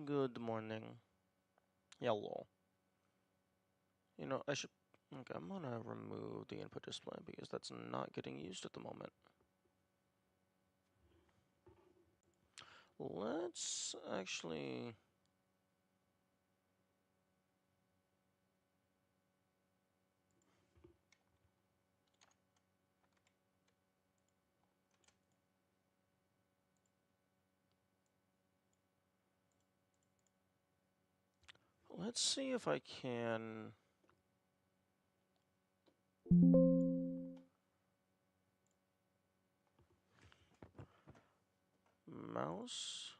Good morning. Yellow. I should. Okay, I'm gonna remove the input display because that's not getting used at the moment. Let's actually. Let's see if I can. Mouse.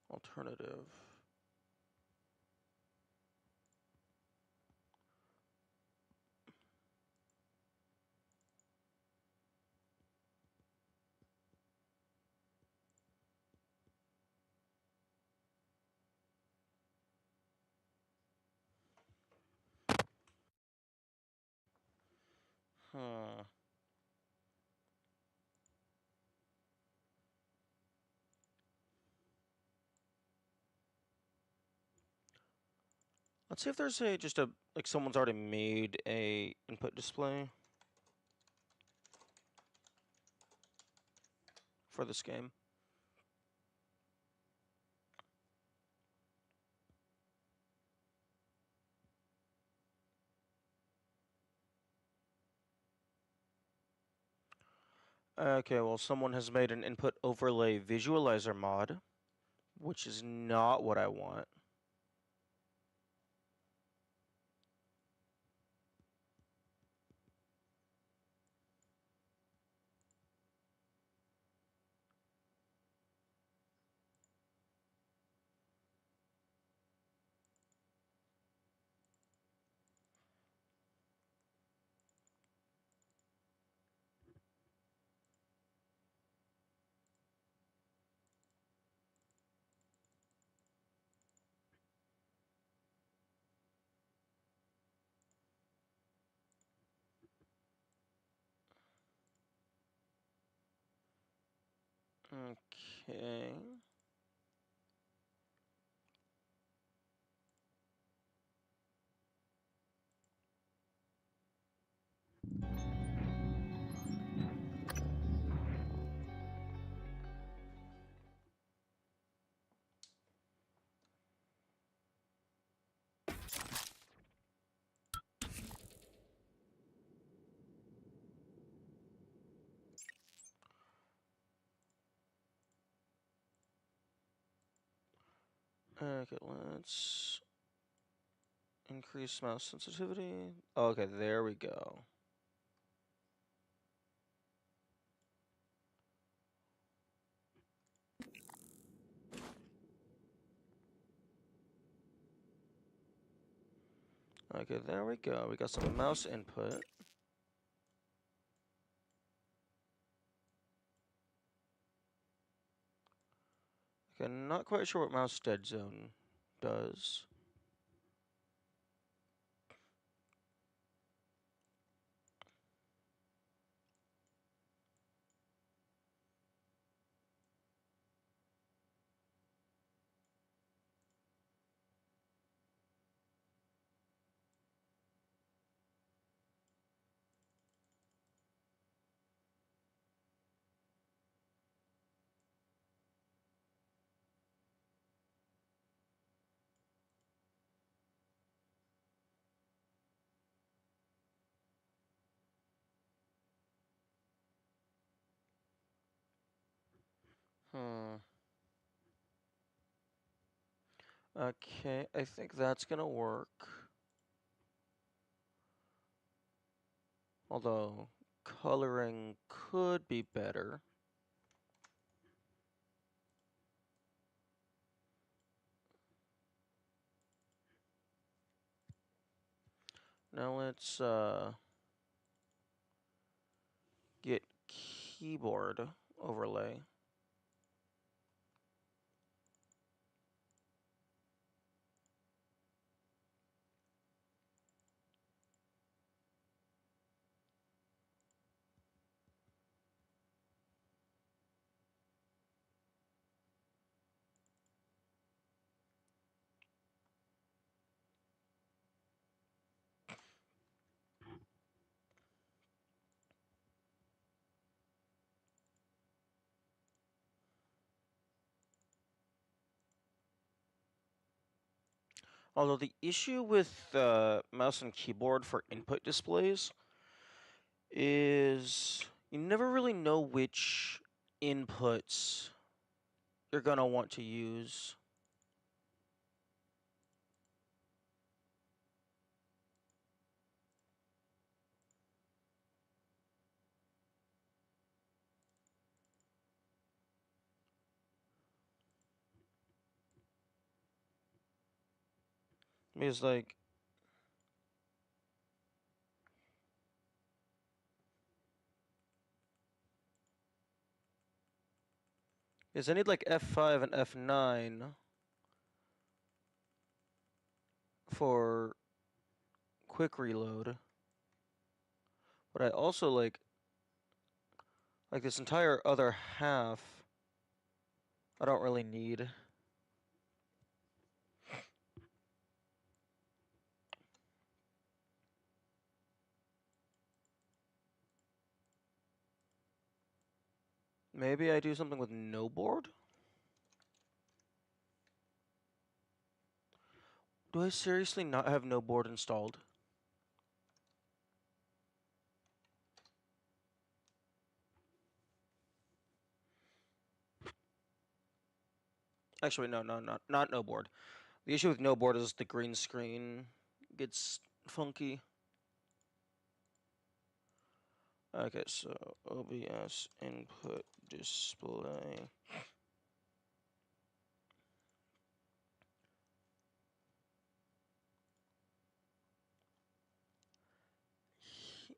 Alternative. Hmm. Let's see if there's just a someone's already made a input display for this game. Okay, well, someone has made an input overlay visualizer mod, which is not what I want. Okay. Okay, let's increase mouse sensitivity. Okay, there we go. Okay, there we go. We got some mouse input. Okay, not quite sure what mouse dead zone does. Hmm. Okay, I think that's gonna work. Although, coloring could be better. Now let's get keyboard overlay. Although the issue with mouse and keyboard for input displays is you never really know which inputs you're going to want to use. Because, like, I need, like, F5 and F9 for quick reload. But I also, like this entire other half, I don't really need. Maybe I do something with no board? Do I seriously not have no board installed? Actually, no, not no board. The issue with no board is the green screen gets funky. Okay, so OBS input display.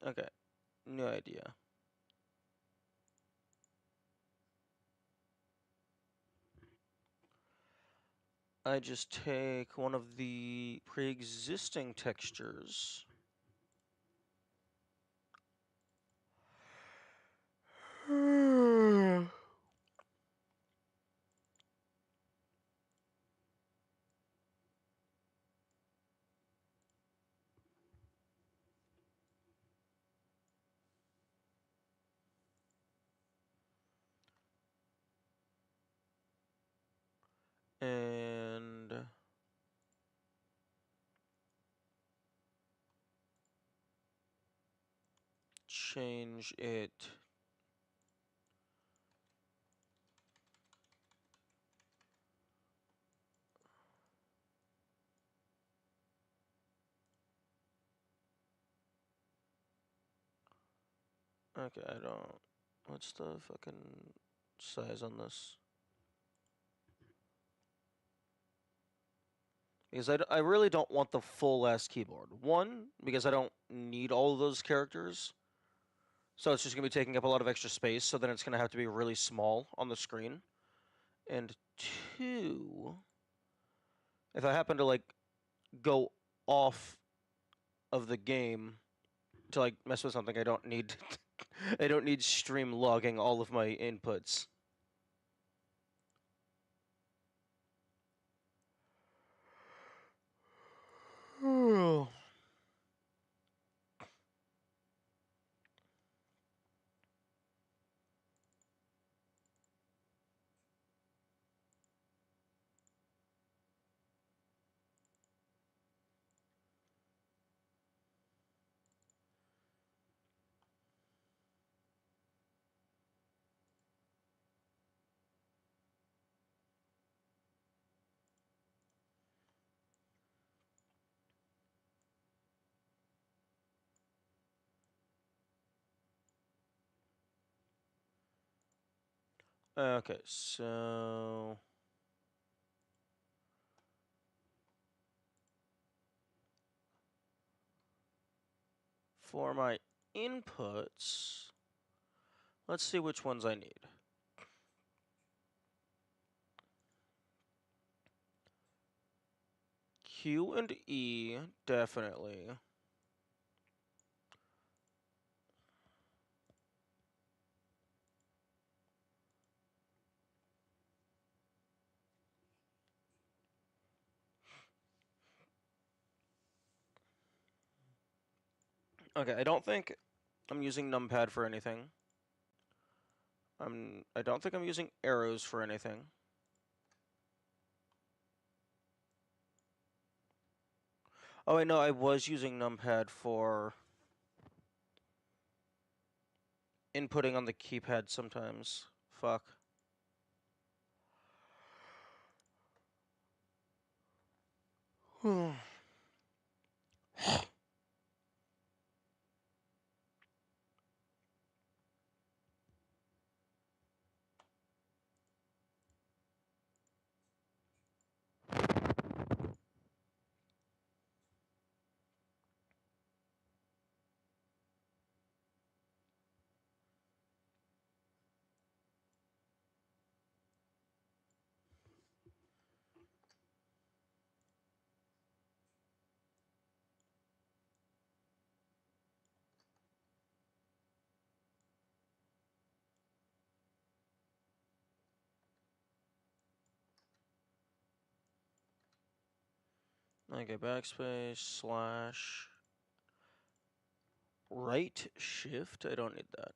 Okay, new idea. I just take one of the pre-existing textures. And change it okay, I don't. What's the fucking size on this? Because I really don't want the full ass keyboard. One, because I don't need all of those characters. So it's just going to be taking up a lot of extra space, so then it's going to have to be really small on the screen. And two, if I happen to, like, go off of the game to, like, mess with something, I don't need I don't need stream logging all of my inputs. Okay, so for my inputs, let's see which ones I need. Q and E, definitely. Okay, I don't think I'm using numpad for anything. I don't think I'm using arrows for anything. Oh, wait, no, I was using numpad for inputting on the keypad sometimes. Fuck. Okay, backspace slash right shift. I don't need that.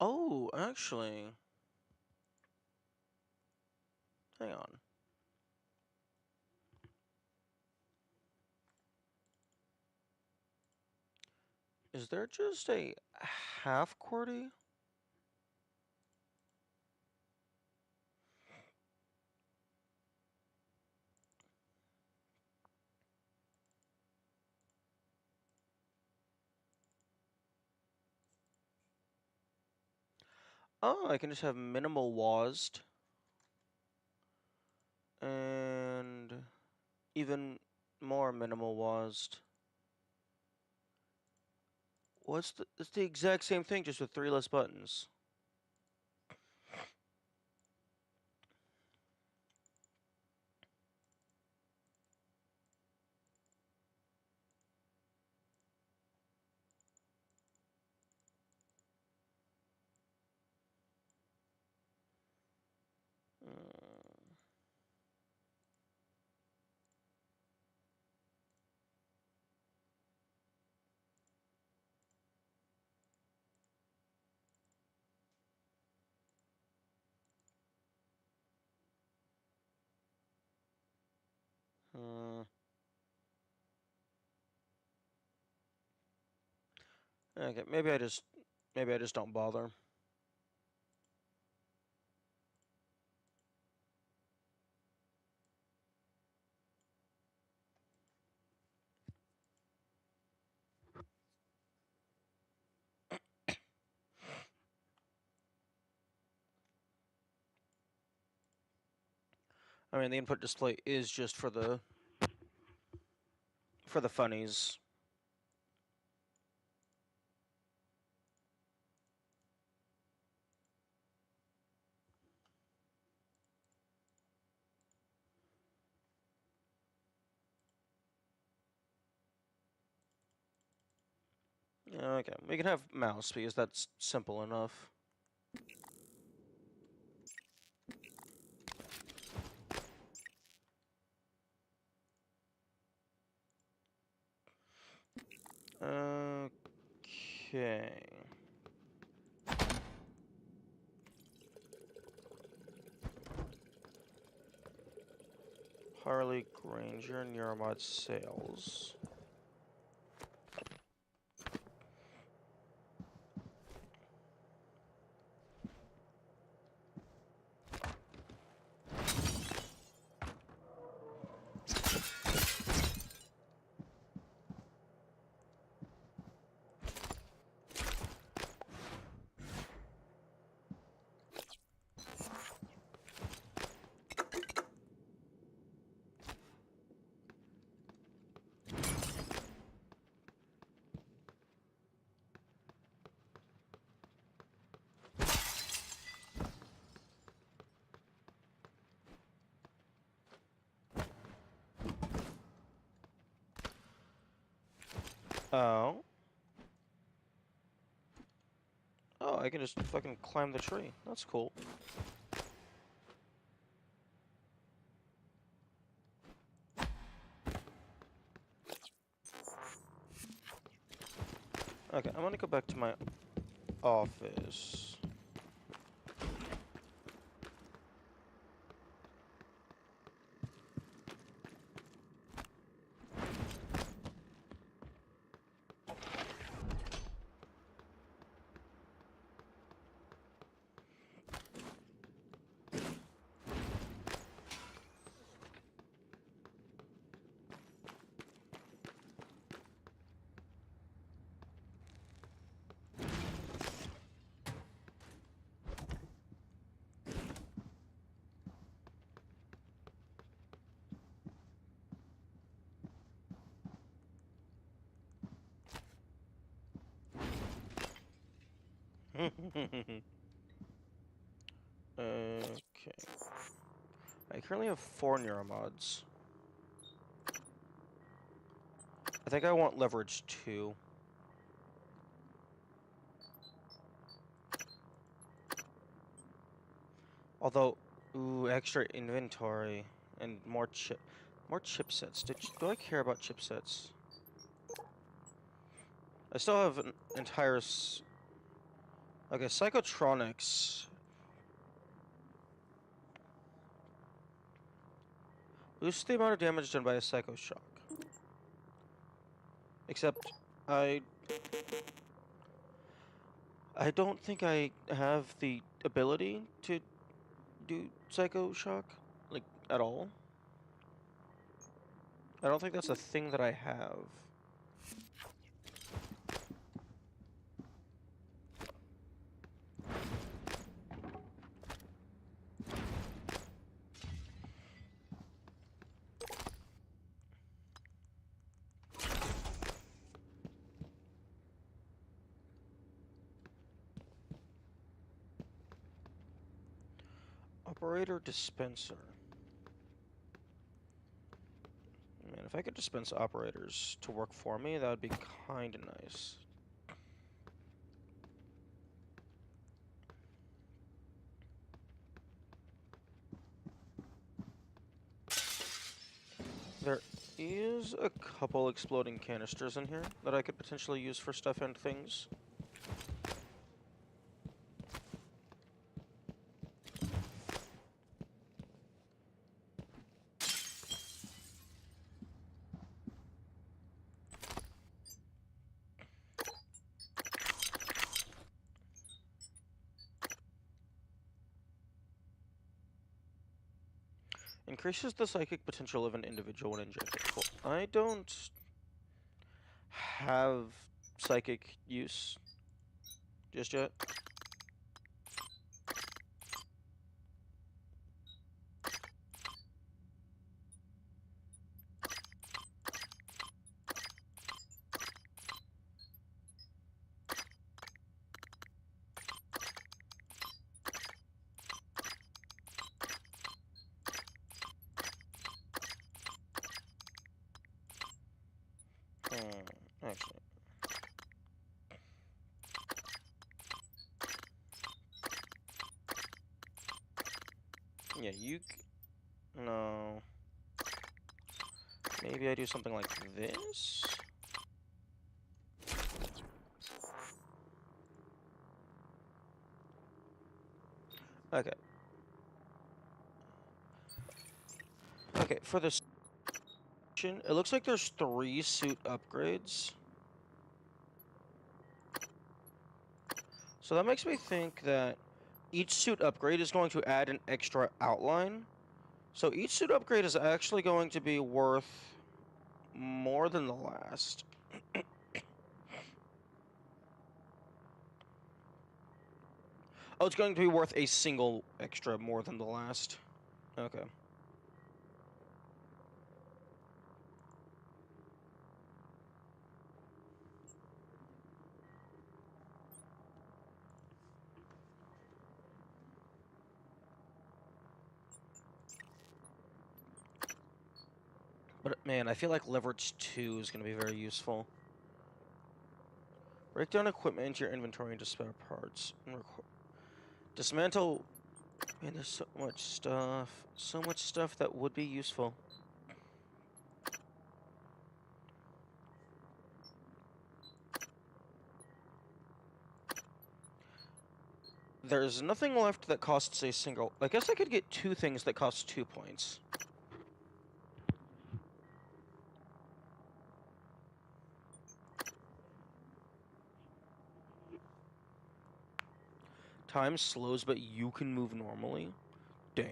Oh, actually, hang on. Is there just a half QWERTY? Oh, I can just have minimal WASD and even more minimal WASD. It's the exact same thing, just with 3 less buttons. Hmm. Okay, maybe I just don't bother. I mean, the input display is just for the funnies. Okay, we can have mouse because that's simple enough. Okay. Harley Granger, Neuromod sales. Oh. Oh, I can just fucking climb the tree. That's cool. Okay, I'm gonna go back to my office. Okay. I currently have 4 neuromods. I think I want leverage 2. Although, ooh, extra inventory and more chipsets. Do I care about chipsets? I still have an entire okay, Psychotronics. Boost the amount of damage done by a Psycho Shock. Except, I I don't think I have the ability to do Psycho Shock, like, at all. I don't think that's a thing that I have. Operator Dispenser. Man, if I could dispense operators to work for me, that would be kinda nice. There is a couple exploding canisters in here that I could potentially use for stuff and things. Increases the psychic potential of an individual when injected. Cool. I don't have psychic use just yet. Actually. Yeah, no. Maybe I do something like this? Okay. Okay, for this, it looks like there's 3 suit upgrades. So that makes me think that each suit upgrade is going to add an extra outline. So each suit upgrade is actually going to be worth more than the last. Oh, it's going to be worth a single extra more than the last. Okay. But man, I feel like leverage 2 is going to be very useful. Break down equipment into your inventory into spare parts. And dismantle. Man, there's so much stuff. So much stuff that would be useful. There's nothing left that costs a single... I guess I could get 2 things that cost 2 points. Time slows, but you can move normally? Damn.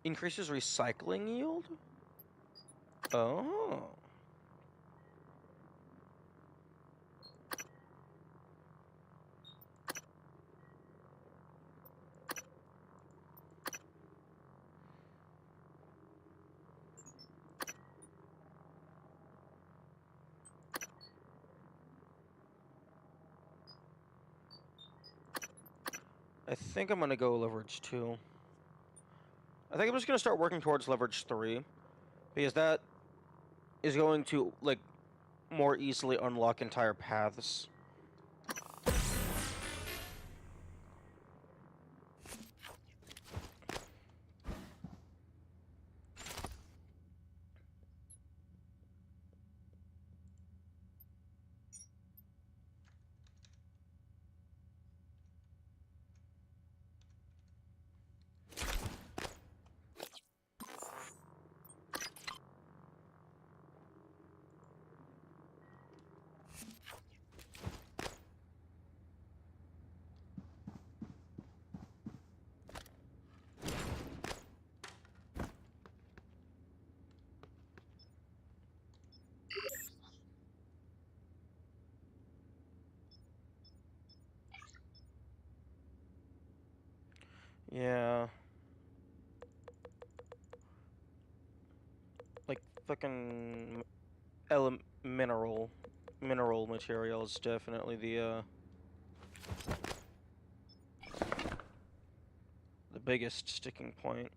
Increases recycling yield? Oh. I think I'm gonna go leverage 2. I think I'm just gonna start working towards leverage 3. Because that is going to, like, more easily unlock entire paths. Yeah. Like, fucking... mineral material is definitely the biggest sticking point.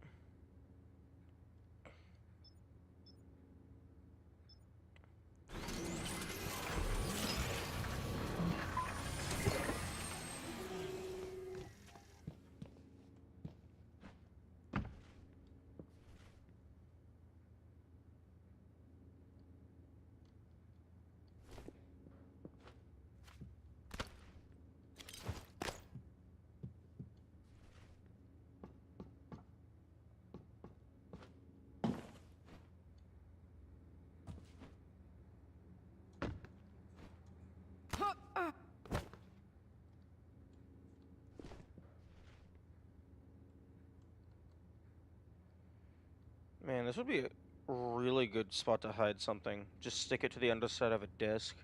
Man, this would be a really good spot to hide something. Just stick it to the underside of a disc.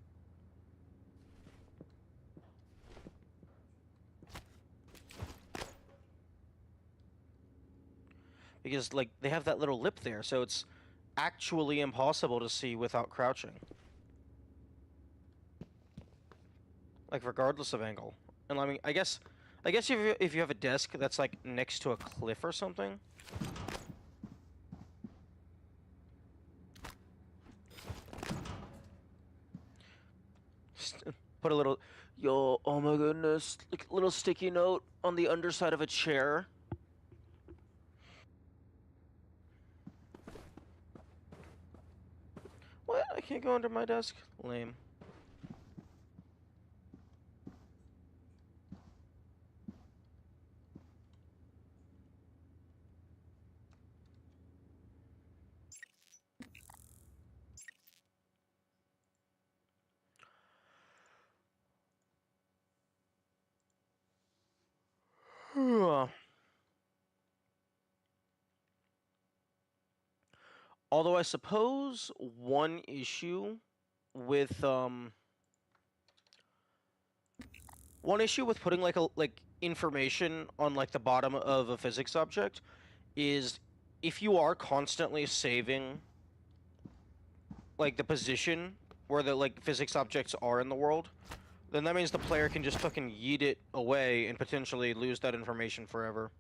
Because, like, they have that little lip there, so it's actually impossible to see without crouching. Like, regardless of angle. And I mean, I guess if you have a desk that's, like, next to a cliff or something... Put a little... Yo, oh my goodness. Like, little sticky note on the underside of a chair. What? I can't go under my desk? Lame. Although I suppose one issue with putting like information on like the bottom of a physics object is if you are constantly saving like the position where the like physics objects are in the world, then that means the player can just fucking yeet it away and potentially lose that information forever.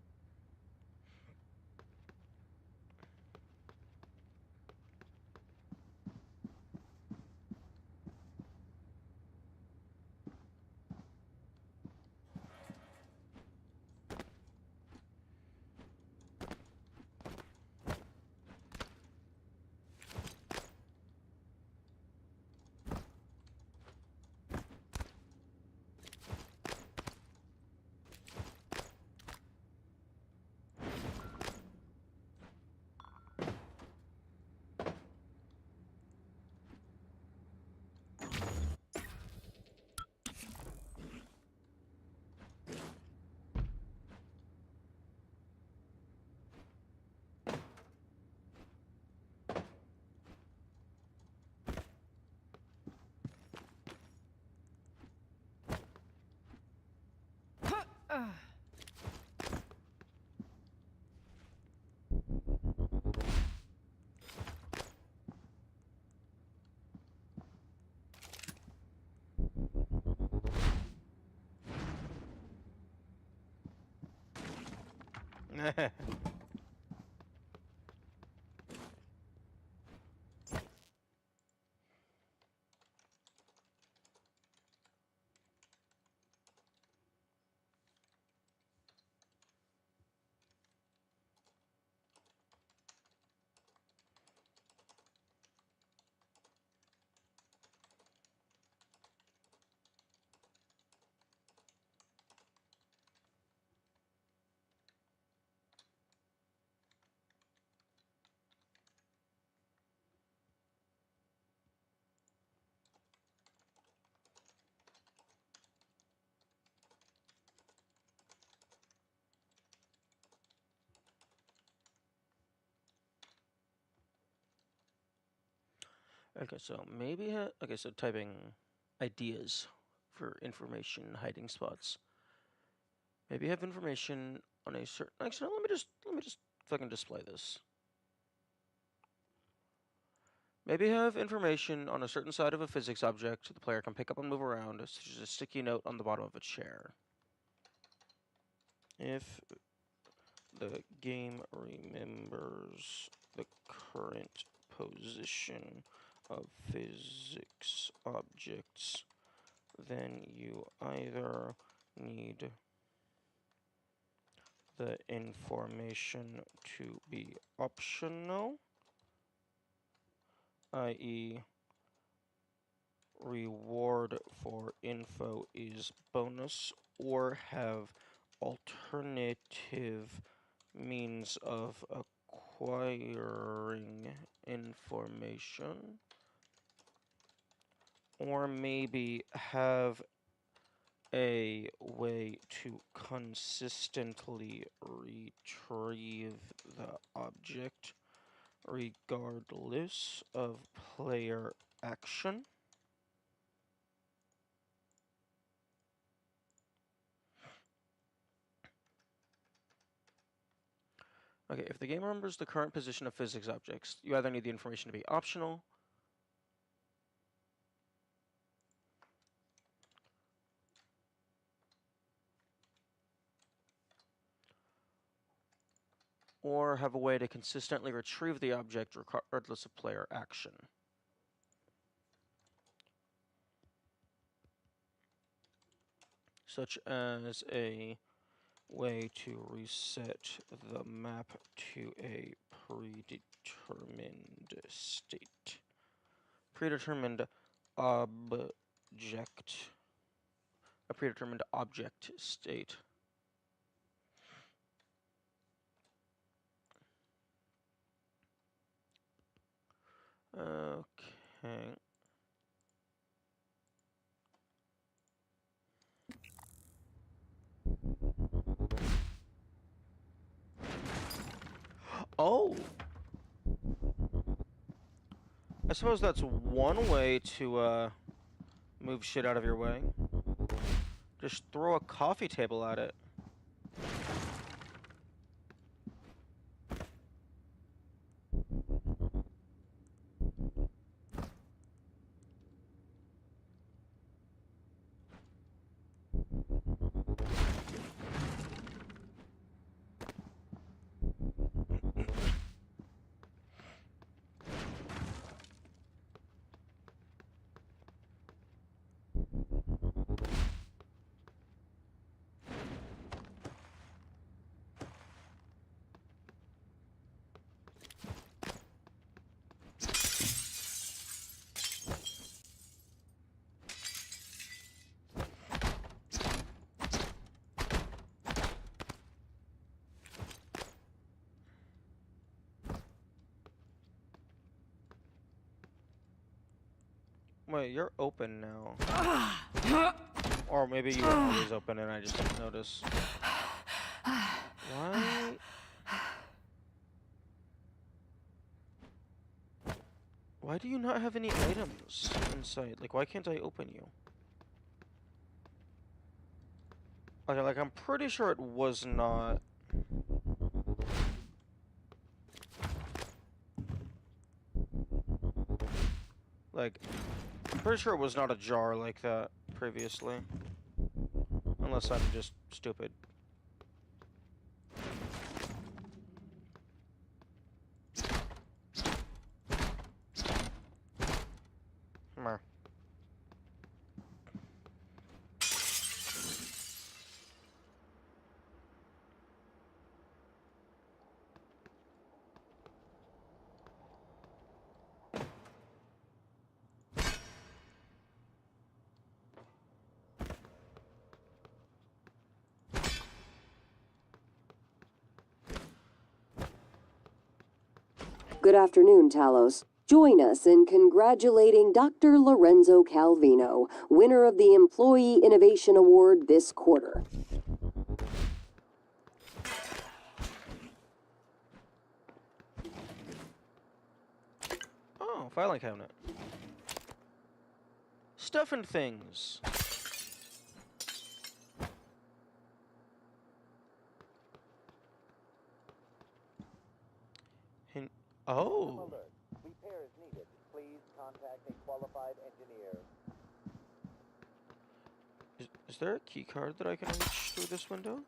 Okay, so maybe okay, so typing ideas for information hiding spots. Maybe have information on a certain. Actually, no, let me just fucking display this. Maybe have information on a certain side of a physics object the player can pick up and move around, such as a sticky note on the bottom of a chair. If the game remembers the current position of physics objects, then you either need the information to be optional, i.e. reward for info is bonus, or have alternative means of acquiring information, or maybe have a way to consistently retrieve the object regardless of player action. Okay, if the game remembers the current position of physics objects, you either need the information to be optional, or have a way to consistently retrieve the object regardless of player action. Such as a way to reset the map to a predetermined state. Predetermined object. A predetermined object state. Okay. Oh! I suppose that's one way to, move shit out of your way. Just throw a coffee table at it. Wait, you're open now. Or maybe you were always open and I just didn't notice. Why? Why do you not have any items inside? Like, why can't I open you? Okay, like, I'm pretty sure it was not. Like, I'm pretty sure it was not a jar like that previously. Unless I'm just stupid. Meh. Good afternoon, Talos. Join us in congratulating Dr. Lorenzo Calvino, winner of the Employee Innovation Award this quarter. Oh, filing cabinet. Stuff and things. Oh. Repairs needed. Please contact a qualified engineer. Is there a key card that I can reach through this window?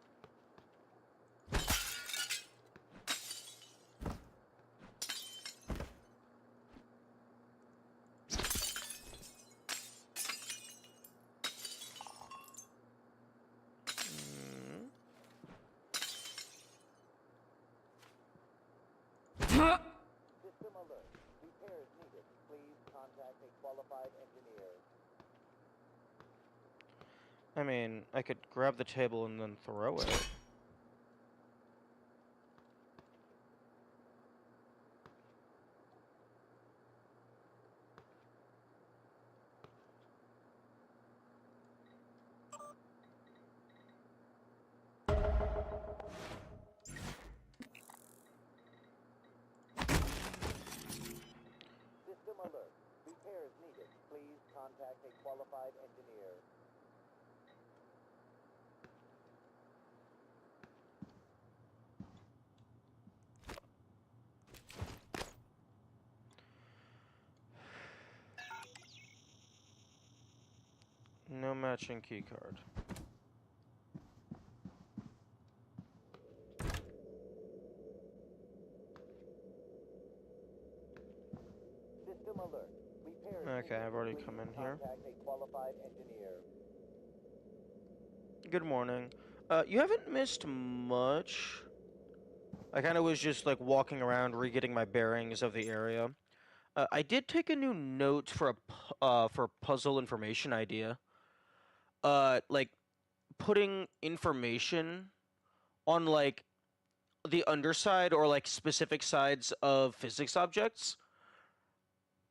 System alert. Repairs needed. Please contact a qualified engineer. I mean, I could grab the table and then throw it. System alert. Repairs needed. Please contact a qualified engineer. No matching key card. System alert. Repairs Okay, needed. I've already Please come in here. contact a qualified engineer. Good morning. You haven't missed much. I kind of was just like walking around, re-getting my bearings of the area. I did take a new note for for puzzle information idea. Like putting information on like the underside or like specific sides of physics objects.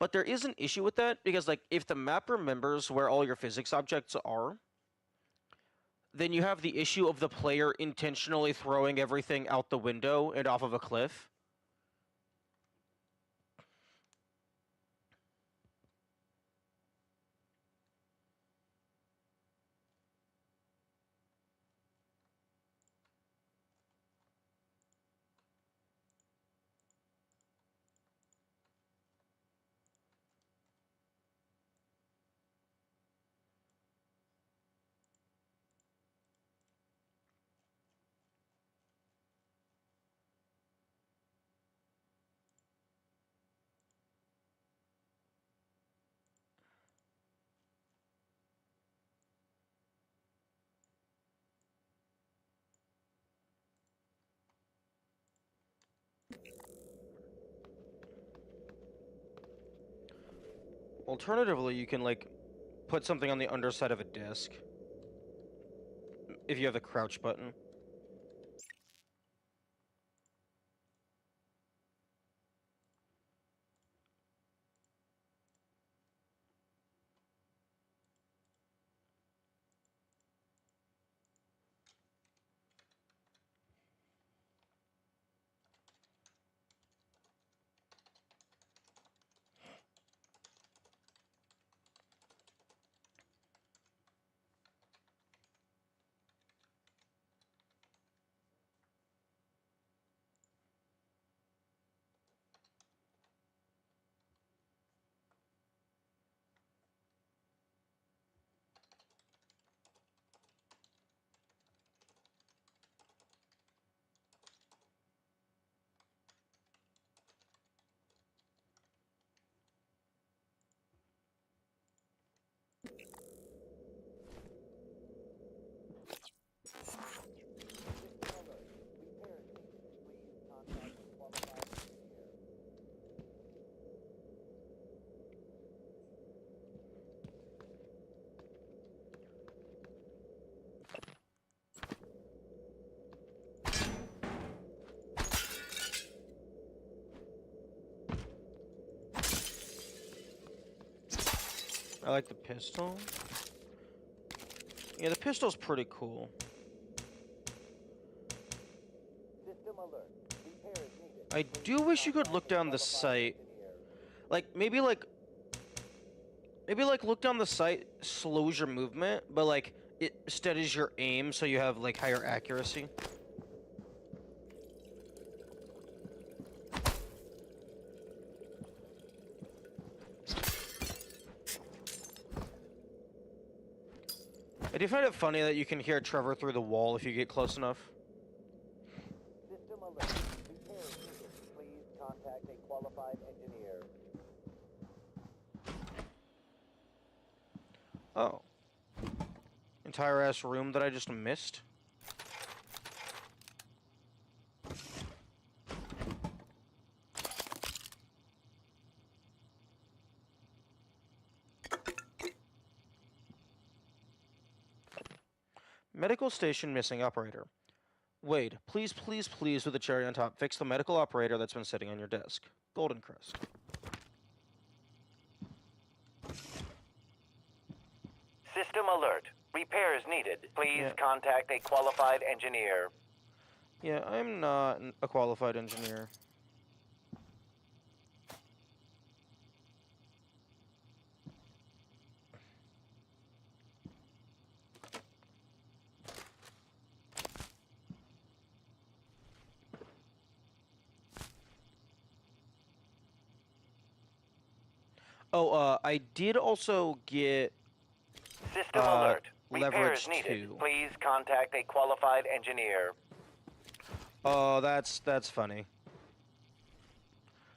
But there is an issue with that because like if the map remembers where all your physics objects are, then you have the issue of the player intentionally throwing everything out the window and off of a cliff. Alternatively, you can like put something on the underside of a disc if you have the crouch button. I like the pistol. Yeah, the pistol's pretty cool. System alert. Repairs needed. I do wish you could look down the sight. Like, maybe like look down the sight slows your movement, but like it steadies your aim so you have like higher accuracy. I do find it funny that you can hear Trevor through the wall if you get close enough. System alert. Repairs needed. Please contact a qualified engineer. Oh. Entire ass room that I just missed? Medical station missing operator. Wade, please, please, please, with a cherry on top, fix the medical operator that's been sitting on your desk. Golden Crest. System alert. Repairs needed. Please Yeah. contact a qualified engineer. Yeah, I'm not a qualified engineer. Oh, I did also get System Uh, alert. leverage Repairs needed. 2. Please contact a qualified engineer. Oh, that's funny.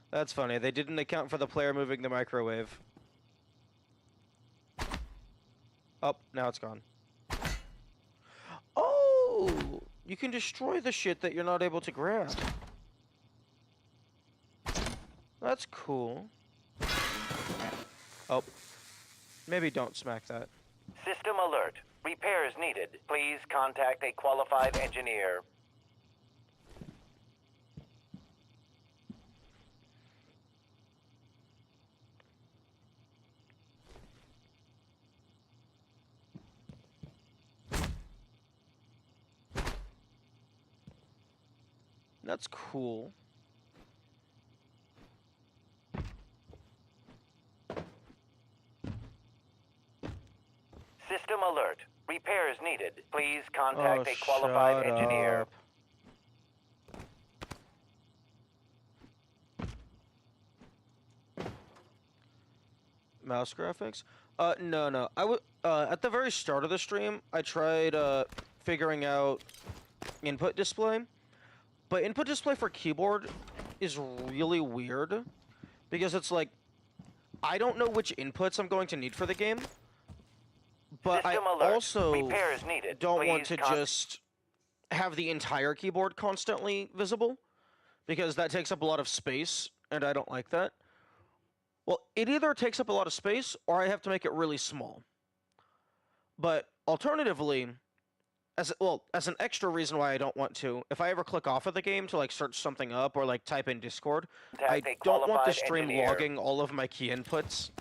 That's funny. They didn't account for the player moving the microwave. Oh, now it's gone. Oh! You can destroy the shit that you're not able to grab. That's cool. Oh. Maybe don't smack that. System alert. Repairs needed. Please contact a qualified engineer. That's cool. System alert. Repairs needed. Please contact Oh, a qualified shut engineer. up. Mouse graphics? No. At the very start of the stream, I tried, figuring out input display. But input display for keyboard is really weird. Because it's like, I don't know which inputs I'm going to need for the game. But System I alert. also Repairs needed. don't want Please to just have the entire keyboard constantly visible. Because that takes up a lot of space, and I don't like that. Well, it either takes up a lot of space, or I have to make it really small. But alternatively, as an extra reason why I don't want to, if I ever click off of the game to like search something up or like type in Discord, I contact a don't want the qualified stream engineer. logging all of my key inputs.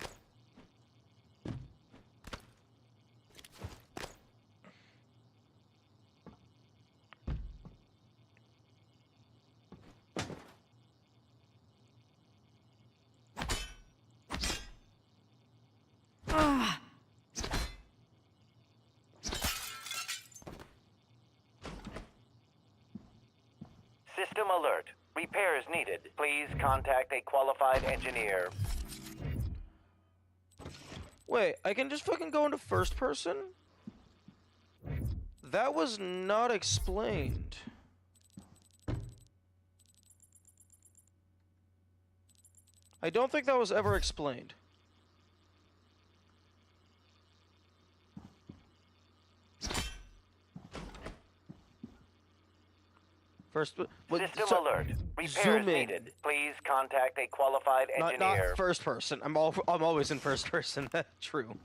System alert. Repairs needed. Please contact a qualified engineer. Wait, I can just fucking go into first person? That was not explained. I don't think that was ever explained. First, System alert. Repairs zoom in. needed. Please contact a qualified Not engineer. first person. I'm always in first person. That's true.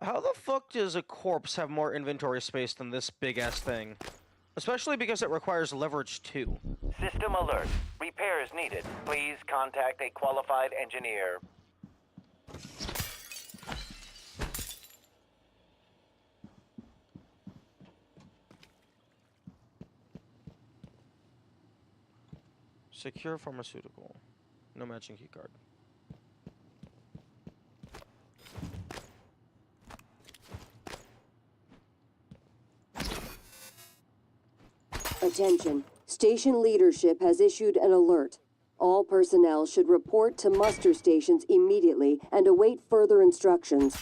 How the fuck does a corpse have more inventory space than this big-ass thing? Especially because it requires leverage too. System alert. Repairs needed. Please contact a qualified engineer. Secure pharmaceutical. No matching keycard. Attention. Station leadership has issued an alert. All personnel should report to muster stations immediately and await further instructions.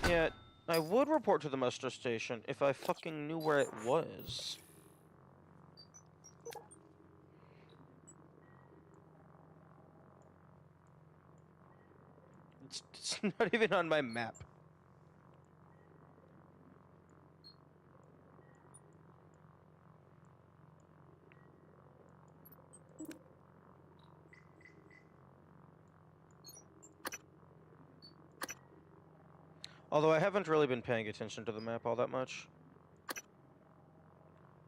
Yeah, I would report to the muster station if I fucking knew where it was. It's not even on my map. Although I haven't really been paying attention to the map all that much.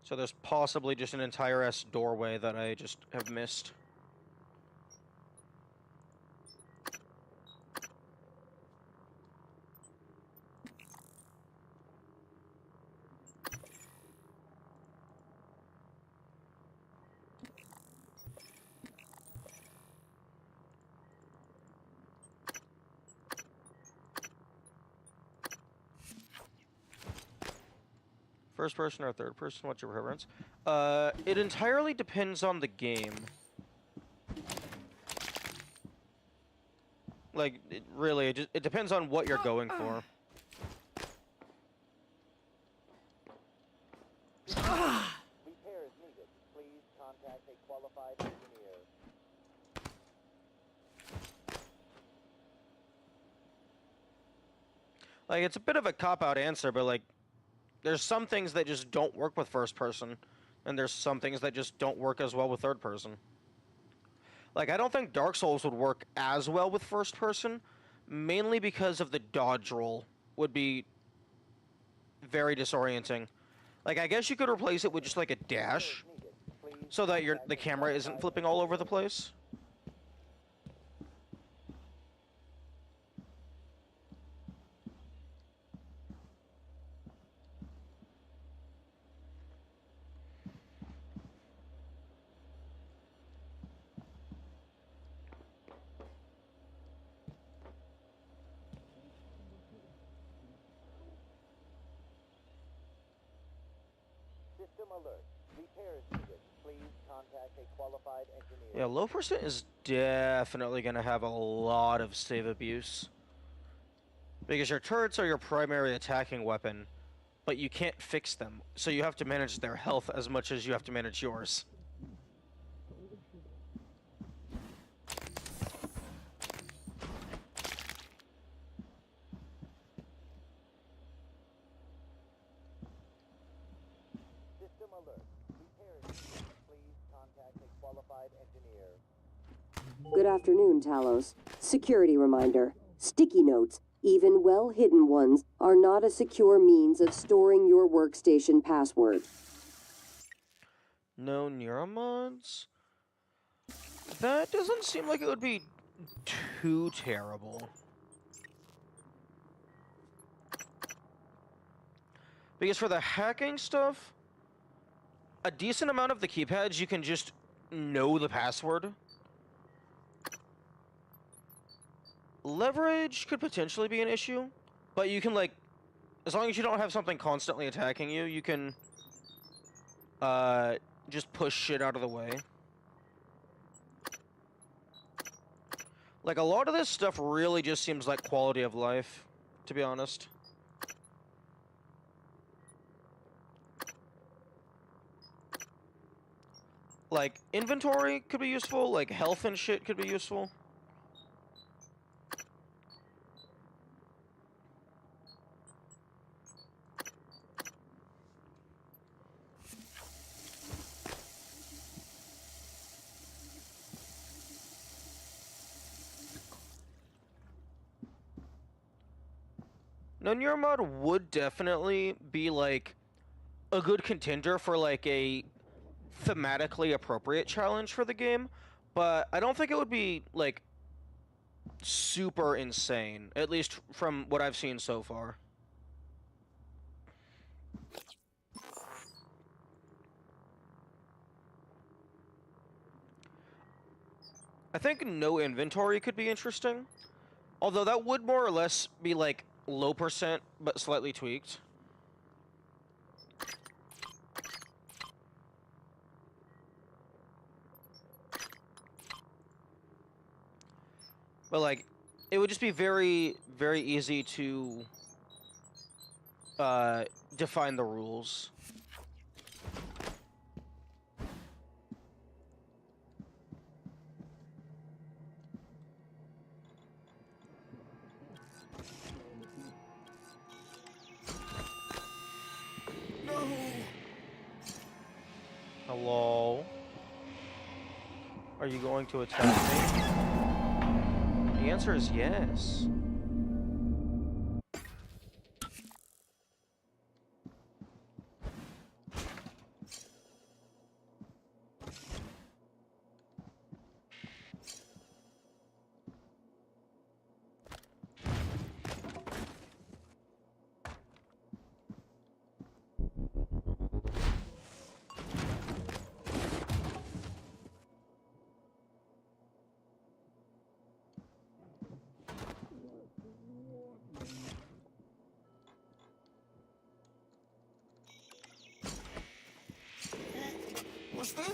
So there's possibly just an entire ass doorway that I just have missed. First person or third person, what's your preference? It entirely depends on the game. Like, it depends on what you're going for. Repairs needed. Please contact a qualified engineer. Like, it's a bit of a cop-out answer, but, like, there's some things that just don't work with first person, and there's some things that just don't work as well with third person. Like, I don't think Dark Souls would work as well with first person, mainly because of the dodge roll would be very disorienting. Like, I guess you could replace it with just like a dash, so that the camera isn't flipping all over the place. System alert. Repairs needed. Please contact a qualified engineer. Yeah, low percent is definitely going to have a lot of save abuse. Because your turrets are your primary attacking weapon, but you can't fix them, so you have to manage their health as much as you have to manage yours. System alert. Repairs needed. Please contact a qualified engineer. Good afternoon, Talos. Security reminder. Sticky notes, even well-hidden ones, are not a secure means of storing your workstation password. No neuromods? That doesn't seem like it would be too terrible. Because for the hacking stuff, a decent amount of the keypads you can just know the password. Leverage could potentially be an issue, but you can, like, as long as you don't have something constantly attacking you, you can just push shit out of the way. Like, a lot of this stuff really just seems like quality of life, to be honest. Like, inventory could be useful, like, health and shit could be useful. Non-Euro mod would definitely be like a good contender for like a thematically appropriate challenge for the game, but I don't think it would be like super insane, at least from what I've seen so far. I think no inventory could be interesting, although that would more or less be like low percent but slightly tweaked. But like, it would just be very, very easy to define the rules. No! Hello? Are you going to attack me? The answer is yes. What's that?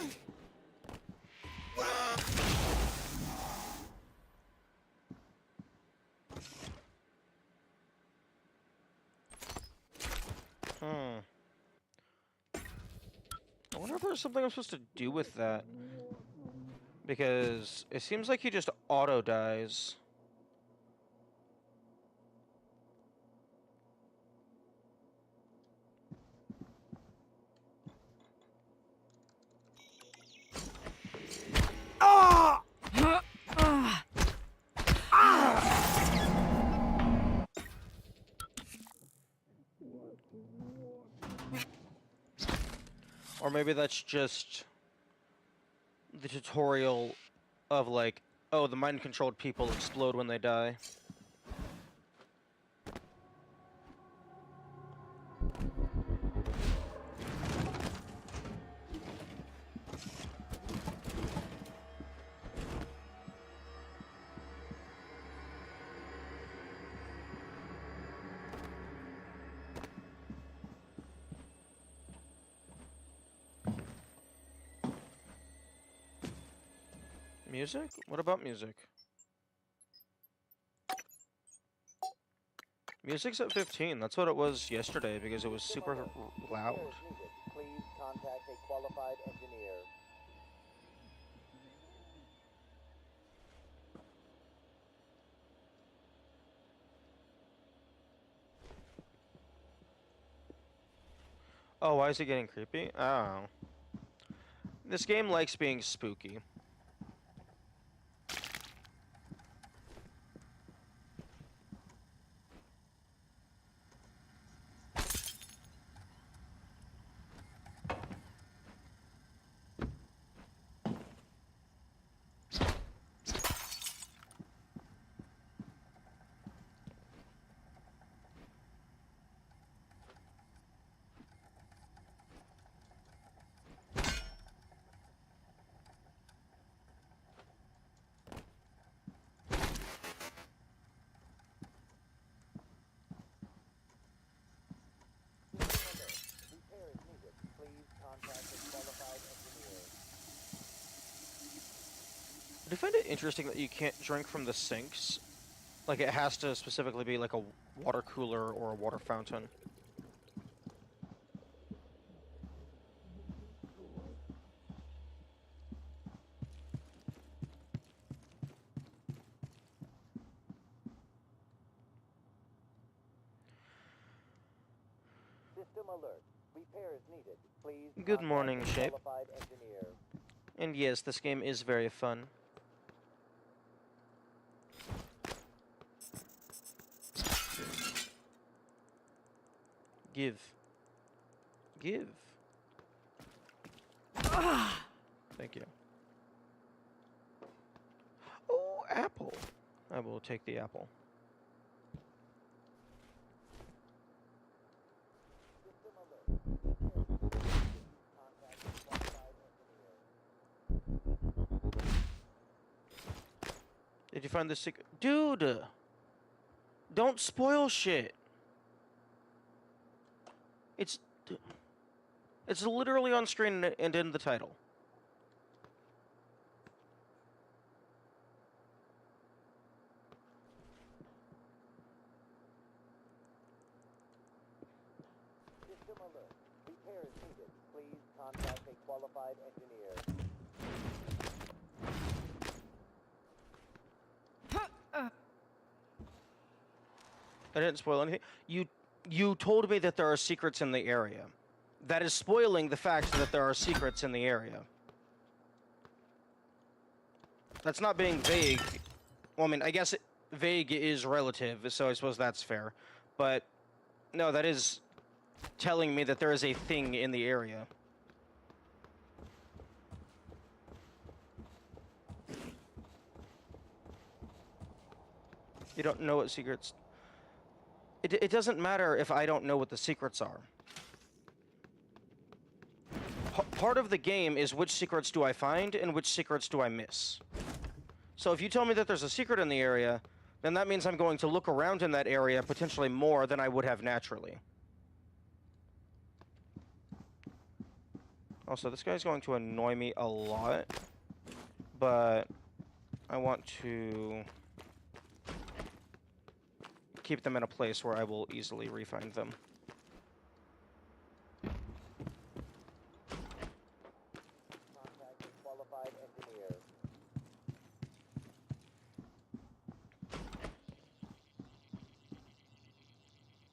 I wonder if there's something I'm supposed to do with that. Because it seems like he just auto dies. Or maybe that's just the tutorial of like, oh, the mind-controlled people explode when they die. Music? What about music? Music's at 15. That's what it was yesterday because it was super loud. Repairs needed. Please contact a qualified engineer. Oh, why is it getting creepy? Oh. This game likes being spooky. Repairs needed. Please contact a qualified engineer. I do find it interesting that you can't drink from the sinks. Like, it has to specifically be like a water cooler or a water fountain. System alert. Repairs needed. Please Good contact morning, a Shape. qualified engineer. And yes, this game is very fun. Give. Give. Thank you. Oh, apple. I will take the apple. Did you find the secret? Dude! Don't spoil shit! It's literally on screen and in the title. System alert. Repairs needed. Please contact a qualified engineer. I didn't spoil anything. You told me that there are secrets in the area. That is spoiling the fact that there are secrets in the area. That's not being vague. Well, I mean, I guess vague is relative, so I suppose that's fair. But no, that is telling me that there is a thing in the area. You don't know what secrets... It doesn't matter if I don't know what the secrets are. Part of the game is which secrets do I find and which secrets do I miss. So if you tell me that there's a secret in the area, then that means I'm going to look around in that area potentially more than I would have naturally. Also, this guy's going to annoy me a lot, but I want to keep them in a place where I will easily re-find them. Contact a qualified engineer.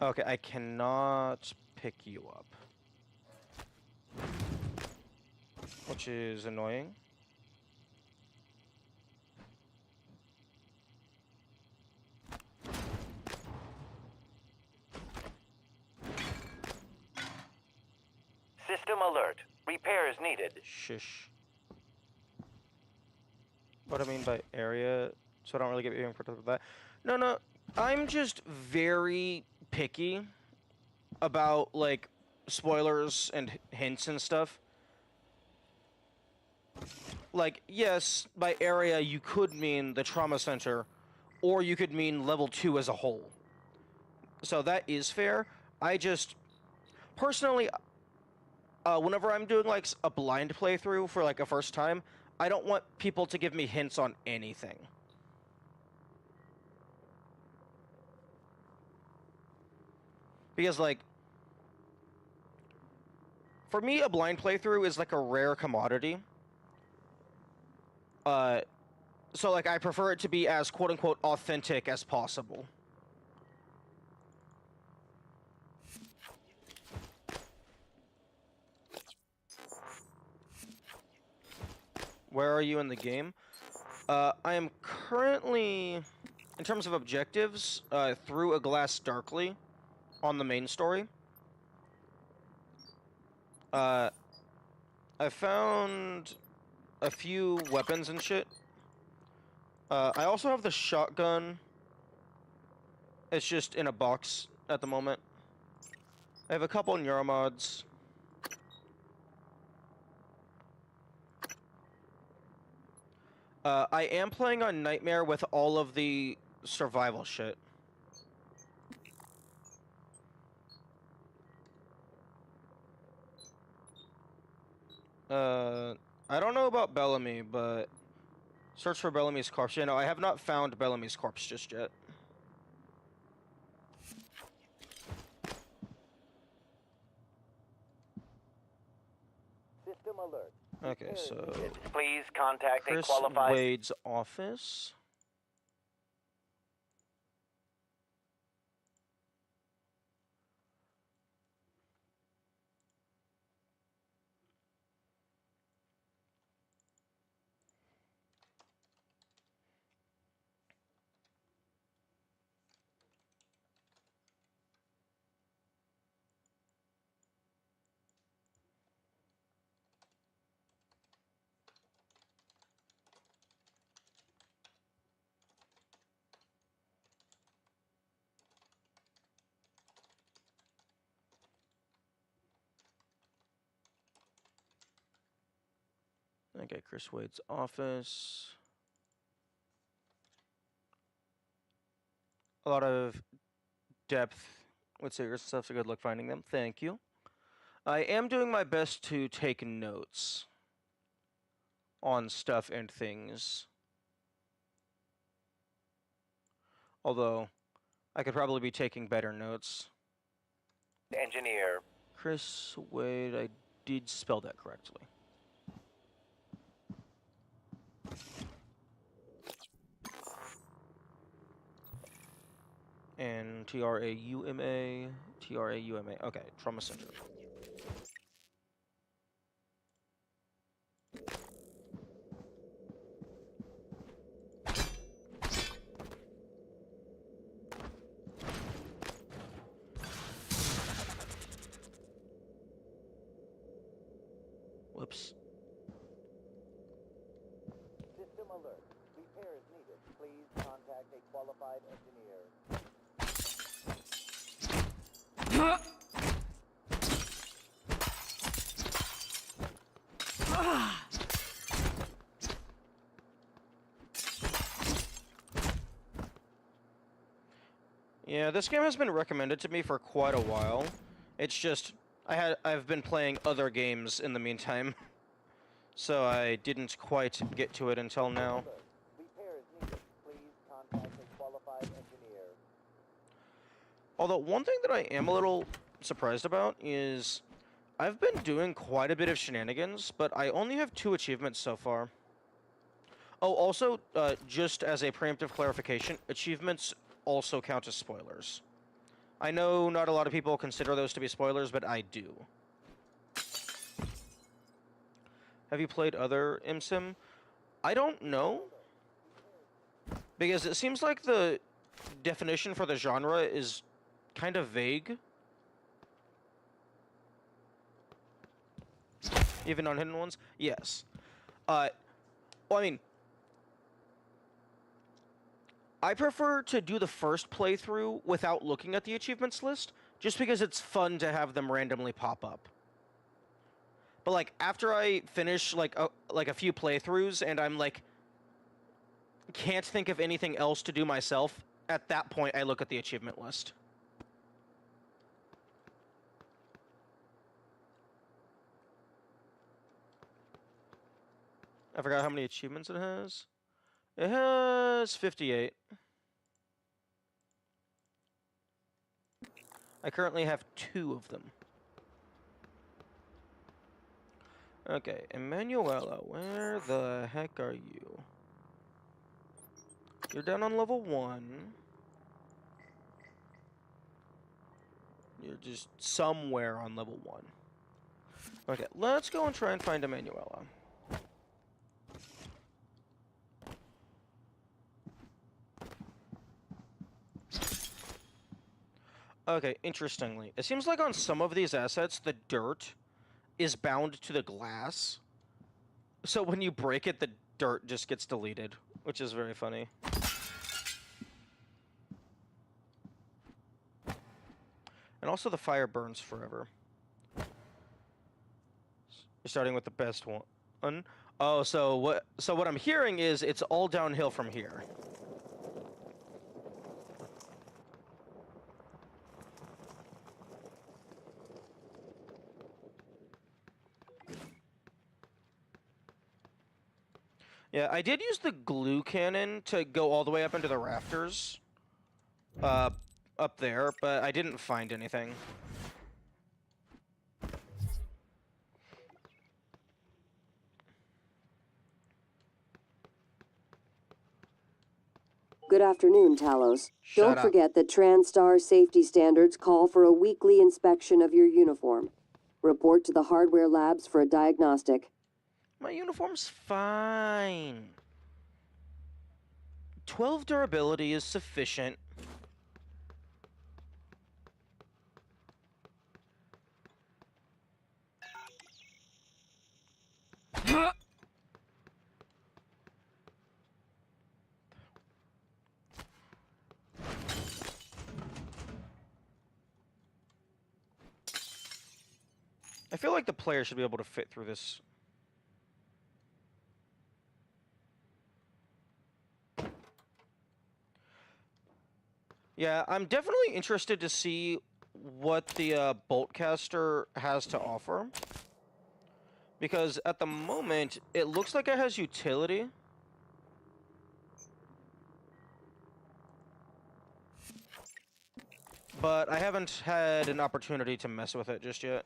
Okay, I cannot pick you up. Which is annoying. System alert. Repairs needed. Shish. What I mean by area, so I don't really get being protected by that. No, I'm just very picky about, like, spoilers and hints and stuff. Like, yes, by area you could mean the trauma center, or you could mean level 2 as a whole. So that is fair. I just, personally, whenever I'm doing, like, a blind playthrough for, like, a first time, I don't want people to give me hints on anything. Because, like, for me, a blind playthrough is, like, a rare commodity. So, like, I prefer it to be as quote-unquote authentic as possible. Where are you in the game? I am currently, in terms of objectives, through A Glass Darkly on the main story. I found a few weapons and shit. I also have the shotgun. It's just in a box at the moment. I have a couple neuromods. I am playing on Nightmare with all of the survival shit. I don't know about Bellamy, but search for Bellamy's corpse. Yeah, no, I have not found Bellamy's corpse just yet. System alert. Okay, so Please contact a Chris qualified. Wade's office. Okay, Chris Wade's office. A lot of depth with secrets and stuff, so good luck finding them. Thank you. I am doing my best to take notes on stuff and things. Although, I could probably be taking better notes. Engineer. Chris Wade, I did spell that correctly. And Trauma, Trauma. Okay, Trauma Center. Whoops. System alert. Repairs needed. Please contact a qualified engineer. Yeah, this game has been recommended to me for quite a while. It's just I've been playing other games in the meantime, so I didn't quite get to it until now. Repairs needed. Please contact a qualified engineer. Although one thing that I am a little surprised about is I've been doing quite a bit of shenanigans, but I only have 2 achievements so far. Oh, also, just as a preemptive clarification, achievements also count as spoilers. I know not a lot of people consider those to be spoilers, but I do. Have you played other MSIM? I don't know. Because it seems like the definition for the genre is kind of vague. Even on Hidden Ones? Yes. Well, I mean, I prefer to do the first playthrough without looking at the achievements list, just because it's fun to have them randomly pop up. But like after I finish like a few playthroughs and I'm like can't think of anything else to do myself, at that point I look at the achievement list. I forgot how many achievements it has. It has 58. I currently have 2 of them. Okay, Emanuela, where the heck are you? You're down on level 1. You're just somewhere on level 1. Okay, let's go and try and find Emanuela. Okay, interestingly, it seems like on some of these assets, the dirt is bound to the glass. So when you break it, the dirt just gets deleted, which is very funny. And also the fire burns forever. You're starting with the best one. Oh, so what I'm hearing is it's all downhill from here. Yeah, I did use the glue cannon to go all the way up into the rafters. Up there, but I didn't find anything. Good afternoon, Talos. Shut Don't up. forget that TranStar safety standards call for a weekly inspection of your uniform. Report to the hardware labs for a diagnostic. My uniform's fine. 12 durability is sufficient. I feel like the player should be able to fit through this. Yeah, I'm definitely interested to see what the Boltcaster has to offer. Because at the moment, it looks like it has utility. But I haven't had an opportunity to mess with it just yet.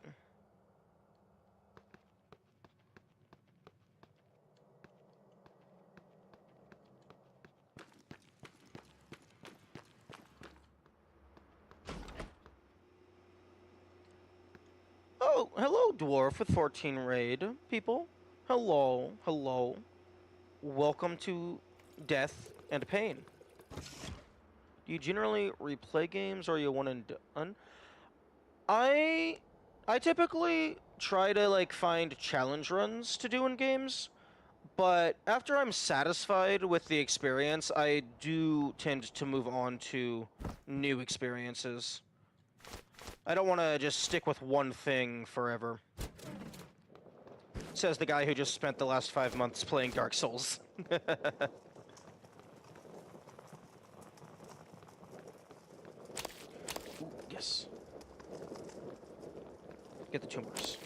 Oh, hello, Dwarf with 14 raid, people. Hello, hello. Welcome to Death and Pain. Do you generally replay games or are you one and done? I typically try to like find challenge runs to do in games, but after I'm satisfied with the experience, I do tend to move on to new experiences. I don't want to just stick with one thing forever. Says the guy who just spent the last 5 months playing Dark Souls. Ooh, yes. Get the tumors.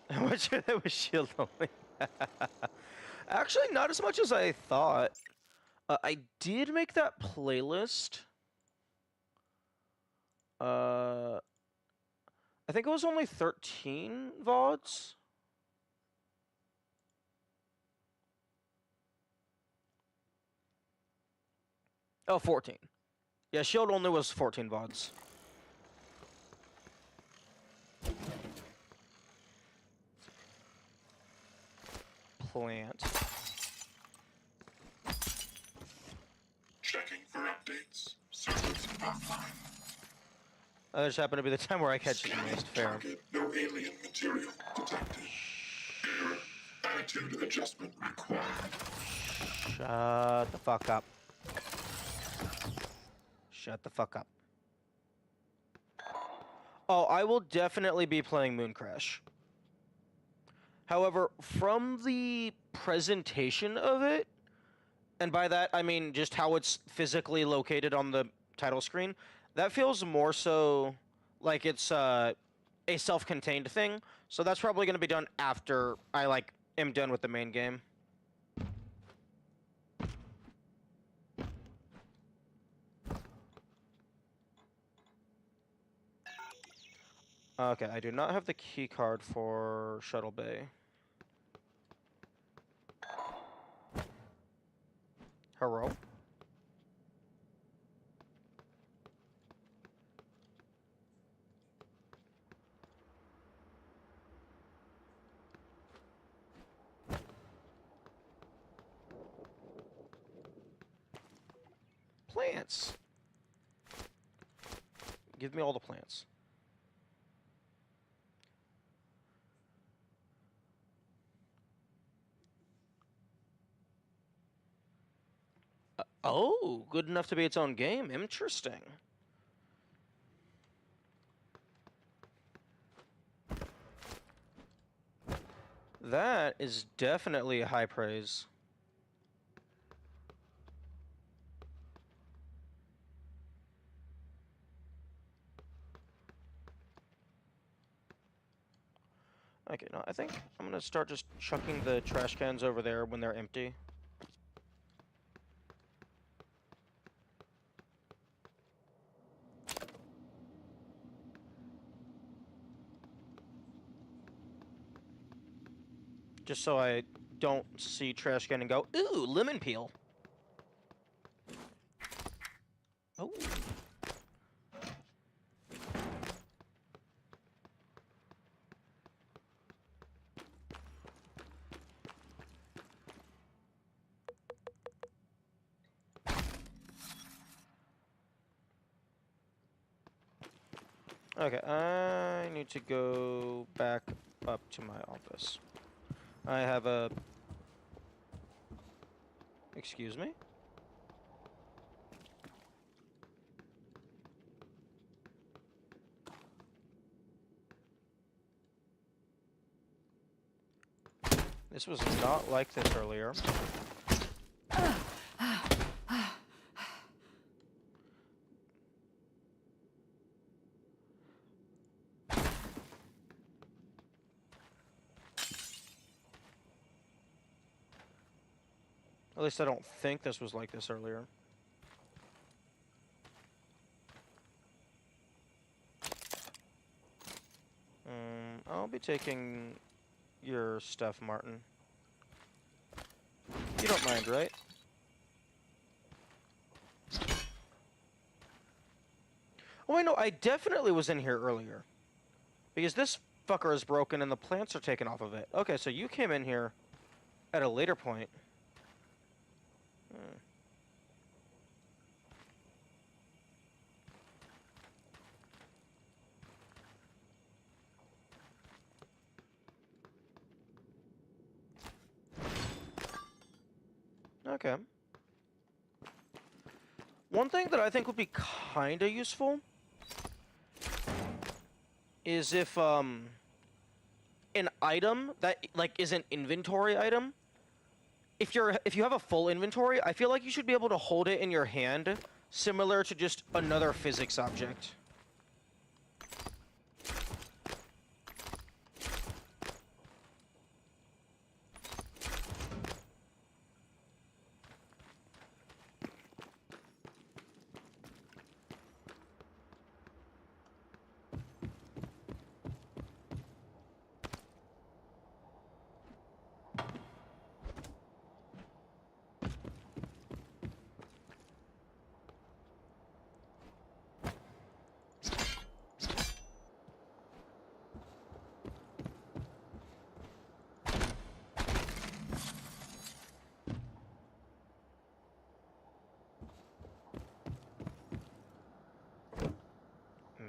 How much of that was shield only? Actually, not as much as I thought. I did make that playlist. I think it was only 13 VODs. Oh, 14. Yeah, shield only was 14 VODs. Plant. Checking for updates. Servers offline. That just happened to be the time where I catch it the Scanning most fair. target. No alien material detected. Error. Attitude adjustment required. Shut the fuck up. Shut the fuck up. Oh, I will definitely be playing Moon Crash. However, from the presentation of it, and by that I mean just how it's physically located on the title screen, that feels more so like it's a self-contained thing. So that's probably going to be done after I am done with the main game. Okay, I do not have the key card for Shuttle Bay. Hello? Plants. Give me all the plants. Oh, good enough to be its own game. Interesting. That is definitely high praise. Okay, no, I think I'm gonna start just chucking the trash cans over there when they're empty. Just so I don't see trash can and go, ooh, lemon peel. Oh. Okay, I need to go back up to my office. I have a... Excuse me? This was not like this earlier. At least I don't think this was like this earlier. I'll be taking your stuff, Martin. You don't mind, right? Oh, wait, no, I definitely was in here earlier. Because this fucker is broken and the plants are taken off of it. Okay, so you came in here at a later point. Okay. One thing that I think would be kinda useful is if an item that is an inventory item, if you have a full inventory, I feel like you should be able to hold it in your hand, similar to just another physics object.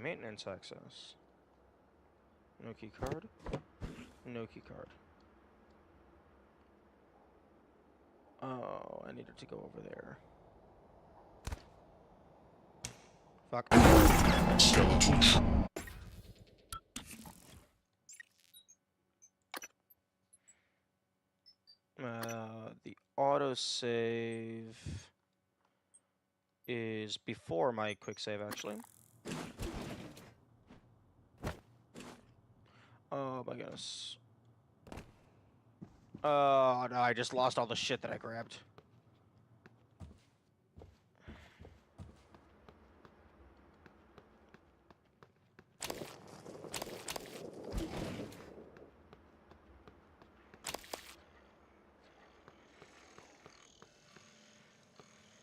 Maintenance access. No key card. No key card. Oh, I needed to go over there. Fuck. The autosave is before my quick save, actually. Oh my goodness. Oh no, I just lost all the shit that I grabbed.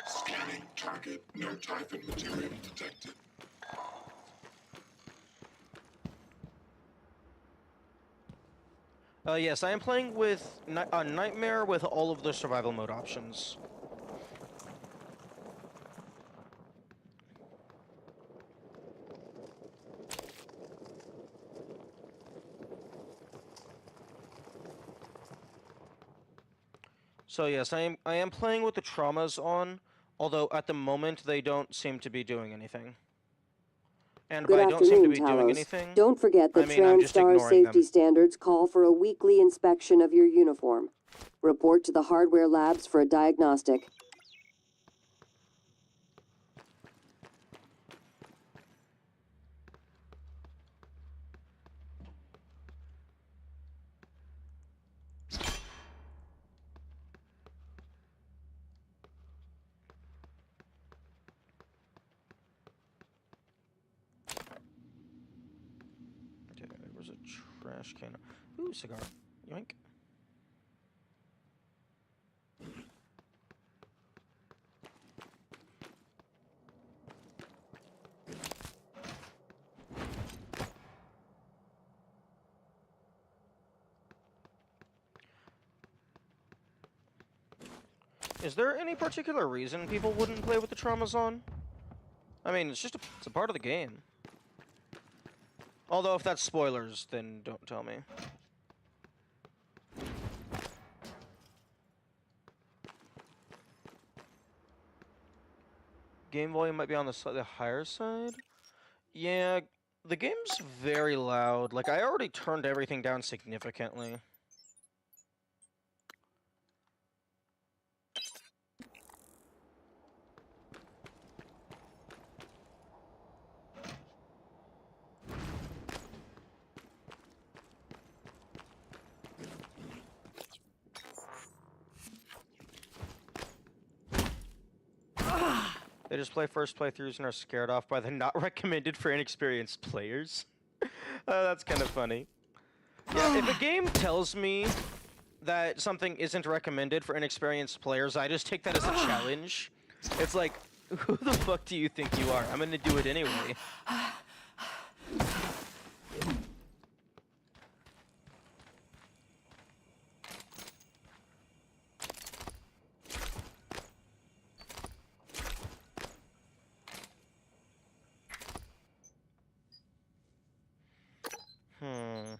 Scanning target. No Typhon material detected. Yes, I am playing with Nightmare with all of the survival mode options. So yes, I am playing with the traumas on, although at the moment they don't seem to be doing anything. And Good by don't seem to afternoon, be doing Talos. anything, Don't forget that I mean I'm just TranStar ignoring safety them. standards call for a weekly inspection of your uniform. Report to the hardware labs for a diagnostic. Okay, there was a trash can. Ooh, cigar. Yoink. Is there any particular reason people wouldn't play with the traumas on? I mean, it's a part of the game. Although if that's spoilers, then don't tell me. Game volume might be on the slightly higher side. Yeah, the game's very loud. Like, I already turned everything down significantly. They just play first playthroughs and are scared off by the not recommended for inexperienced players. That's kind of funny. Yeah, if a game tells me that something isn't recommended for inexperienced players, I just take that as a challenge. It's like, who the fuck do you think you are? I'm gonna do it anyway. Hmm.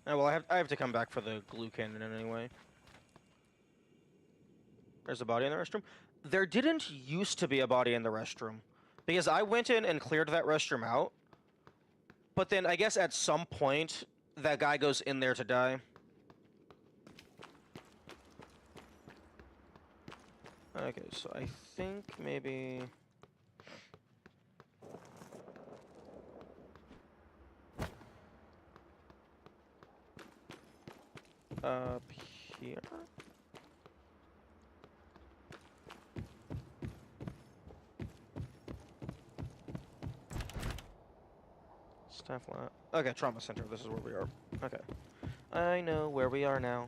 Oh, well, I have to come back for the glue cannon anyway. There's a body in the restroom. There didn't used to be a body in the restroom, because I went in and cleared that restroom out. But then I guess at some point that guy goes in there to die. Okay, so I think maybe up here. Staff lab. Okay, trauma center. This is where we are. Okay. I know where we are now.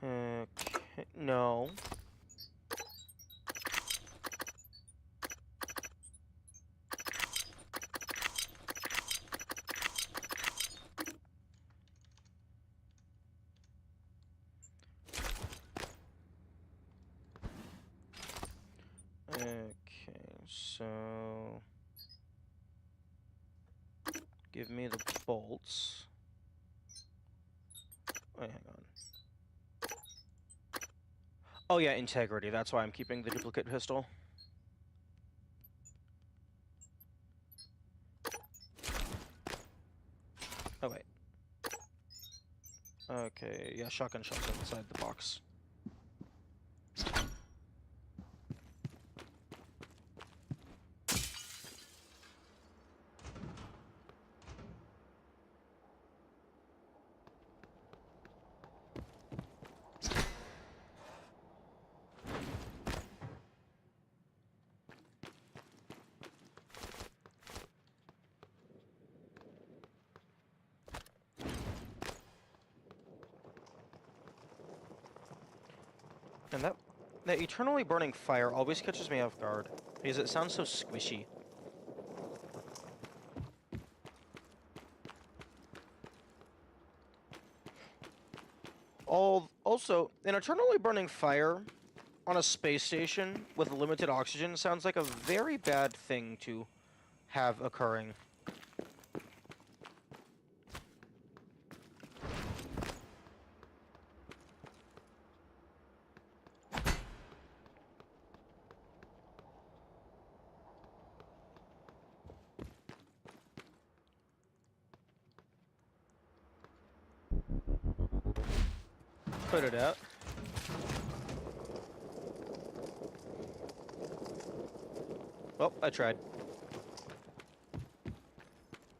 Okay. No. Okay, so give me the bolts. Wait, hang on. Oh yeah, integrity. That's why I'm keeping the duplicate pistol. Oh wait. Okay, yeah, shotgun shells inside the box. And that eternally burning fire always catches me off guard, because it sounds so squishy. Also, an eternally burning fire on a space station with limited oxygen sounds like a very bad thing to have occurring. Put it out. Well, I tried.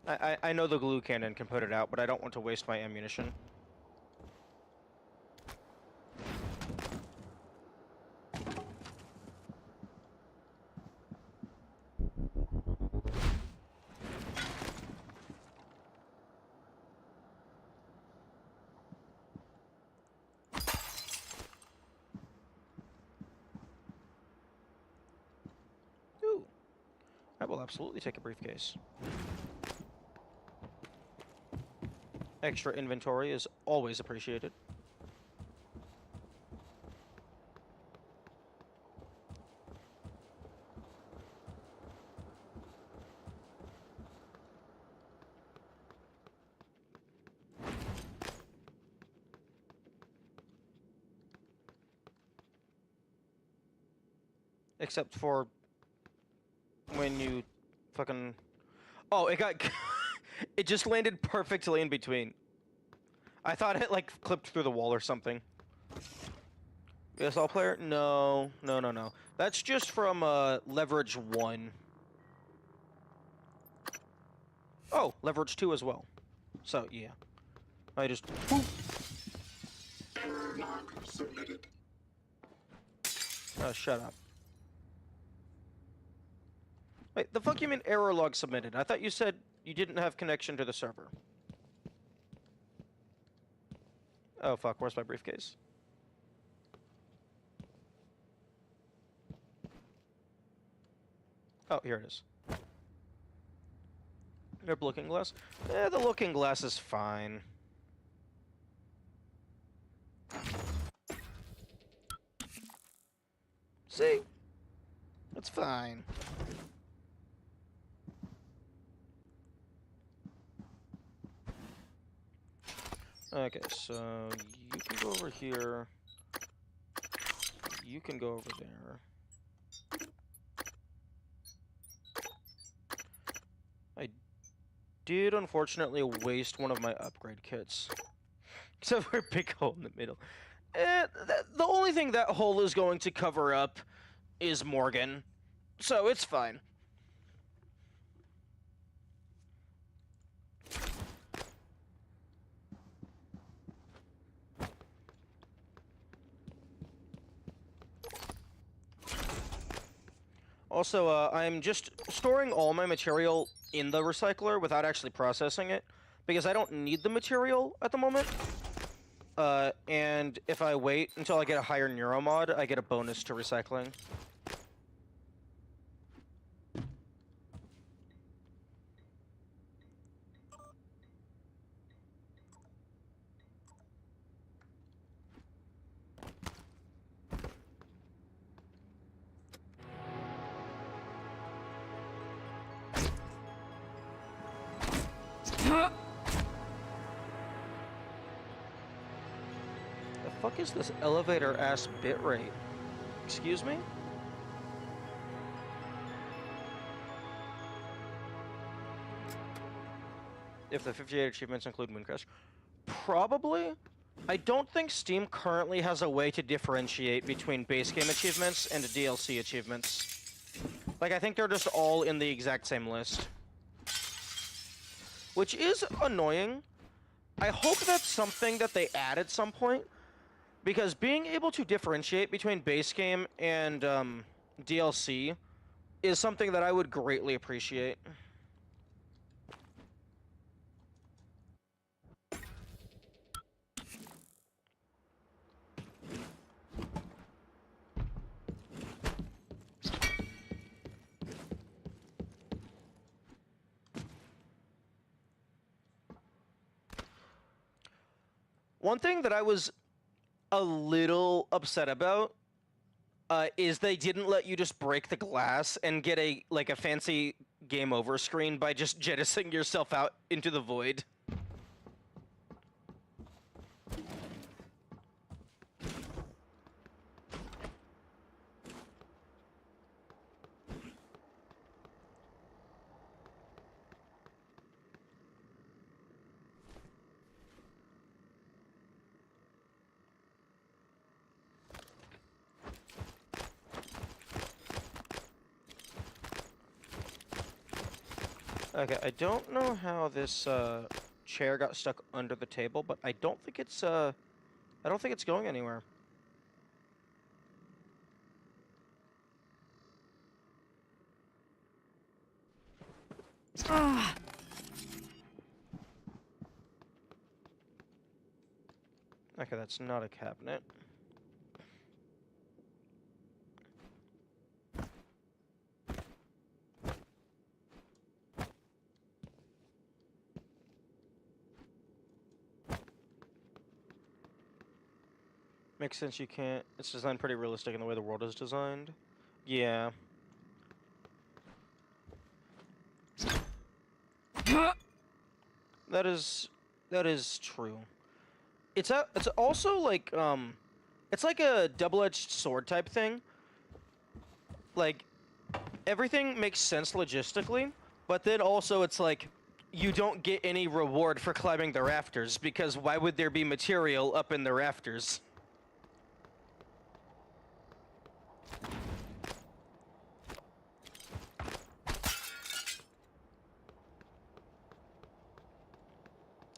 I know the glue cannon can put it out, but I don't want to waste my ammunition. Ooh. I will absolutely take a briefcase. Extra inventory is always appreciated. Except for you fucking... Oh, it got... It just landed perfectly in between. I thought it, like, clipped through the wall or something. Yes, all player? No. No, no, no. That's just from, Leverage 1. Oh, Leverage 2 as well. So, yeah. I just... Error log submitted. Oh, shut up. Wait, the fuck you mean error log submitted? I thought you said you didn't have connection to the server. Oh, fuck, where's my briefcase? Oh, here it is. Yep, looking glass. Eh, the looking glass is fine. See? It's fine. Okay, so you can go over here. You can go over there. I did unfortunately waste one of my upgrade kits. Except for a big hole in the middle. The only thing that hole is going to cover up is Morgan. So it's fine. Also, I'm just storing all my material in the recycler without actually processing it, because I don't need the material at the moment. And if I wait until I get a higher neuromod, I get a bonus to recycling. The fuck is this elevator-ass bitrate? Excuse me? If the 58 achievements include Mooncrash. Probably. I don't think Steam currently has a way to differentiate between base game achievements and DLC achievements. Like, I think they're just all in the exact same list. Which is annoying. I hope that's something that they add at some point. Because being able to differentiate between base game and DLC is something that I would greatly appreciate. One thing that I was a little upset about is they didn't let you just break the glass and get a fancy game over screen by just jettisoning yourself out into the void. Okay, I don't know how this chair got stuck under the table, but I don't think it's going anywhere. Ah! Okay, that's not a cabinet. Makes sense you can't... It's designed pretty realistic in the way the world is designed. Yeah. That is true. It's also like, it's like a double-edged sword type thing. Like, everything makes sense logistically, but then also it's like you don't get any reward for climbing the rafters because why would there be material up in the rafters?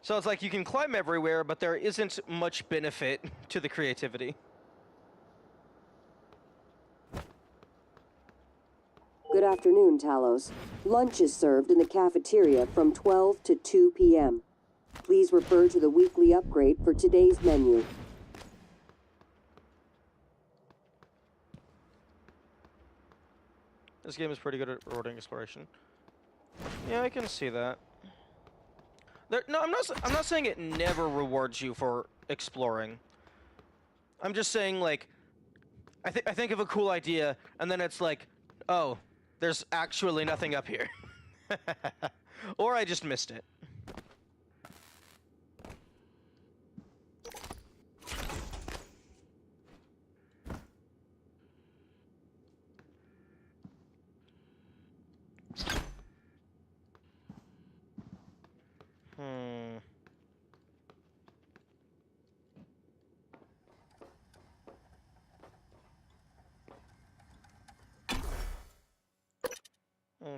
So it's like you can climb everywhere, but there isn't much benefit to the creativity. Good afternoon, Talos. Lunch is served in the cafeteria from 12 to 2 p.m. Please refer to the weekly upgrade for today's menu. This game is pretty good at rewarding exploration. Yeah, I can see that. No, I'm not saying it never rewards you for exploring. I'm just saying, like, I think of a cool idea, and then it's like, oh, there's actually nothing up here. Or I just missed it.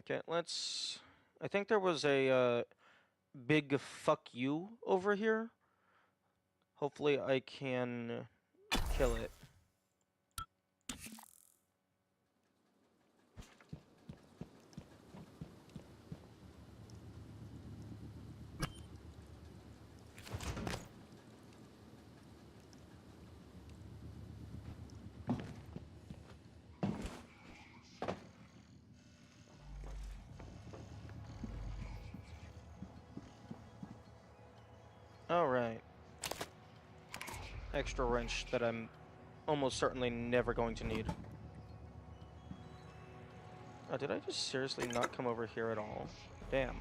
Okay, let's... I think there was a big fuck you over here. Hopefully I can kill it. Alright. Extra wrench that I'm almost certainly never going to need. Oh, did I just seriously not come over here at all? Damn.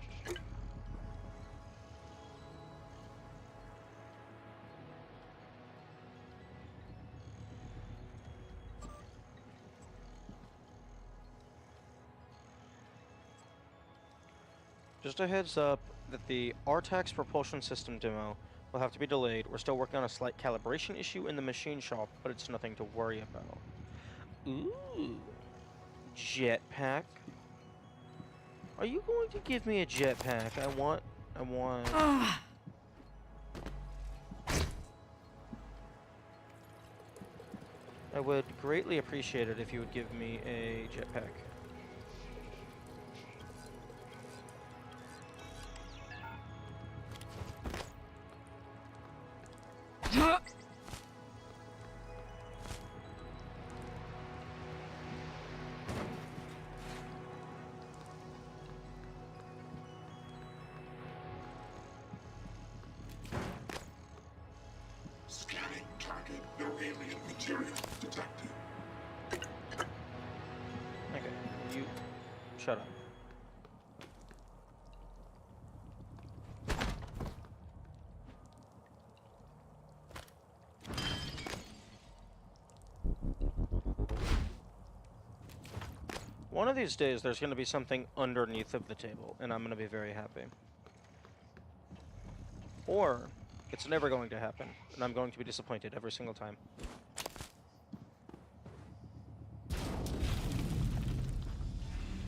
Just a heads up that the Artax propulsion system demo will have to be delayed. We're still working on a slight calibration issue in the machine shop, but it's nothing to worry about. Ooh. Jetpack. Are you going to give me a jetpack? I want... I would greatly appreciate it if you would give me a jetpack. Scanning target. No alien material detected. Okay, you... shut up. One of these days, there's going to be something underneath of the table, and I'm going to be very happy. Or, it's never going to happen, and I'm going to be disappointed every single time.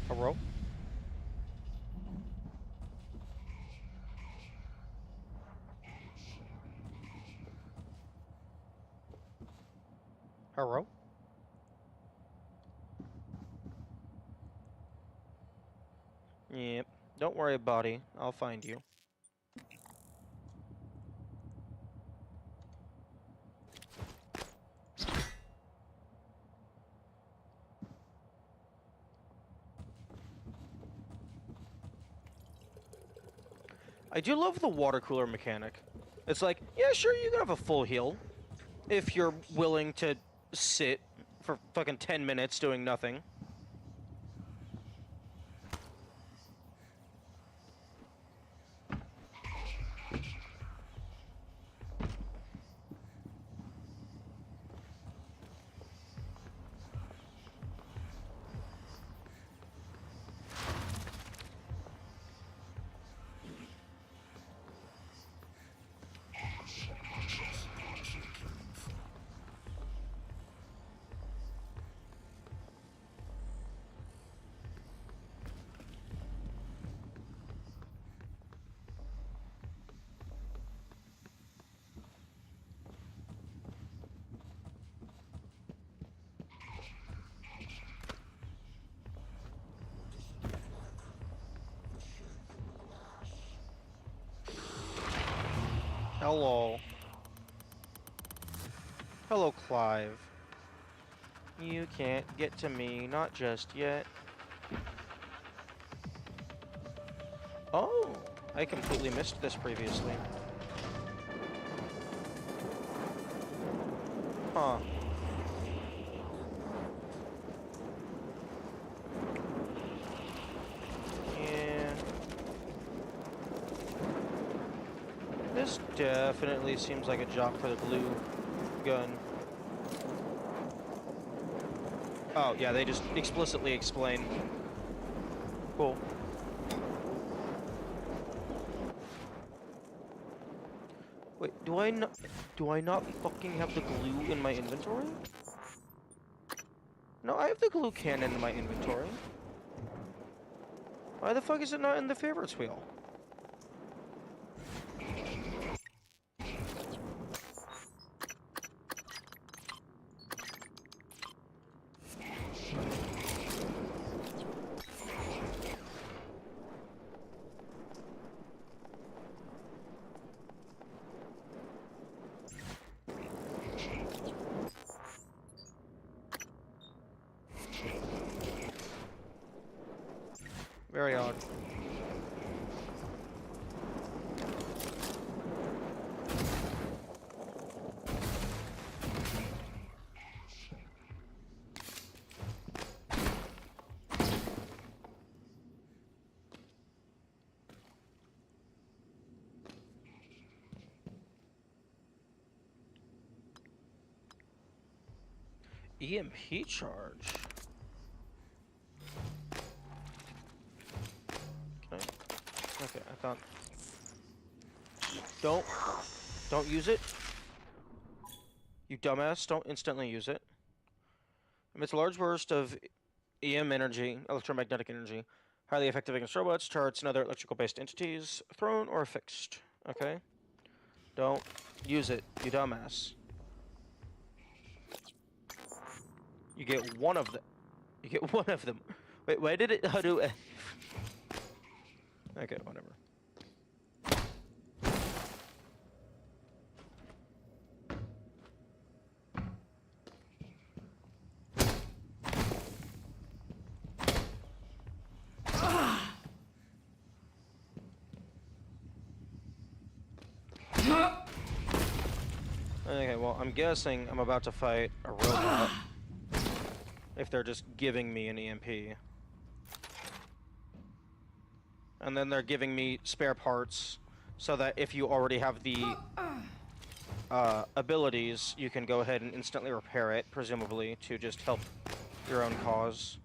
Hello? Hello? Yep. Don't worry, buddy. I'll find you. I do love the water cooler mechanic. It's like, yeah, sure, you can have a full heal if you're willing to sit for fucking 10 minutes doing nothing. Hello. Hello, Clive. You can't get to me, not just yet. Oh, I completely missed this previously. Huh. Yeah. This definitely seems like a job for the glue gun. Oh, yeah, they just explicitly explain. Cool. Wait, do I not fucking have the glue in my inventory? No, I have the glue cannon in my inventory. Why the fuck is it not in the favorites wheel? Very odd. EMP charge. Okay, I thought. Don't use it. You dumbass! Don't instantly use it. Emits a large burst of EM energy, electromagnetic energy, highly effective against robots, turrets, and other electrical-based entities, thrown or fixed. Okay. Don't use it, you dumbass. You get one of them. You get one of them. Wait, why did it? How do? Okay, whatever. Okay, well, I'm guessing I'm about to fight a robot. If they're just giving me an EMP. And then they're giving me spare parts, so that if you already have the abilities, you can go ahead and instantly repair it, presumably, to just help your own cause.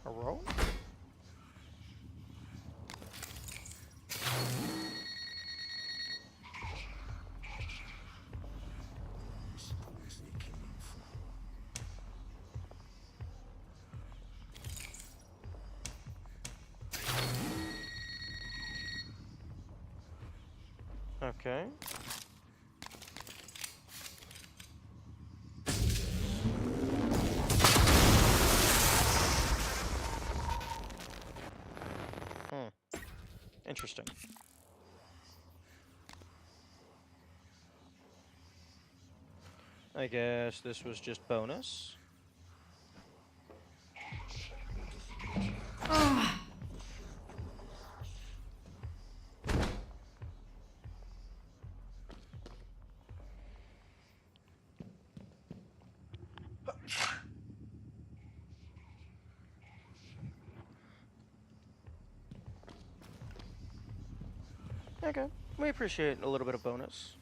A roll? Okay. Interesting. I guess this was just bonus. Okay, we appreciate a little bit of bonus.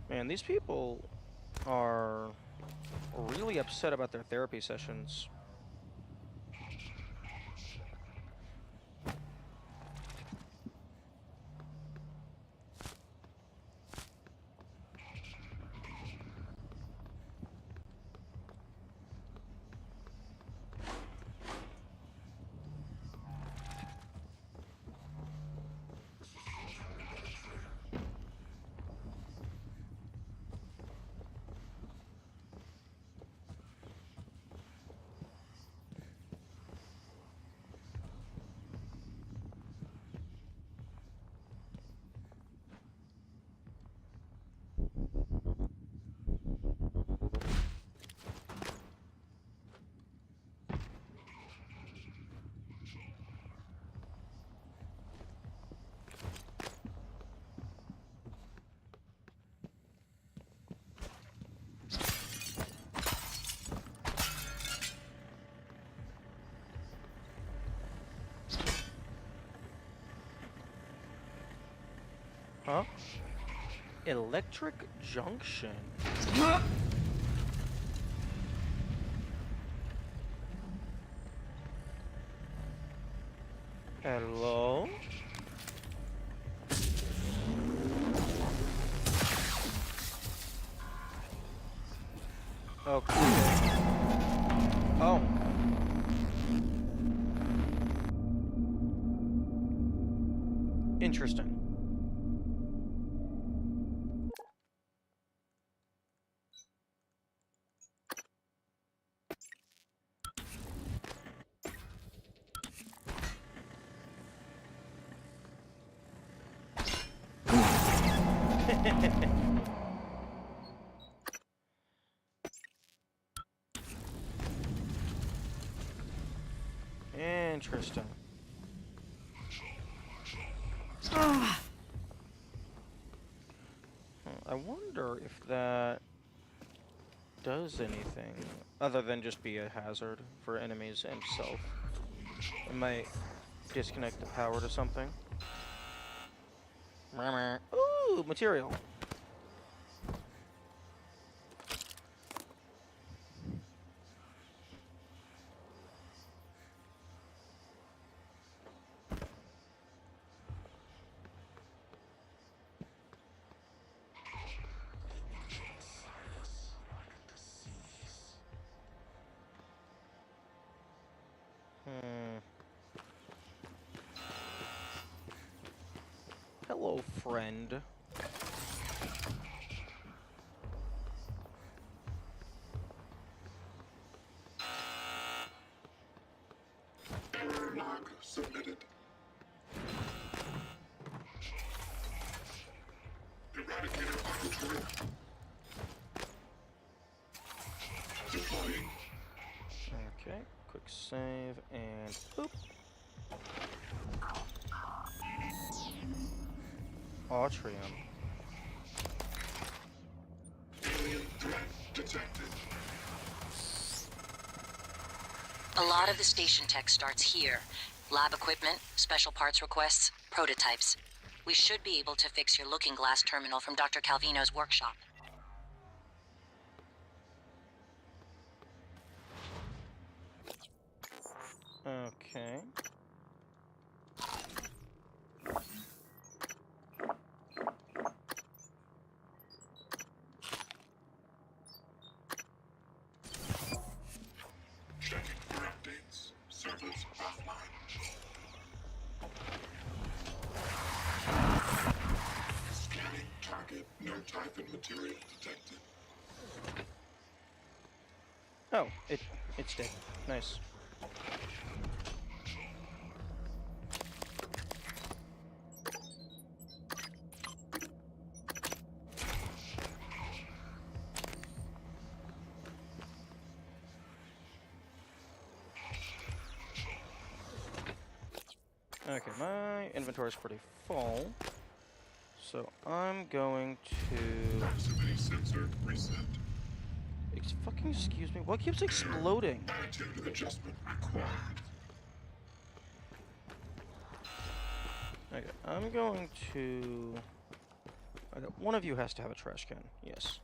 Man, these people are really upset about their therapy sessions. Electric junction. Hello? Okay. Oh. Interesting. Interesting. I wonder if that does anything other than just be a hazard for enemies himself. It might disconnect the power to something. Ooh, material. Hello, friend. Error log submitted. Eradicator auditorium. Deploying. Okay, quick save and boop. Atrium. Alien threat detected. A lot of the station tech starts here. Lab equipment, special parts requests, prototypes. We should be able to fix your looking glass terminal from Dr. Calvino's workshop. Okay. Checking for updates. Servers offline. Scanning target. No type and material detected. Oh, it's dead. Nice. Okay, my inventory is pretty full, so I'm going to... Proximity sensor reset. Fucking excuse me, what keeps exploding? Attitude adjustment required. Okay, I'm going to... Okay, one of you has to have a trash can, yes.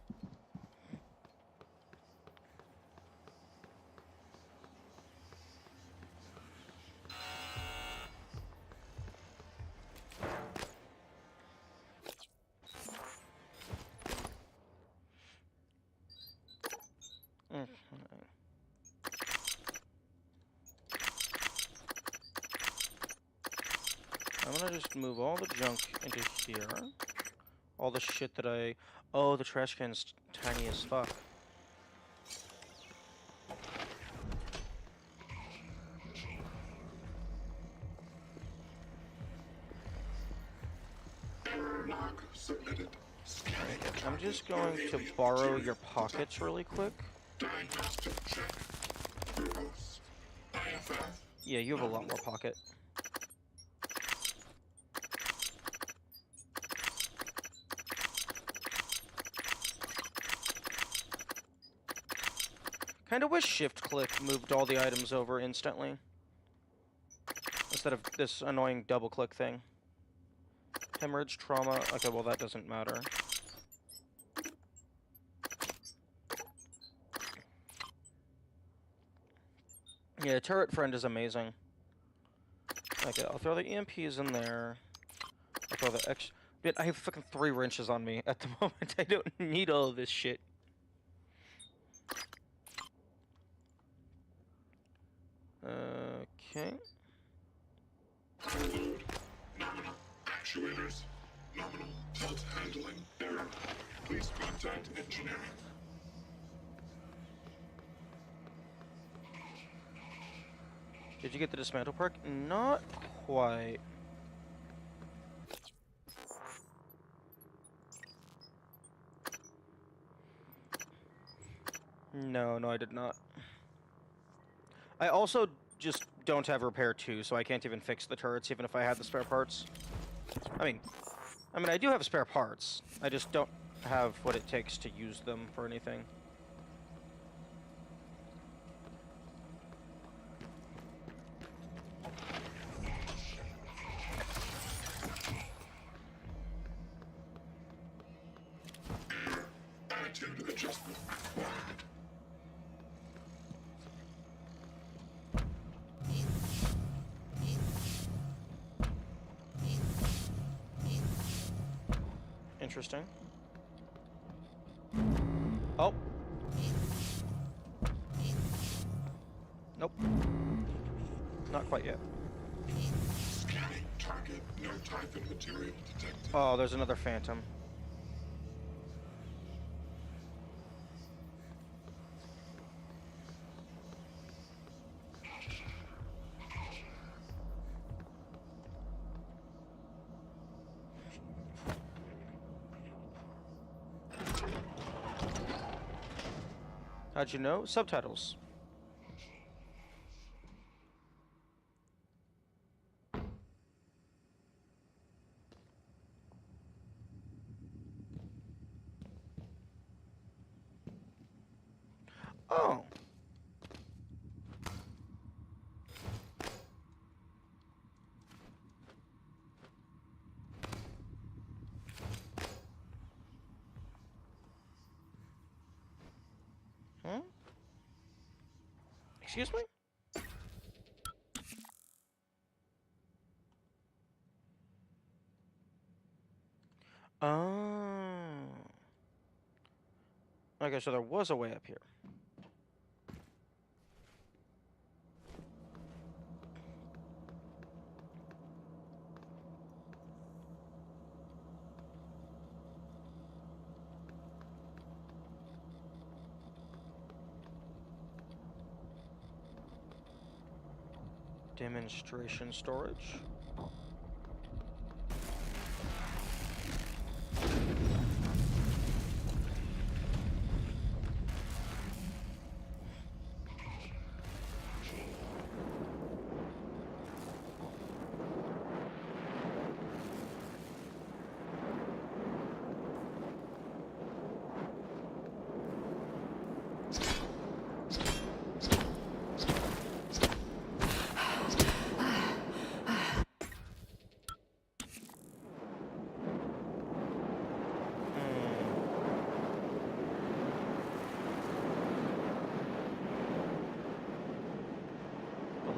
Okay. I'm gonna just move all the junk into here. All the shit that I... Oh, the trash can's tiny as fuck. Error log submitted. Scanning I'm just target going for to alien borrow material your pockets detected. really quick. Diagnostic check. Verbose. IFF. Yeah, you have a lot more pocket. Kinda wish shift-click moved all the items over instantly. Instead of this annoying double-click thing. Hemorrhage, trauma, okay, well that doesn't matter. Yeah, turret friend is amazing. Okay, I'll throw the EMPs in there. I'll throw the X. Dude, I have fucking 3 wrenches on me at the moment. I don't need all of this shit. Okay. Overload. Nominal. Actuators. Nominal. Tilt handling. Error. Please contact engineering. Did you get the dismantle perk? Not quite. No, I did not. I also just don't have repair 2, so I can't even fix the turrets even if I had the spare parts. I mean I do have spare parts. I just don't have what it takes to use them for anything. Attitude adjustment required. Interesting. Oh. Nope. Not quite yet. Scanning target. No type and material detected. Oh, there's another phantom. How'd you know? Subtitles. Oh. Hmm? Excuse me? Oh. Okay, so there was a way up here. Demonstration storage.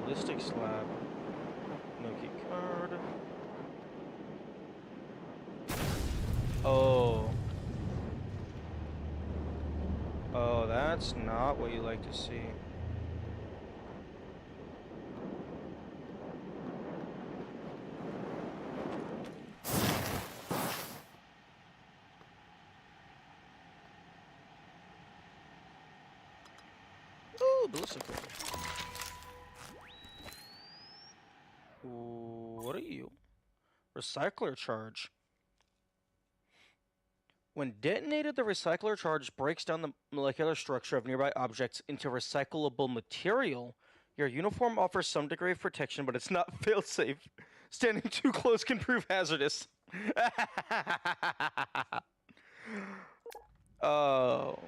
Ballistics lab. No key card. Oh. Oh, that's not what you like to see. Ooh, ballistic rifle. What are you? Recycler charge. When detonated, the recycler charge breaks down the molecular structure of nearby objects into recyclable material. Your uniform offers some degree of protection, but it's not failsafe. Standing too close can prove hazardous. Oh.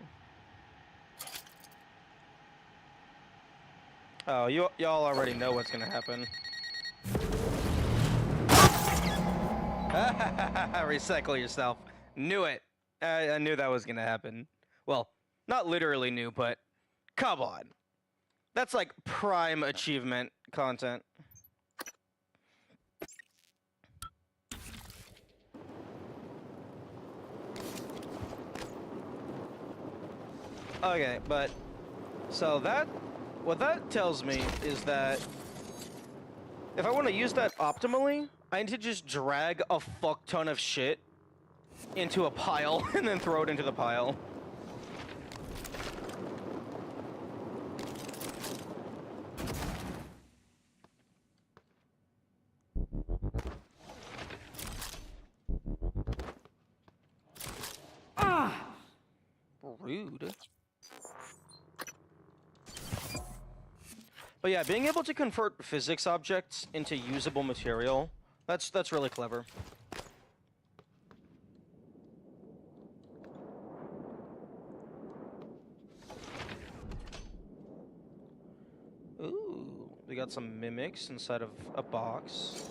Oh, y'all already know what's gonna happen. Recycle yourself. Knew it. I knew that was gonna happen. Well, not literally knew, but come on. That's like prime achievement content. Okay, but so what that tells me is that if I want to use that optimally, I need to just drag a fuck ton of shit into a pile and then throw it into the pile. Rude. But yeah, being able to convert physics objects into usable material, that's really clever. Ooh, we got some mimics inside of a box.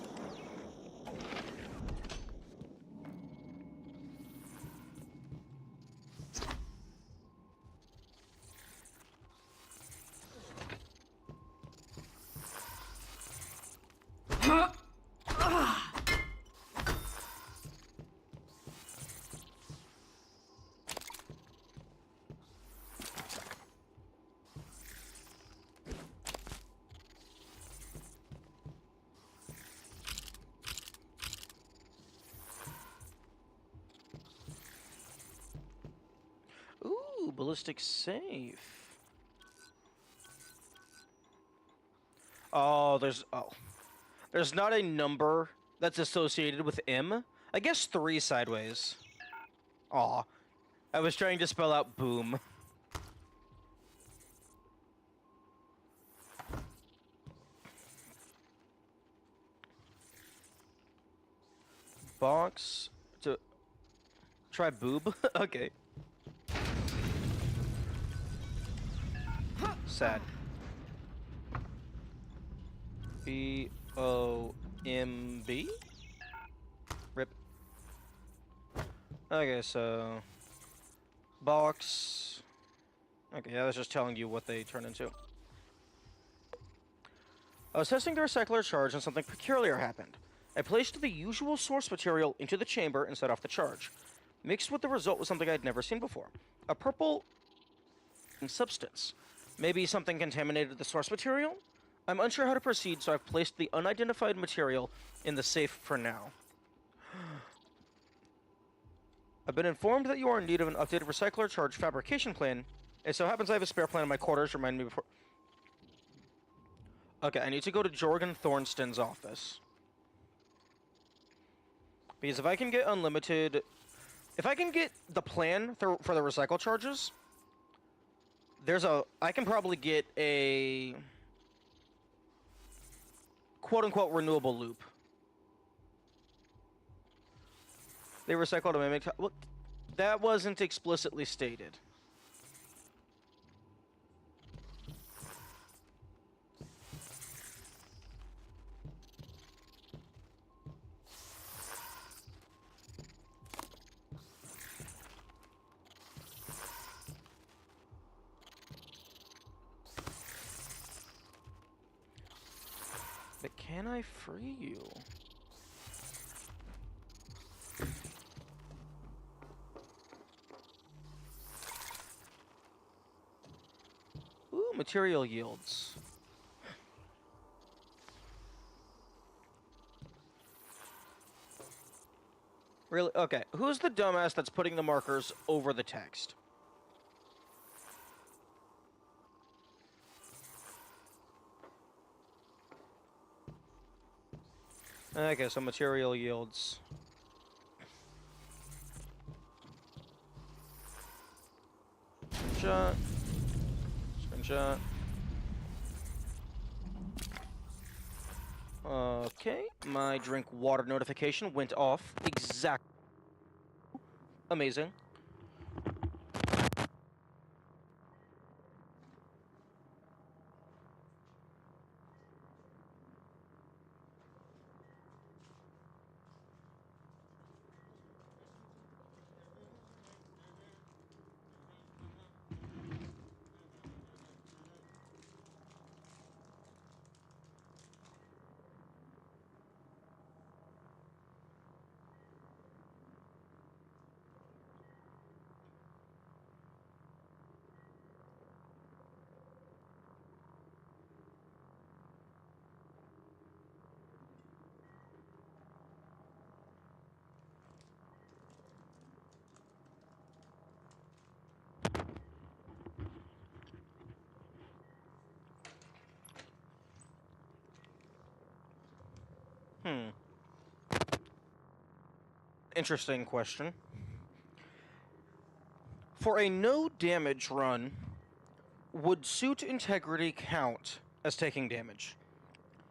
Ooh, ballistic safe. Oh, there's not a number that's associated with M. I guess 3 sideways. Aw. I was trying to spell out boom. Box to try boob. Okay. Sad. B-O-M-B? Rip. Okay, so box. Okay, yeah, that's just telling you what they turn into. I was testing the recycler charge and something peculiar happened. I placed the usual source material into the chamber and set off the charge. Mixed with the result was something I'd never seen before. A purple substance. Maybe something contaminated the source material? I'm unsure how to proceed, so I've placed the unidentified material in the safe for now. I've been informed that you are in need of an updated recycler charge fabrication plan. It so happens I have a spare plan in my quarters. Remind me before... Okay, I need to go to Jorgen Thornton's office. Because if I can get unlimited... If I can get the plan for the recycle charges, I can probably get a quote-unquote renewable loop. They recycled a mimic... Well, that wasn't explicitly stated. But can I free you? Ooh, material yields. Really? Okay, who's the dumbass that's putting the markers over the text? Okay, so material yields. Screenshot. Screenshot. Okay, my drink water notification went off exactly. Amazing. Interesting question. For a no damage run, would suit integrity count as taking damage?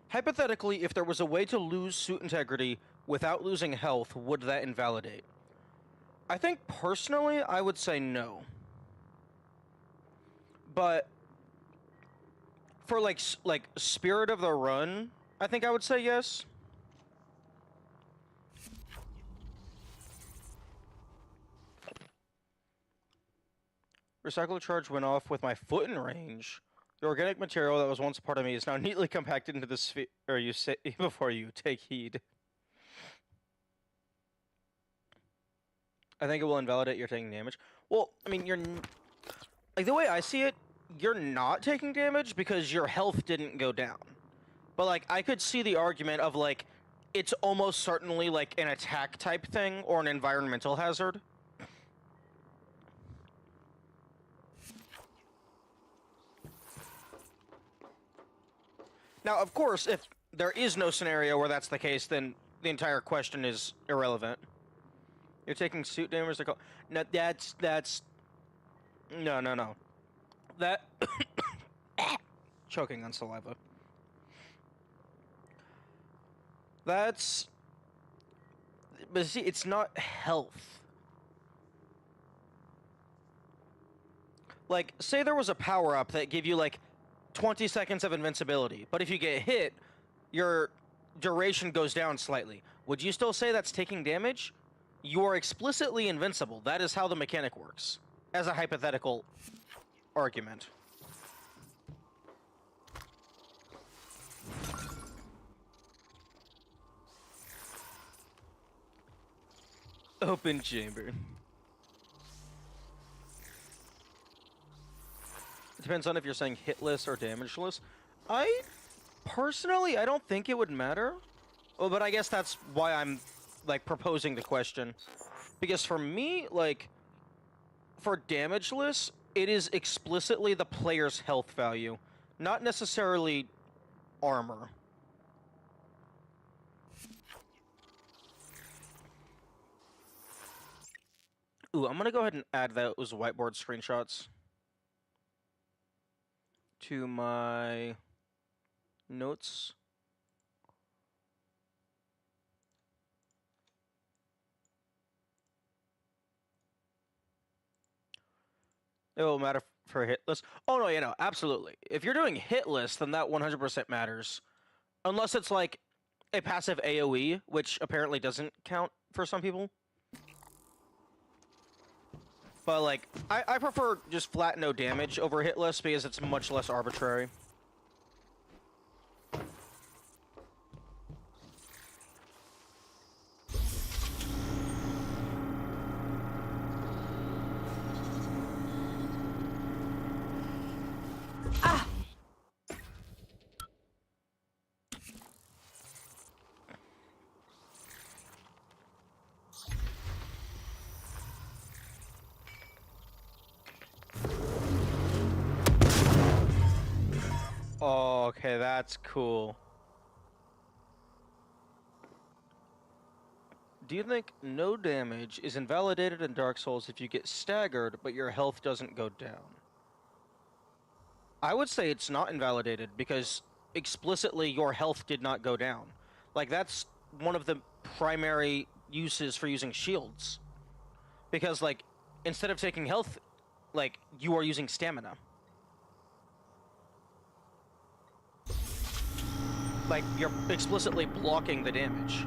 Hypothetically, if there was a way to lose suit integrity without losing health, would that invalidate? I think personally, I would say no. But for like spirit of the run, I think I would say yes. Recycle charge went off with my foot in range. The organic material that was once a part of me is now neatly compacted into the sphere. Or you say before you take heed. I think it will invalidate your taking damage. Well, I mean, like the way I see it, you're not taking damage because your health didn't go down. But like, I could see the argument of like, it's almost certainly like an attack type thing or an environmental hazard. Now, of course, if there is no scenario where that's the case, then the entire question is irrelevant. You're taking suit damage. No, that's no. That choking on saliva. That's, but see, it's not health. Like, say there was a power up that gave you like 20 seconds of invincibility, but if you get hit, your duration goes down slightly. Would you still say that's taking damage? You are explicitly invincible. That is how the mechanic works, as a hypothetical argument. Open chamber. Depends on if you're saying hitless or damageless. Personally, I don't think it would matter. Well, but I guess that's why I'm, like, proposing the question. Because for me, like, for damageless, it is explicitly the player's health value, not necessarily armor. Ooh, I'm gonna go ahead and add those whiteboard screenshots to my notes. It will matter for hitless. Oh no, no, absolutely. If you're doing hitless, then that 100% matters. Unless it's like a passive AoE, which apparently doesn't count for some people. But like, I prefer just flat no damage over hitless because it's much less arbitrary. Oh, okay, that's cool. Do you think no damage is invalidated in Dark Souls if you get staggered, but your health doesn't go down? I would say it's not invalidated, because explicitly your health did not go down. Like, that's one of the primary uses for using shields. Because, like, instead of taking health, like, you are using stamina. Like, you're explicitly blocking the damage.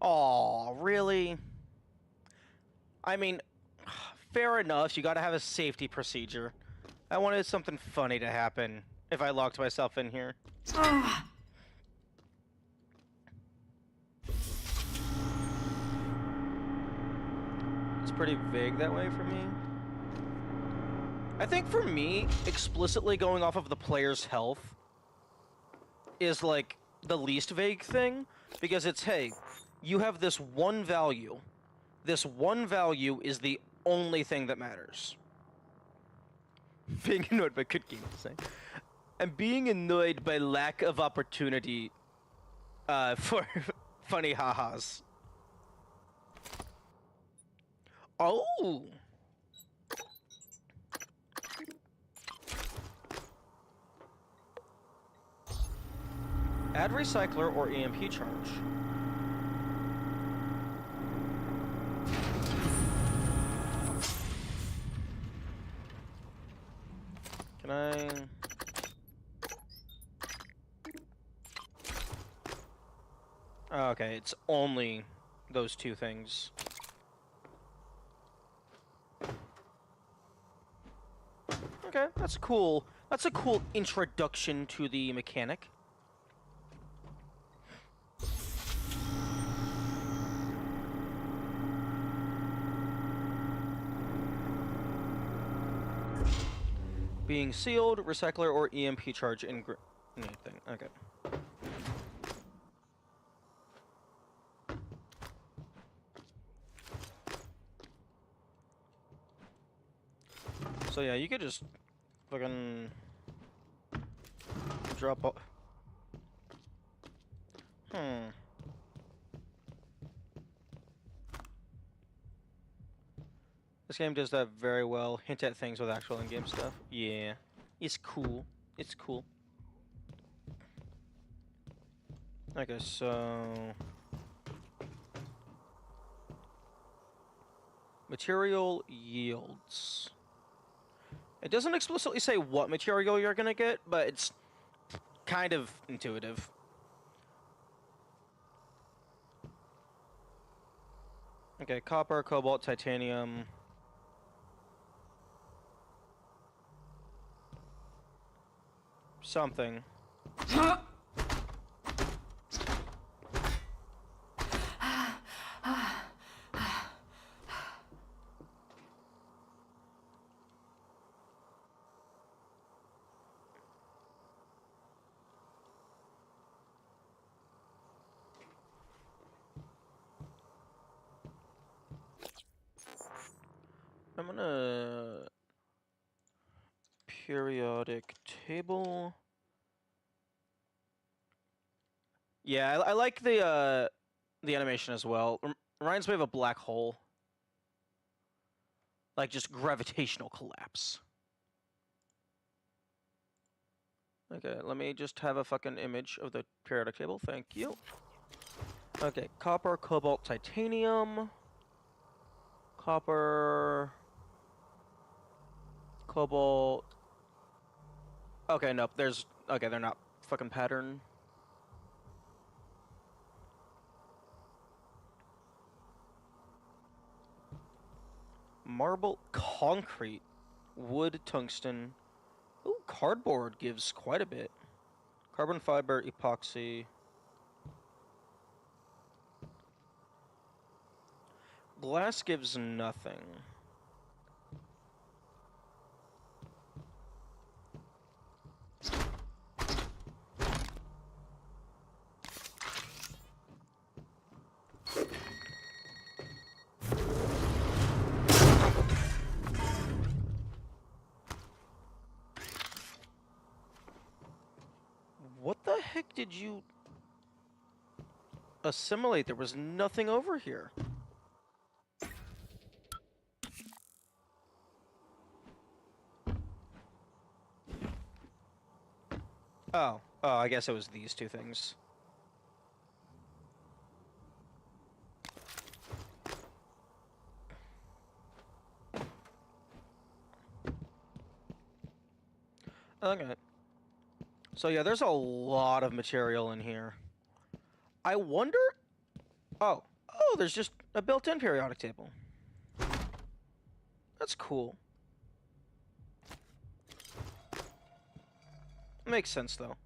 Aw, really? I mean, fair enough, you gotta have a safety procedure. I wanted something funny to happen if I locked myself in here. pretty vague that way for me. I think for me, explicitly going off of the player's health is like the least vague thing, because it's, hey, you have this one value. This one value is the only thing that matters. Being annoyed by good game design. I'm being annoyed by lack of opportunity for funny ha-has. Oh! Add recycler or EMP charge. Can I... Oh, okay, it's only those two things. Okay, that's cool. That's a cool introduction to the mechanic. Being sealed, recycler, or EMP charge in anything. Okay. So yeah, you could just fucking drop off. This game does that very well. Hint at things with actual in-game stuff. Yeah. It's cool. It's cool. Okay, so... Material yields. It doesn't explicitly say what material you're gonna get, but it's kind of intuitive. Okay, copper, cobalt, titanium. Something. I'm gonna... Periodic table... Yeah, I like the animation as well. Reminds me of a black hole. Like, just gravitational collapse. Okay, let me just have a fucking image of the periodic table. Thank you. Okay, copper, cobalt, titanium. Copper... Cobalt... Okay, nope, there's... Okay, they're not fucking pattern. Marble, concrete, wood, tungsten. Ooh, cardboard gives quite a bit. Carbon fiber, epoxy. Glass gives nothing. What the heck did you assimilate? There was nothing over here. Oh, I guess it was these two things. Okay. So yeah, there's a lot of material in here. I wonder... Oh, there's just a built-in periodic table. That's cool. Makes sense, though.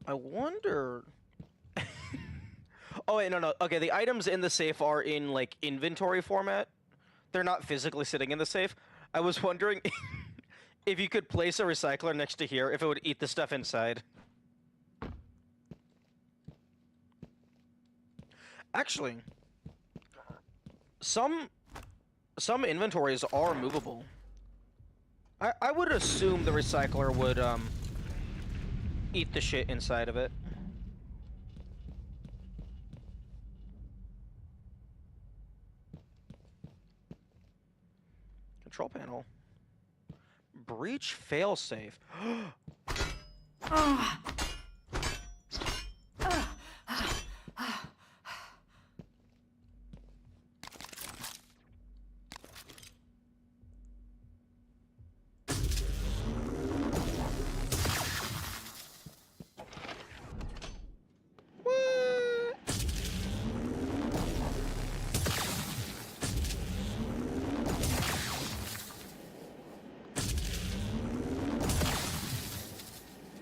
I wonder... Oh wait, no. Okay, the items in the safe are in like inventory format. They're not physically sitting in the safe. I was wondering if you could place a recycler next to here, if it would eat the stuff inside. Actually, some inventories are movable. I would assume the recycler would eat the shit inside of it. Control panel. Breach failsafe.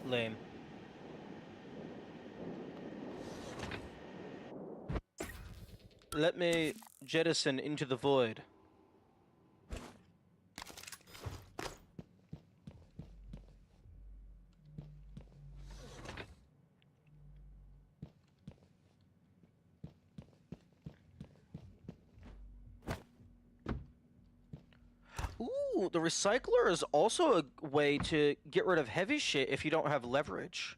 Lame. Let me jettison into the void. Ooh, the recycler is also a way to get rid of heavy shit if you don't have leverage.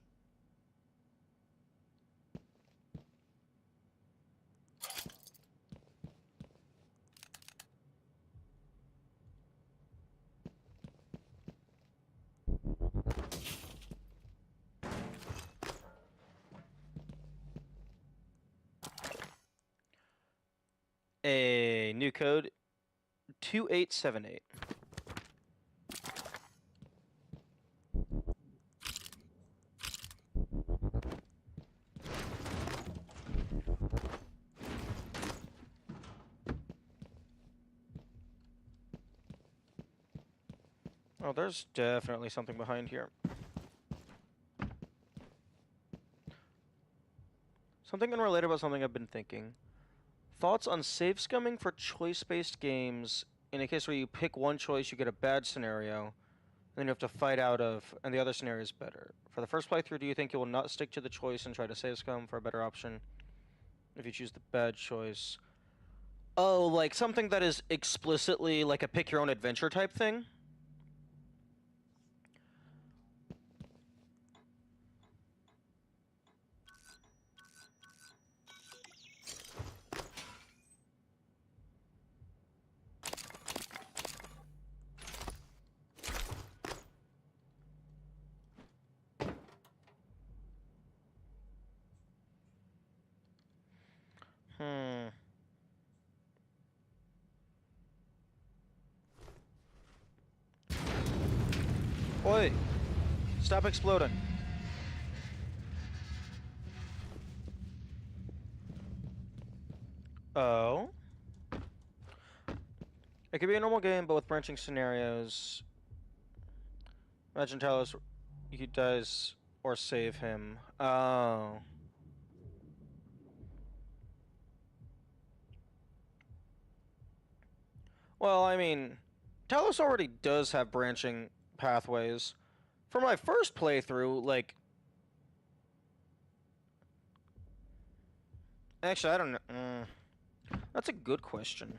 A new code 2878. Oh, there's definitely something behind here. Something unrelated about something I've been thinking. Thoughts on save scumming for choice-based games in a case where you pick one choice, you get a bad scenario, then you have to fight out of, and the other scenario is better. For the first playthrough, do you think you will not stick to the choice and try to save scum for a better option if you choose the bad choice? Oh, like something that is explicitly like a pick your own adventure type thing? Oi! Stop exploding. Oh? It could be a normal game, but with branching scenarios. Imagine Talos, he dies or save him. Oh. Well, I mean, Talos already does have branching pathways. For my first playthrough, like... Actually, I don't know. That's a good question.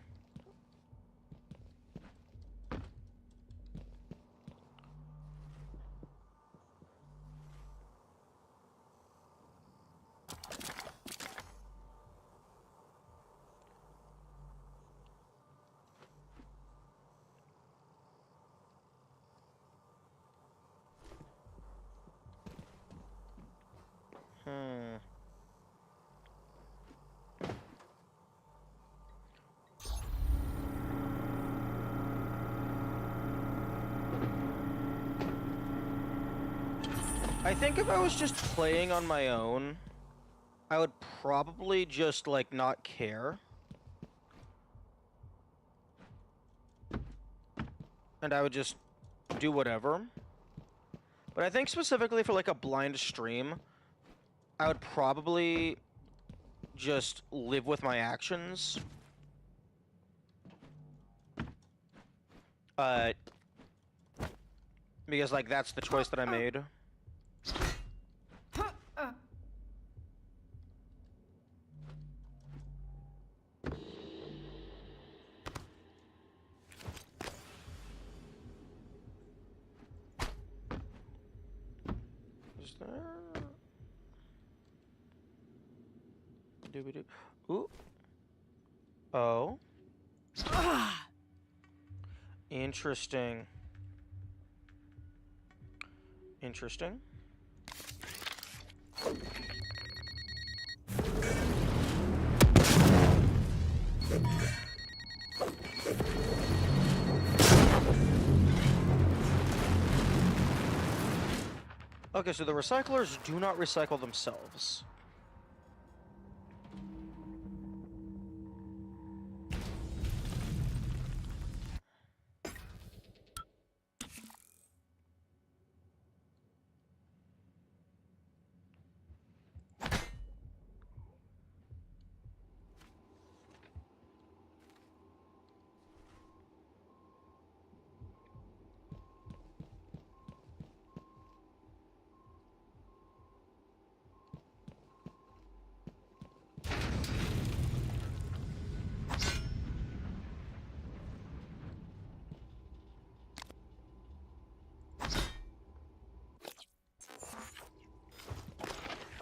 I think if I was just playing on my own, I would probably just, like, not care. And I would just do whatever. But I think specifically for, like, a blind stream, I would probably just live with my actions. Because, like, that's the choice that I made. Is there... Doobie-doo. Ooh. Oh. Interesting. Interesting. Okay, so the recyclers do not recycle themselves.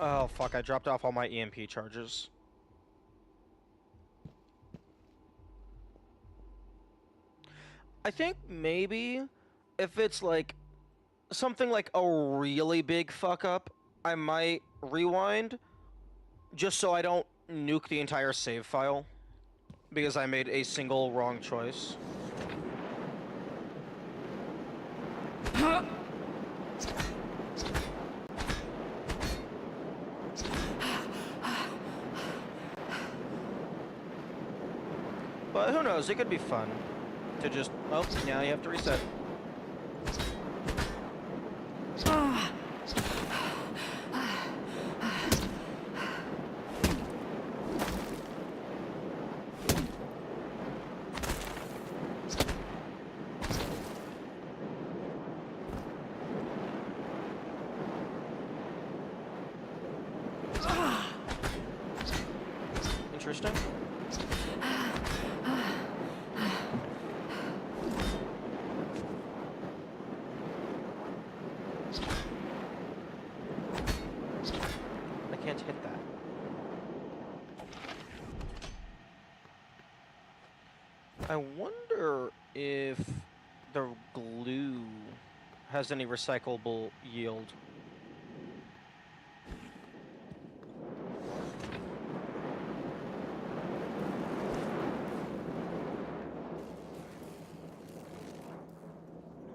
Oh, fuck, I dropped off all my EMP charges. I think maybe if it's like something like a really big fuck up, I might rewind just so I don't nuke the entire save file because I made a single wrong choice. But who knows, it could be fun to just, oh, now you have to reset. Interesting. I can't hit that. I wonder if the glue has any recyclable yield.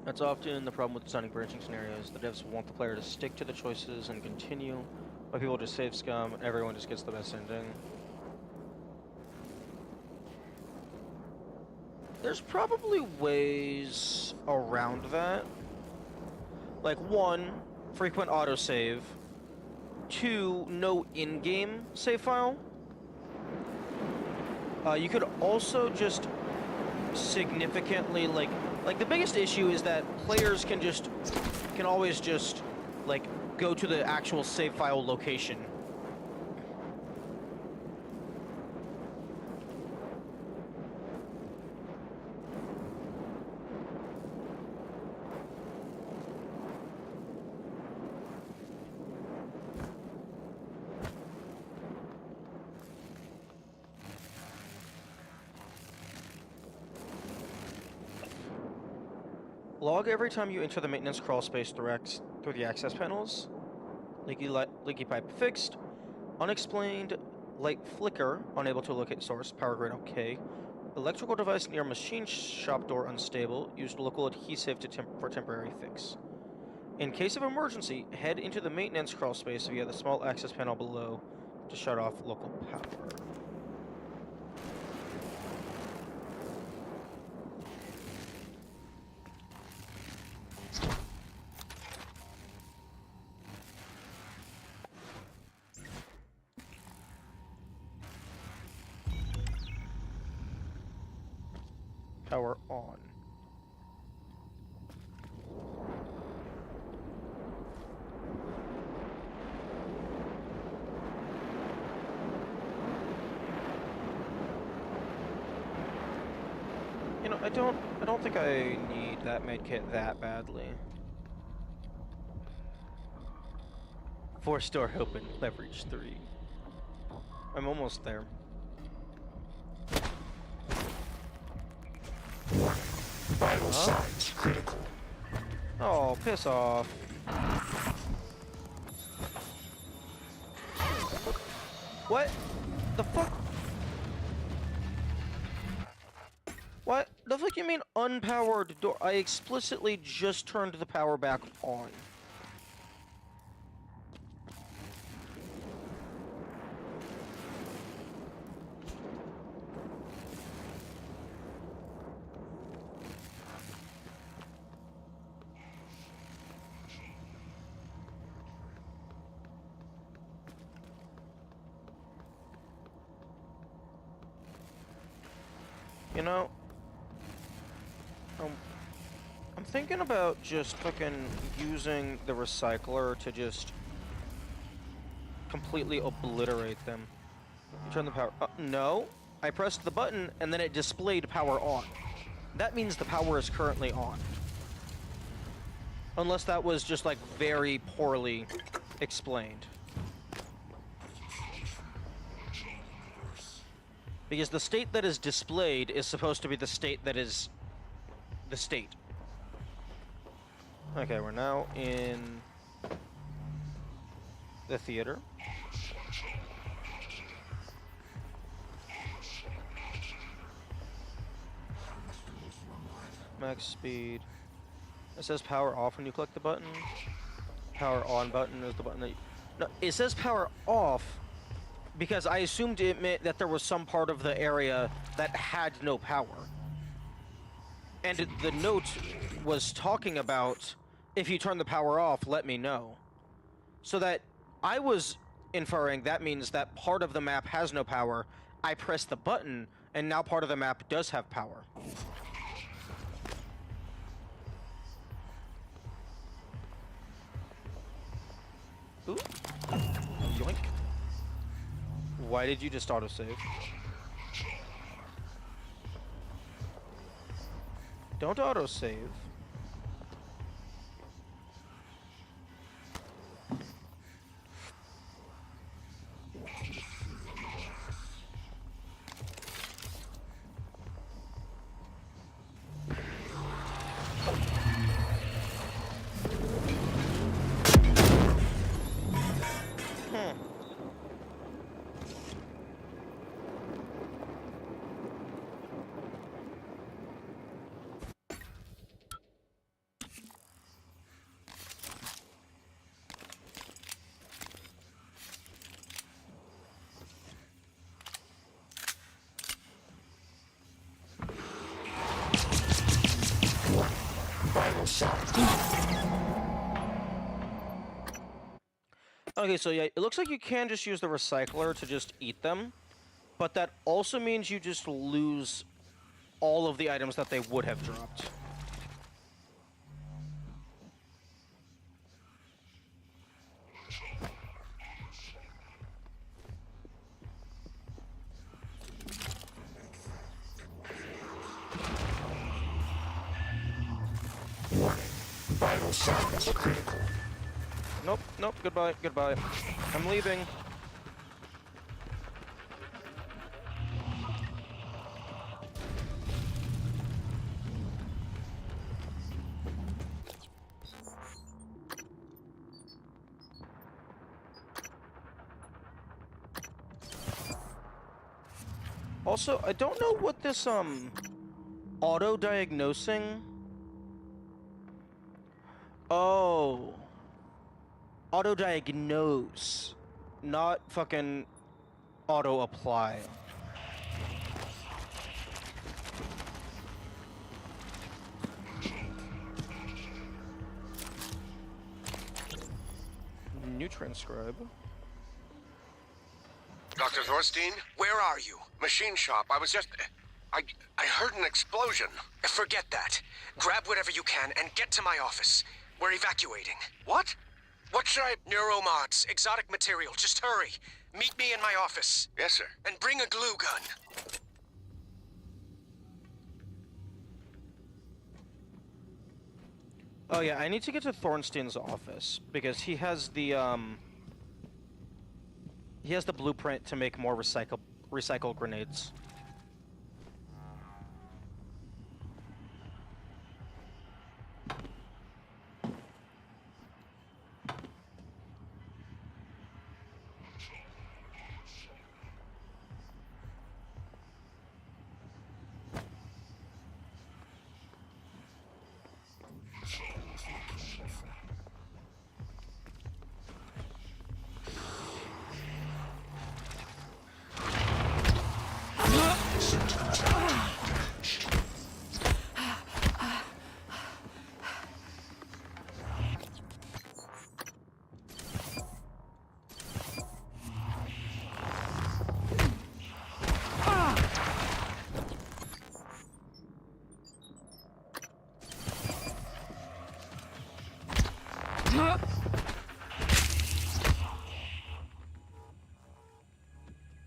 That's often the problem with designing branching scenarios. The devs want the player to stick to the choices and continue, but people just save scum and everyone just gets the best ending. There's probably ways around that. Like, 1, frequent autosave. 2, no in-game save file. You could also just significantly, like the biggest issue is that players can always just, like, go to the actual save file location. Log every time you enter the maintenance crawl space through the access panels. Leaky pipe fixed. Unexplained light flicker, unable to locate source. Power grid okay. Electrical device near machine shop door unstable. Used local adhesive for temporary fix. In case of emergency, head into the maintenance crawl space via the small access panel below to shut off local power. power on. You know, I don't think I need that medkit that badly. Force door open, leverage 3. I'm almost there. Vital signs critical. Oh, piss off. What? The fuck? What? The fuck you mean unpowered door? I explicitly just turned the power back on. You know, I'm thinking about just fucking using the recycler to just completely obliterate them. You turn the power. No, I pressed the button and then it displayed power on. That means the power is currently on. Unless that was just like very poorly explained. Because the state that is displayed is supposed to be the state that is the state. Okay, we're now in the theater. Max speed. It says power off when you click the button. Power on button is the button that you... No, it says power off because I assumed it meant that there was some part of the area that had no power. And the note was talking about, if you turn the power off, let me know. So that I was inferring that means that part of the map has no power. I pressed the button, and now part of the map does have power. Ooh. Yoink. Why did you just autosave? Don't autosave. Vital signs. Okay, so yeah, it looks like you can just use the recycler to just eat them, but that also means you just lose all of the items that they would have dropped. Vital signs critical. Nope, nope, goodbye, goodbye. I'm leaving. Also, I don't know what this, auto-diagnosing... Oh. Auto-diagnose. Not fucking auto-apply. New transcribe. Dr. Thorstein, where are you? Machine shop. I was just... I heard an explosion. Forget that. Grab whatever you can and get to my office. We're evacuating. What? What should I... Neuromods, exotic material, just hurry. Meet me in my office. Yes, sir. And bring a glue gun. Oh yeah, I need to get to Thornstein's office because he has the blueprint to make more recycle grenades.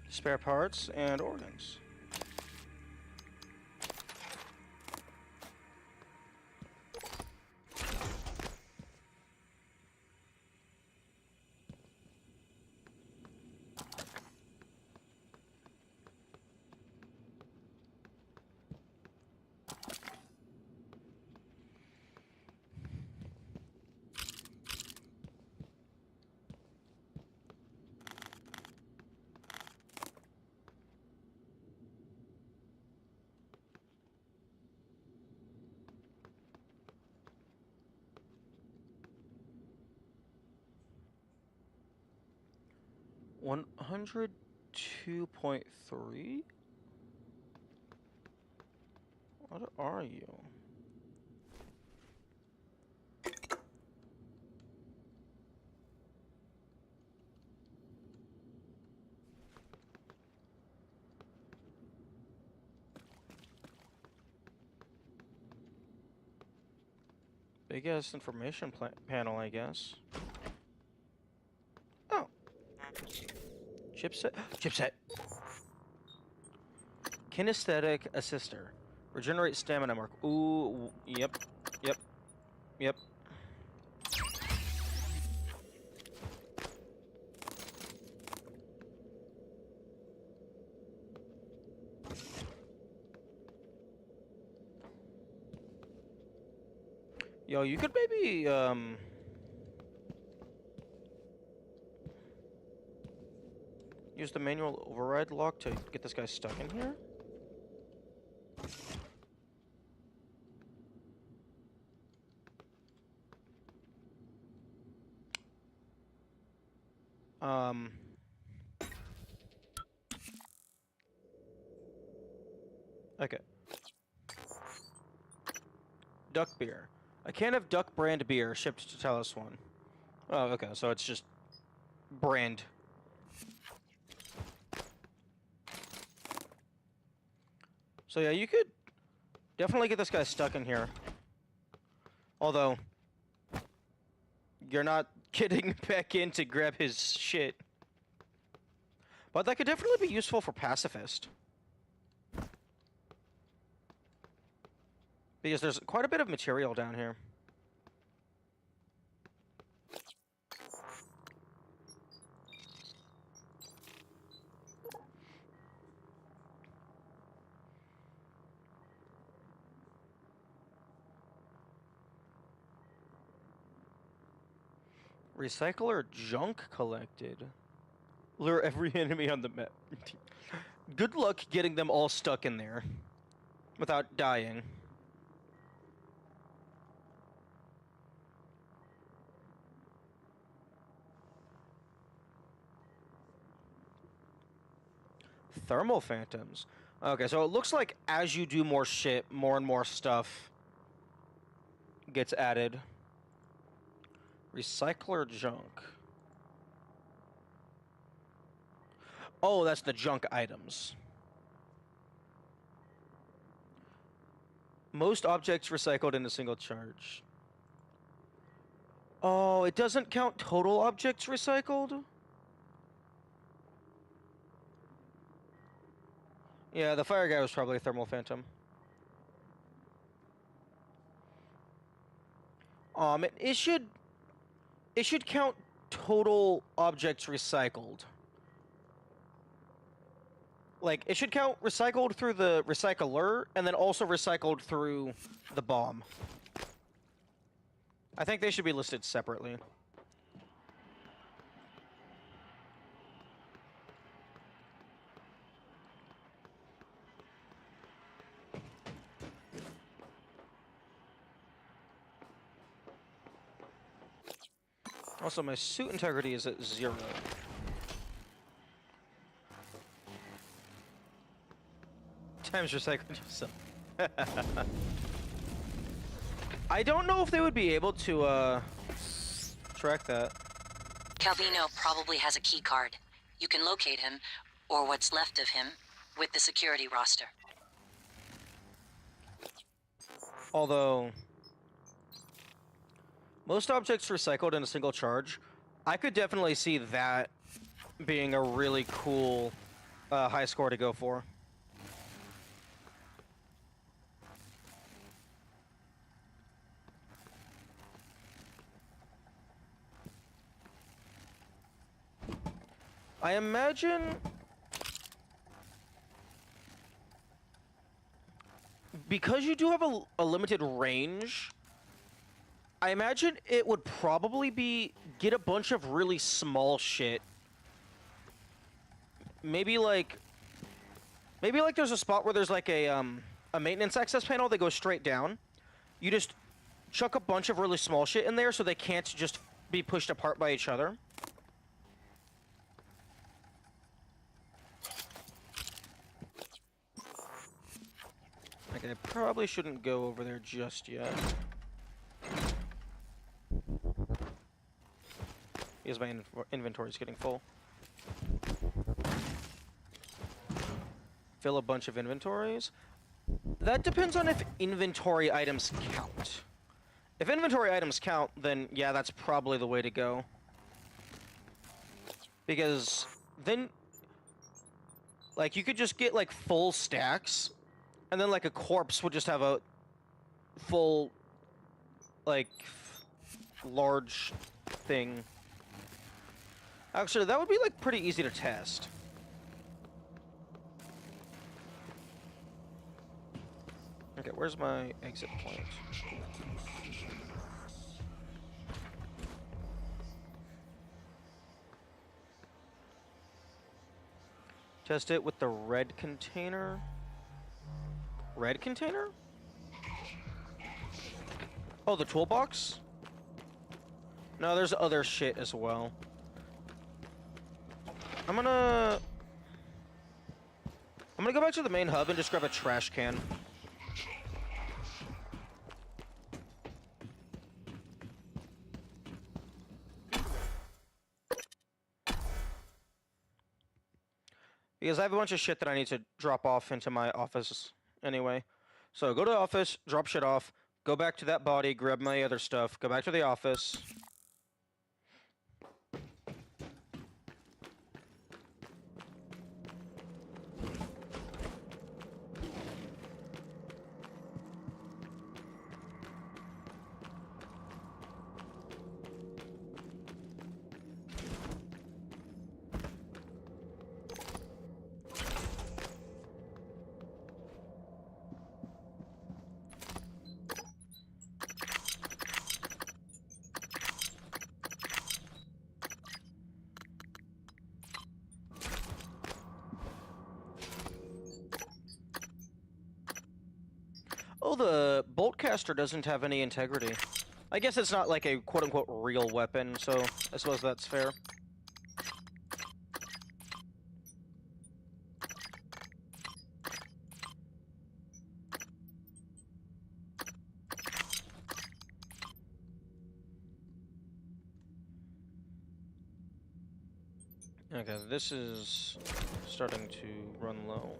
Spare parts and organs. $102.3? What are you? Big ass information panel, I guess. Oh. Chipset. Chipset. Kinesthetic assister. Regenerate stamina mark. Ooh. Yep. Yep. Yep. Yo, you could maybe, use the manual override lock to get this guy stuck in here? Okay. Duck beer. A can of Duck brand beer shipped to Talos 1. Oh, okay, so it's just brand. So yeah, you could definitely get this guy stuck in here. Although, you're not getting back in to grab his shit. But that could definitely be useful for pacifist. Because there's quite a bit of material down here. Recycler junk collected. Lure every enemy on the map. Good luck getting them all stuck in there without dying. Thermal phantoms. Okay, so it looks like as you do more shit, more and more stuff gets added. Recycler junk. Oh, that's the junk items. Most objects recycled in a single charge. Oh, it doesn't count total objects recycled? Yeah, the fire guy was probably a thermal phantom. It should count total objects recycled. Like, it should count recycled through the recycler, and then also recycled through the bomb. I think they should be listed separately. Also, my suit integrity is at 0. Times recycled yourself. I don't know if they would be able to, track that. Calvino probably has a key card. You can locate him, or what's left of him, with the security roster. Although, most objects recycled in a single charge, I could definitely see that being a really cool high score to go for. I imagine because you do have a limited range, I imagine it would probably be get a bunch of really small shit. Maybe like there's a spot where there's like a maintenance access panel that goes straight down. You just chuck a bunch of really small shit in there so they can't just be pushed apart by each other. Okay, I probably shouldn't go over there just yet. Because my inventory is getting full. Fill a bunch of inventories. That depends on if inventory items count. If inventory items count, then yeah, that's probably the way to go. Because then, like, you could just get like full stacks, and then like a corpse would just have a full, like, large thing. Actually, that would be like pretty easy to test. Okay, where's my exit point? Test it with the red container. Red container? Oh, the toolbox? No, there's other shit as well. I'm gonna go back to the main hub and just grab a trash can. Because I have a bunch of shit that I need to drop off into my office anyway. So go to the office, drop shit off, go back to that body, grab my other stuff, go back to the office. Oh, the boltcaster doesn't have any integrity. I guess it's not like a quote-unquote real weapon, so I suppose that's fair. Okay, this is starting to run low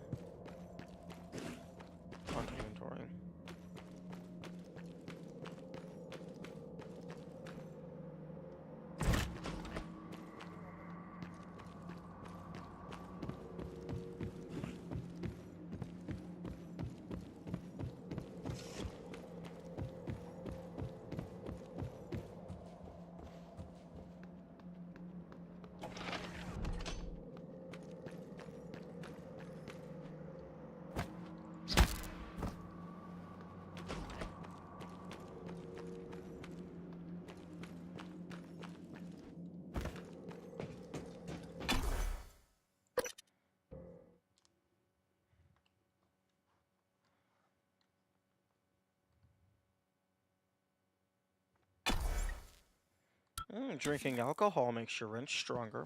on inventory. Drinking alcohol makes your wrench stronger.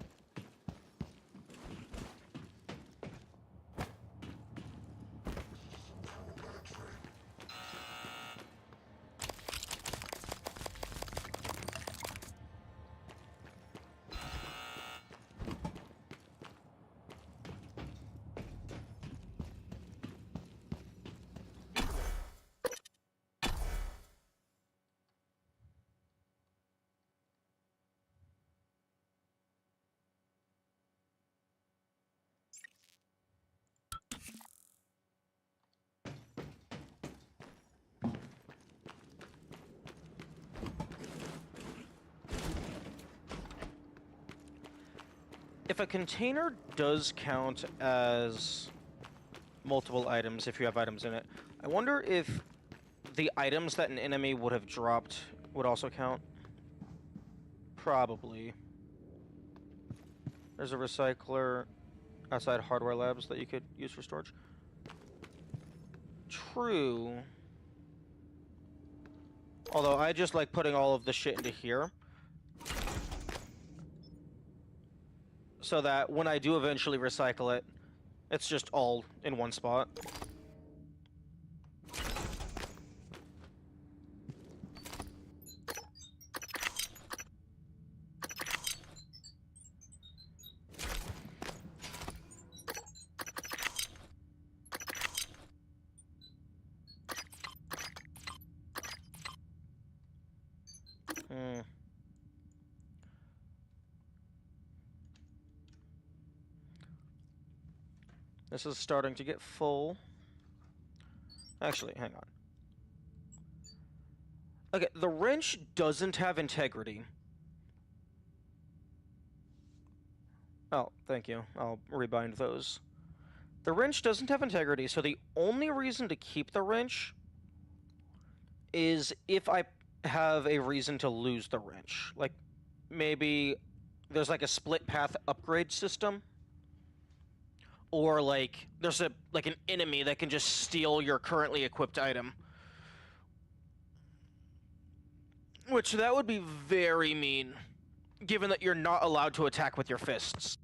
If a container does count as multiple items, if you have items in it, I wonder if the items that an enemy would have dropped would also count. Probably. There's a recycler outside hardware labs that you could use for storage. True. Although I just like putting all of the shit into here, so that when I do eventually recycle it, it's just all in one spot. This is starting to get full. Actually, hang on. Okay, the wrench doesn't have integrity. Oh, thank you. I'll rebind those. The wrench doesn't have integrity, so the only reason to keep the wrench is if I have a reason to lose the wrench. Like, maybe there's like a split path upgrade system. Or like there's an enemy that can just steal your currently equipped item. Which that would be very mean, given that you're not allowed to attack with your fists.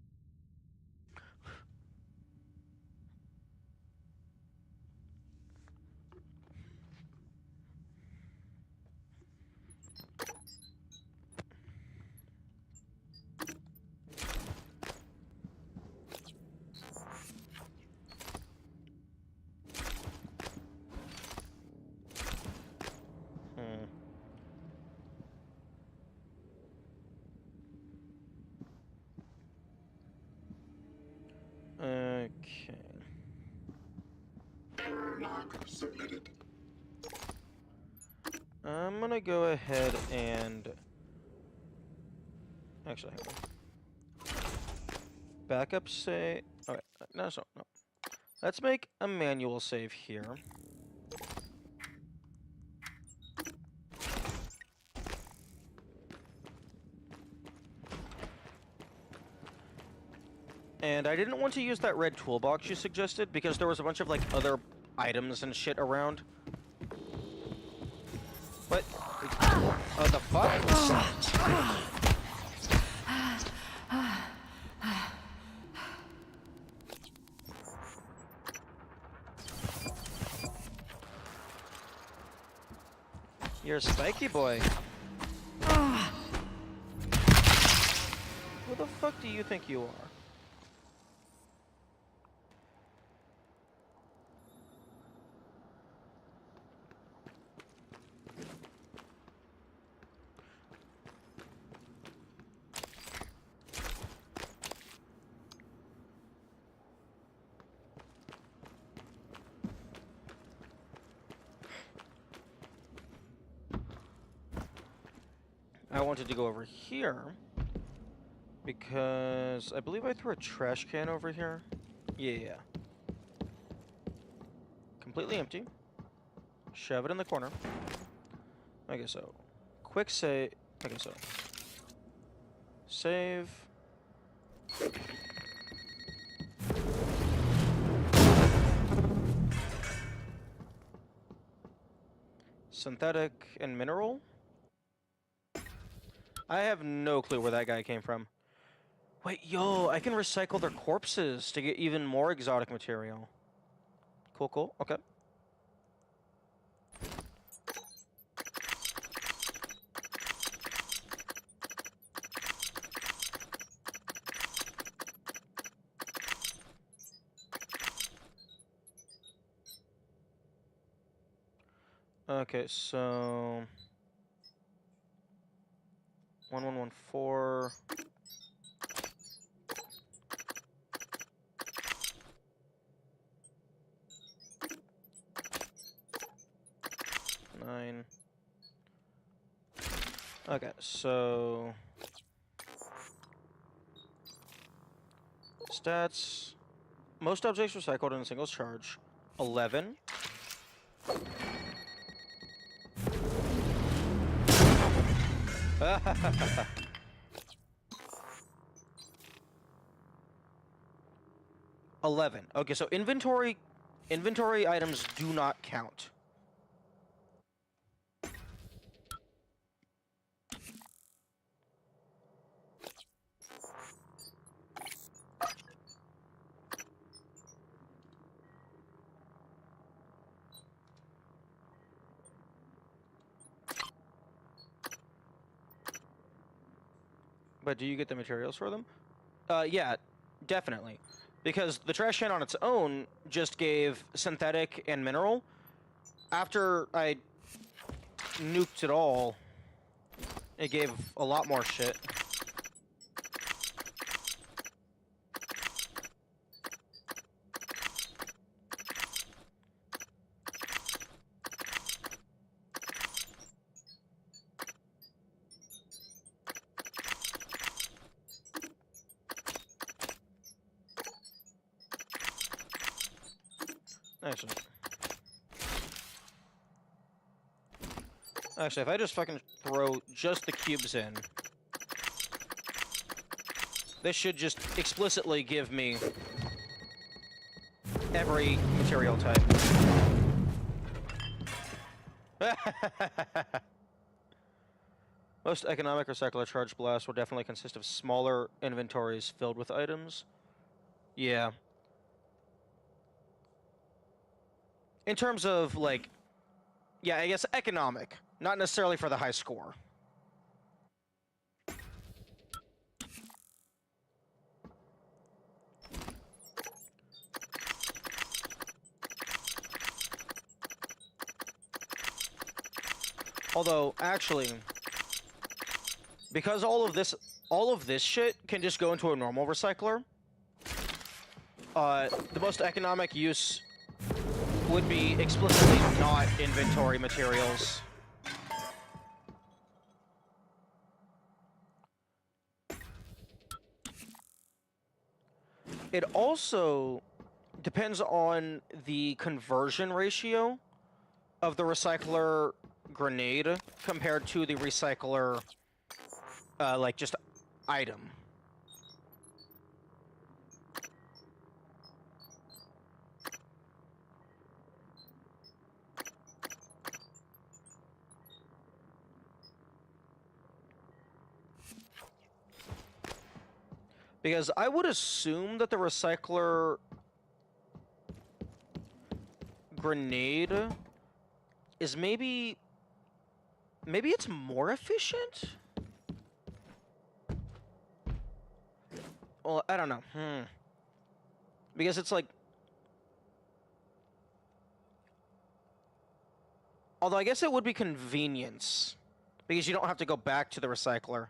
Okay. Error log submitted. I'm gonna go ahead and... Actually, hang on. Backup save... Okay, no. Let's make a manual save here. And I didn't want to use that red toolbox you suggested because there was a bunch of like other items and shit around. What? What the fuck? You're a spiky boy. Who the fuck do you think you are? I wanted to go over here because I believe I threw a trash can over here. Yeah. Completely empty. Shove it in the corner. Okay, so quick save. Okay, so save. Synthetic and mineral. I have no clue where that guy came from. Wait, yo, I can recycle their corpses to get even more exotic material. Cool, cool. Okay. Okay, so 1114. Nine. Okay, so stats. Most objects recycled in a single charge. 11. Okay, so inventory items do not count. But do you get the materials for them? Yeah, definitely. Because the trash can on its own just gave synthetic and mineral. After I nuked it all, it gave a lot more shit. Actually, if I just fucking throw just the cubes in, this should just explicitly give me every material type. Most economic recycler charge blasts will definitely consist of smaller inventories filled with items. Yeah. In terms of, like, yeah, I guess economic. Not necessarily for the high score. Although, actually, because all of this shit can just go into a normal recycler, the most economic use would be explicitly not inventory materials. It also depends on the conversion ratio of the recycler grenade compared to the recycler, like, just item. Because I would assume that the recycler grenade is maybe it's more efficient? Well, I don't know. Because it's like... Although I guess it would be convenience. Because you don't have to go back to the recycler.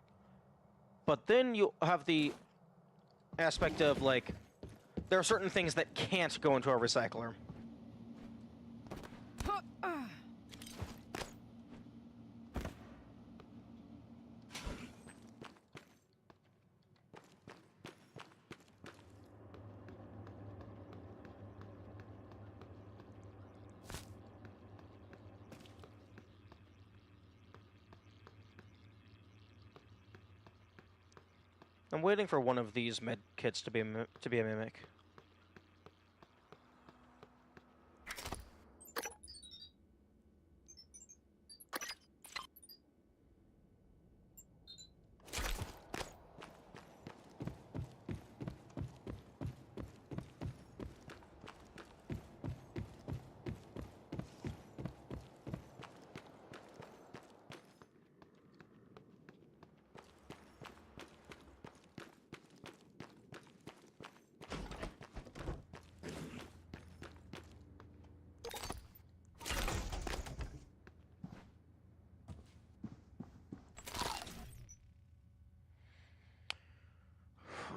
But then you have the aspect of, like, there are certain things that can't go into a recycler. I'm waiting for one of these med kits to be a mimic.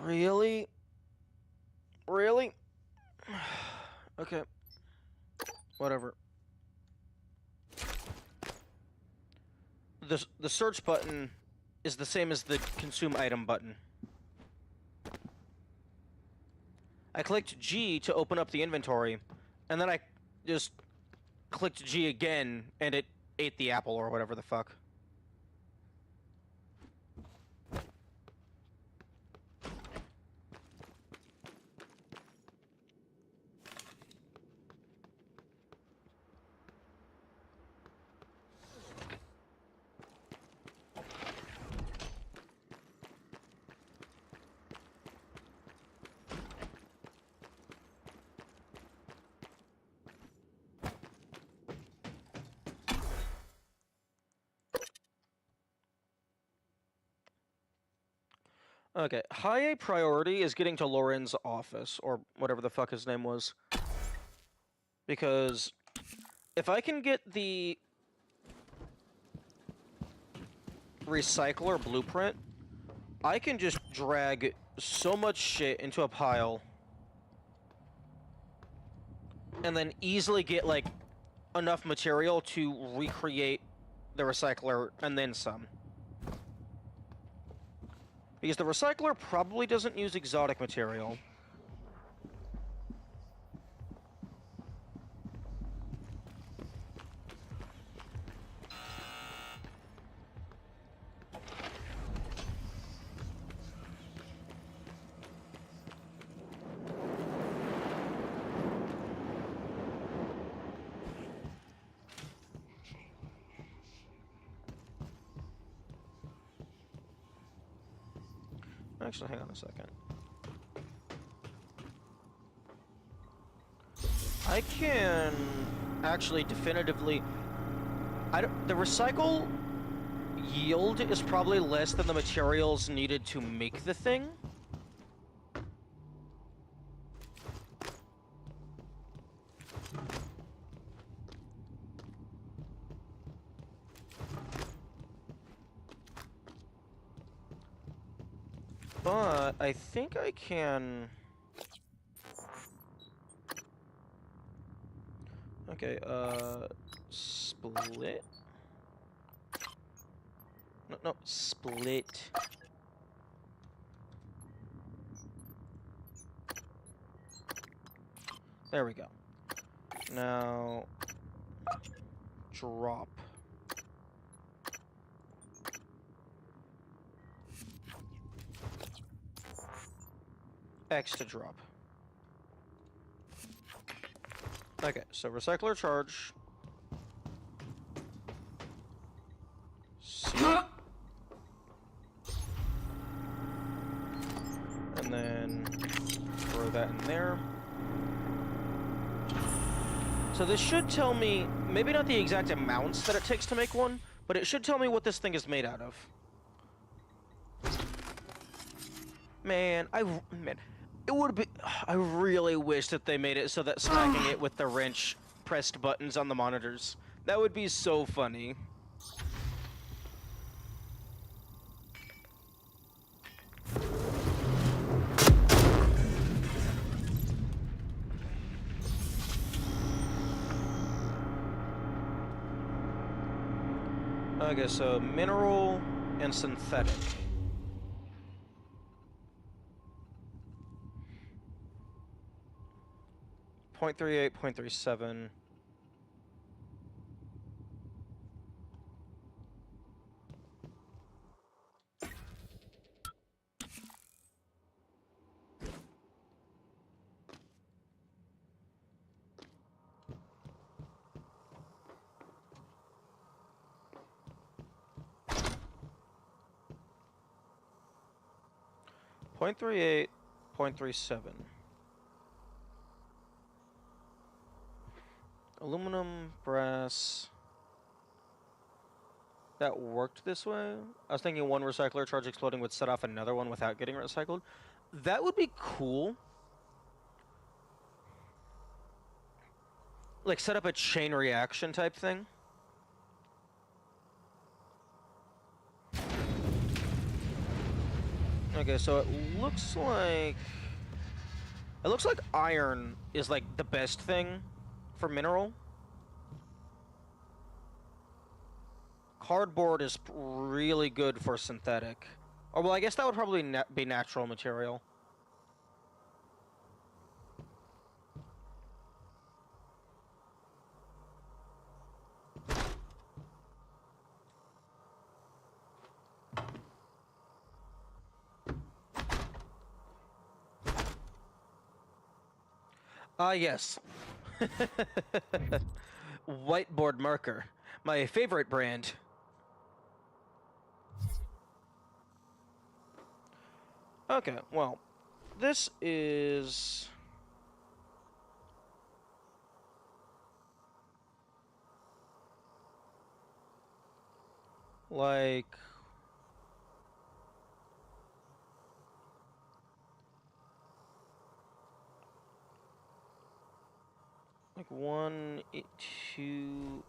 Really? Really? Okay. Whatever. The search button is the same as the consume item button. I clicked G to open up the inventory, and then I just clicked G again, and it ate the apple or whatever the fuck. Okay, high priority is getting to Lauren's office, or whatever the fuck his name was. Because if I can get the recycler blueprint, I can just drag so much shit into a pile and then easily get, like, enough material to recreate the recycler and then some. Because the recycler probably doesn't use exotic material. Actually, hang on a second. I can actually definitively... the recycle yield is probably less than the materials needed to make the thing. But I think I can... Okay, split? No, split. There we go. Now... drop. X to drop. Okay, so recycler charge. And then throw that in there. So this should tell me, maybe not the exact amounts that it takes to make one, but it should tell me what this thing is made out of. Man, it would be... I really wish that they made it so that smacking it with the wrench pressed buttons on the monitors. That would be so funny. Okay, so mineral and synthetic. .38, .37. .38, .37. Aluminum, brass. That worked this way? I was thinking one recycler charge exploding would set off another one without getting recycled. That would be cool. Like, set up a chain reaction type thing. Okay, so it looks like iron is like the best thing for mineral. Cardboard is really good for synthetic. Or well, I guess that would probably be natural material. Ah, yes. Whiteboard marker. My favorite brand. Okay, well, this is... like... like 1, 2...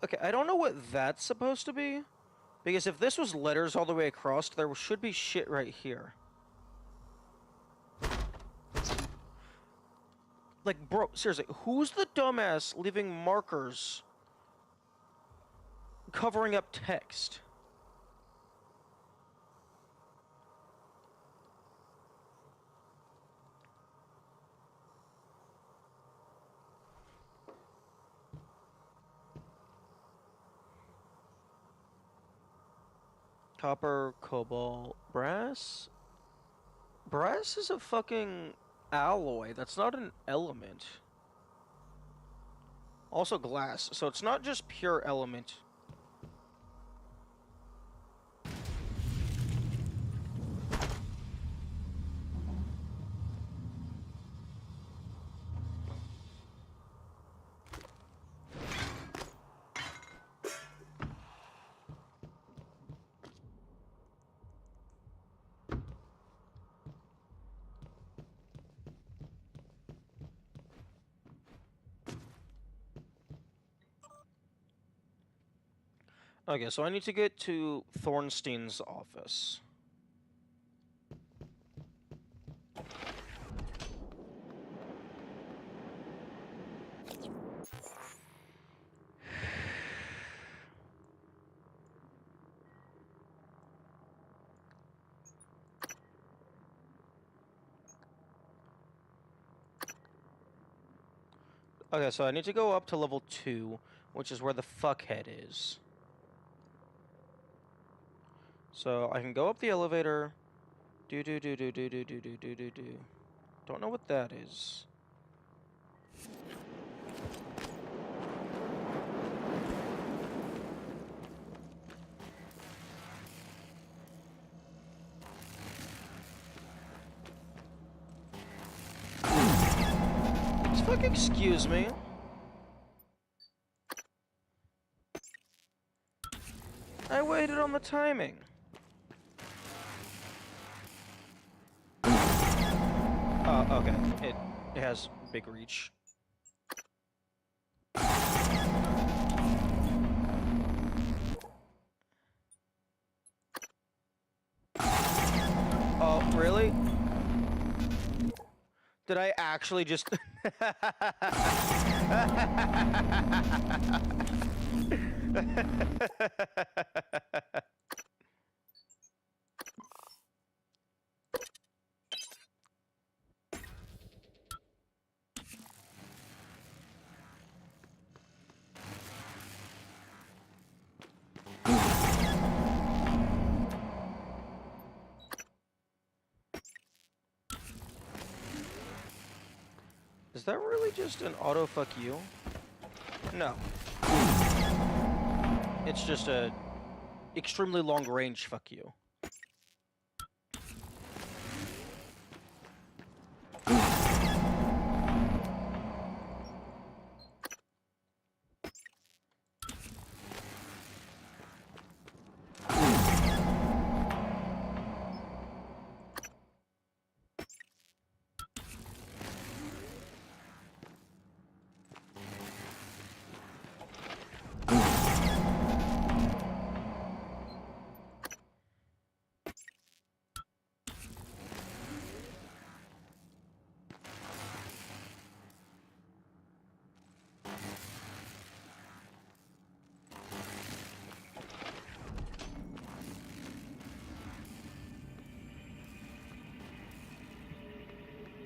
okay, I don't know what that's supposed to be. Because if this was letters all the way across, there should be shit right here. Like, bro, seriously, who's the dumbass leaving markers covering up text? Copper, cobalt, brass? Brass is a fucking alloy. That's not an element. Also glass, so it's not just pure element. Okay, so I need to get to Thornstein's office. Okay, so I need to go up to level 2, which is where the fuckhead is. So I can go up the elevator. Do. Don't know what that is. Just fuck excuse me. I waited on the timing. Okay. It has big reach. Oh, really? Did I actually just... Is that really just an auto fuck you? No. It's just a extremely long range fuck you.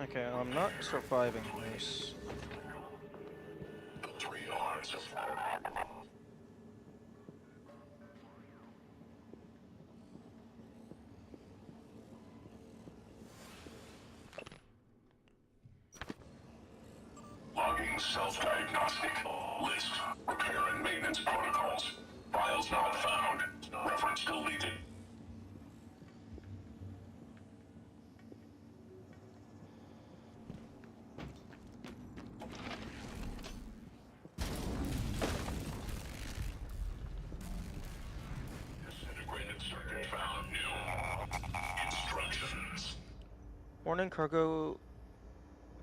Okay, I'm not surviving this. The 3 R's of logging self-diagnostic. List. Repair and maintenance protocols. Files not found. Reference deleted. Disintegrated circuit found. New instructions. Warning, cargo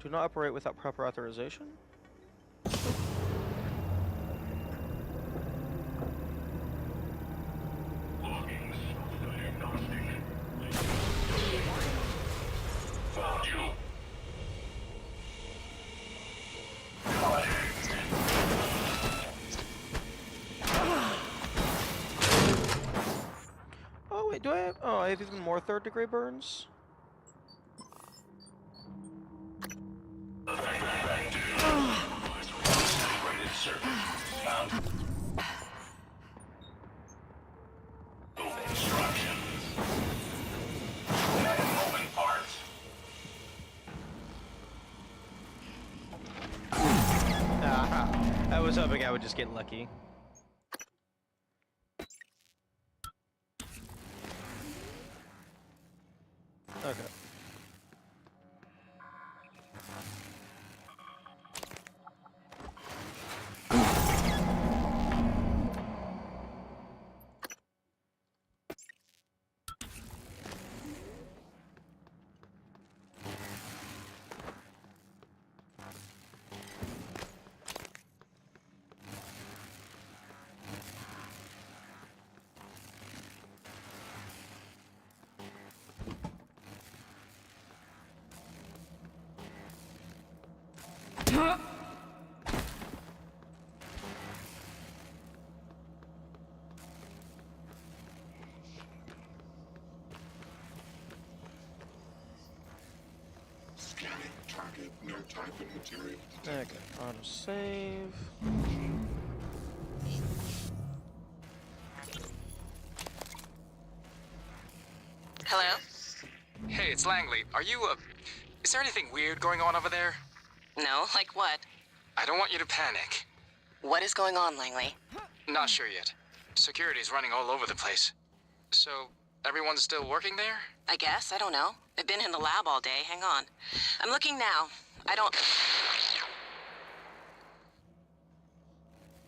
do not operate without proper authorization. Logging self-diagnostic. Found you. Oh wait, do I have? Oh, I have even more third-degree burns. Disintegrated circuit found. Instructions. Moving parts. I was hoping I would just get lucky. Okay. Scanning target, no type and material. Okay. Auto save. Hello? Hey, it's Langley. Are you, is there anything weird going on over there? No, like what? I don't want you to panic. What is going on, Langley? Not sure yet. Security's running all over the place. So, everyone's still working there? I guess, I don't know. I've been in the lab all day, hang on. I'm looking now. I don't...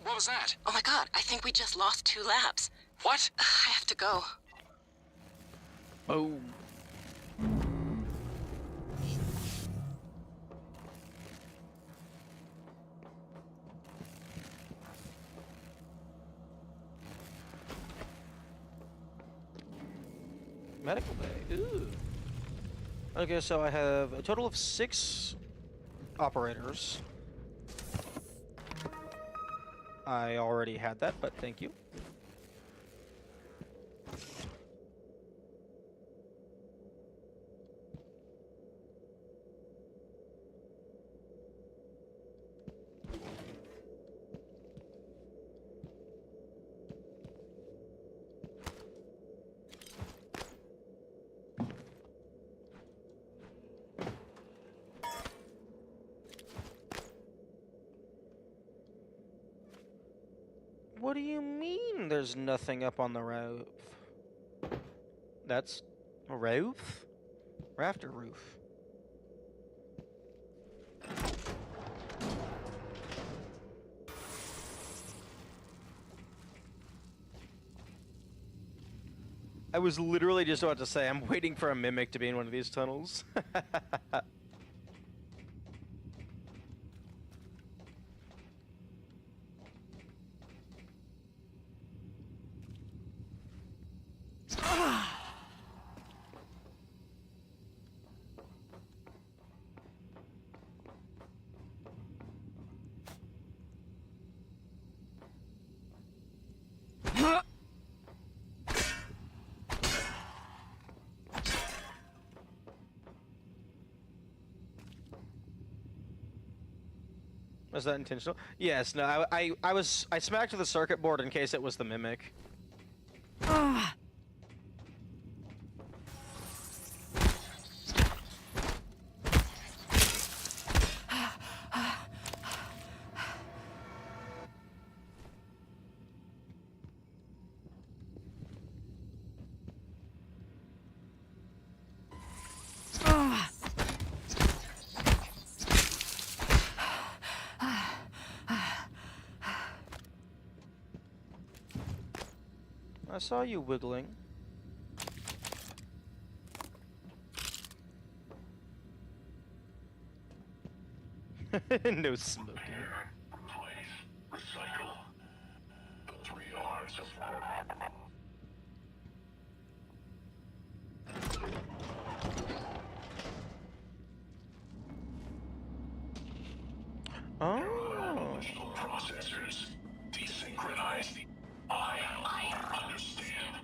What was that? Oh my god, I think we just lost 2 labs. What? I have to go. Boom. Medical bay. Ooh. Okay, so I have a total of 6 operators. I already had that, but thank you. What do you mean there's nothing up on the roof? That's a roof? Rafter roof. I was literally just about to say, I'm waiting for a mimic to be in one of these tunnels. Was that intentional? Yes. No. I smacked the circuit board in case it was the mimic. I saw you wiggling. No smoking. Replace, recycle. The 3 R's of work. Oh. Emotional processors desynchronize the I understand.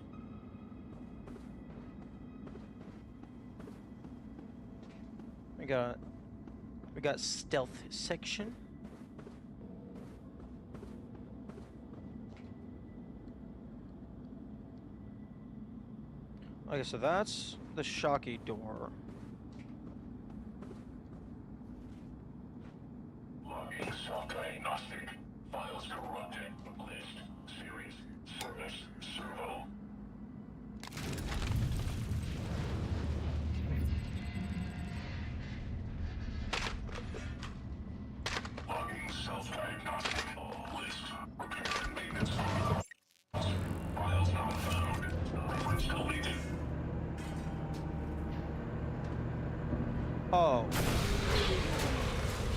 We got stealth section. Okay, so that's the Shocky door. Logging self-diagnostic. Files corrupted. List. Series. Service. Servo. Logging self-diagnostic. List. Repair and maintenance. Files not found. Reference deleted. Oh.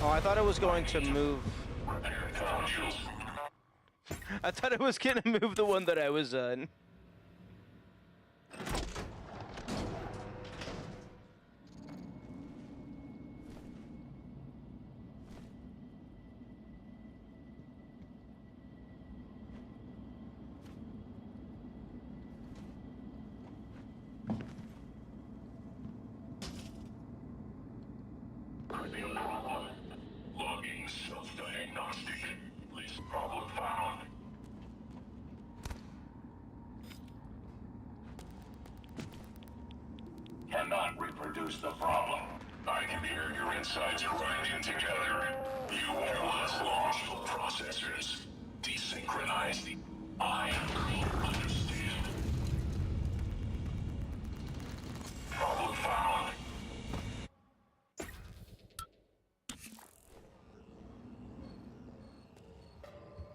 Oh, I thought it was going to move. Repair credentials. I thought it was gonna move the one that I was on. Could be a problem. Logging self-diagnostic. Least problem found. Cannot reproduce the problem. I can hear your insides grinding together. You wireless launched processors. Desynchronize the I understand. Problem found.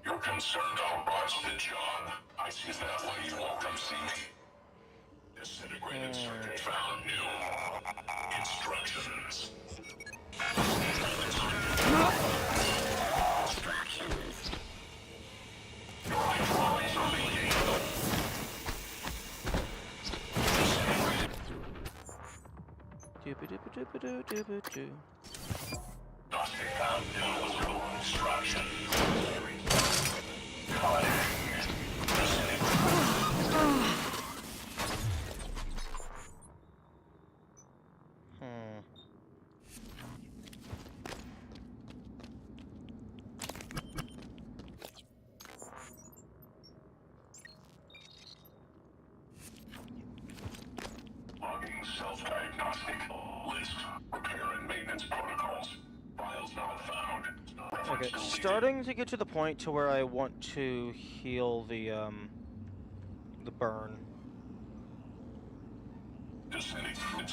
You're concerned I'll botch the job. I see that way you won't come see me. Disintegrated circuit found. New instructions. Your hydraulics are leaking. Doobie-doobie-doobie-doo-doobie-doo. Gnostic found new instructions. Cutting. Logging self-diagnostic. List. Repair and maintenance protocols. Files not found. Okay, Reference deleted. starting to get to the point to where I want to heal the burn. Instructions.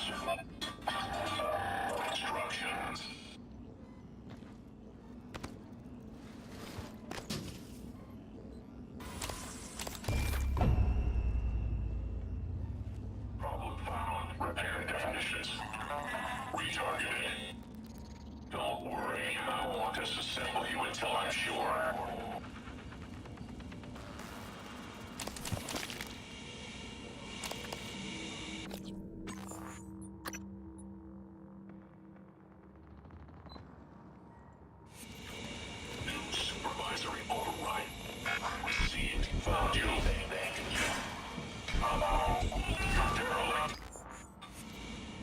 Problem found. Repair definitions. Retargeted. Don't worry, I won't disassemble you until I'm sure. New supervisory override. Received. Found you. Hello. You're derelict.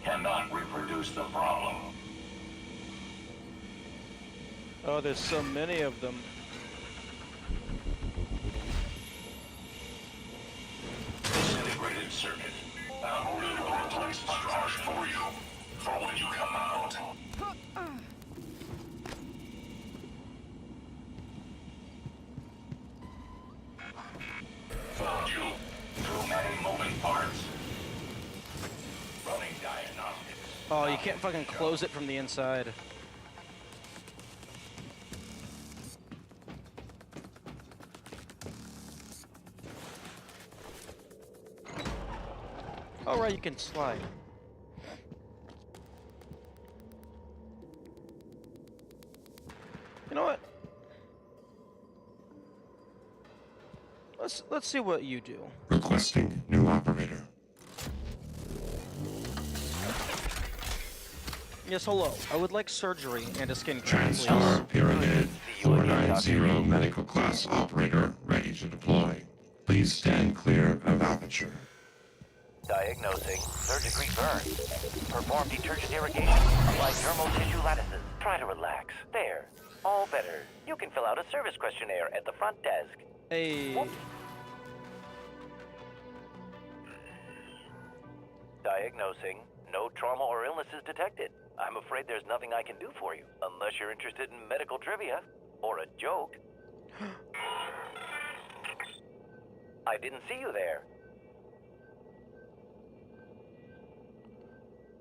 Cannot reproduce the problem. Oh, there's so many of them. Disintegrated circuit. I'm going to replace the charge for you. For when you come out. Found you. Too many moving parts. Running diagnostics. Oh, you can't fucking close it from the inside. Alright, you can slide. You know what? Let's see what you do. Requesting new operator. Yes, hello. I would like surgery and a skin care, Transtar please. Pyramid 490 medical class operator ready to deploy. Please stand clear of aperture. Diagnosing third-degree burn. Perform detergent irrigation. Apply dermal tissue lattices. Try to relax. There. All better. You can fill out a service questionnaire at the front desk. Hey. Diagnosing. No trauma or illnesses detected. I'm afraid there's nothing I can do for you, unless you're interested in medical trivia. Or a joke. I didn't see you there.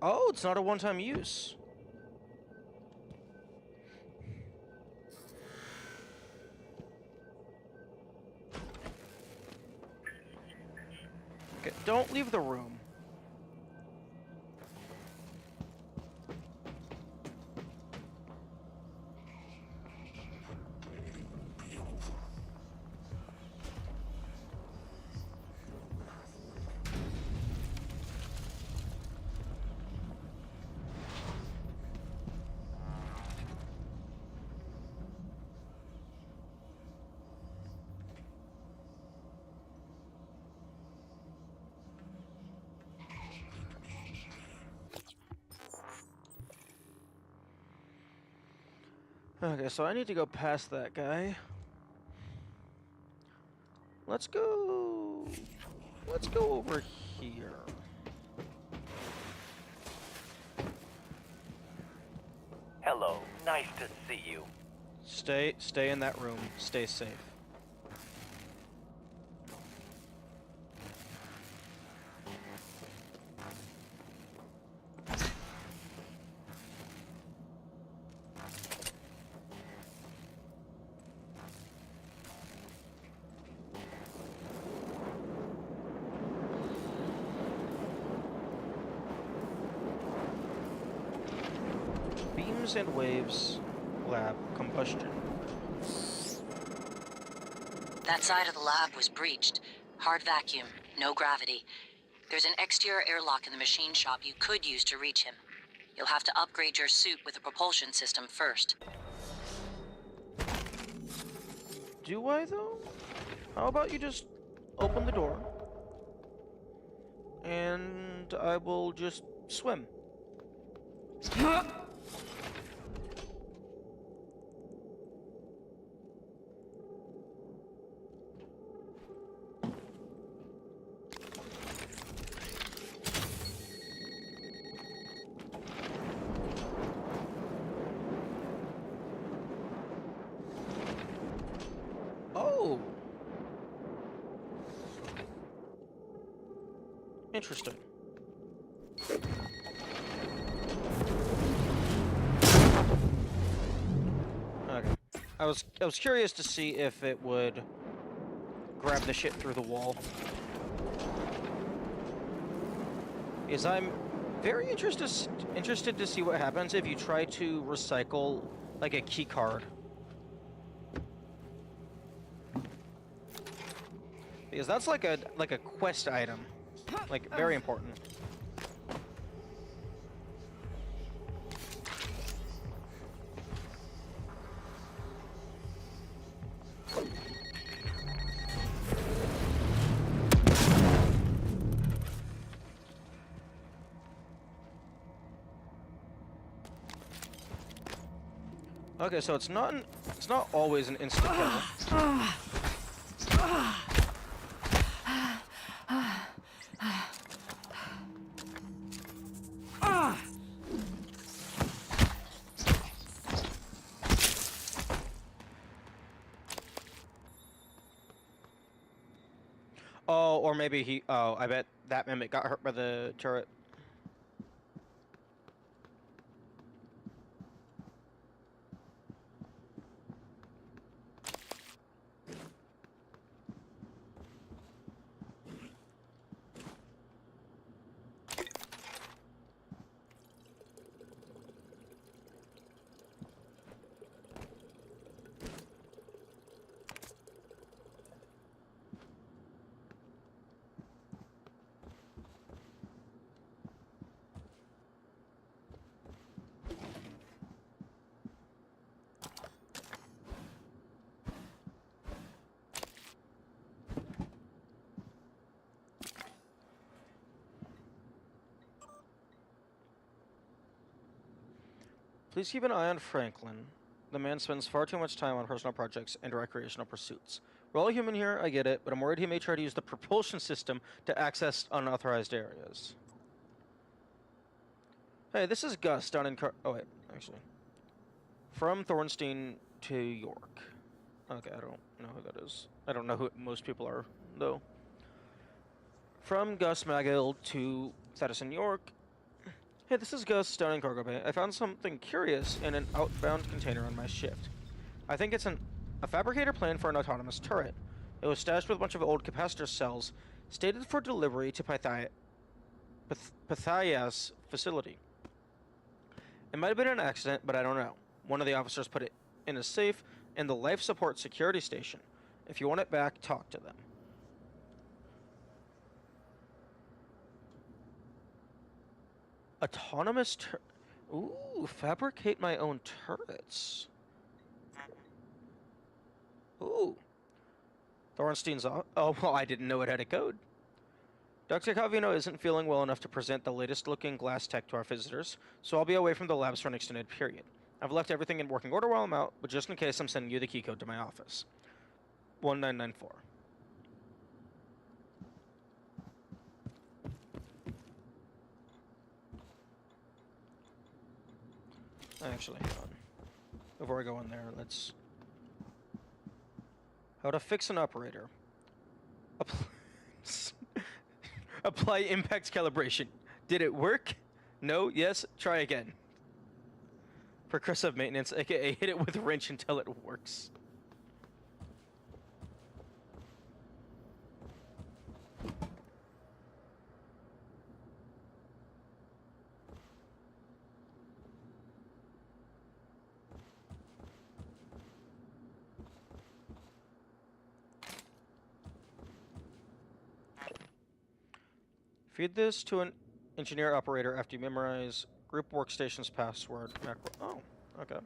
Oh, it's not a one-time use. Okay, don't leave the room. Okay, so I need to go past that guy. Let's go over here. Hello. Nice to see you. Stay in that room. Stay safe. Beams and waves, lab, combustion. That side of the lab was breached. Hard vacuum, no gravity. There's an exterior airlock in the machine shop you could use to reach him. You'll have to upgrade your suit with a propulsion system first. Do I, though? How about you just open the door, and I will just swim. Oh! Interesting. Okay. I was curious to see if it would grab the shit through the wall. Because I'm very interested to see what happens if you try to recycle like a key card. Because that's like a quest item. Like very important. Okay, so it's not always an instant kill. Oh, or maybe he. Oh, I bet that mimic got hurt by the turret. Please keep an eye on Franklin. The man spends far too much time on personal projects and recreational pursuits. We're all human here, I get it, but I'm worried he may try to use the propulsion system to access unauthorized areas. Hey, this is Gus down in oh wait, actually. From Thornstein to York. Okay, I don't know who that is. I don't know who most people are, though. From Gus Magill to Thaddeus York. Hey, this is Gus down in Cargo Bay. I found something curious in an outbound container on my shift. I think it's a fabricator plan for an autonomous turret. It was stashed with a bunch of old capacitor cells, stated for delivery to Pythias facility. It might have been an accident, but I don't know. One of the officers put it in a safe in the life support security station. If you want it back, talk to them. Autonomous Ooh, fabricate my own turrets. Ooh. Thornstein's off. Oh, well, I didn't know it had a code. Dr. Calvino isn't feeling well enough to present the latest looking glass tech to our visitors, so I'll be away from the labs for an extended period. I've left everything in working order while I'm out, but just in case I'm sending you the key code to my office. 1994. Actually, hang on. Before I go in there, let's... How to fix an operator. Apply impact calibration. Did it work? No? Yes? Try again. Progressive maintenance, aka hit it with a wrench until it works. Feed this to an engineer operator after you memorize group workstation's password. Macro. Oh, okay.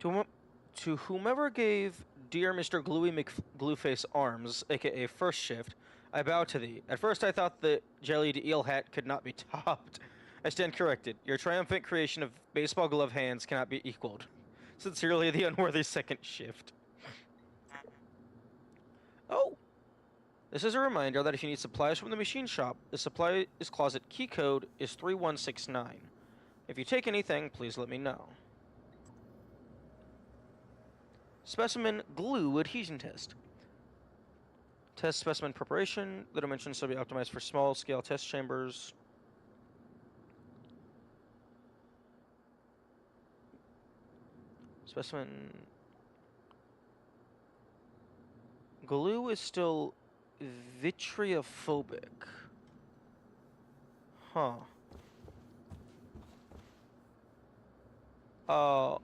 To whomever gave dear Mr. Gluey McGlueface arms, aka First Shift, I bow to thee. At first I thought the jellied eel hat could not be topped. I stand corrected. Your triumphant creation of baseball glove hands cannot be equaled. Sincerely, the unworthy Second Shift. Oh! This is a reminder that if you need supplies from the machine shop, the supplies closet key code is 3169. If you take anything, please let me know. Specimen glue adhesion test. Test specimen preparation. The dimensions shall be optimized for small-scale test chambers. Specimen... Glue is still vitriophobic. Huh. Oh,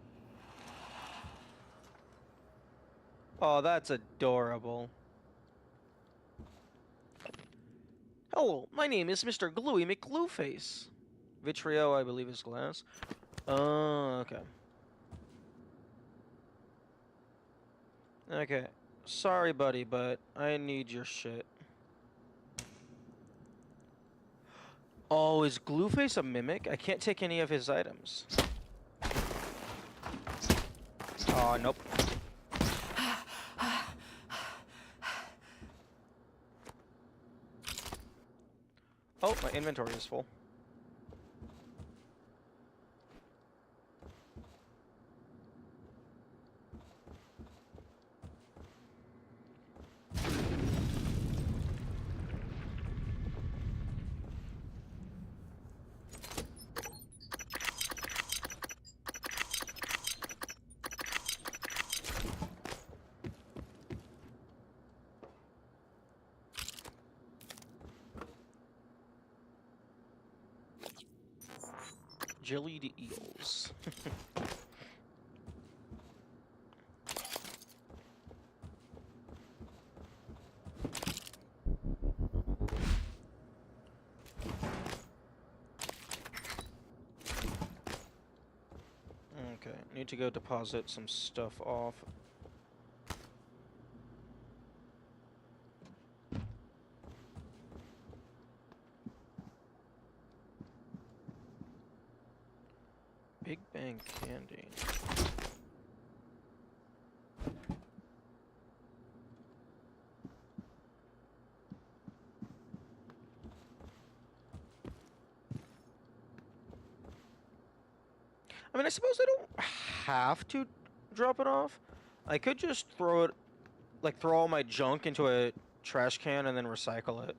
that's adorable. Hello, my name is Mr. Gluey McGlueface. Vitrio, I believe, is glass. Oh, okay. Okay. Sorry, buddy, but I need your shit. Oh, is Glueface a mimic? I can't take any of his items. Oh, nope. Oh, my inventory is full. Jellied eels. Okay, need to go deposit some stuff off. Big Bang Candy. I mean, I suppose I don't have to drop it off. I could just throw it, like throw all my junk into a trash can and then recycle it.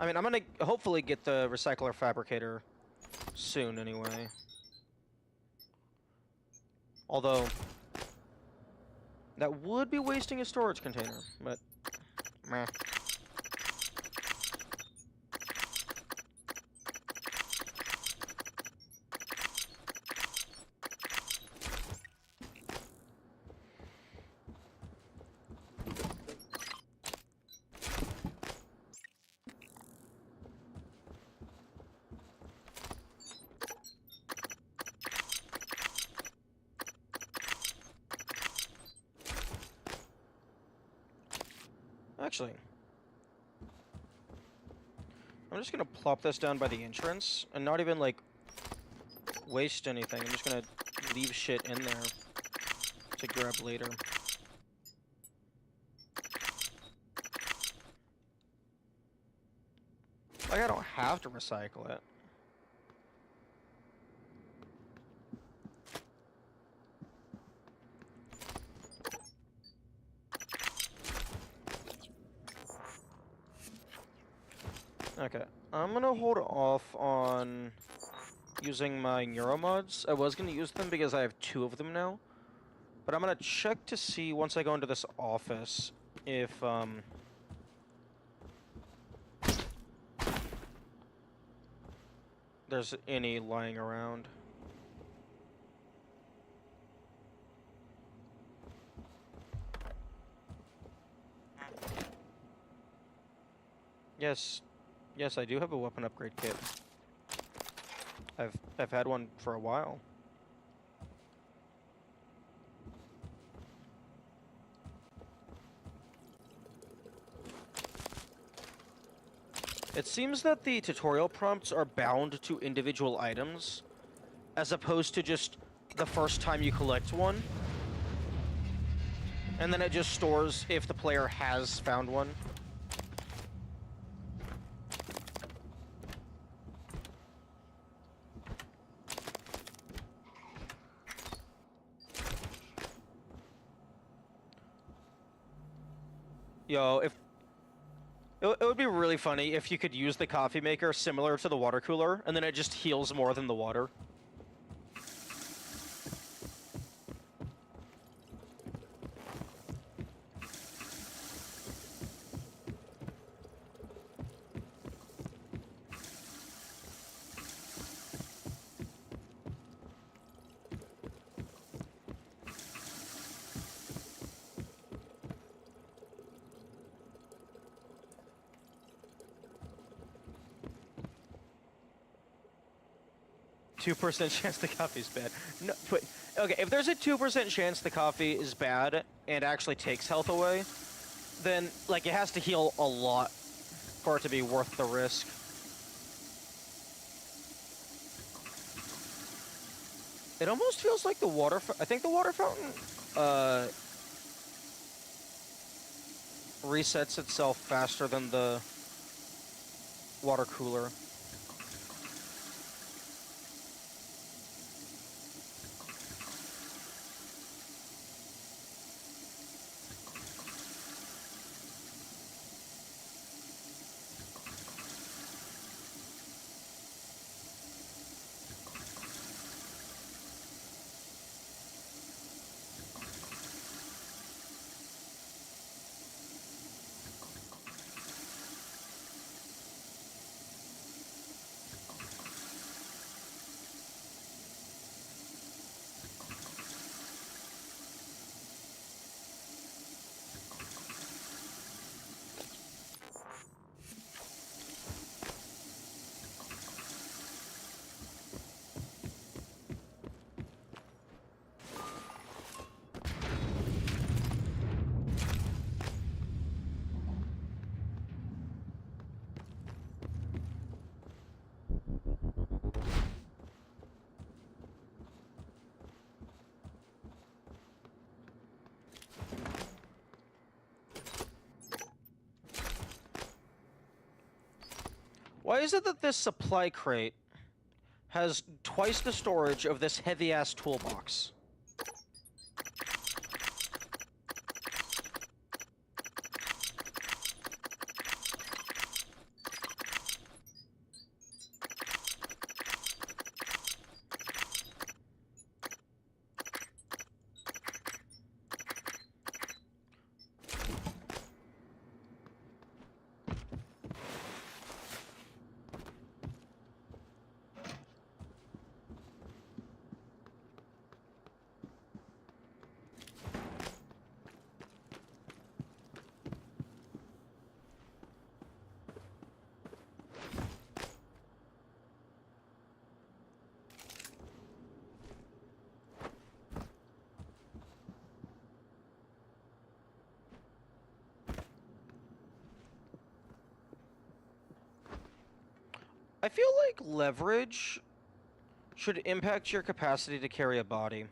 I mean, I'm gonna hopefully get the recycler fabricator soon anyway. Although, that would be wasting a storage container, but meh. Actually, I'm just gonna plop this down by the entrance and not even like waste anything. I'm just gonna leave shit in there to grab later. Like, I don't have to recycle it. Okay, I'm gonna hold off on using my neuromods. I was gonna use them because I have 2 of them now. But I'm gonna check to see once I go into this office if there's any lying around. Yes. Yes, I do have a weapon upgrade kit. I've had one for a while. It seems that the tutorial prompts are bound to individual items, as opposed to just the first time you collect one. And then it just stores if the player has found one. Yo, if it would be really funny if you could use the coffee maker similar to the water cooler, and then it just heals more than the water. %2 chance the coffee's bad. No, but okay, if there's a 2% chance the coffee is bad and actually takes health away, then like it has to heal a lot for it to be worth the risk. It almost feels like the water. I think the water fountain resets itself faster than the water cooler. Why is it that this supply crate has twice the storage of this heavy-ass toolbox? I feel like leverage should impact your capacity to carry a body.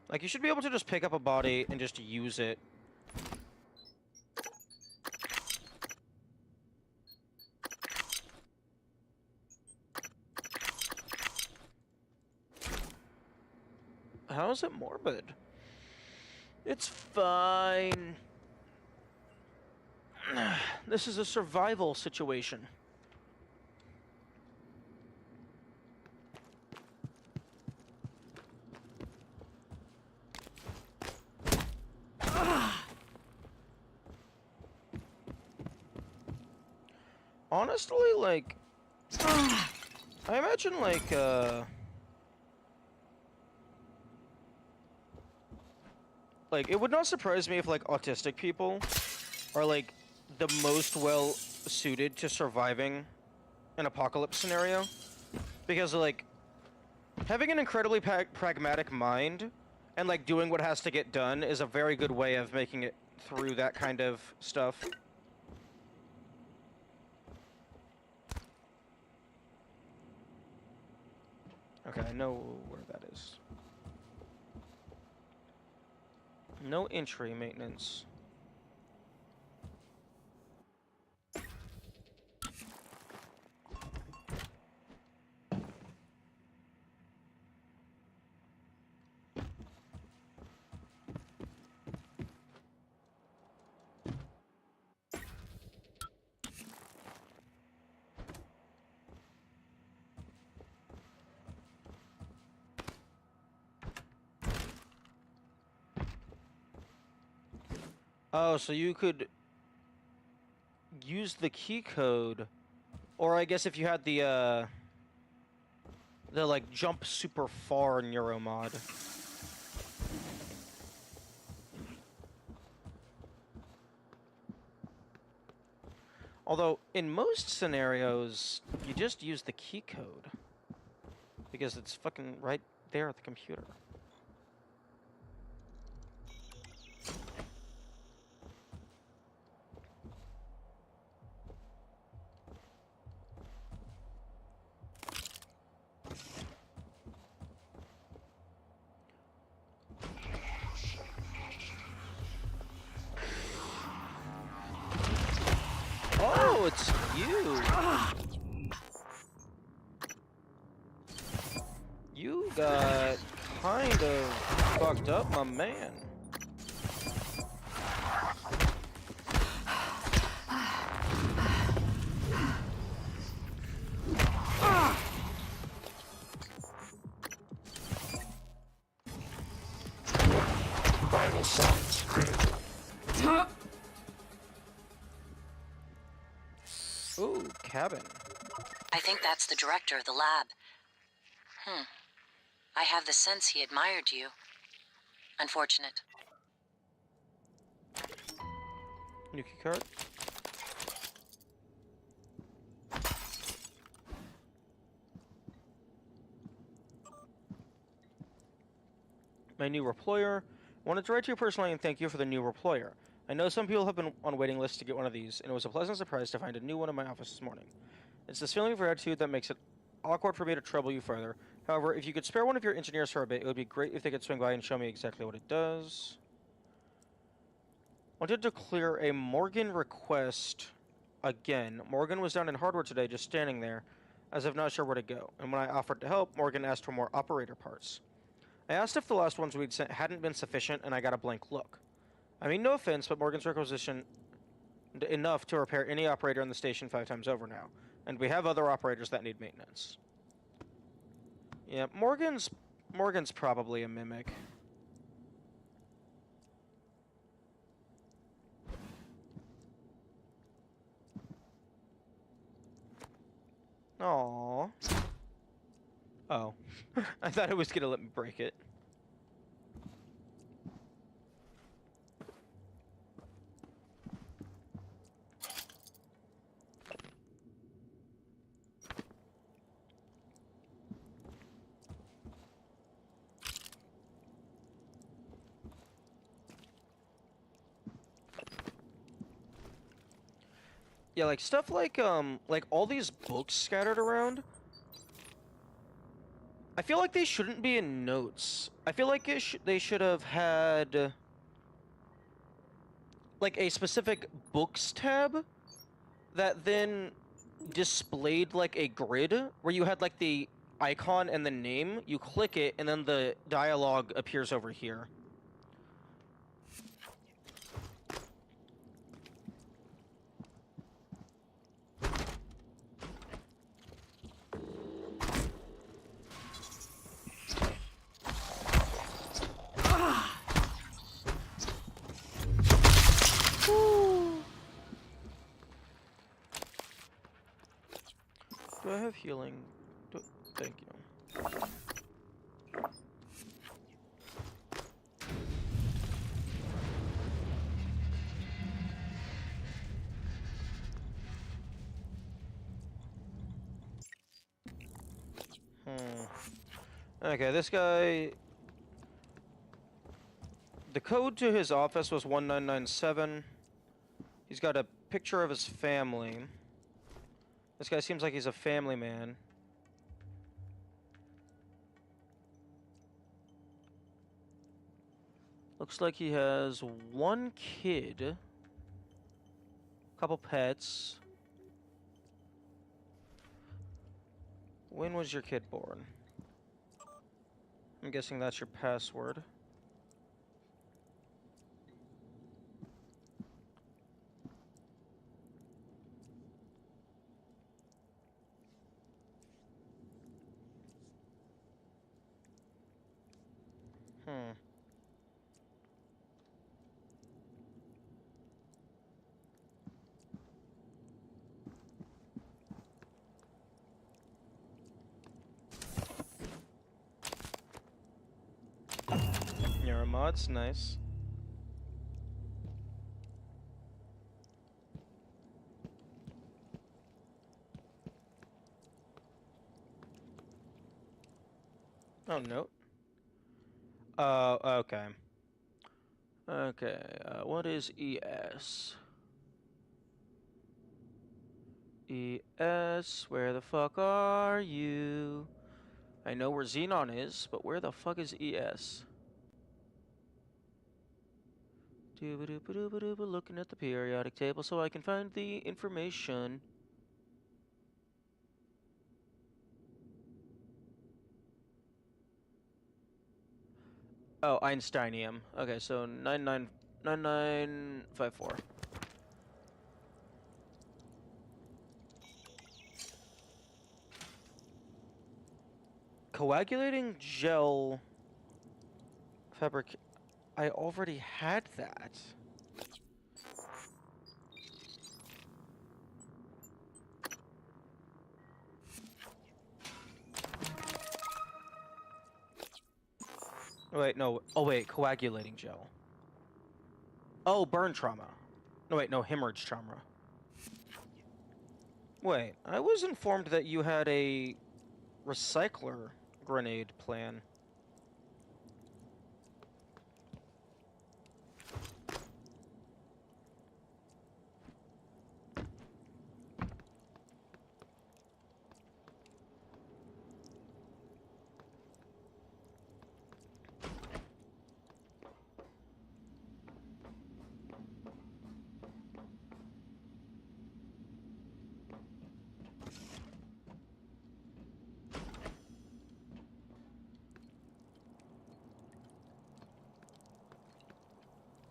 Like, you should be able to just pick up a body and just use it. How is it morbid? It's fine. This is a survival situation. Honestly, like, I imagine, like, it would not surprise me if, like, autistic people are, like, the most well-suited to surviving an apocalypse scenario. Because, like, having an incredibly pragmatic mind and, like, doing what has to get done is a very good way of making it through that kind of stuff. Okay, I know where that is. No entry maintenance. Oh, so you could use the key code, or I guess if you had the like jump super far neuromod. Although in most scenarios, you just use the key code because it's fucking right there at the computer. got kind of fucked up, my man. Vital signs critical. Ooh, cabin. I think that's the director of the lab. I have the sense he admired you. Unfortunate. New key card. My new reployer. Wanted to write to you personally and thank you for the new reployer. I know some people have been on waiting lists to get one of these, and it was a pleasant surprise to find a new one in my office this morning. It's this feeling of gratitude that makes it awkward for me to trouble you further. However, if you could spare one of your engineers for a bit, it would be great if they could swing by and show me exactly what it does. Wanted to clear a Morgan request again. Morgan was down in hardware today, just standing there, as if not sure where to go. And when I offered to help, Morgan asked for more operator parts. I asked if the last ones we'd sent hadn't been sufficient, and I got a blank look. I mean, no offense, but Morgan's requisitioned enough to repair any operator in the station 5 times over now. And we have other operators that need maintenance. Yeah, Morgan's probably a mimic. Aww. Oh. I thought it was gonna let me break it. Yeah, like stuff like all these books scattered around. I feel like they shouldn't be in notes. I feel like they should have had like a specific books tab that then displayed like a grid where you had like the icon and the name. You click it and then the dialogue appears over here. Do I have healing? Thank you. Okay, this guy... The code to his office was 1997. He's got a picture of his family. This guy seems like he's a family man. Looks like he has 1 kid. Couple pets. When was your kid born? I'm guessing that's your password. Neuromods, nice. Oh, note. Okay. Okay, what is ES? ES, where the fuck are you? I know where Xenon is, but where the fuck is ES? Looking at the periodic table so I can find the information. Oh, Einsteinium. Okay, so 9954. Coagulating gel fabric. I already had that. Wait, no. Oh, wait. Coagulating gel. Oh, burn trauma. No, wait. No, hemorrhage trauma. Wait. I was informed that you had a recycler grenade plan.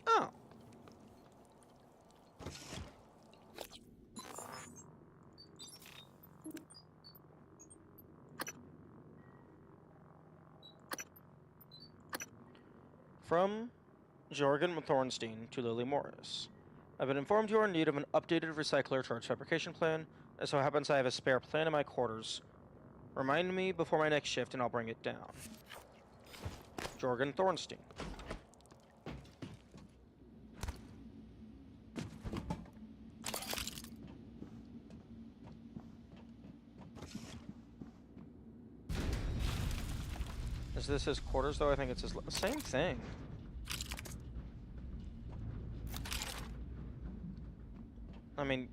Oh. From Jorgen Thornstein to Lily Morris. I've been informed you are in need of an updated recycler charge fabrication plan. It so happens I have a spare plan in my quarters. Remind me before my next shift and I'll bring it down. Jorgen Thornstein. Is this his quarters though? I think it's his... Same thing. I mean,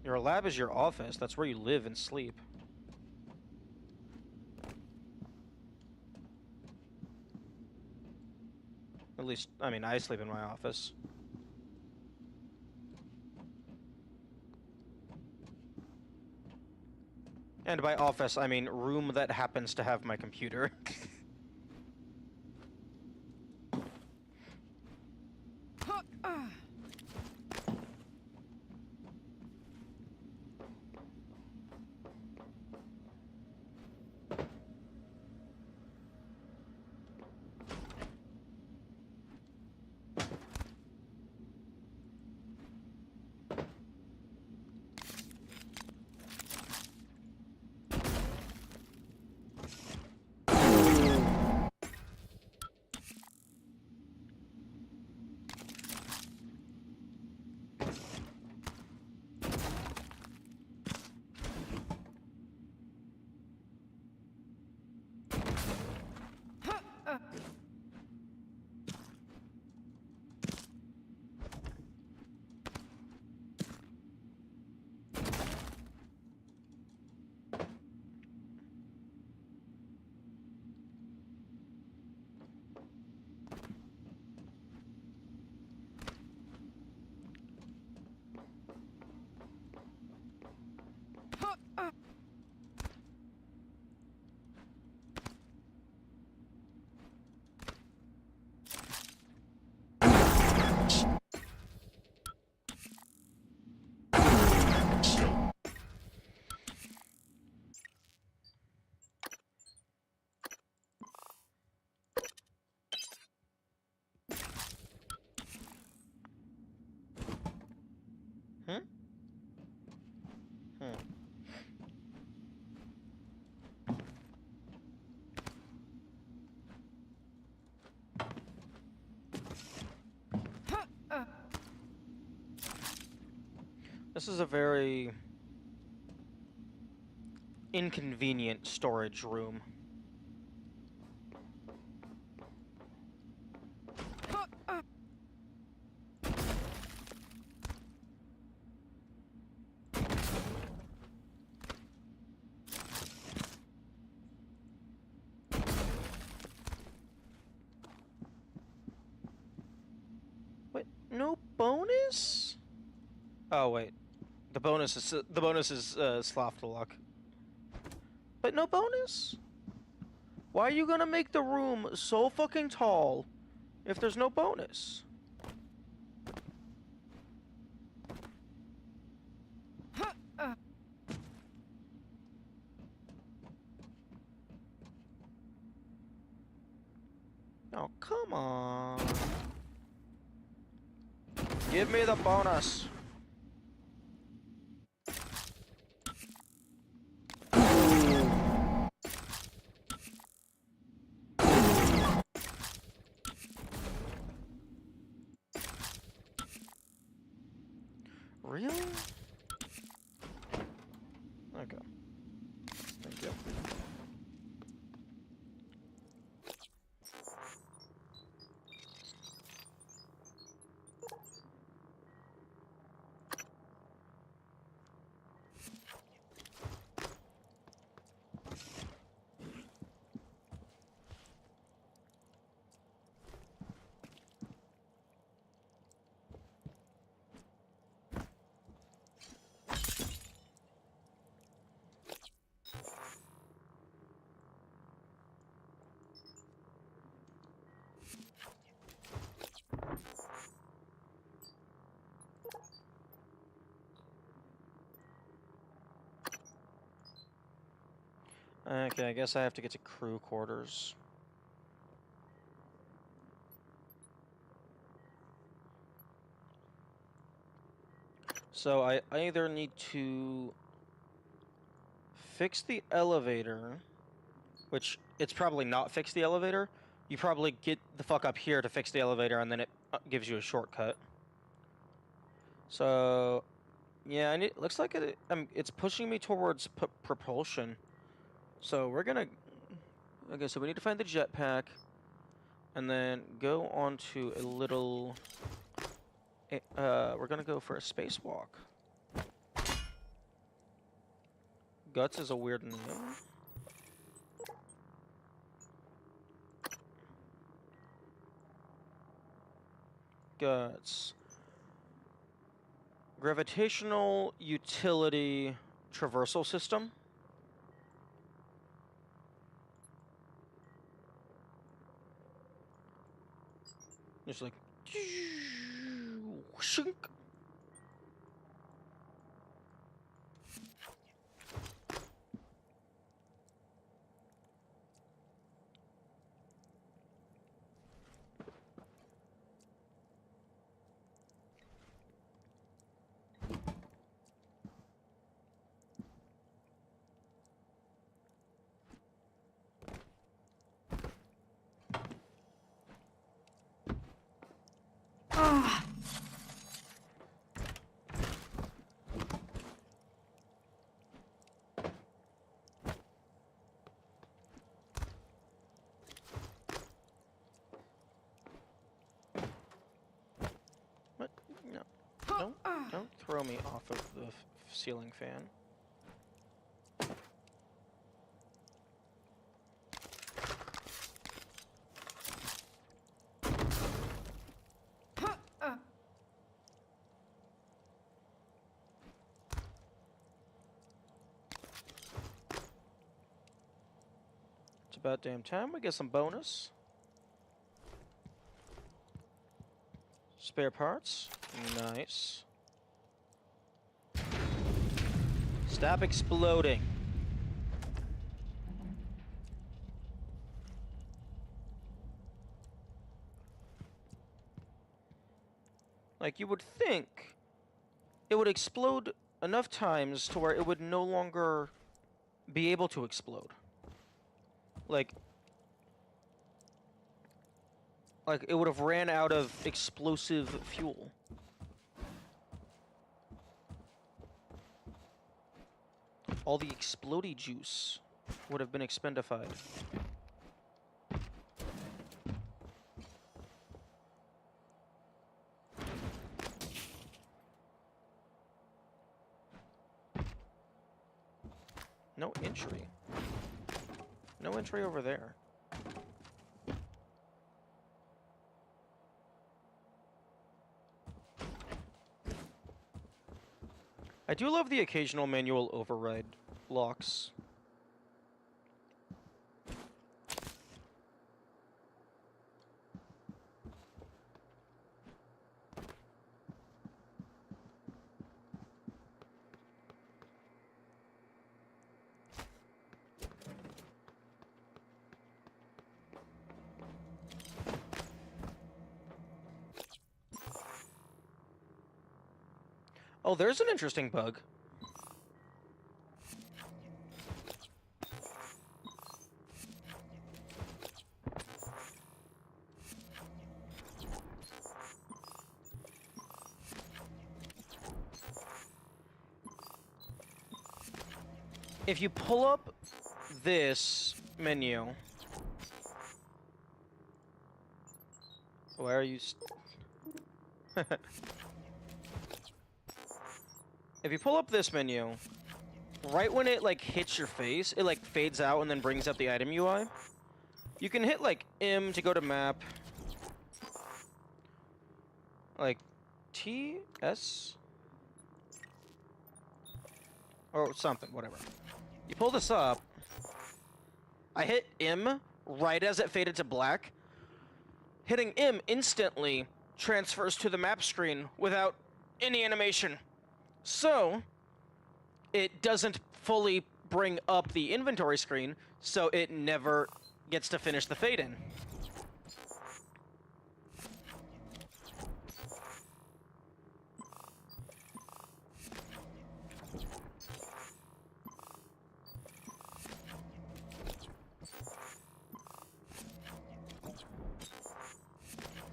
your lab is your office. That's where you live and sleep. At least, I mean, I sleep in my office. And by office, I mean room that happens to have my computer. Hmm? Hmm. This is a very inconvenient storage room. Wait, no bonus? Oh wait, the bonus is Sloth to Luck, but no bonus. Why are you gonna make the room so fucking tall if there's no bonus? Oh, come on. Give me the bonus. Really? Okay. Thank you. Okay, I guess I have to get to crew quarters. So I either need to fix the elevator, which it's probably not fix the elevator. You probably get the fuck up here to fix the elevator, and then it gives you a shortcut. So, yeah, I need. Looks like it's pushing me towards propulsion. So we're gonna. Okay, so we need to find the jetpack, and then go on to a little. We're gonna go for a spacewalk. Guts is a weird name. Guts. Gravitational utility traversal system. Just like shink. What? No. Don't throw me off of the ceiling fan. It's about damn time we get some bonus. Spare parts. Nice. Stop exploding. Like, you would think it would explode enough times to where it would no longer be able to explode. Like it would have ran out of explosive fuel. All the explodey juice would have been expendified. No entry. No entry over there. I do love the occasional manual override locks. Oh, there's an interesting bug. If you pull up this menu, where are you? If you pull up this menu, right when it like hits your face, it like fades out and then brings up the item UI. You can hit like M to go to map, like T S or something, whatever. You pull this up. I hit M right as it faded to black. Hitting M instantly transfers to the map screen without any animation. So, it doesn't fully bring up the inventory screen, so it never gets to finish the fade in.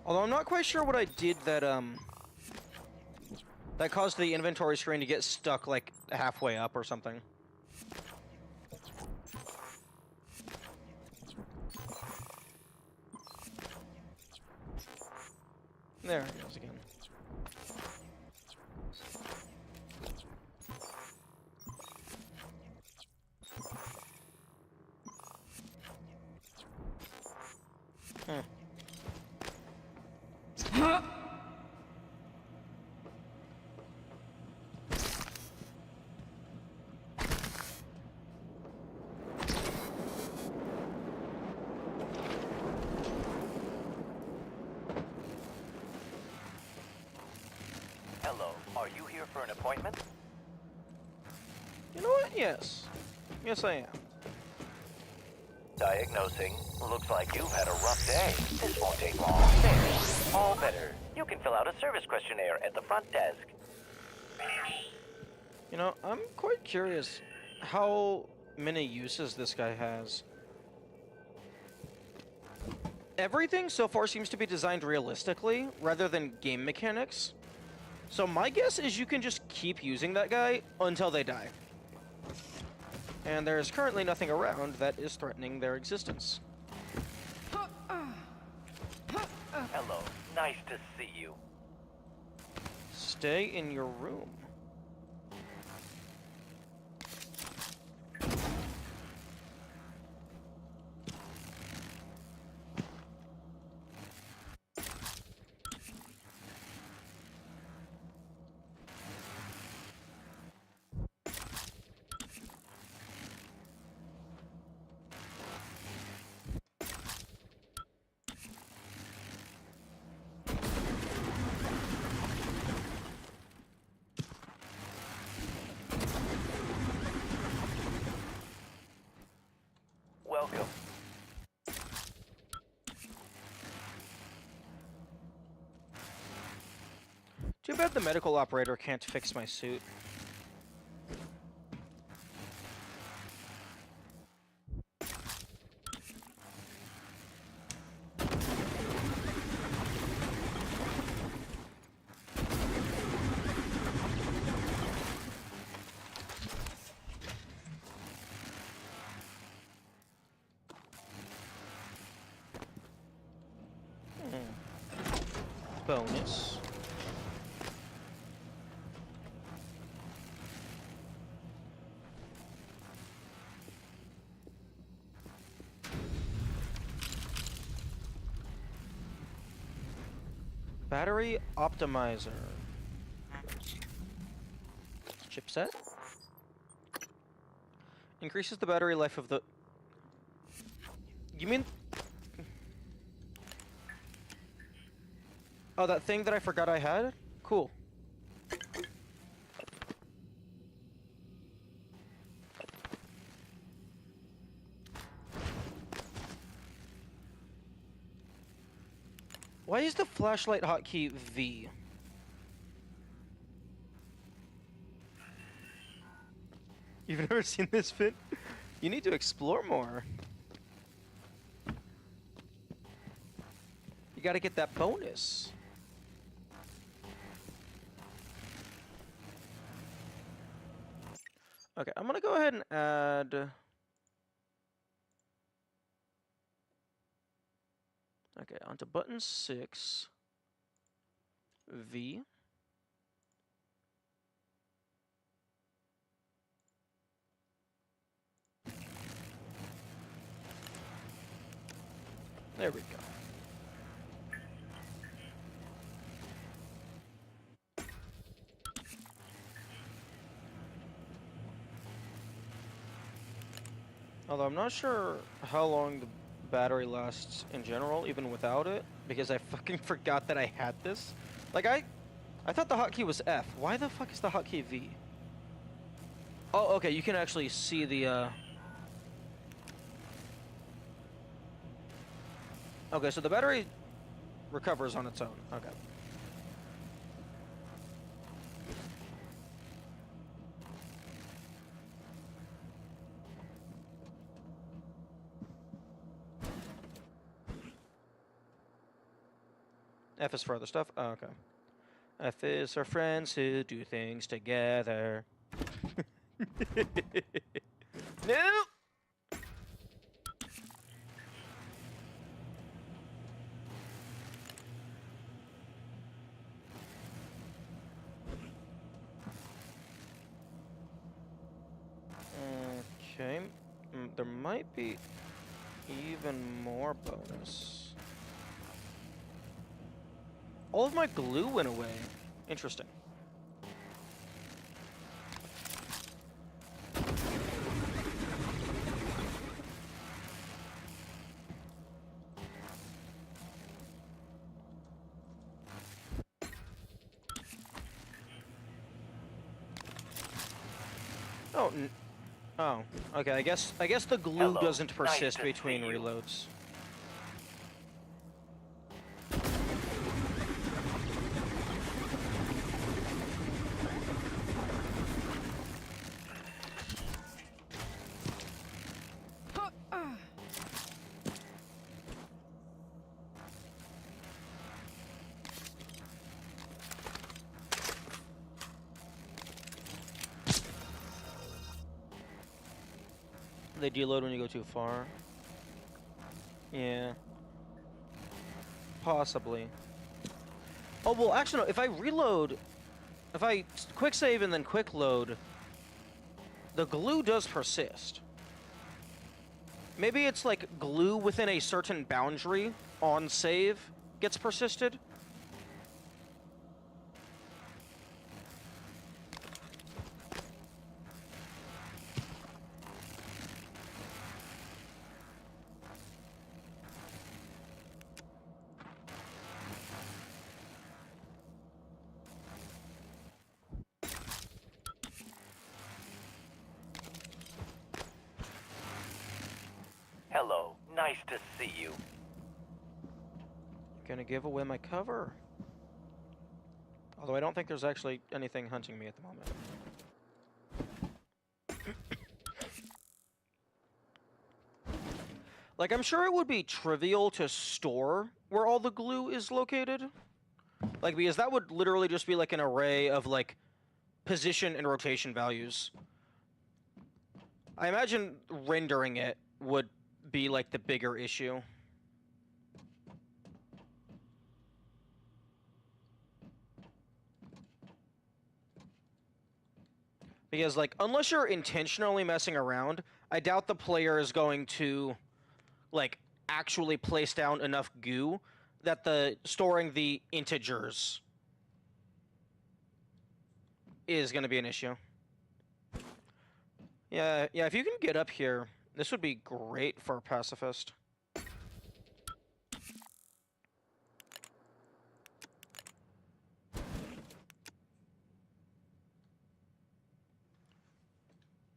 Although I'm not quite sure what I did that that caused the inventory screen to get stuck like halfway up or something. There it goes again. Hello, are you here for an appointment? You know what? Yes. Yes, I am. Diagnosing. Looks like you've had a rough day. This won't take long. There. All better. You can fill out a service questionnaire at the front desk. You know, I'm quite curious how many uses this guy has. Everything so far seems to be designed realistically rather than game mechanics. So my guess is you can just keep using that guy until they die. And there is currently nothing around that is threatening their existence. Hello. Nice to see you. Stay in your room. Welcome. Too bad the medical operator can't fix my suit. Bonus. Battery optimizer. Chipset. Increases the battery life of the... You mean... Oh, that thing that I forgot I had? Cool. Why is the flashlight hotkey V? You've never seen this fit? You need to explore more. You gotta get that bonus. Okay, I'm gonna go ahead and add... Okay, onto button 6. V. There we go. Although I'm not sure how long the battery lasts in general, even without it, because I fucking forgot that I had this. Like, I thought the hotkey was F. Why the fuck is the hotkey V? Oh, okay, you can actually see the, Okay, so the battery recovers on its own. Okay. F is for other stuff? Oh, okay. F is for friends who do things together. No! Okay. There might be even more bonus. All of my glue went away. Interesting. Oh, oh, okay. I guess the glue Hello. doesn't Nice persist to between see you. reloads. They deload when you go too far. Yeah. Possibly. Oh, well, actually, no. If I reload... If I quick save and then quick load, the glue does persist. Maybe it's like glue within a certain boundary on save gets persisted. Hello. Nice to see you. Gonna give away my cover. Although I don't think there's actually anything hunting me at the moment. Like, I'm sure it would be trivial to store where all the glue is located. Like, because that would literally just be like an array of, like, position and rotation values. I imagine rendering it would be, like, the bigger issue. Because, like, unless you're intentionally messing around, I doubt the player is going to, like, actually place down enough goo that the storing the integers is going to be an issue. Yeah, if you can get up here, this would be great for a pacifist.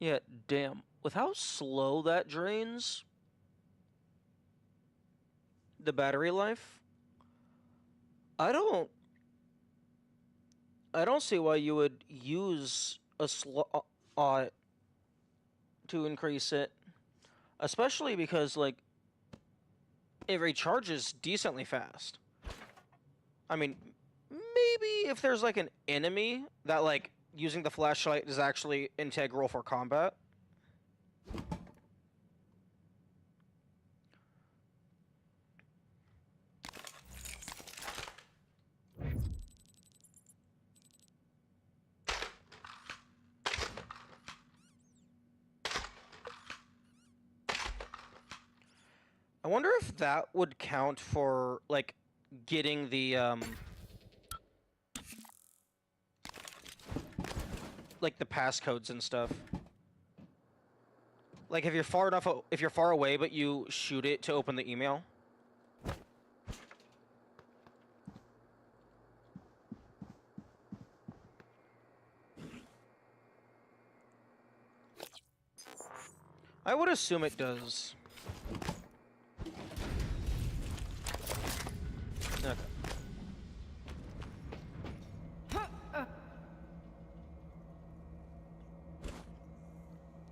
Yeah, damn. With how slow that drains the battery life, I don't see why you would use a to increase it, especially because like it recharges decently fast. I mean, maybe if there's like an enemy that like using the flashlight is actually integral for combat. I wonder if that would count for like getting the like the passcodes and stuff. Like if you're far enough, if you're far away, but you shoot it to open the email. I would assume it does. Okay.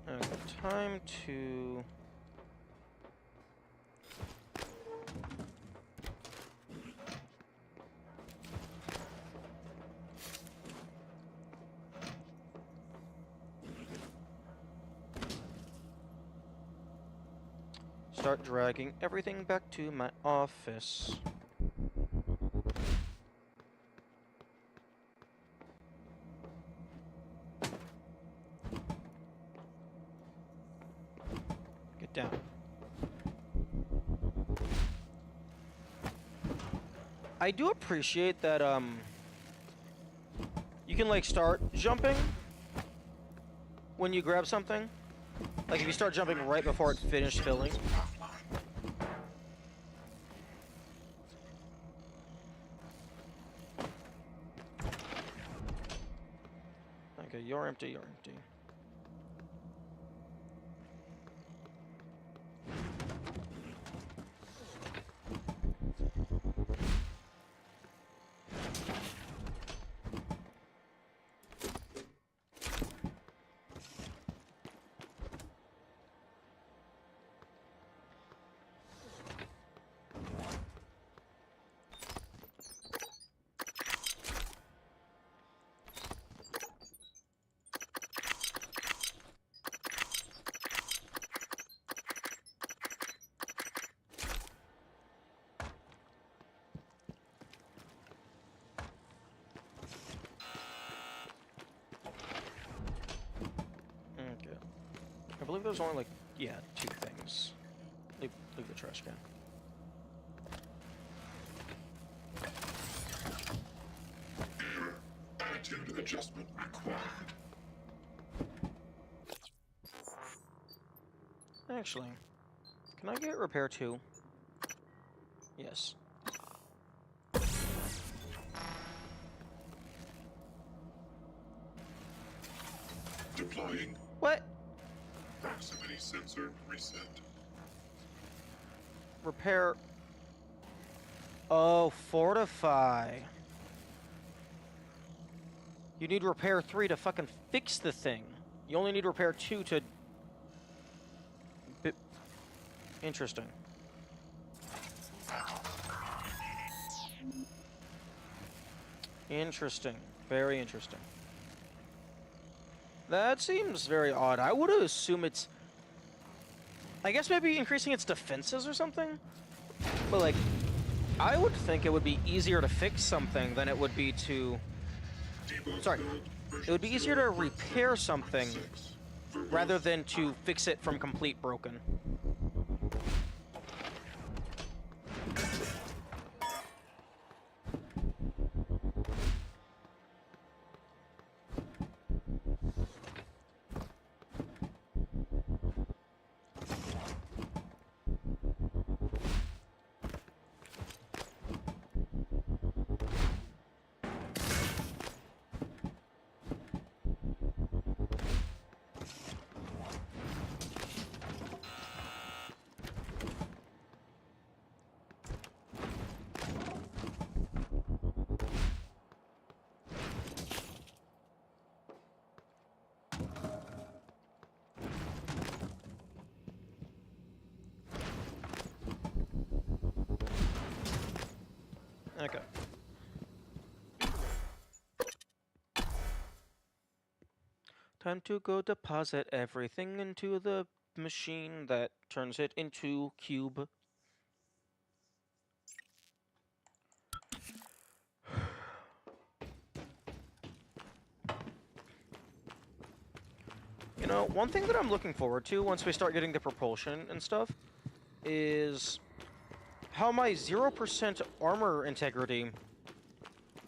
Okay, time to... start dragging everything back to my office. Get down. I do appreciate that, you can, like, start jumping when you grab something. Like, if you start jumping right before it's finished filling. Okay, you're empty, you're empty. I believe there's only, like, yeah, 2 things. Leave the trash can. Attitude adjustment required. Actually, can I get repair 2? Yes. Deploying. What? Proximity sensor reset. Repair. Oh, fortify. You need repair 3 to fucking fix the thing. You only need repair 2 to... Interesting. Interesting. Very interesting. That seems very odd. I would assume it's... I guess maybe increasing its defenses or something? But, like, I would think it would be easier to fix something than it would be to... Sorry. It would be easier to repair something rather than to fix it from complete broken. Okay. Time to go deposit everything into the machine that turns it into cube. You know, one thing that I'm looking forward to once we start getting the propulsion and stuff is how my 0% armor integrity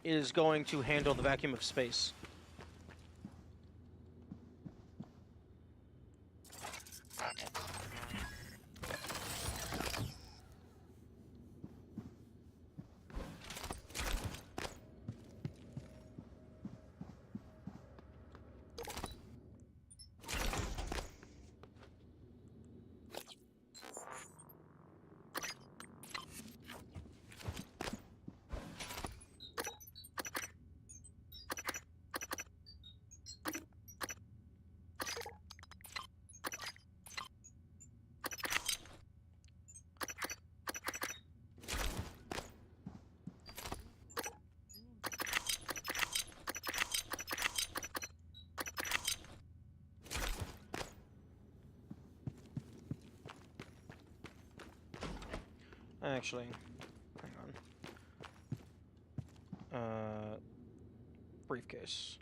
is going to handle the vacuum of space. Actually, hang on. Briefcase.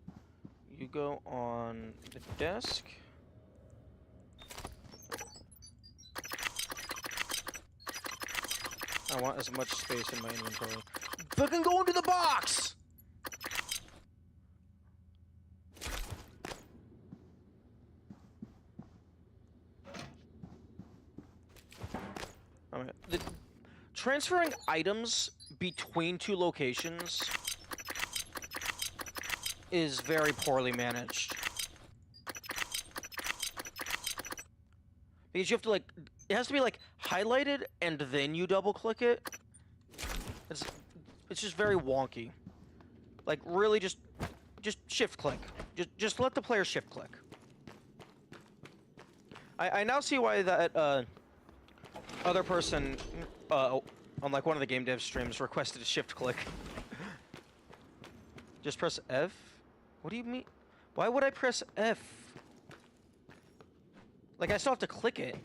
You go on the desk. I want as much space in my inventory. Fucking go into the box! Alright. Transferring items between two locations is very poorly managed. Because you have to, like, it has to be, like, highlighted and then you double click it. It's just very wonky. Like, really just shift click. Just let the player shift click. I now see why that, other person, on, like, one of the game dev streams requested a shift click. Just press F? What do you mean? Why would I press F? Like, I still have to click it.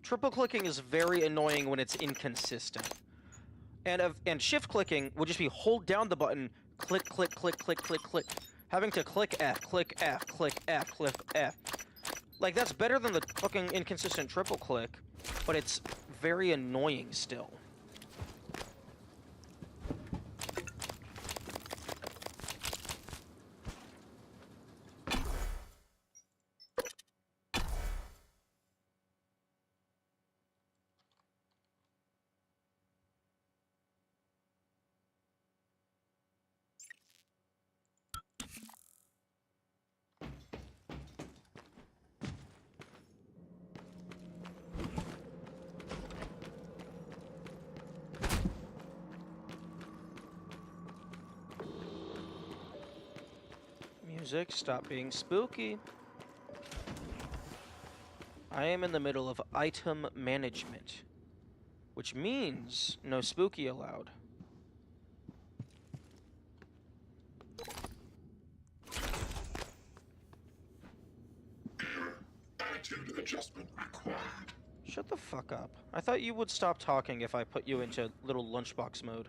Triple clicking is very annoying when it's inconsistent. And shift clicking would just be hold down the button, click, click, click, click, click, click. Having to click F, click F, click F, click F. Like, that's better than the fucking inconsistent triple click, but it's very annoying still. Music, stop being spooky. I am in the middle of item management, which means no spooky allowed. Attitude adjustment required. Shut the fuck up. I thought you would stop talking if I put you into little lunchbox mode.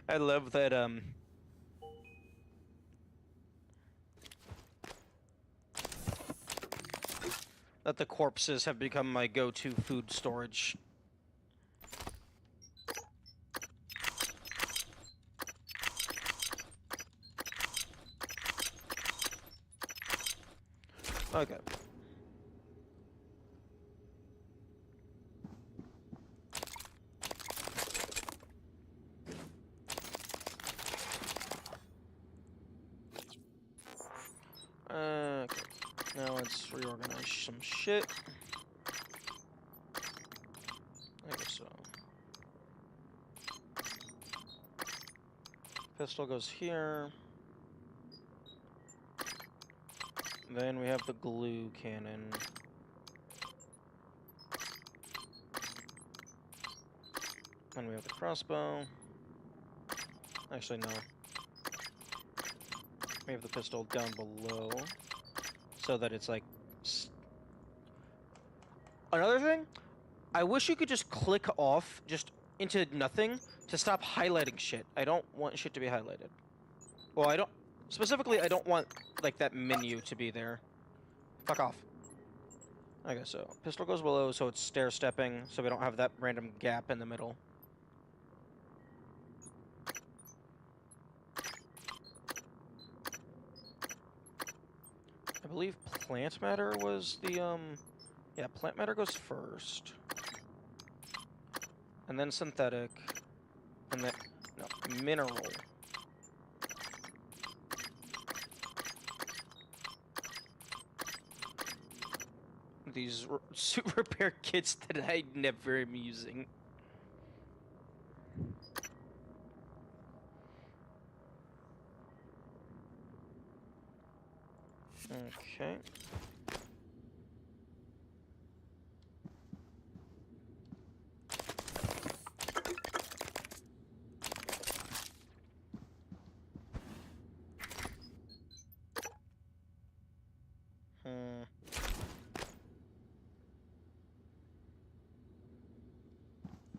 I love that, that the corpses have become my go-to food storage. Okay. Okay. Now let's reorganize some shit. I guess so. Pistol goes here. Then we have the glue cannon. Then we have the crossbow. Actually, no. We have the pistol down below. So that it's like... Another thing? I wish you could just click off just into nothing to stop highlighting shit. I don't want shit to be highlighted. Well, I don't... Specifically, I don't want, like, that menu to be there. Fuck off. Okay, so pistol goes below, so it's stair-stepping, so we don't have that random gap in the middle. I believe plant matter was the, yeah, plant matter goes first. And then synthetic. And then, no, mineral. These suit repair kits that I never am using. Okay.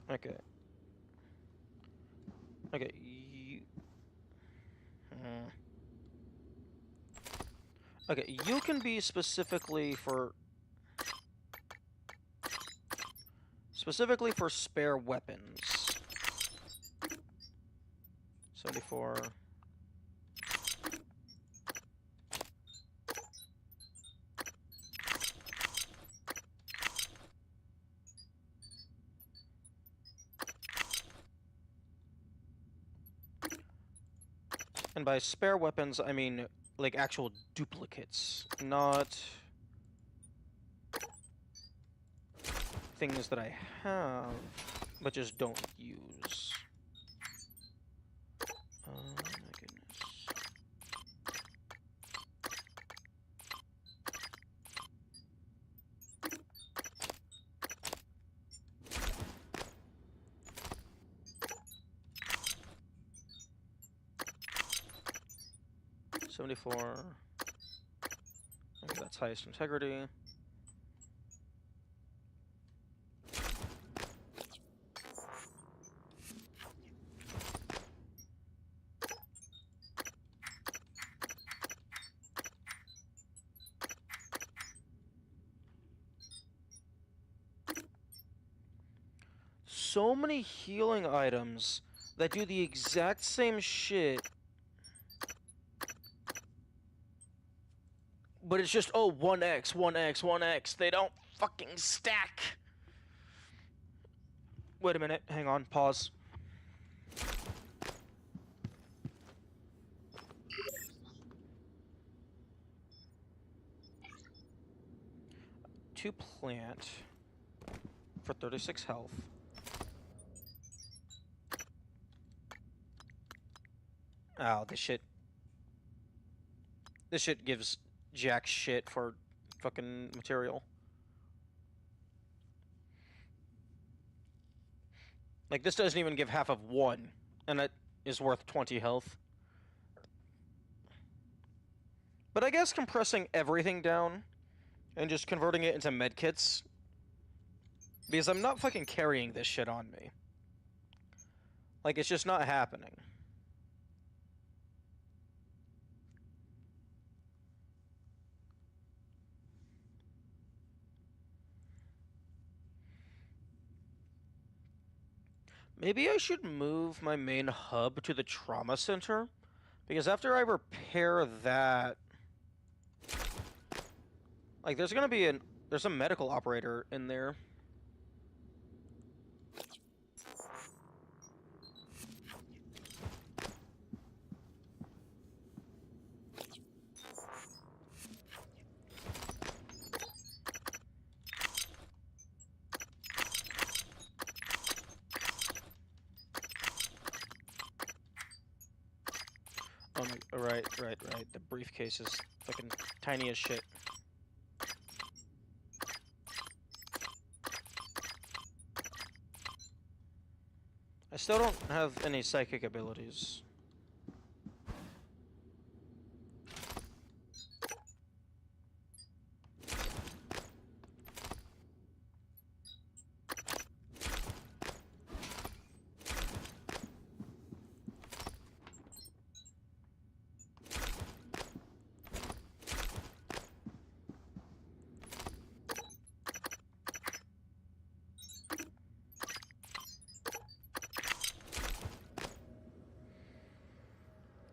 Okay. Okay, you... Okay, you can be specifically for spare weapons. 74. And by spare weapons, I mean, like, actual duplicates, not things that I have, but just don't use. Oh my goodness. $74. Okay, that's highest integrity. So many healing items that do the exact same shit. But it's just, oh, 1x, 1x, 1x. They don't fucking stack. Wait a minute. Hang on. Pause. Two plant for 36 health. Oh, this shit gives jack shit for fucking material. Like, this doesn't even give half of 1, and it is worth 20 health. But I guess compressing everything down and just converting it into medkits, because I'm not fucking carrying this shit on me. Like, it's just not happening. Maybe I should move my main hub to the trauma center, because after I repair that, Like, there's a medical operator in there. Oh my, right. The briefcase is fucking tiny as shit. I still don't have any psychic abilities.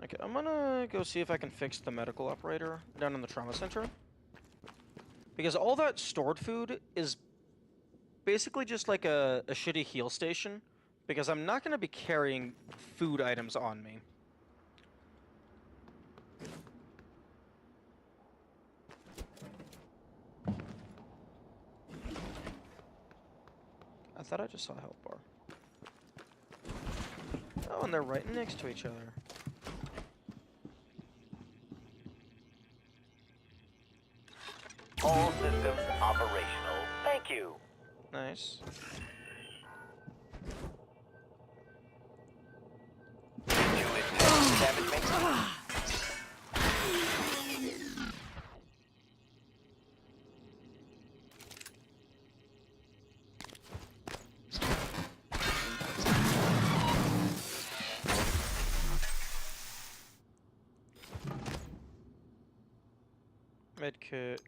Okay, I'm gonna go see if I can fix the medical operator down in the trauma center. Because all that stored food is basically just like a shitty heal station. Because I'm not gonna be carrying food items on me. I thought I just saw a health bar. Oh, and they're right next to each other. All systems operational. Thank you. Nice. Did you intend to damage me? Medkit.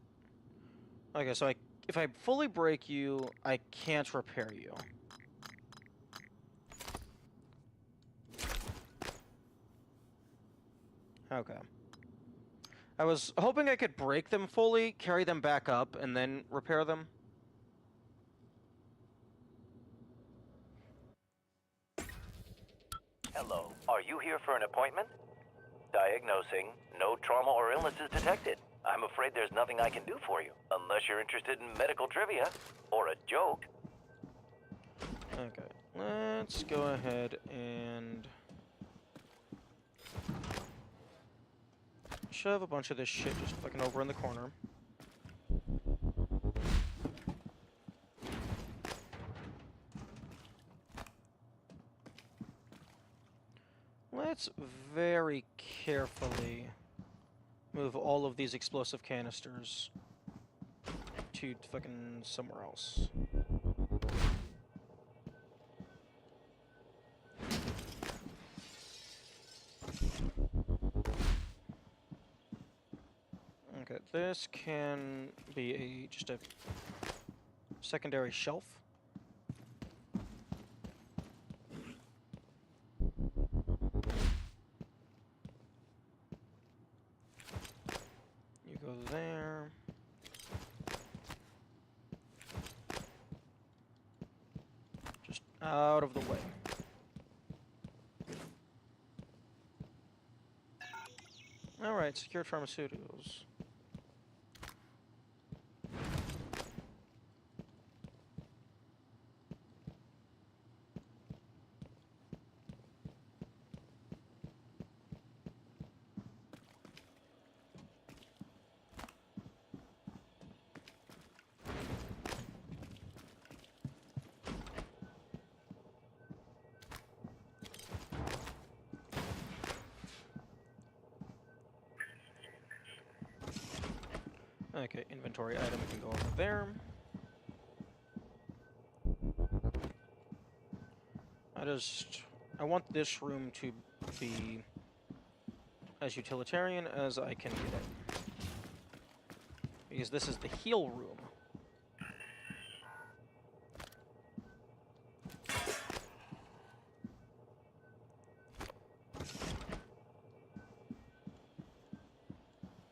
Okay, so if I fully break you, I can't repair you. Okay. I was hoping I could break them fully, carry them back up, and then repair them. Hello. Are you here for an appointment? Diagnosing. No trauma or illnesses detected. I'm afraid there's nothing I can do for you, unless you're interested in medical trivia or a joke. Okay, let's go ahead and shove a bunch of this shit just fucking over in the corner. Let's very carefully move all of these explosive canisters to fucking somewhere else. Okay, this can be just a secondary shelf. You go there. Just out of the way. Alright, secured pharmaceuticals. Okay, inventory item can go over there. I want this room to be as utilitarian as I can get it. Because this is the heal room.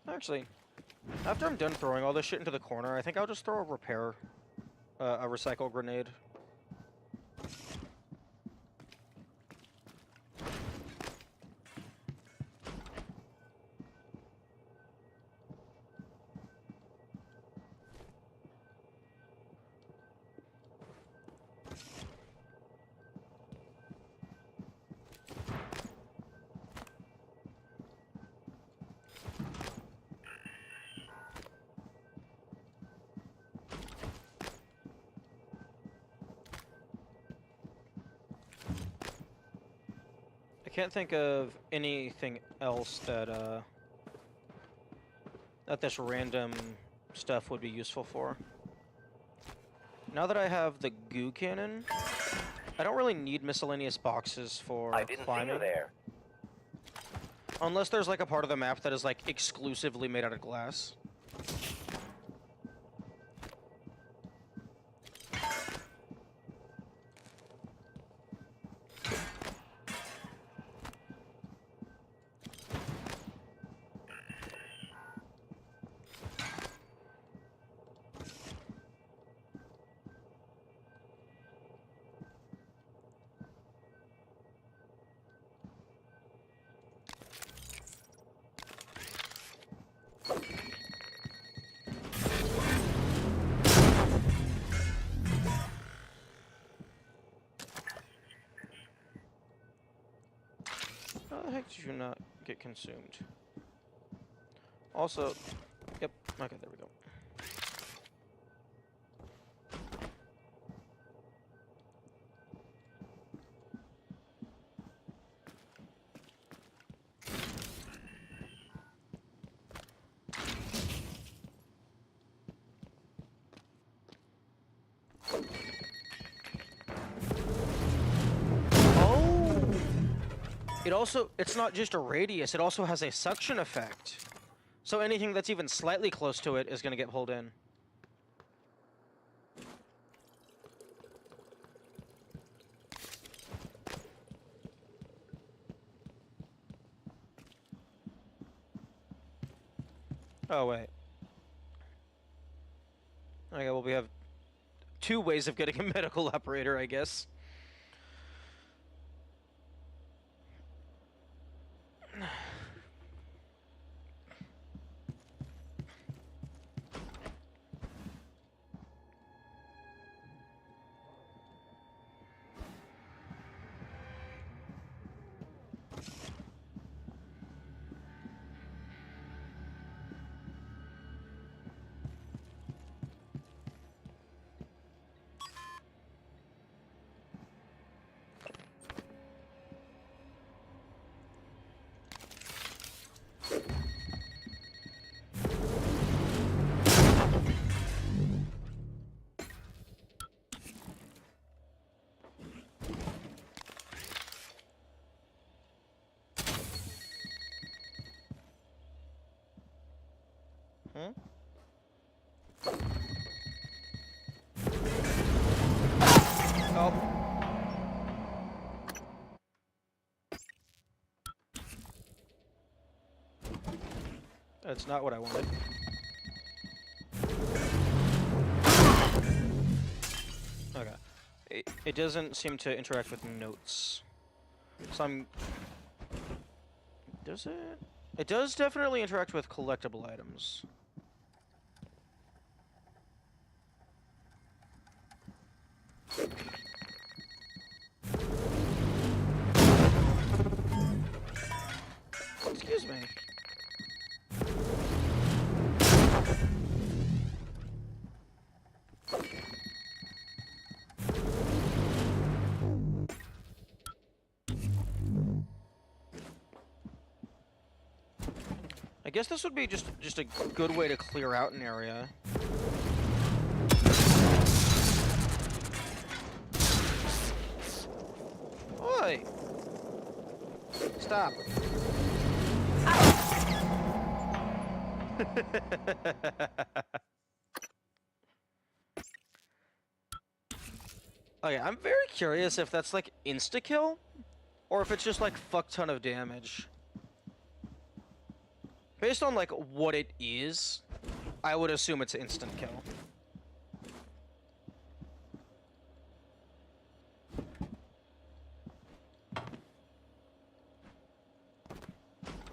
Actually, After I'm done throwing all this shit into the corner, I think I'll just throw a recycle grenade. I can't think of anything else that this random stuff would be useful for. Now that I have the goo cannon, I don't really need miscellaneous boxes for I didn't see climbing. you there. Unless there's like a part of the map that is like exclusively made out of glass. How the heck did you not get consumed? Also, yep, okay, there we go. It's not just a radius, it also has a suction effect. So anything that's even slightly close to it is going to get pulled in. Oh, wait. Okay, well, we have two ways of getting a medical operator, I guess. Oh. That's not what I wanted. Okay. It doesn't seem to interact with notes. So I'm... Does it? It does definitely interact with collectible items. Excuse me. I guess this would be just a good way to clear out an area. Oi! Stop. Okay, I'm very curious if that's like insta-kill, or if it's just like fuck ton of damage. Based on like what it is, I would assume it's instant kill.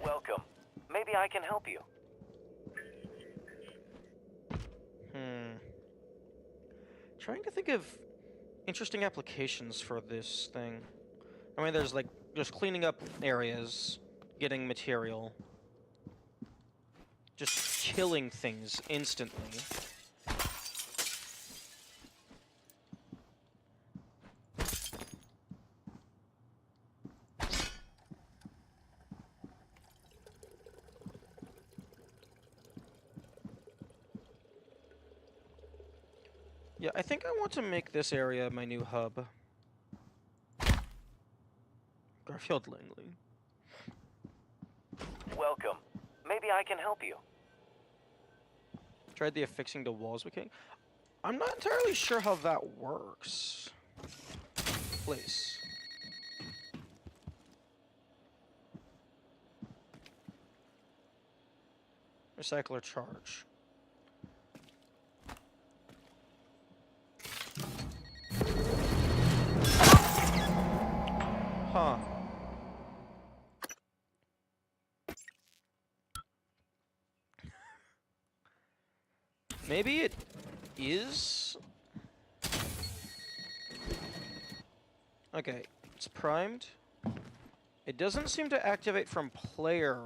Welcome. Maybe I can help you. Trying to think of interesting applications for this thing. I mean, there's like just cleaning up areas, getting material, just killing things instantly. Yeah, I think I want to make this area my new hub. Garfield Langley. Welcome. Maybe I can help you. Tried the affixing to walls we can. I'm not entirely sure how that works. Place. Recycler charge. Huh. Maybe it is? Okay, it's primed. It doesn't seem to activate from player.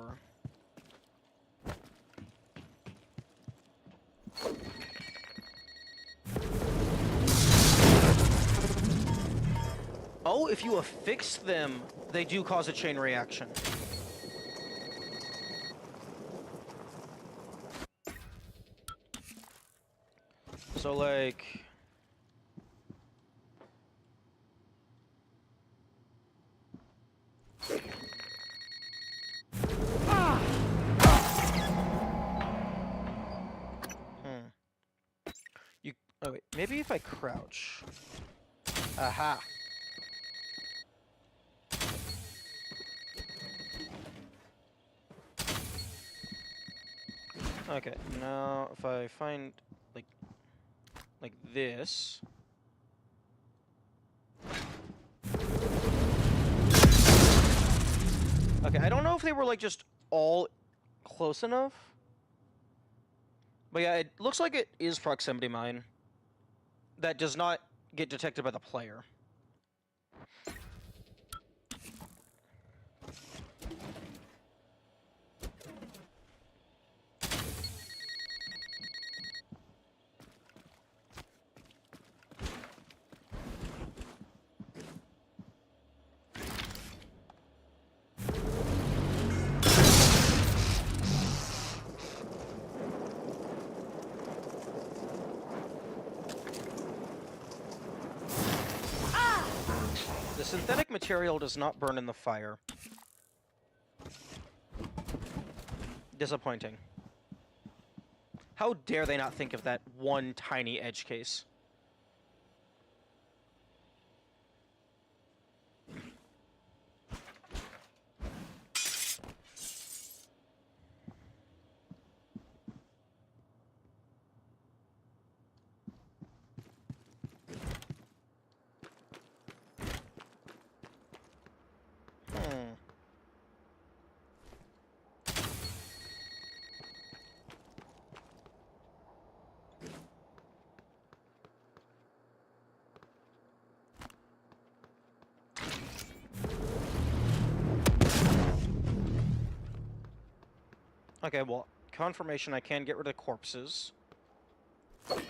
Oh, if you affix them, they do cause a chain reaction. So, like... Oh, wait. Maybe if I crouch. Aha. Okay, now if I find like this. Okay, I don't know if they were like just all close enough. But yeah, it looks like it is proximity mine. That does not get detected by the player. The synthetic material does not burn in the fire. Disappointing. How dare they not think of that one tiny edge case? Okay, well, confirmation I can get rid of corpses. I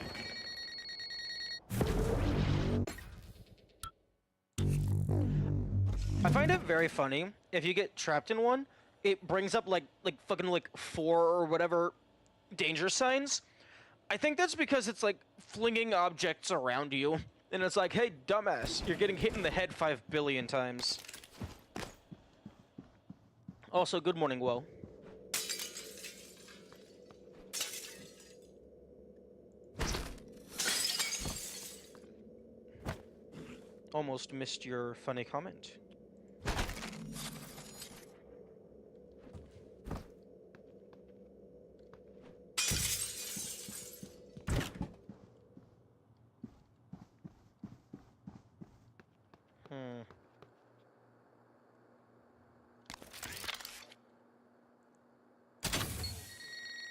find it very funny, if you get trapped in one, it brings up like fucking like 4 or whatever danger signs. I think that's because it's like flinging objects around you, and it's like, hey, dumbass, you're getting hit in the head 5 billion times. Also, good morning, Woe. Almost missed your funny comment.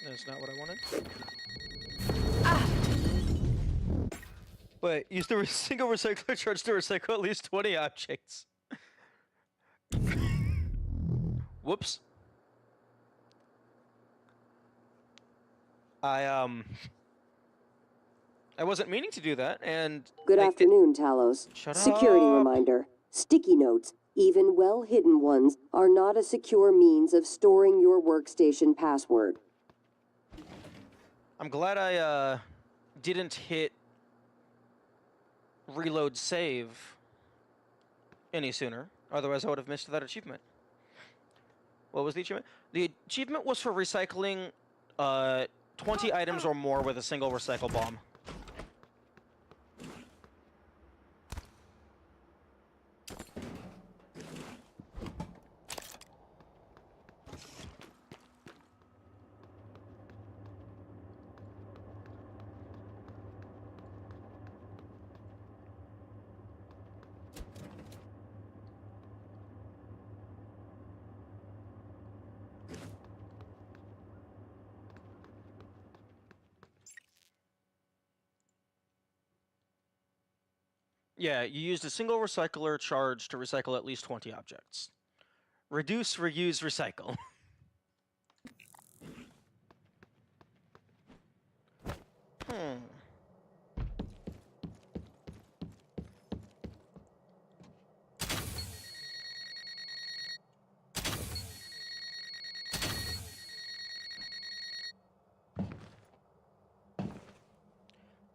That's not what I wanted. Wait, use the single recycler charge to recycle at least 20 objects. Whoops. I wasn't meaning to do that, and... Good afternoon, Talos. Shut Security up. reminder. Sticky notes, even well-hidden ones, are not a secure means of storing your workstation password. I'm glad I, didn't hit reload save any sooner. Otherwise, I would have missed that achievement. What was the achievement? The achievement was for recycling, 20 items or more with a single recycle bomb. Yeah, you used a single recycler charge to recycle at least 20 objects. Reduce, reuse, recycle.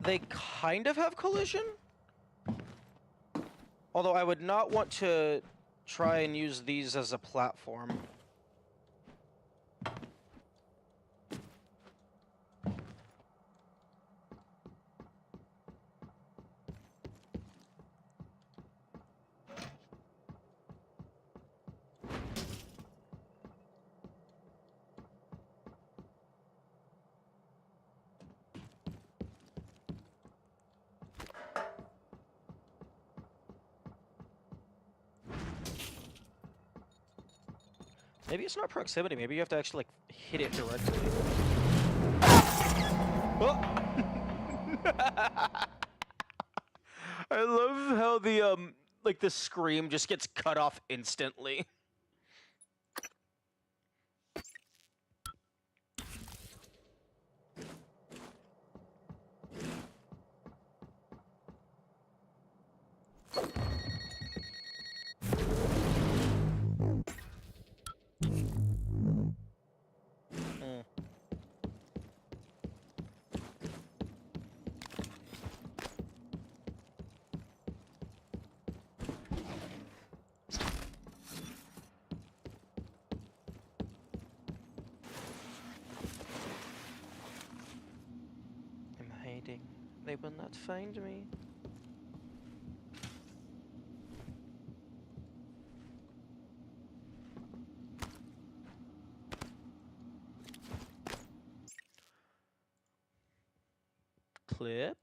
They kind of have collision? Although I would not want to try and use these as a platform. Maybe it's not proximity, maybe you have to actually, like, hit it directly. Oh! I love how the, like, the scream just gets cut off instantly. They will not find me. Clip.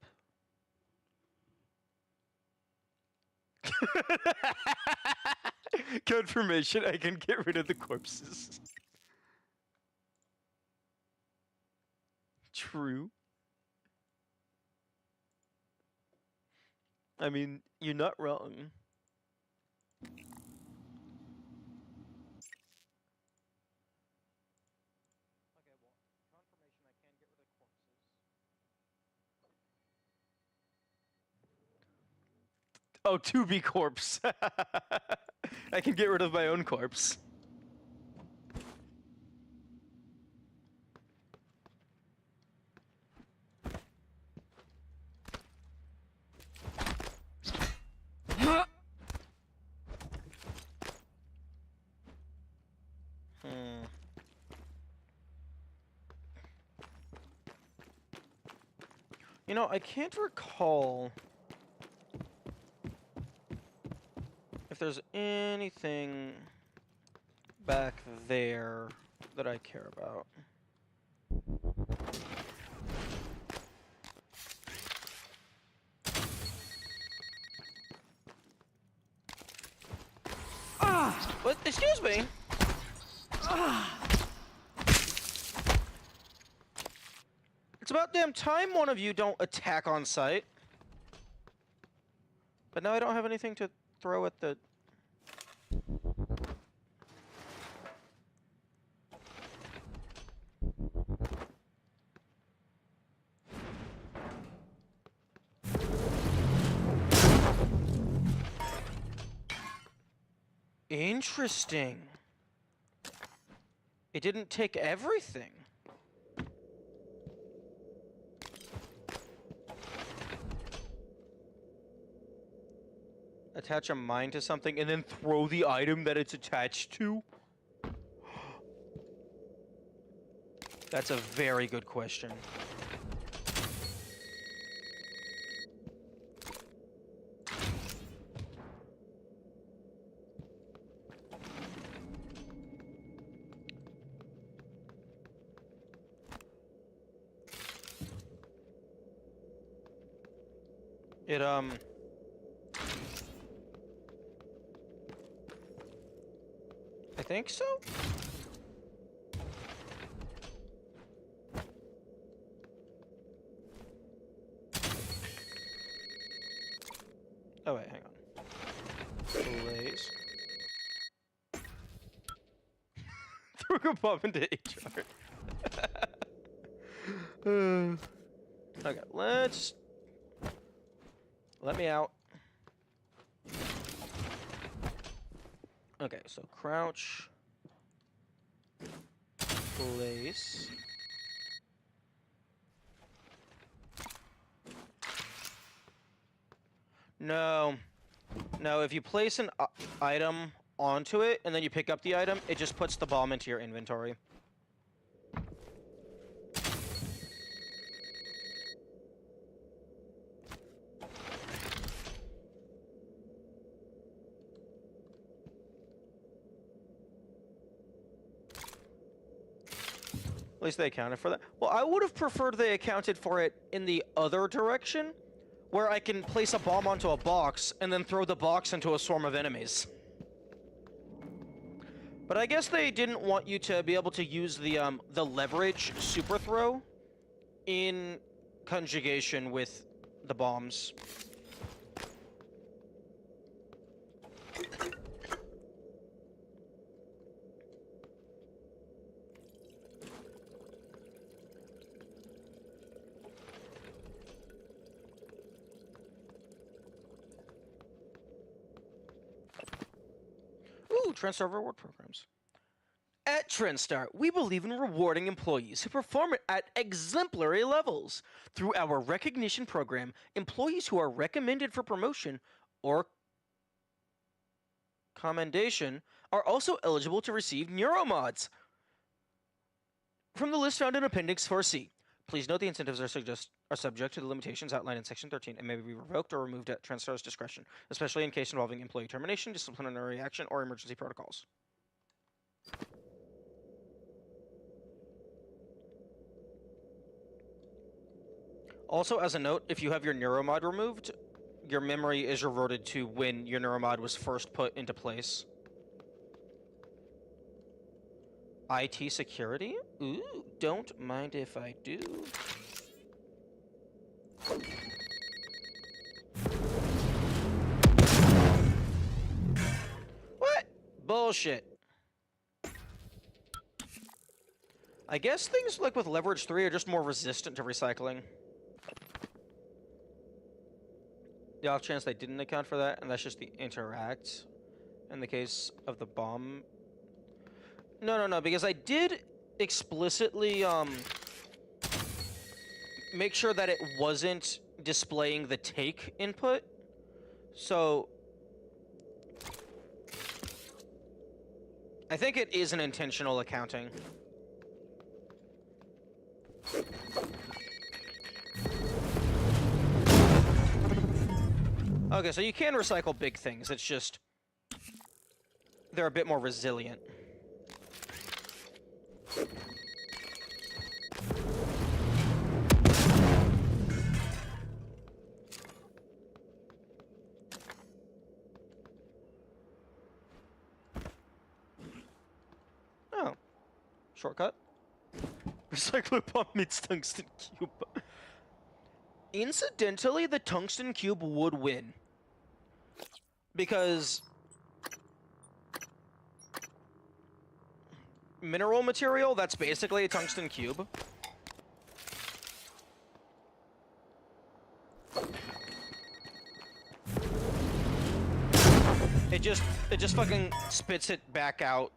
Confirmation, I can get rid of the corpses. True. I mean, you're not wrong. Okay, well, confirmation I can get rid of corpses. Oh, 2B corpse. I can get rid of my own corpse. You know, I can't recall if there's anything back there that I care about. What? Excuse me? about damn time one of you don't attack on sight. But now I don't have anything to throw at the... Interesting. It didn't take everything. Attach a mine to something and then throw the item that it's attached to? That's a very good question. It, I think so? Oh wait, hang on. Blaze. Threw a bomb into HR. Okay, let me out. Okay, so crouch. Place. No. No, if you place an item onto it and then you pick up the item, it just puts the bomb into your inventory. At least they accounted for that. Well, I would have preferred they accounted for it in the other direction, where I can place a bomb onto a box and then throw the box into a swarm of enemies. But I guess they didn't want you to be able to use the leverage super throw in conjugation with the bombs. Ooh, TrendStar reward programs. At TrendStar, we believe in rewarding employees who perform at exemplary levels. Through our recognition program, employees who are recommended for promotion or commendation are also eligible to receive neuromods from the list found in Appendix 4C. Please note the incentives are subject to the limitations outlined in Section 13 and may be revoked or removed at TrendStar's discretion, especially in case involving employee termination, disciplinary action, or emergency protocols. Also, as a note, if you have your neuromod removed, your memory is reverted to when your neuromod was first put into place. IT security? Ooh, don't mind if I do. What? Bullshit. I guess things like with Leverage 3 are just more resistant to recycling. The off chance they didn't account for that, and that's just the interact in the case of the bomb. No, because I did explicitly, make sure that it wasn't displaying the take input. So I think it is an intentional accounting. Okay, so you can recycle big things, it's just they're a bit more resilient. Oh. Shortcut? Recycler bomb meets tungsten cube. Incidentally, the tungsten cube would win. Because mineral material, that's basically a tungsten cube. It just fucking spits it back out.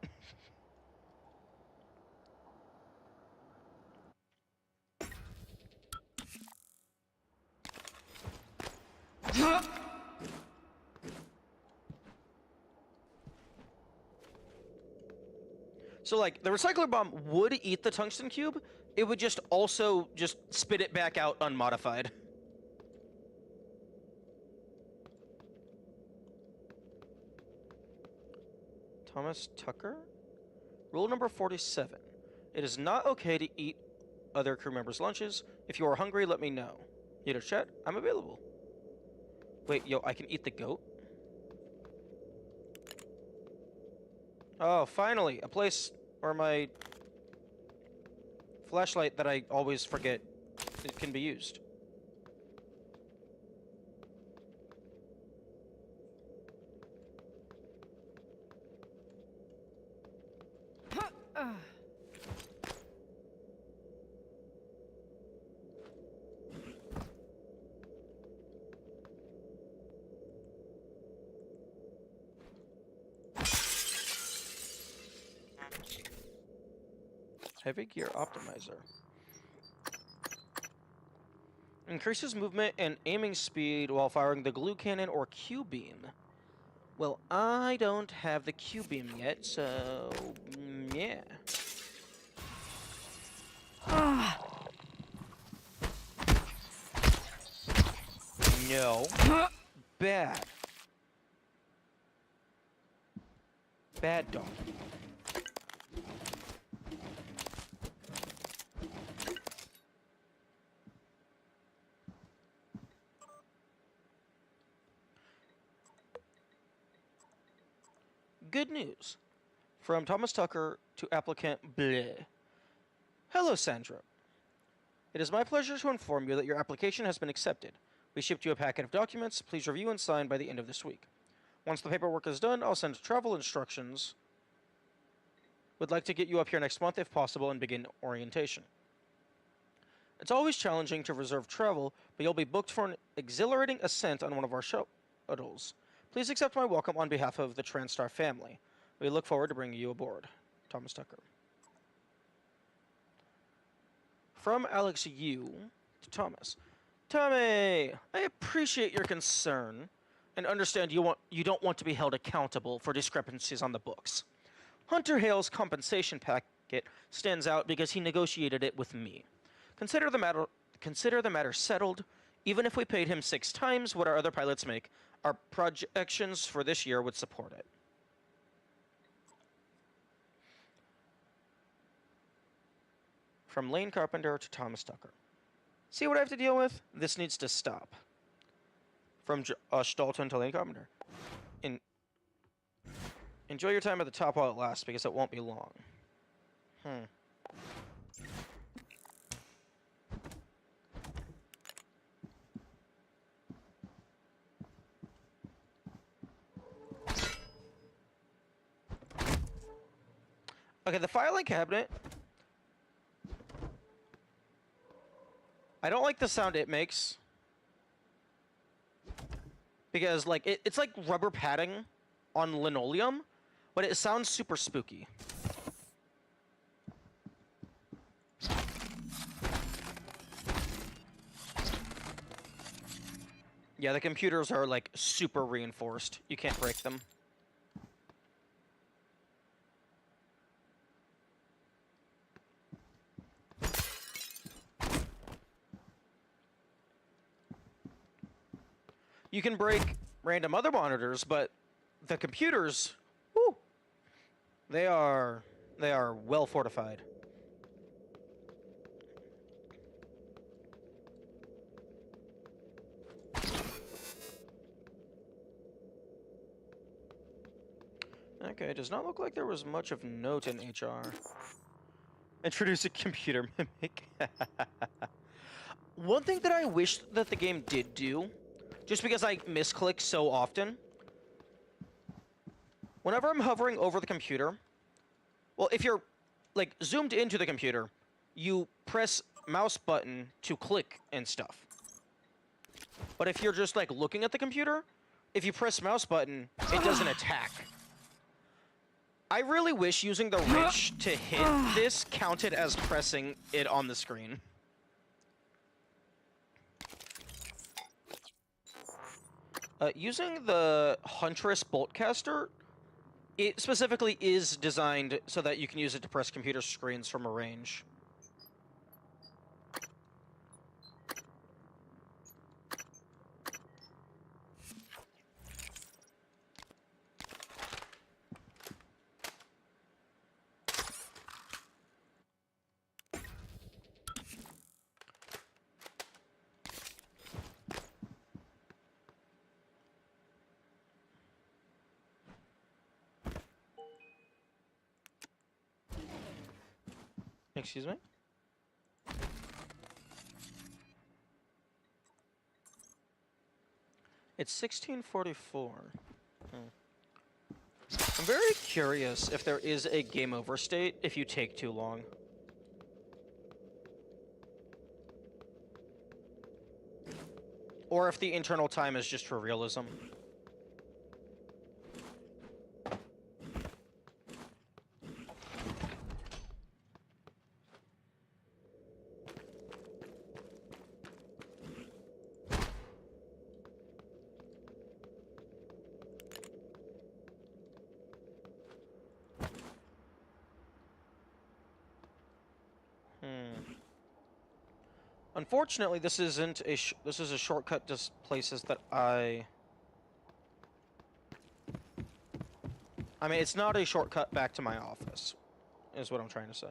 So, like, the recycler bomb would eat the tungsten cube, it would just also just spit it back out unmodified. Thomas Tucker? Rule number 47. It is not okay to eat other crew members' lunches. If you are hungry, let me know. Need a chat? I'm available. Wait, yo, I can eat the goat? Oh, finally, a place where my flashlight that I always forget it can be used. Heavy gear optimizer. Increases movement and aiming speed while firing the glue cannon or Q-beam. Well, I don't have the Q-beam yet, so yeah. No. Bad. Bad dog. Good news. From Thomas Tucker to applicant Bleh. Hello, Sandra. It is my pleasure to inform you that your application has been accepted. We shipped you a packet of documents. Please review and sign by the end of this week. Once the paperwork is done, I'll send travel instructions. Would like to get you up here next month if possible and begin orientation. It's always challenging to reserve travel, but you'll be booked for an exhilarating ascent on one of our shuttles. Please accept my welcome on behalf of the TranStar family. We look forward to bringing you aboard. Thomas Tucker. From Alex Yu to Thomas. Tommy, I appreciate your concern and understand you don't want to be held accountable for discrepancies on the books. Hunter Hale's compensation packet stands out because he negotiated it with me. Consider the matter settled. Even if we paid him 6 times what our other pilots make, our projections for this year would support it. From Lane Carpenter to Thomas Tucker. See what I have to deal with? This needs to stop. From Josh Dalton to Lane Carpenter. Enjoy your time at the top while it lasts, because it won't be long. Okay, the filing cabinet. I don't like the sound it makes. Because, like, it's like rubber padding on linoleum, but it sounds super spooky. Yeah, the computers are, like, super reinforced. You can't break them. You can break random other monitors, but the computers, whew, they are well fortified. Okay, it does not look like there was much of note in HR. Introduce a computer mimic. One thing that I wish that the game did do, just because I misclick so often, whenever I'm hovering over the computer, well, if you're, like, zoomed into the computer, you press mouse button to click and stuff. But if you're just, like, looking at the computer, if you press mouse button, it doesn't attack. I really wish using the wrench to hit this counted as pressing it on the screen. Using the Huntress Boltcaster, it specifically is designed so that you can use it to press computer screens from a range. Excuse me? It's 1644. I'm very curious if there is a game over state if you take too long. Or if the internal time is just for realism. Unfortunately, this isn't a this is a shortcut to places that I mean, it's not a shortcut back to my office, is what I'm trying to say.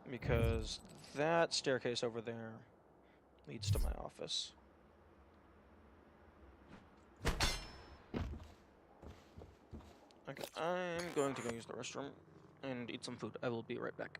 Because that staircase over there leads to my office. Okay, I'm going to go use the restroom and eat some food. I will be right back.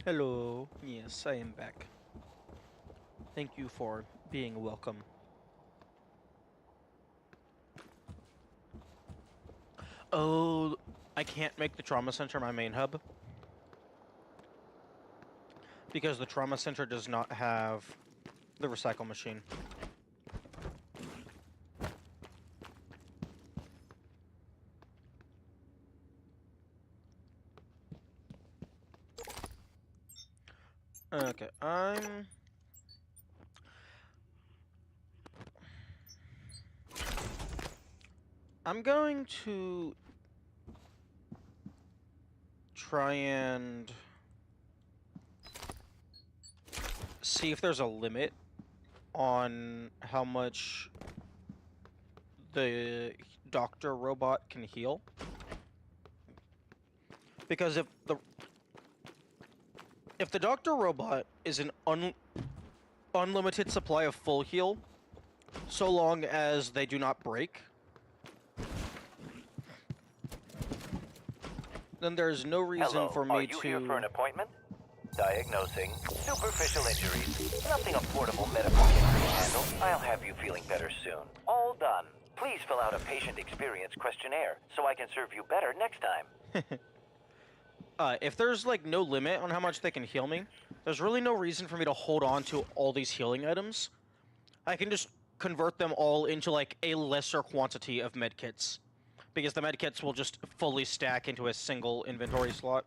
Hello. Yes, I am back. Thank you for being welcome. Oh, I can't make the trauma center my main hub because the trauma center does not have the recycle machine. Okay, I'm going to try and see if there's a limit on how much the doctor robot can heal. Because if the doctor robot is an unlimited supply of full heal, so long as they do not break, then there's no reason Hello, for are me you to... here for an appointment? Diagnosing superficial injuries. Nothing a portable medical kit can handle. I'll have you feeling better soon. All done. Please fill out a patient experience questionnaire so I can serve you better next time. If there's, like, no limit on how much they can heal me, there's really no reason for me to hold on to all these healing items. I can just convert them all into, like, a lesser quantity of medkits. Because the medkits will just fully stack into a single inventory slot.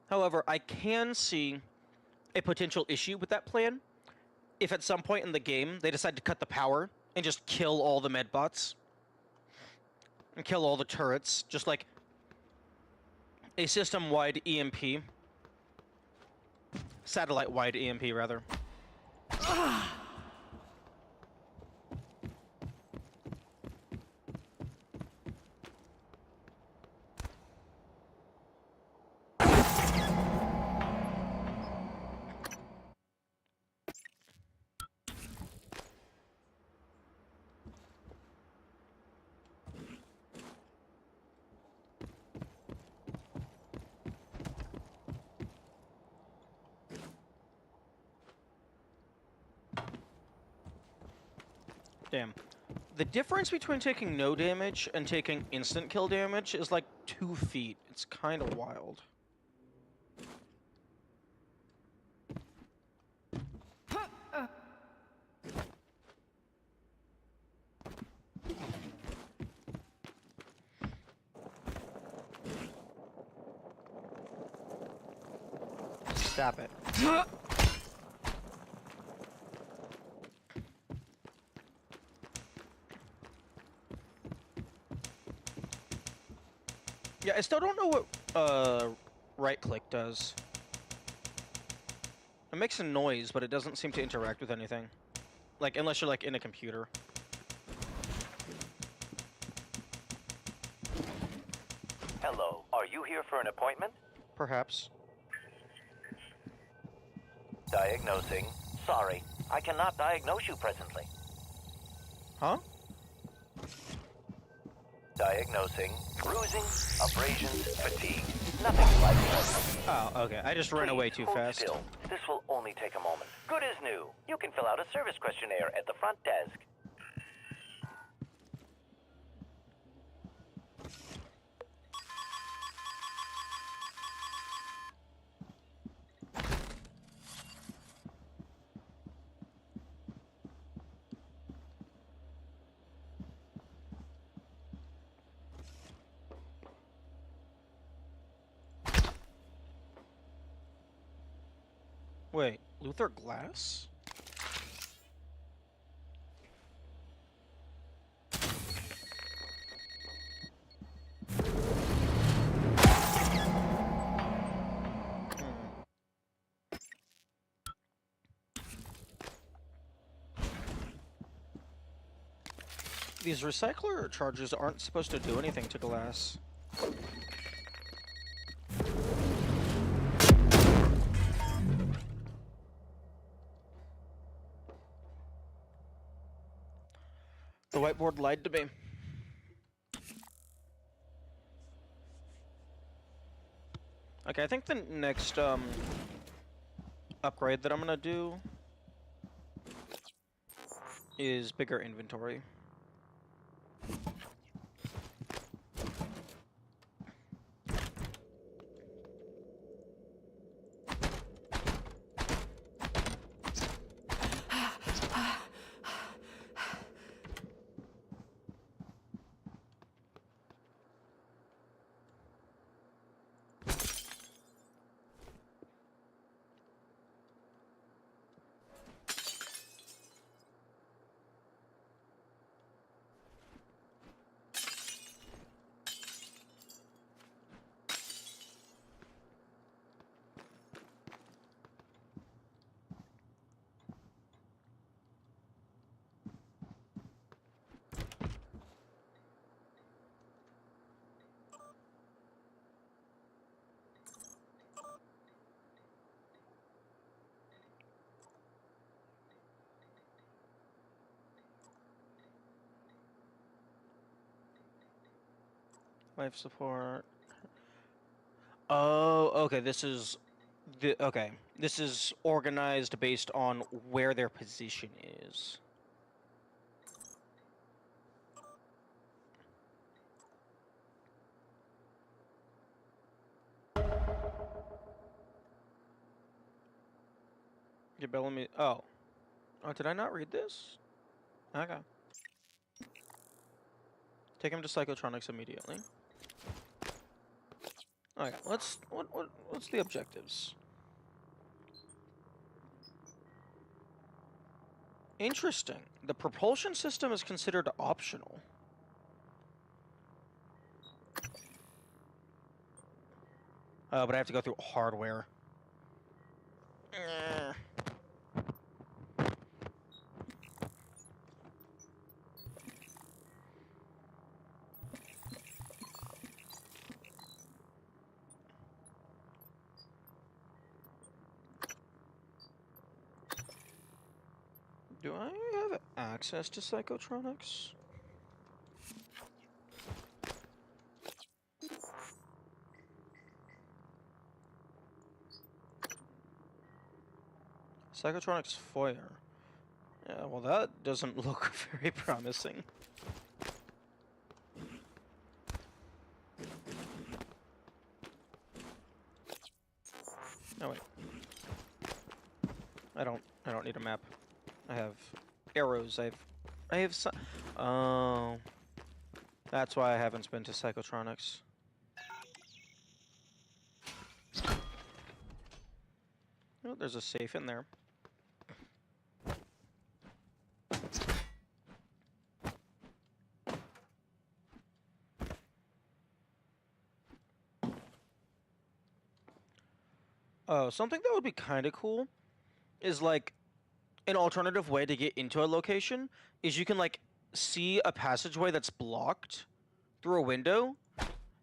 However, I can see a potential issue with that plan if at some point in the game they decide to cut the power and just kill all the medbots. And kill all the turrets, just like a system-wide EMP. Satellite-wide EMP, rather. Damn. The difference between taking no damage and taking instant kill damage is like 2 feet. It's kind of wild. Stop it. Yeah, I still don't know what right click does. It makes a noise, but it doesn't seem to interact with anything. Like, unless you're like in a computer. Hello, are you here for an appointment? Perhaps. Diagnosing. Sorry, I cannot diagnose you presently. Huh? Diagnosing. Bruising, abrasions, fatigue. Nothing like present. Oh, okay. I just ran Please, away too hold fast. Still. This will only take a moment. Good as new. You can fill out a service questionnaire at the front desk. Wait, Luther Glass? These recycler charges aren't supposed to do anything to glass. The whiteboard lied to me. Okay, I think the next upgrade that I'm gonna do is bigger inventory. Life support. Oh, okay. This is okay. This is organized based on where their position is. Yeah, Bellamy. Oh, did I not read this? Okay. Take him to Psychotronics immediately. Okay, what's the objectives? Interesting. The propulsion system is considered optional. But I have to go through hardware. Eh. Do I have access to Psychotronics? Psychotronics foyer. Yeah, well that doesn't look very promising. Oh wait. I don't need a map. I have arrows. I have some. Oh. That's why I haven't been to Psychotronics. Oh, there's a safe in there. Oh, something that would be kind of cool is like an alternative way to get into a location is you can like see a passageway that's blocked through a window.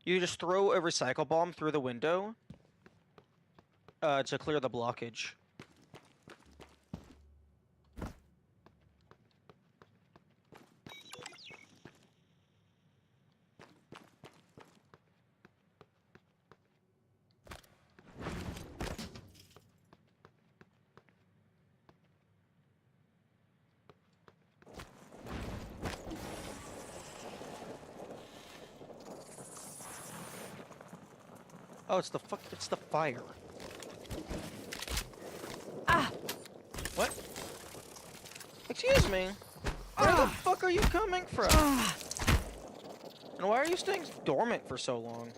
You just throw a recycle bomb through the window to clear the blockage. Oh, it's the fire. Ah! What? Excuse me. Where the fuck are you coming from? And why are you staying dormant for so long?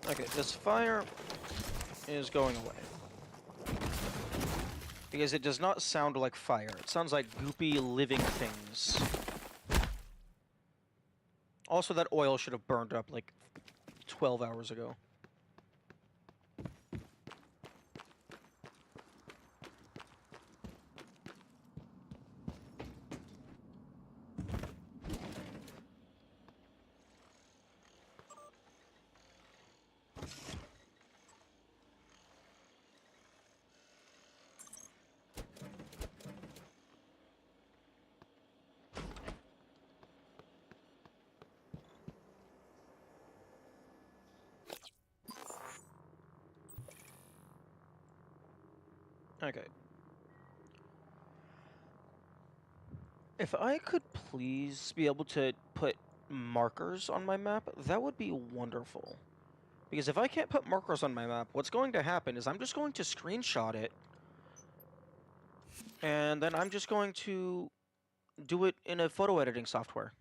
Okay, this fire is going away. Because it does not sound like fire. It sounds like goopy living things. Also, that oil should have burned up like 12 hours ago. Okay. If I could please be able to put markers on my map, that would be wonderful. Because if I can't put markers on my map, what's going to happen is I'm just going to screenshot it, and then I'm just going to do it in a photo editing software.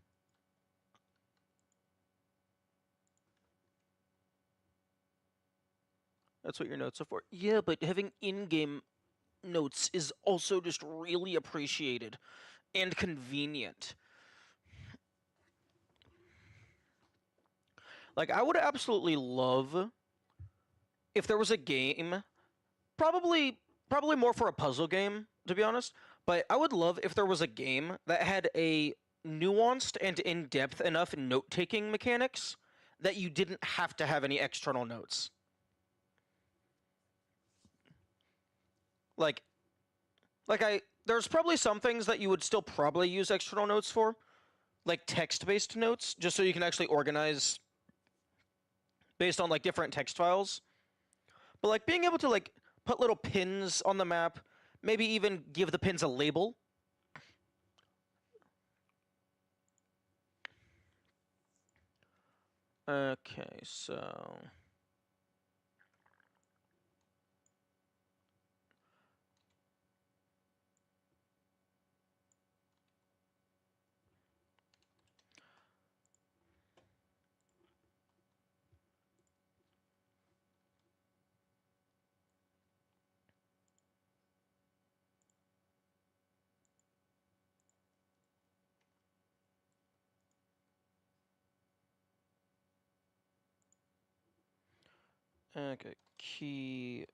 That's what your notes are for. Yeah, but having in-game notes is also just really appreciated and convenient. Like, I would absolutely love if there was a game, probably more for a puzzle game, to be honest, but I would love if there was a game that had a nuanced and in-depth enough note-taking mechanics that you didn't have to have any external notes. There's probably some things that you would still probably use external notes for, like text-based notes, just so you can actually organize based on like different text files. But like being able to like put little pins on the map, maybe even give the pins a label. Okay, so okay, key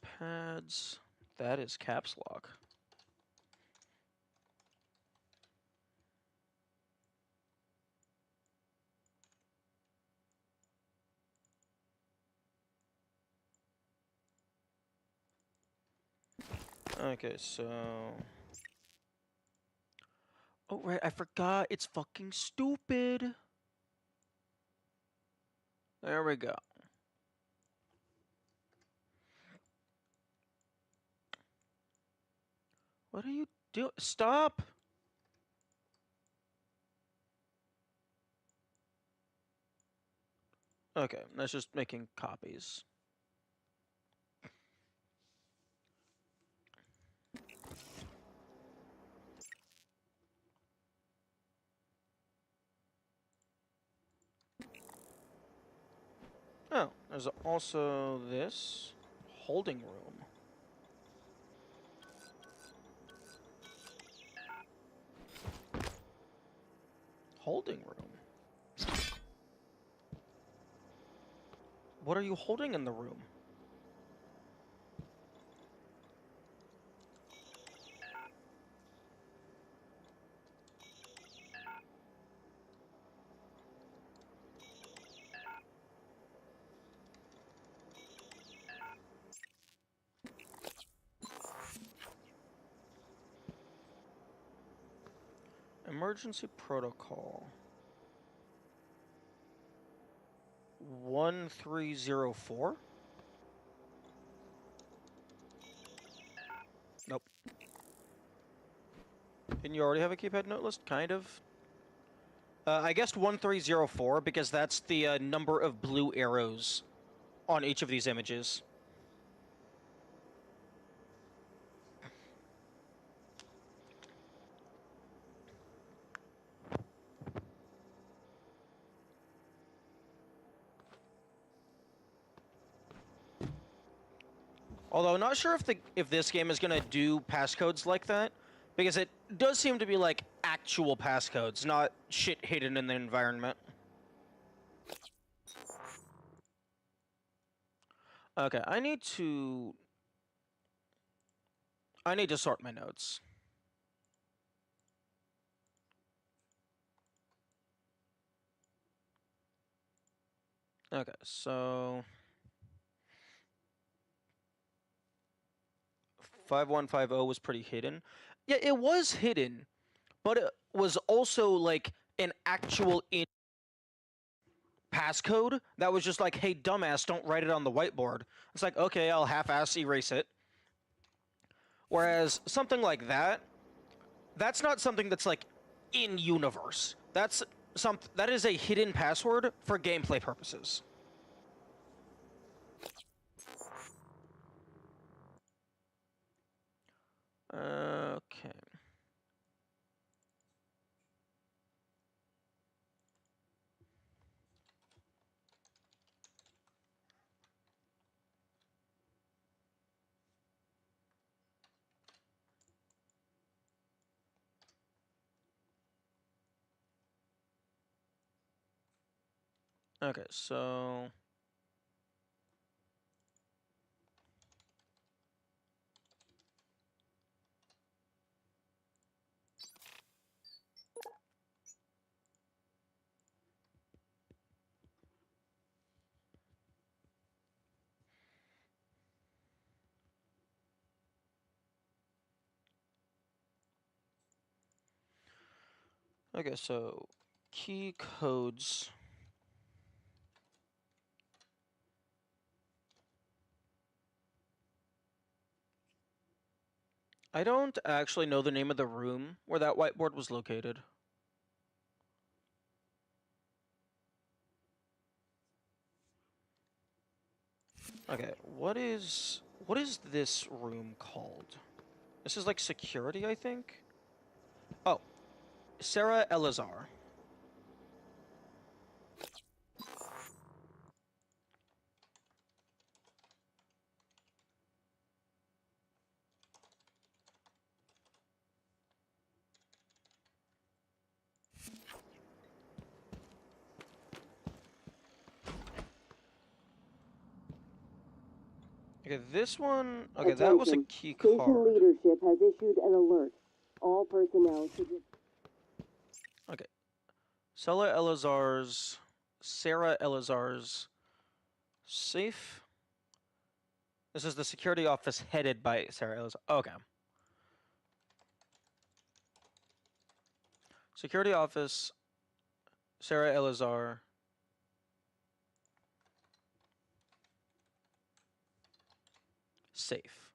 pads. That is caps lock. Okay, so oh right, I forgot. It's fucking stupid. There we go. What are you doing? Stop! Okay, that's just making copies. Oh, there's also this holding room. Holding room? What are you holding in the room? Emergency protocol. 1304? Nope. Didn't you already have a keypad note list? Kind of. I guessed 1304 because that's the number of blue arrows on each of these images. Although, not sure if this game is gonna do passcodes like that, because it does seem to be like actual passcodes, not shit hidden in the environment. Okay, I need to sort my notes. Okay, so 5150 was pretty hidden. Yeah, it was hidden, but it was also like an actual passcode that was just like, hey, dumbass, don't write it on the whiteboard. It's like, okay, I'll half-ass erase it. Whereas something like that, that's not something that's like in universe. That is a hidden password for gameplay purposes. Okay. Okay, so key codes. I don't actually know the name of the room where that whiteboard was located. Okay, what is this room called? This is like security, I think? Oh, Sarah Elazar. Okay, this one... Okay, that was a Attention. key Station card. leadership has issued an alert. All personnel should... Okay. Sarah Elazar's safe. This is the security office headed by Sarah Elazar. Okay. Security office, Sarah Elazar. Safe.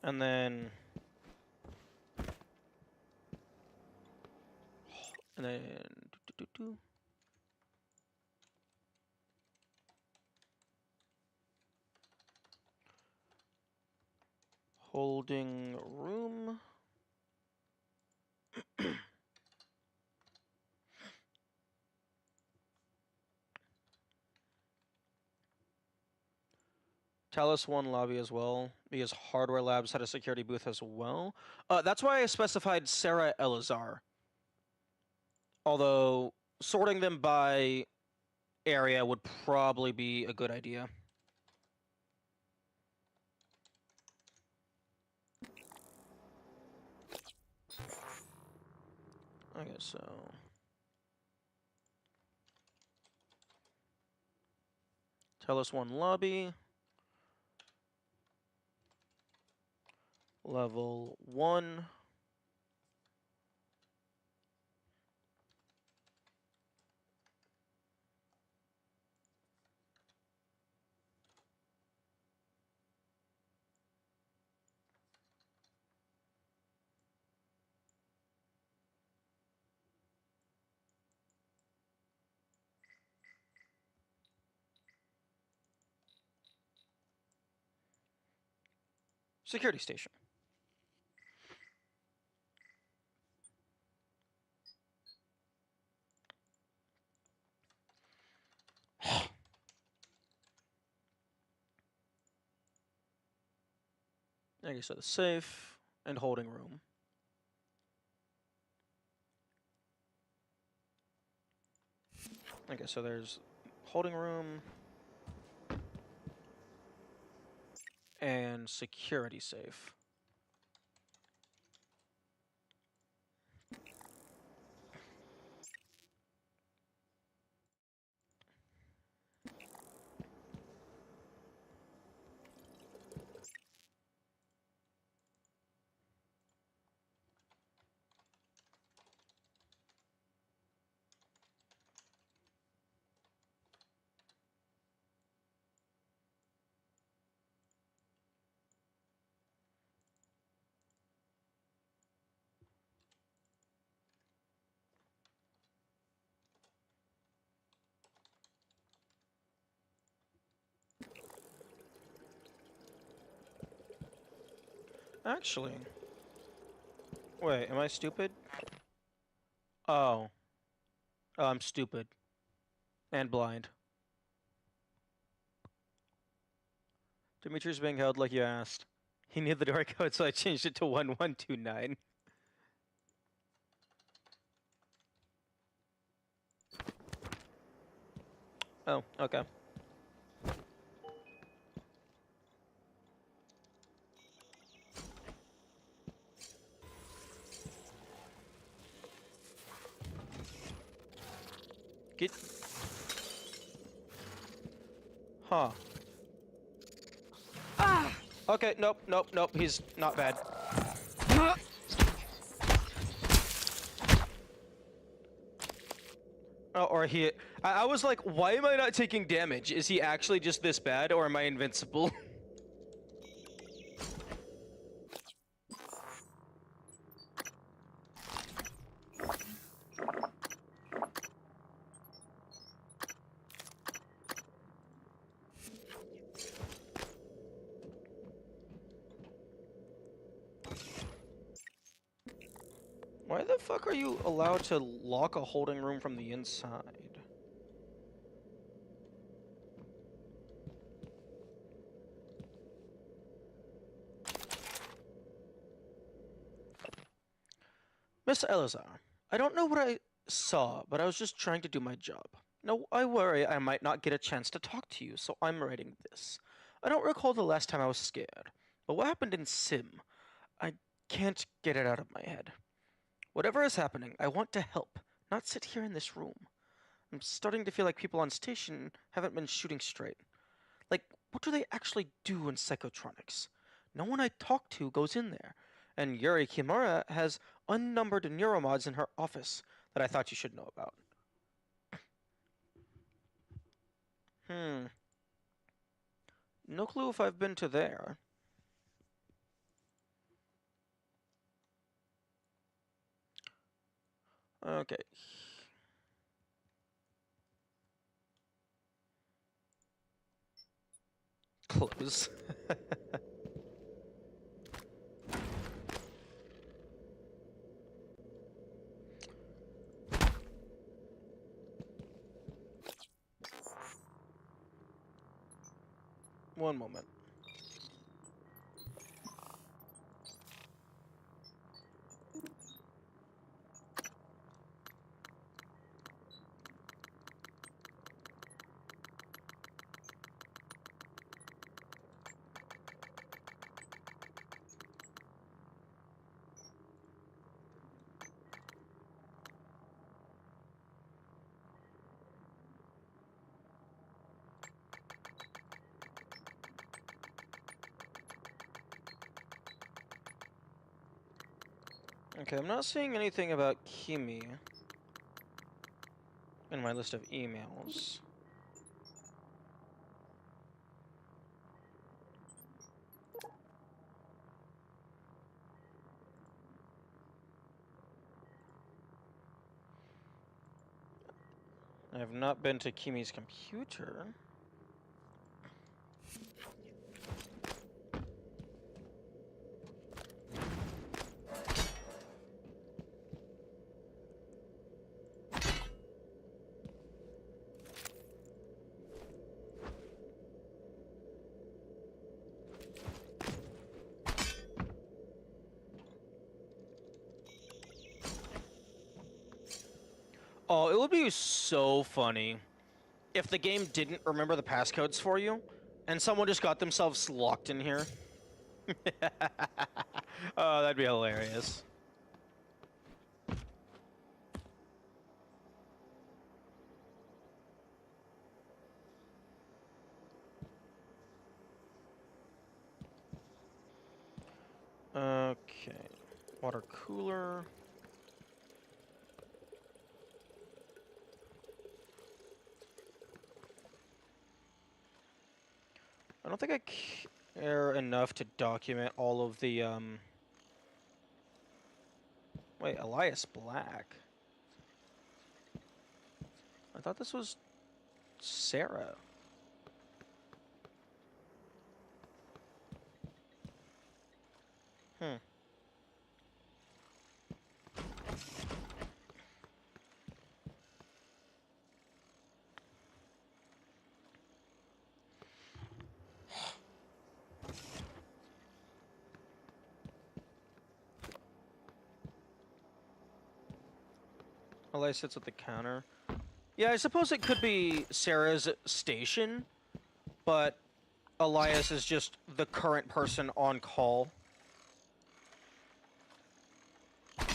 And then... And then... Holding room. Talos 1 lobby as well, because Hardware Labs had a security booth as well. That's why I specified Sarah Elazar. Although, sorting them by area would probably be a good idea. Okay, so... Talos 1 lobby. Level 1. Security station. Okay, so the safe and holding room. Okay, so there's holding room and security safe. Actually. Wait, am I stupid? Oh. Oh, I'm stupid. And blind. Dimitri's being held like you asked. He needed the door code, so I changed it to 1129. Oh, okay. Get... Huh. Okay, nope, nope, nope, he's not bad. Oh, or he... I was like, why am I not taking damage? Is he actually just this bad, or am I invincible? Why the fuck are you allowed to lock a holding room from the inside? Miss Elazar, I don't know what I saw, but I was just trying to do my job. No, I worry I might not get a chance to talk to you, so I'm writing this. I don't recall the last time I was scared, but what happened in Sim? I can't get it out of my head. Whatever is happening, I want to help, not sit here in this room. I'm starting to feel like people on station haven't been shooting straight. Like, what do they actually do in psychotronics? No one I talk to goes in there, and Yuri Kimura has unnumbered neuromods in her office that I thought you should know about. No clue if I've been to there. Okay. Close. One moment. Okay, I'm not seeing anything about Kimi in my list of emails. I have not been to Kimi's computer. Oh, it would be so funny if the game didn't remember the passcodes for you, and someone just got themselves locked in here. Oh, that'd be hilarious. Okay. Water cooler. I don't think I care enough to document all of the, Wait, Elias Black? I thought this was Sarah. Hmm. Elias sits at the counter. Yeah, I suppose it could be Sarah's station, but Elias is just the current person on call.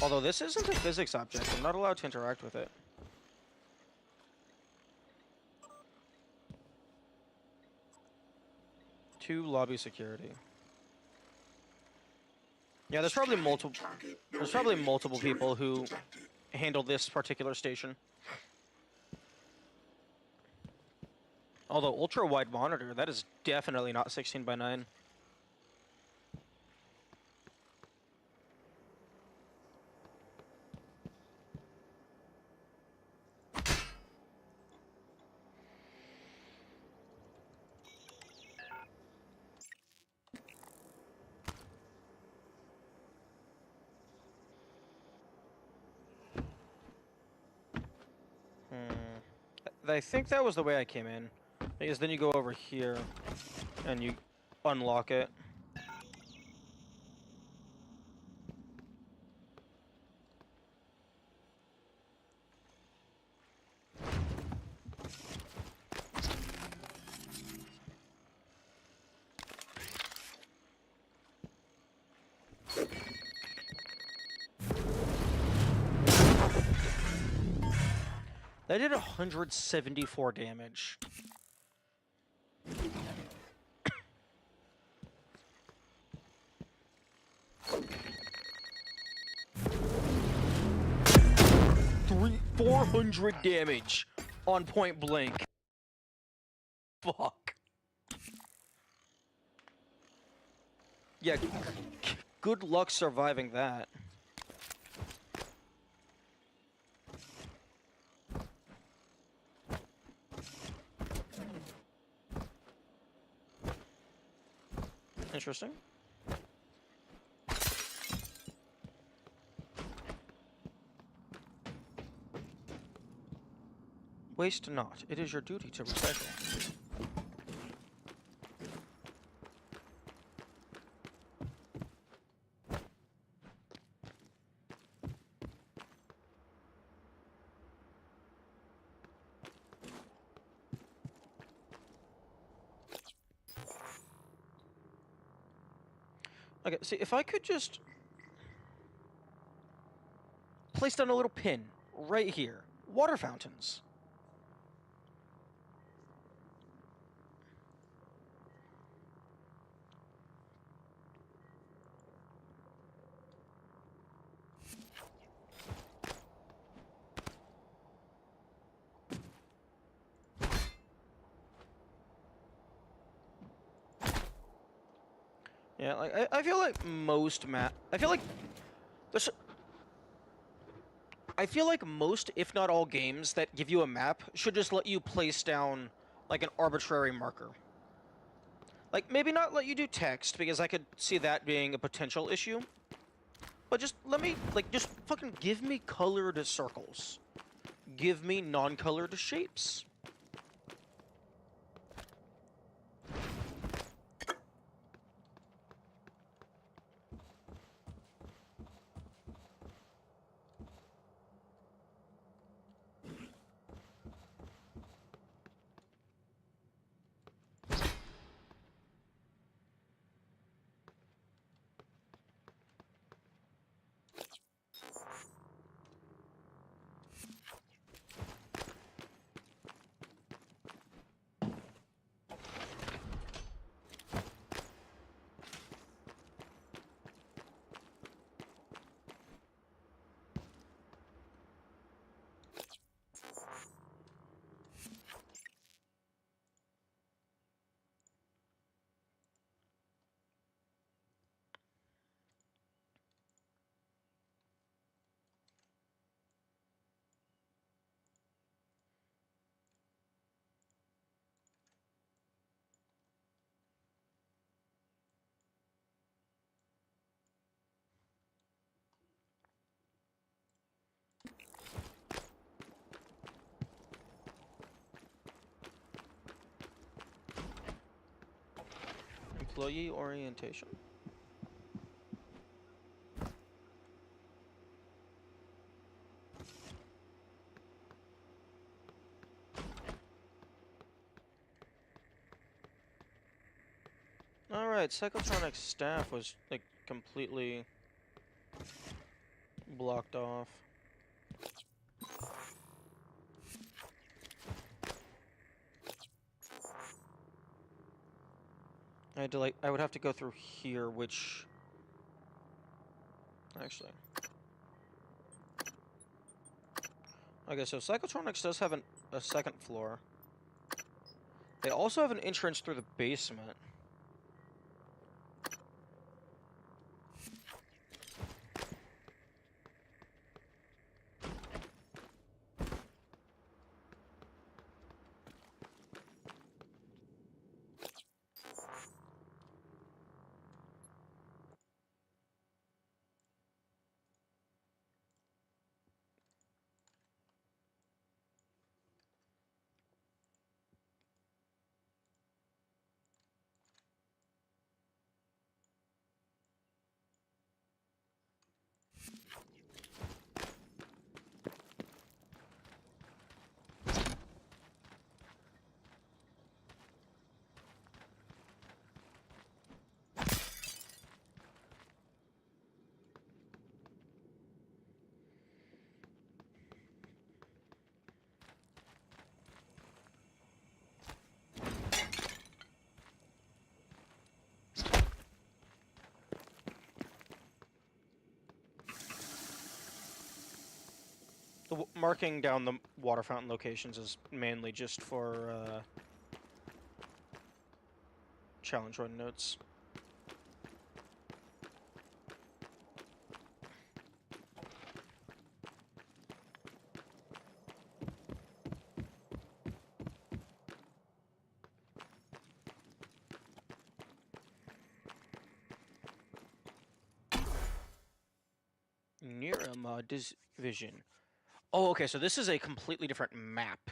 Although this isn't a physics object, I'm not allowed to interact with it. To lobby security. Yeah, there's probably multiple. There's probably multiple people who handle this particular station. Although ultra wide monitor, that is definitely not 16:9. I think that was the way I came in. Because then you go over here and you unlock it. That did 174 damage. Three, 400 damage on point blank. Fuck. Yeah, good luck surviving that. Interesting. Waste not. It is your duty to recycle. Okay, see, if I could just place down a little pin right here. Water fountains. Yeah, like I feel like most I feel like there's I feel like most, if not all, games that give you a map should just let you place down like an arbitrary marker. Like maybe not let you do text because I could see that being a potential issue. But just let me just fucking give me colored circles. Give me non-colored shapes. Employee orientation. Alright, Psychotronic staff was, like, completely blocked off. I had to, like, I would have to go through here, which... Actually... Okay, so Psychotronics does have a second floor. They also have an entrance through the basement. The marking down the water fountain locations is mainly just for challenge run notes. Nirama Division. Oh, okay, so this is a completely different map.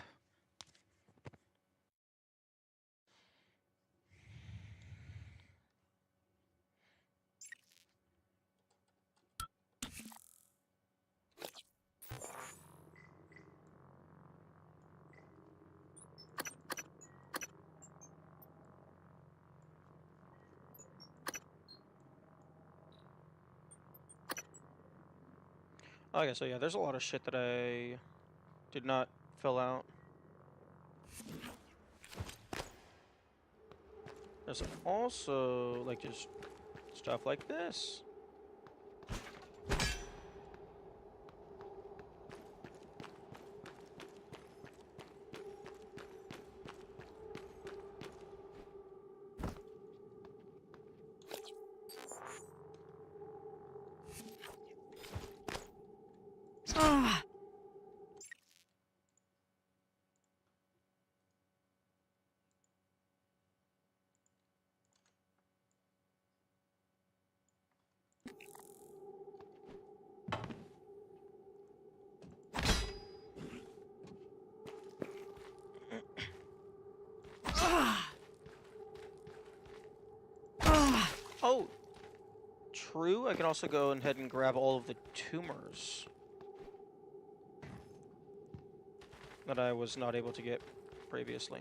Okay, so yeah, there's a lot of shit that I did not fill out. There's also, like, just stuff like this. Oh, true. I can also go ahead and grab all of the tumors that I was not able to get previously.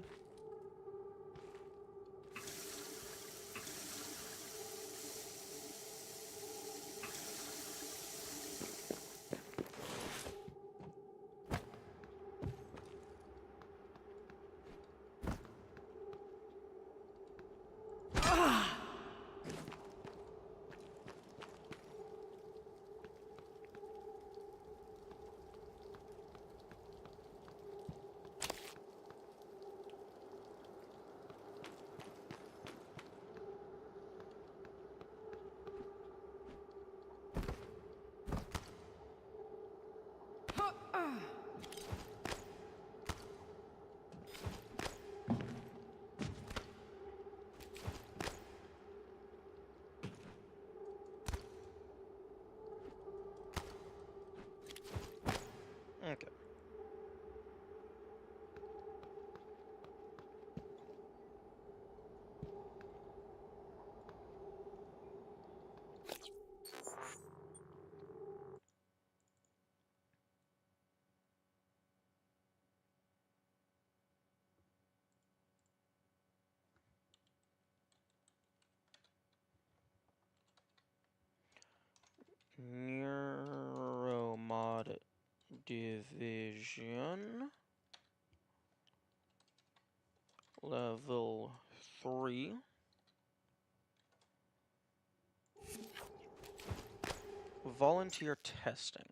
Division. Level 3. Volunteer testing.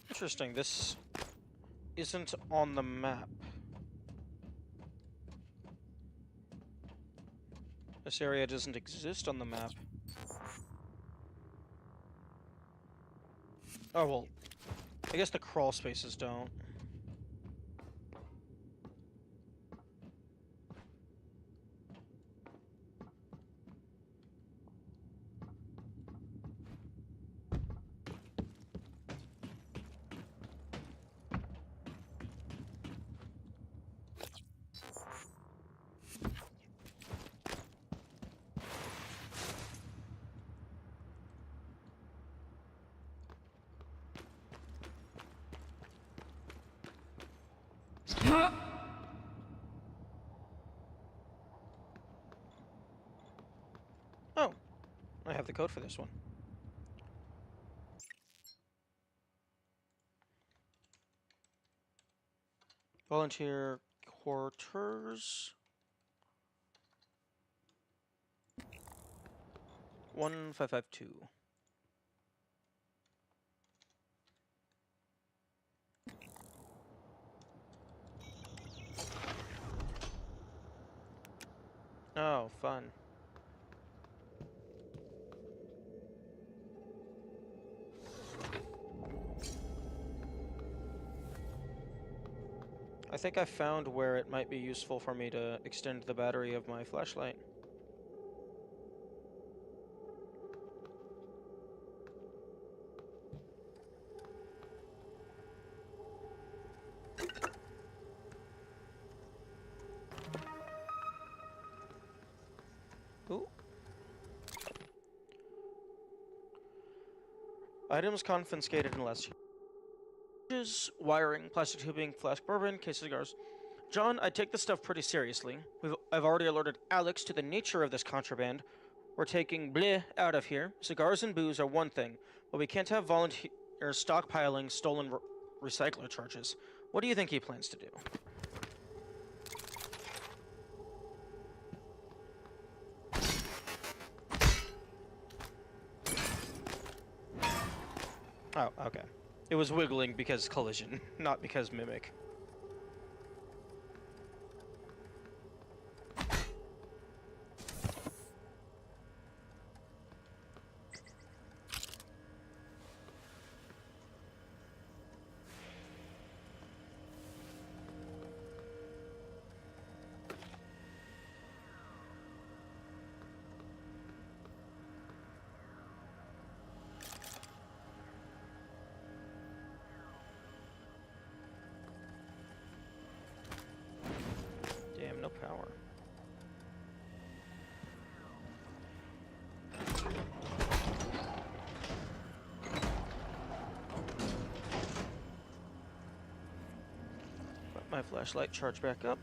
Interesting, this isn't on the map. This area doesn't exist on the map. Oh, well, I guess the crawl spaces don't. Oh, I have the code for this one. Volunteer quarters. 1552. Oh, fun. I think I found where it might be useful for me to extend the battery of my flashlight. Ooh. Items confiscated unless wiring, plastic tubing, flask bourbon, case of cigars. John, I take this stuff pretty seriously. I've already alerted Alex to the nature of this contraband. We're taking bleh out of here. Cigars and booze are one thing, but we can't have volunteers stockpiling stolen recycler charges. What do you think he plans to do? Oh, okay. It was wiggling because collision, not because mimic. Damn, no power. Let my flashlight charge back up.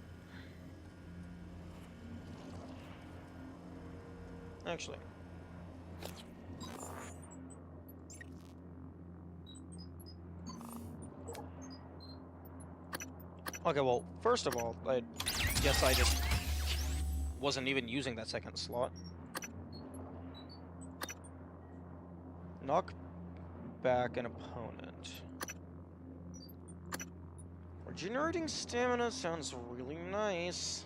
Actually. Okay, well, first of all, I guess I just wasn't even using that second slot. Knock back an opponent. Regenerating stamina sounds really nice.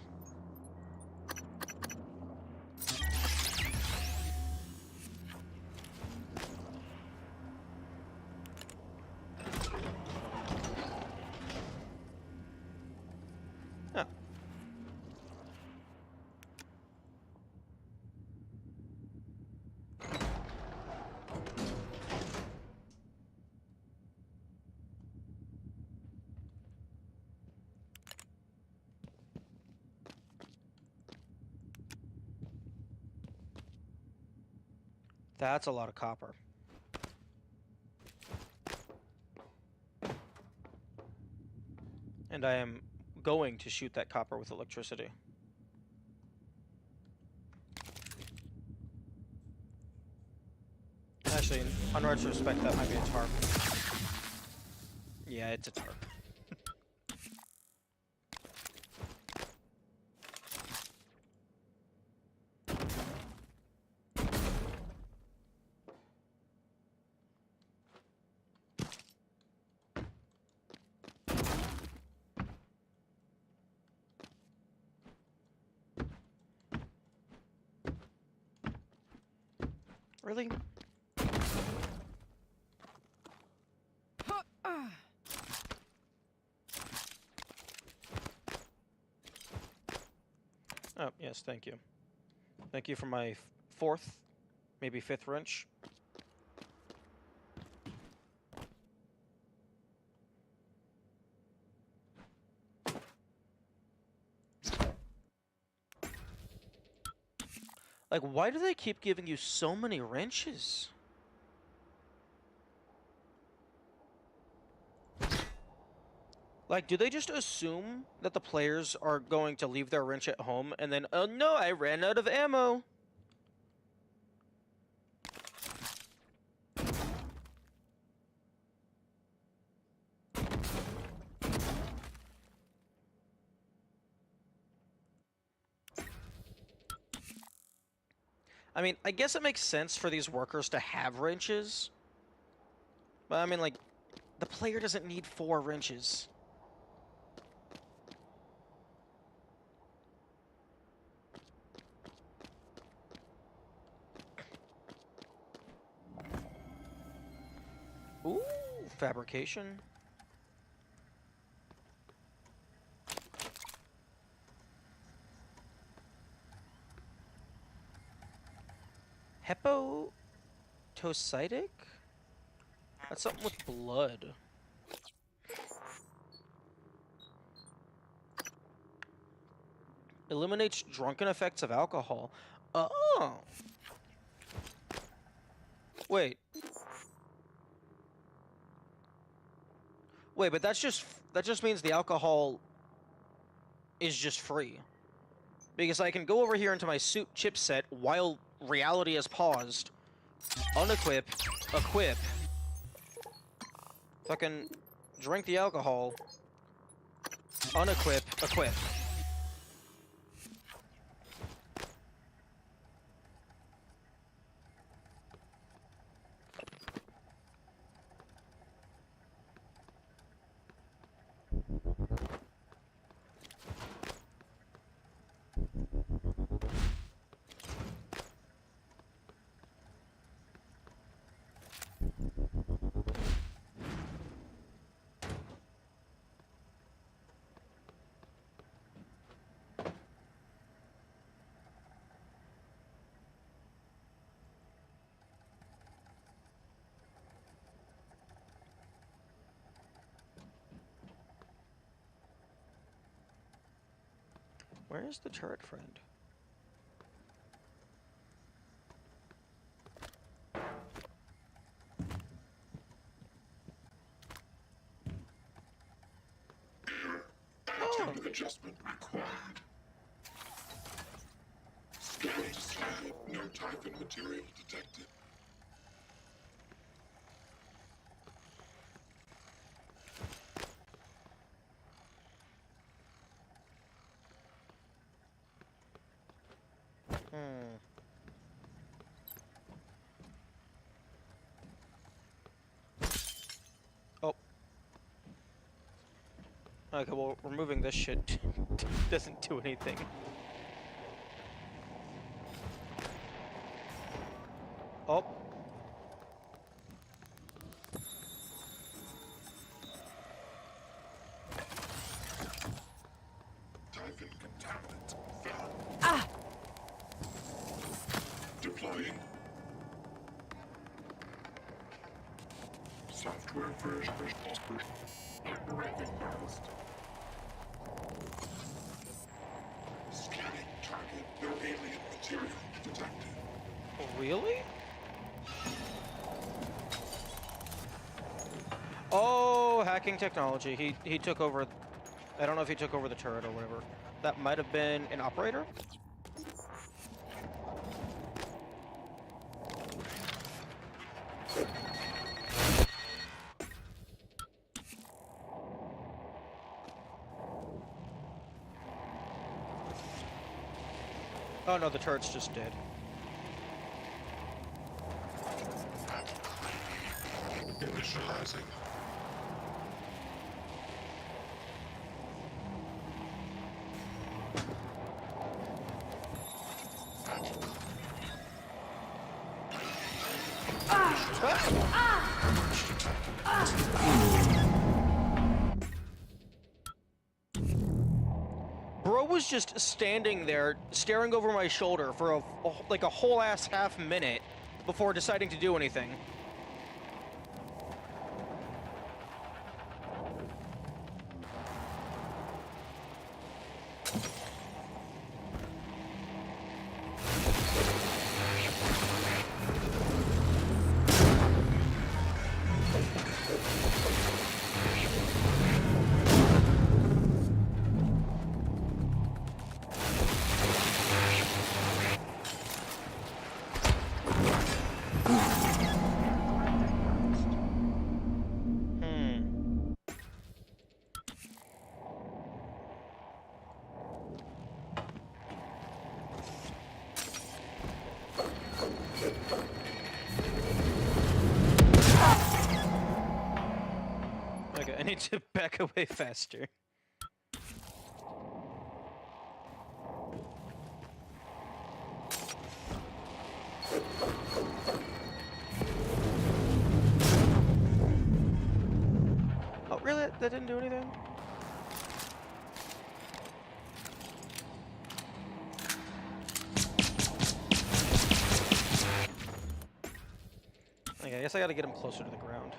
Oh. That's a lot of copper. And I am going to shoot that copper with electricity. Actually, on retrospect, that might be a tarp. Yeah, it's a tarp. Really? Oh, yes, thank you. Thank you for my fourth, maybe fifth wrench. Like, why do they keep giving you so many wrenches? Like, do they just assume that the players are going to leave their wrench at home and then, oh no, I ran out of ammo? I mean, I guess it makes sense for these workers to have wrenches. But I mean, like, the player doesn't need 4 wrenches. Ooh, fabrication. Hepatocytic? That's something with blood. Eliminates drunken effects of alcohol. Oh. Wait. Wait, but that just means the alcohol is just free. Because I can go over here into my suit chipset while reality is paused, unequip, equip, fucking drink the alcohol, unequip, equip. Where is the turret friend? Time of adjustment required. Scanning to slide. No Typhon material detected. Oh. Okay, well, removing this shit doesn't do anything. Oh. Typhon contaminant found. Deploying. Software version recognized. Scanning target. No alien material detected. Really? Oh, hacking technology. He took over. I don't know if he took over the turret or whatever. That might have been an operator. Oh no, the turret's just dead. Initializing. Bro was just standing there, staring over my shoulder for like a whole ass half minute before deciding to do anything. Okay, I need to back away faster. Oh, really? That didn't do anything? Okay, I guess I gotta get him closer to the ground.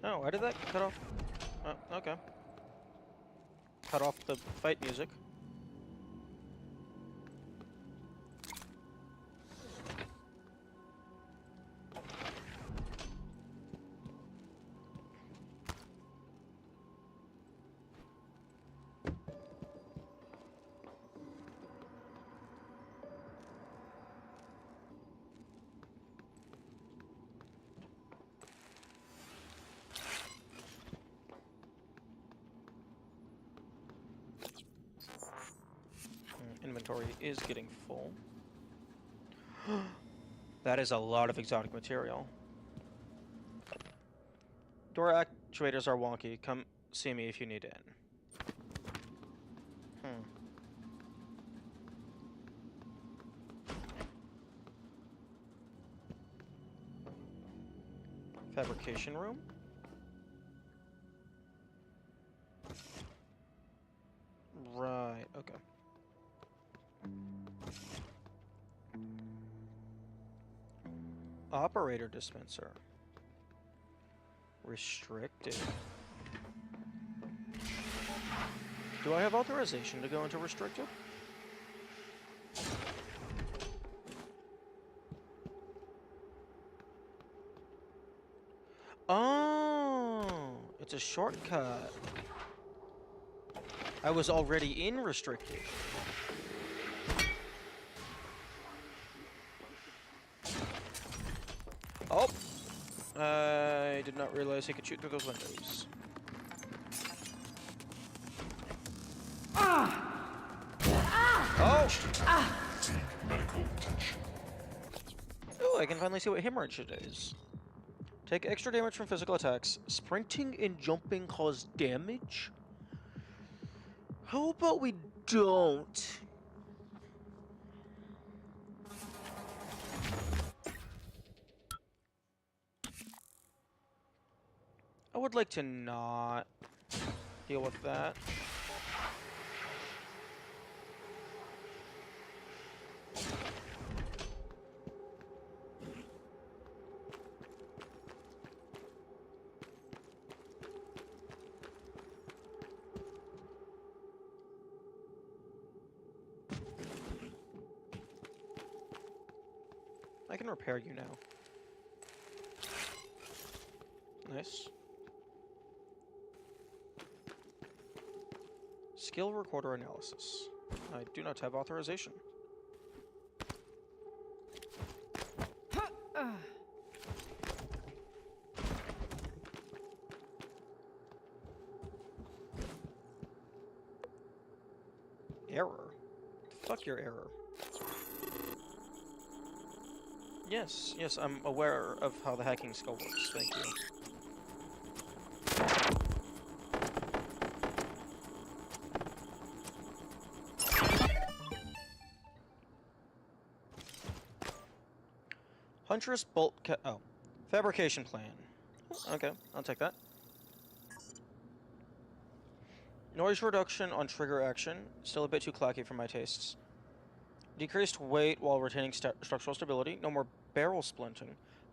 Oh, why did that cut off? Oh, okay. Cut off the fight music. Inventory is getting full. That is a lot of exotic material. Door actuators are wonky. Come see me if you need in. Fabrication room? Right, okay. Operator dispenser. Restricted. Do I have authorization to go into restricted? Oh, it's a shortcut. I was already in restricted. Oh, I did not realize he could shoot through those windows. Oh! Seek medical attention. Ooh, I can finally see what hemorrhage it is. Take extra damage from physical attacks. Sprinting and jumping cause damage? How about we don't? I would like to not deal with that. I can repair you now. Nice. Skill recorder analysis. I do not have authorization. Error? Fuck your error. Yes, yes, I'm aware of how the hacking skill works, thank you. Huntress bolt oh. Fabrication plan. Okay, I'll take that. Noise reduction on trigger action. Still a bit too clacky for my tastes. Decreased weight while retaining structural stability. No more barrel splinting.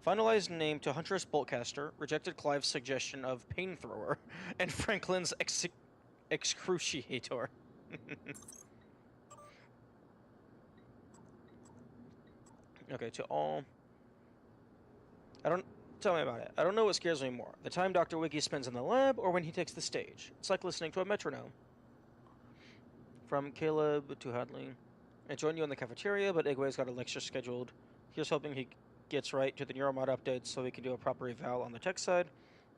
Finalized name to Huntress Boltcaster. Rejected Clive's suggestion of Pain Thrower. And Franklin's Excruciator. Okay, to all... Tell me about it. I don't know what scares me more. The time Dr. Wiki spends in the lab, or when he takes the stage. It's like listening to a metronome. From Caleb to Hadley. I joined you in the cafeteria, but Igwe's got a lecture scheduled. Here's hoping he gets right to the Neuromod updates so we can do a proper eval on the tech side.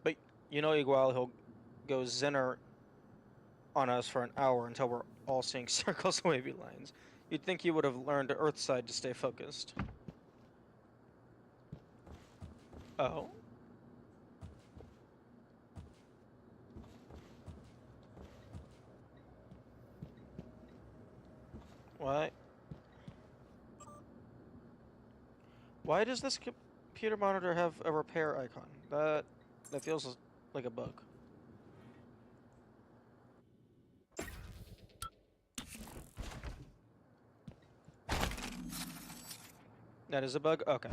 But you know Igwal, he'll go Zener on us for an hour until we're all seeing circles and wavy lines. You'd think he would have learned Earthside to stay focused. Oh? Why? Why does this computer monitor have a repair icon? That feels like a bug. That is a bug? Okay.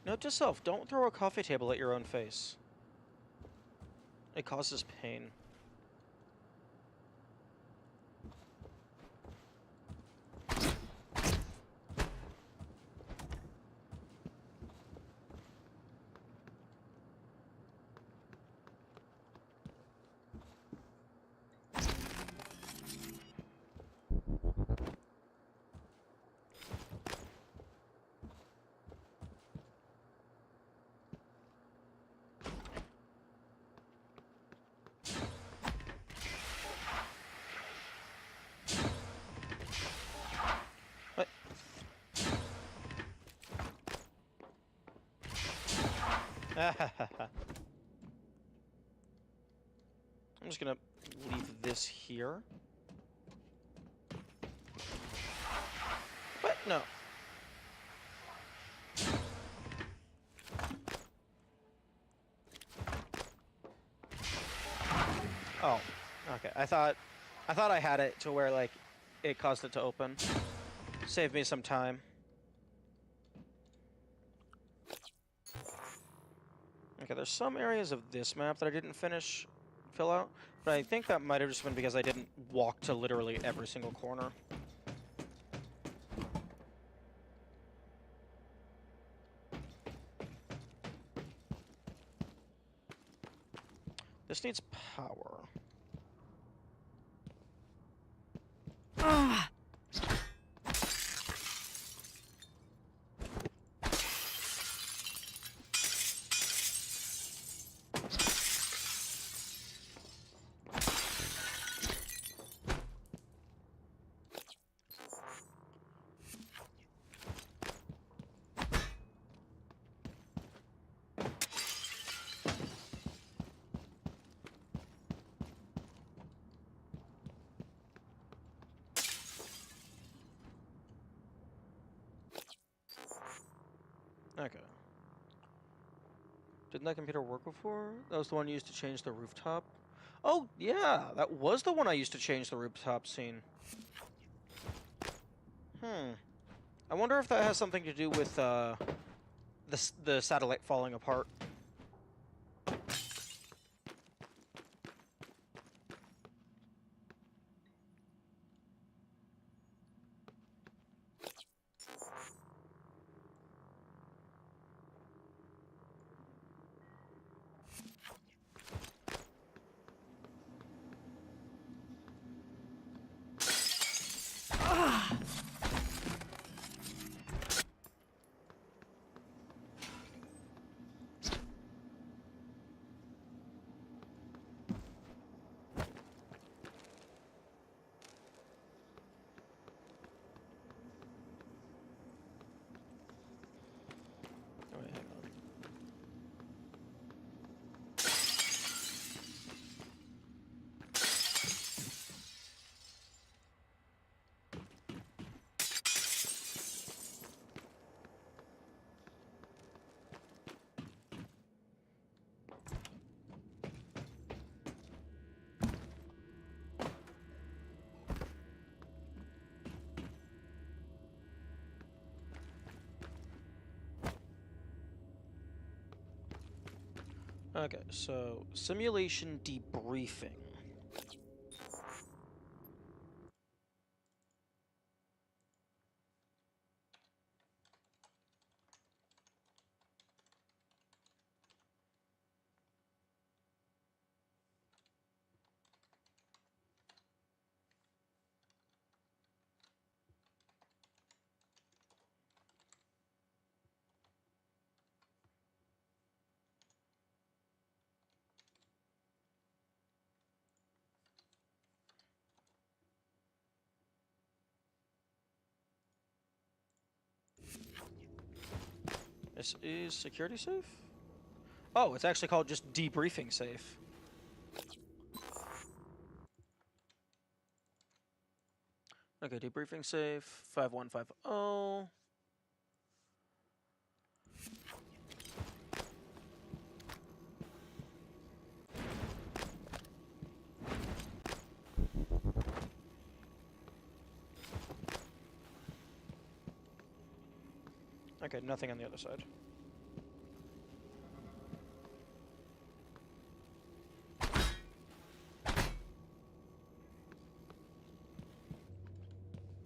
Note to self, don't throw a coffee table at your own face. It causes pain. just gonna leave this here. What? No. Oh, okay. I thought I had it to where like it caused it to open. Save me some time. Okay, there's some areas of this map that I didn't fill out, but I think that might have just been because I didn't walk to literally every single corner. This needs power. Okay. Didn't that computer work before? That was the one used to change the rooftop? Oh, yeah! That was the one I used to change the rooftop scene. I wonder if that has something to do with, the satellite falling apart. Oh, wait, hang on. Okay, so simulation debriefing. This is security safe? Oh, it's actually called just debriefing safe. Okay, debriefing safe, 5150. Okay, nothing on the other side.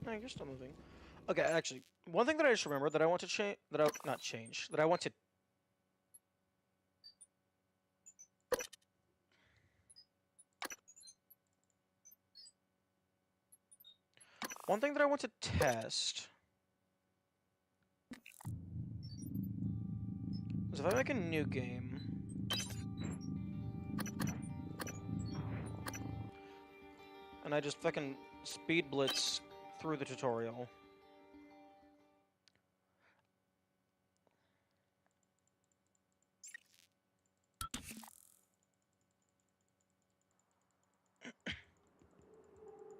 No, you're still moving. Okay, actually, one thing that I just remembered that I want to change, that I want to... One thing that I want to test is if I make a new game, and I just fucking speed blitz through the tutorial.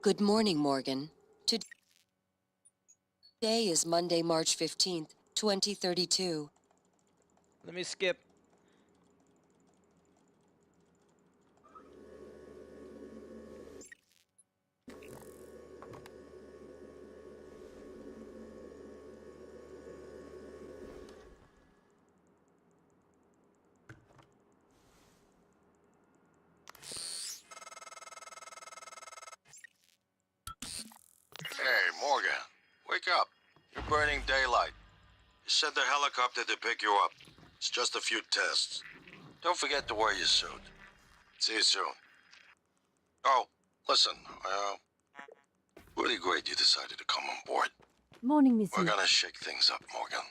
Good morning, Morgan. Today is Monday, March 15th, 2032. Let me skip. Hey, Morgan. Wake up. You're burning daylight. You sent the helicopter to pick you up. It's just a few tests. Don't forget to wear your suit. See you soon. Oh, listen, really great you decided to come on board. Morning, We're monsieur. gonna shake things up, Morgan.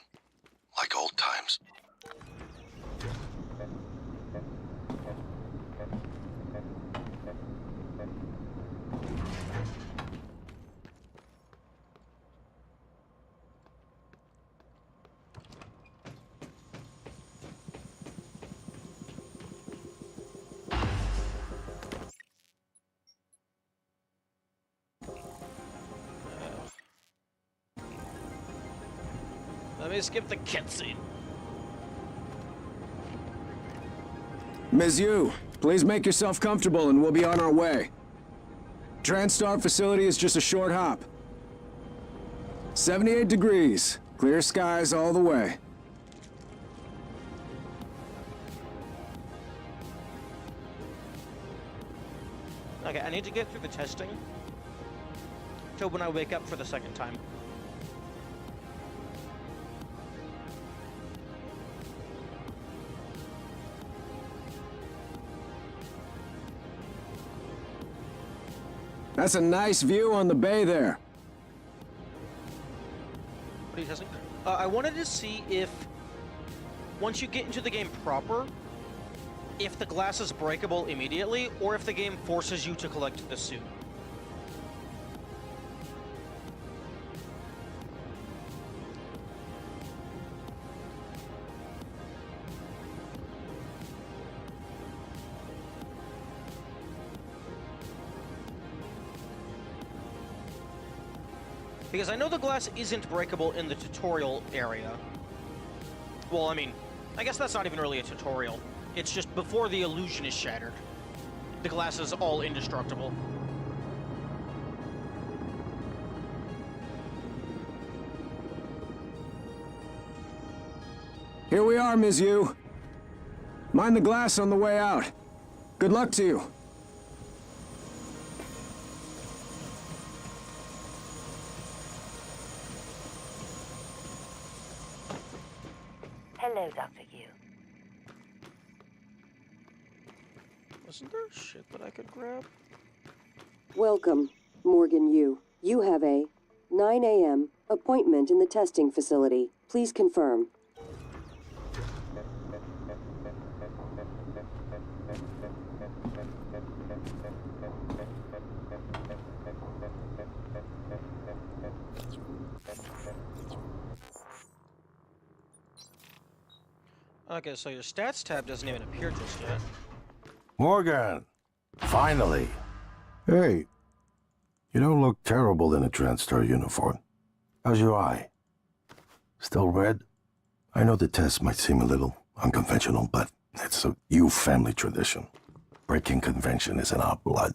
Like old times. Let me skip the cutscene. Ms. Yu, please make yourself comfortable and we'll be on our way. TranStar facility is just a short hop. 78 degrees. Clear skies all the way. Okay, I need to get through the testing till when I wake up for the second time. That's a nice view on the bay there. What are you testing? I wanted to see if, once you get into the game proper, if the glass is breakable immediately, or if the game forces you to collect the suit. Because I know the glass isn't breakable in the tutorial area. Well, I mean, I guess that's not even really a tutorial. It's just before the illusion is shattered. The glass is all indestructible. Here we are, Ms. Yu. Mind the glass on the way out. Good luck to you. Hello, Dr. Yu. Wasn't there shit that I could grab? Welcome, Morgan Yu. You have a 9 a.m. appointment in the testing facility. Please confirm. Okay, so your stats tab doesn't even appear just yet. Morgan! Finally! Hey, you don't look terrible in a TranStar uniform. How's your eye? Still red? I know the test might seem a little unconventional, but it's a Yu family tradition. Breaking convention is in our blood.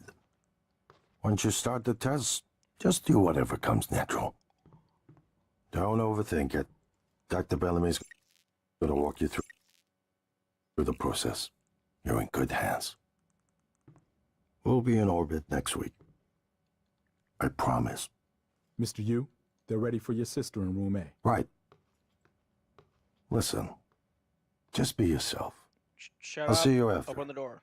Once you start the test, just do whatever comes natural. Don't overthink it. Dr. Bellamy's gonna walk you through the process. You're in good hands. We'll be in orbit next week. I promise. Mr. Yu, they're ready for your sister in room A. Right. Listen, just be yourself. Shut I'll up. see you after. Open the door.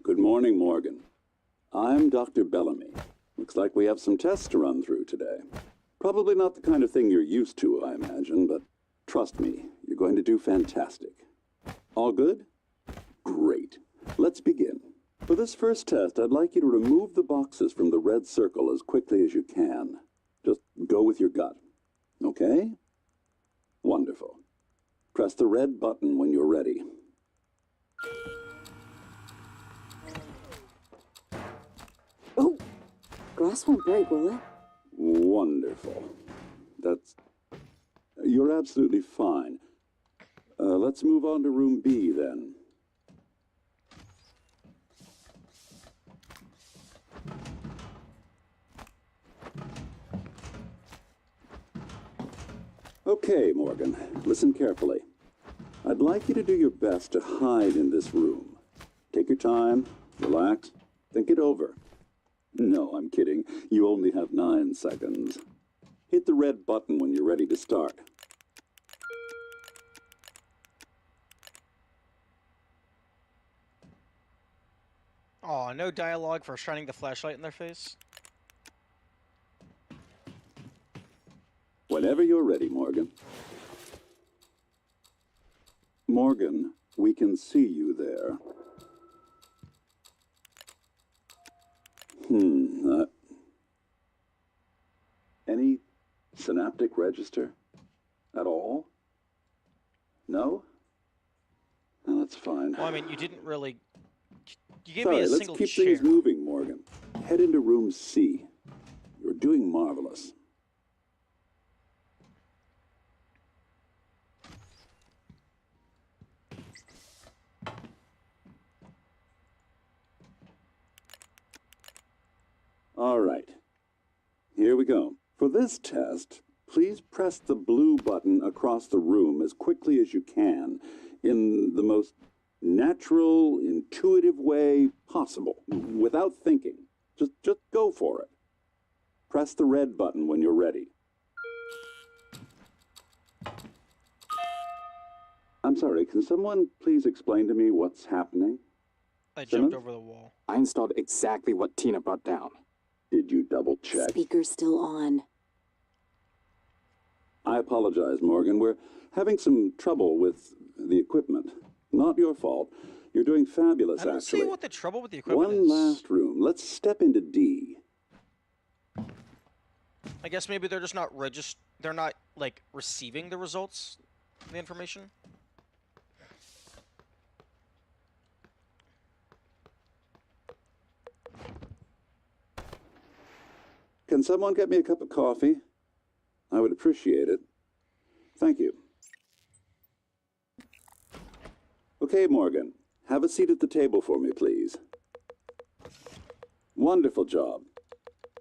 Good morning, Morgan. I'm Dr. Bellamy. Looks like we have some tests to run through today. Probably not the kind of thing you're used to, I imagine, but trust me, you're going to do fantastic. All good? Great. Let's begin. For this first test, I'd like you to remove the boxes from the red circle as quickly as you can. Just go with your gut. Okay? Wonderful. Press the red button when you're ready. Oh! Glass won't break, will it? Wonderful. You're absolutely fine. Let's move on to room B then. Okay, Morgan, listen carefully. I'd like you to do your best to hide in this room. Take your time, relax, think it over. No, I'm kidding. You only have 9 seconds. Hit the red button when you're ready to start. Aw, no dialogue for shining the flashlight in their face. Whenever you're ready, Morgan. Morgan, we can see you there. Any synaptic register at all? No? No, that's fine. Well, I mean, you didn't really... You gave Sorry, me a let's single keep chair. things moving, Morgan. Head into room C. You're doing marvelous. All right. Here we go. For this test, please press the blue button across the room as quickly as you can in the most natural, intuitive way possible, without thinking. Just go for it. Press the red button when you're ready. I'm sorry, can someone please explain to me what's happening? I jumped Simmons? over the wall. I installed exactly what Tina brought down. Did you double check? Speaker's still on. I apologize, Morgan. We're having some trouble with the equipment. Not your fault. You're doing fabulous, I don't actually. see what the trouble with the equipment One is. last room. Let's step into D. I guess maybe they're just not they're not, like, receiving the results, the information. Can someone get me a cup of coffee? I would appreciate it. Thank you. Okay, Morgan. Have a seat at the table for me, please. Wonderful job.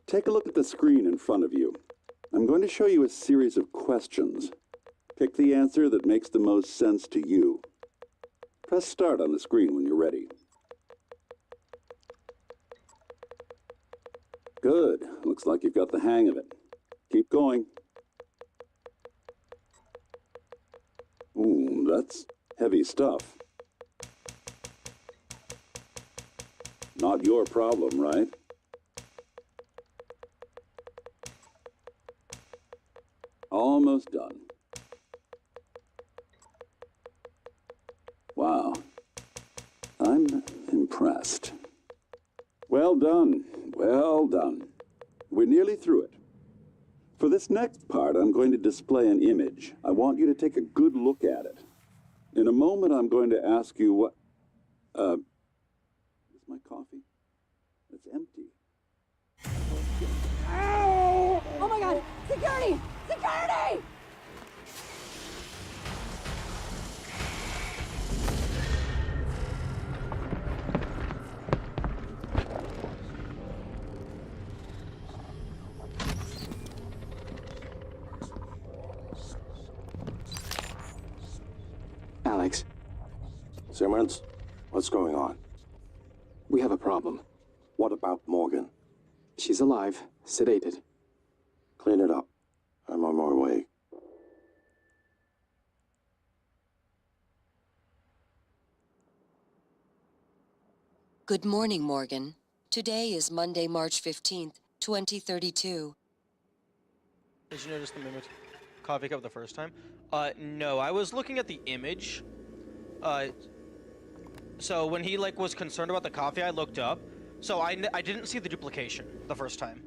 Take a look at the screen in front of you. I'm going to show you a series of questions. Pick the answer that makes the most sense to you. Press start on the screen when you're ready. Good. Looks like you've got the hang of it. Keep going. Ooh, that's heavy stuff. Not your problem, right? Almost done. Wow. I'm impressed. Well done. Well done. We're nearly through it. For this next part, I'm going to display an image. I want you to take a good look at it. In a moment, I'm going to ask you what... is my coffee? It's empty. Oh my god! Security! Security! Alex, Simmons, what's going on? we have a problem. What about Morgan? She's alive, sedated. Clean it up. I'm on my way. Good morning, Morgan. Today is Monday, March 15th, 2032. Did you notice the mimic coffee cup the first time? No, I was looking at the image. So when he, like, was concerned about the coffee, I looked up. So I didn't see the duplication the first time.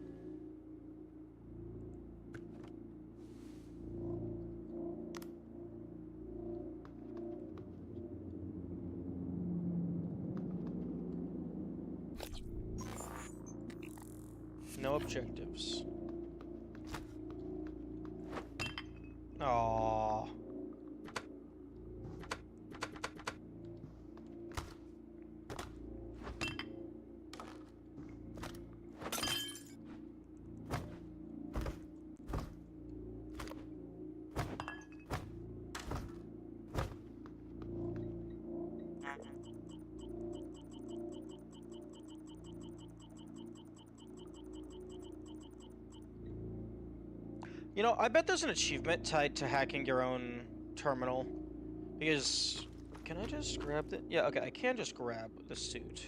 no objectives. Aww. You know, I bet there's an achievement tied to hacking your own terminal. Because... Can I just grab the... Yeah, okay, I can just grab the suit.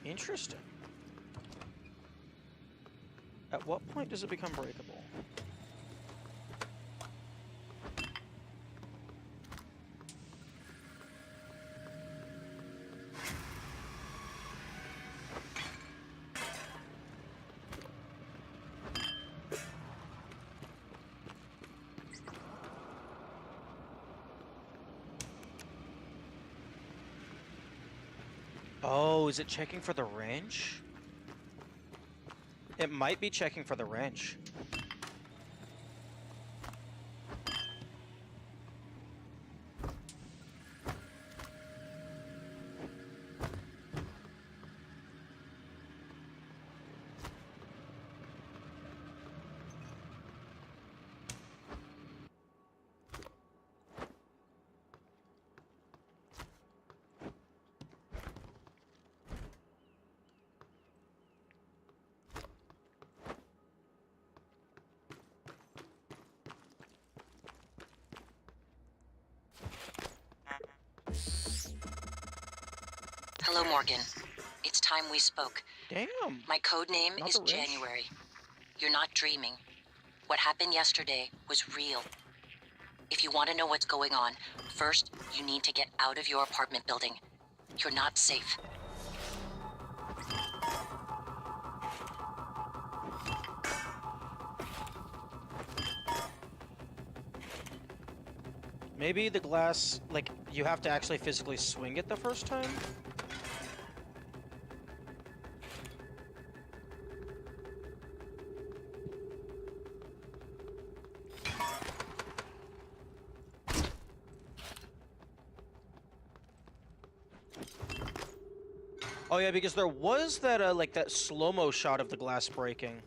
Interesting. At what point does it become breakable? Oh, is it checking for the wrench? It might be checking for the wrench. Hello, Morgan. It's time we spoke. Damn. My code name is January. You're not dreaming. What happened yesterday was real. If you want to know what's going on, first, you need to get out of your apartment building. You're not safe. Maybe the glass, like, you have to actually physically swing it the first time? Oh yeah, because there was that, like, that slow-mo shot of the glass breaking.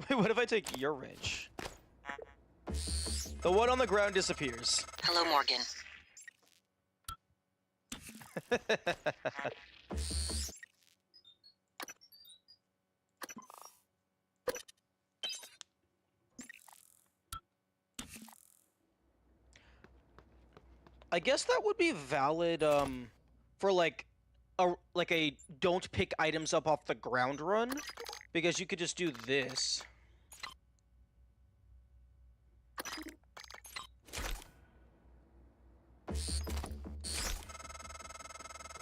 What if I take your wrench? The one on the ground disappears. Hello, Morgan. I guess that would be valid, for like a don't pick items up off the ground run, because you could just do this.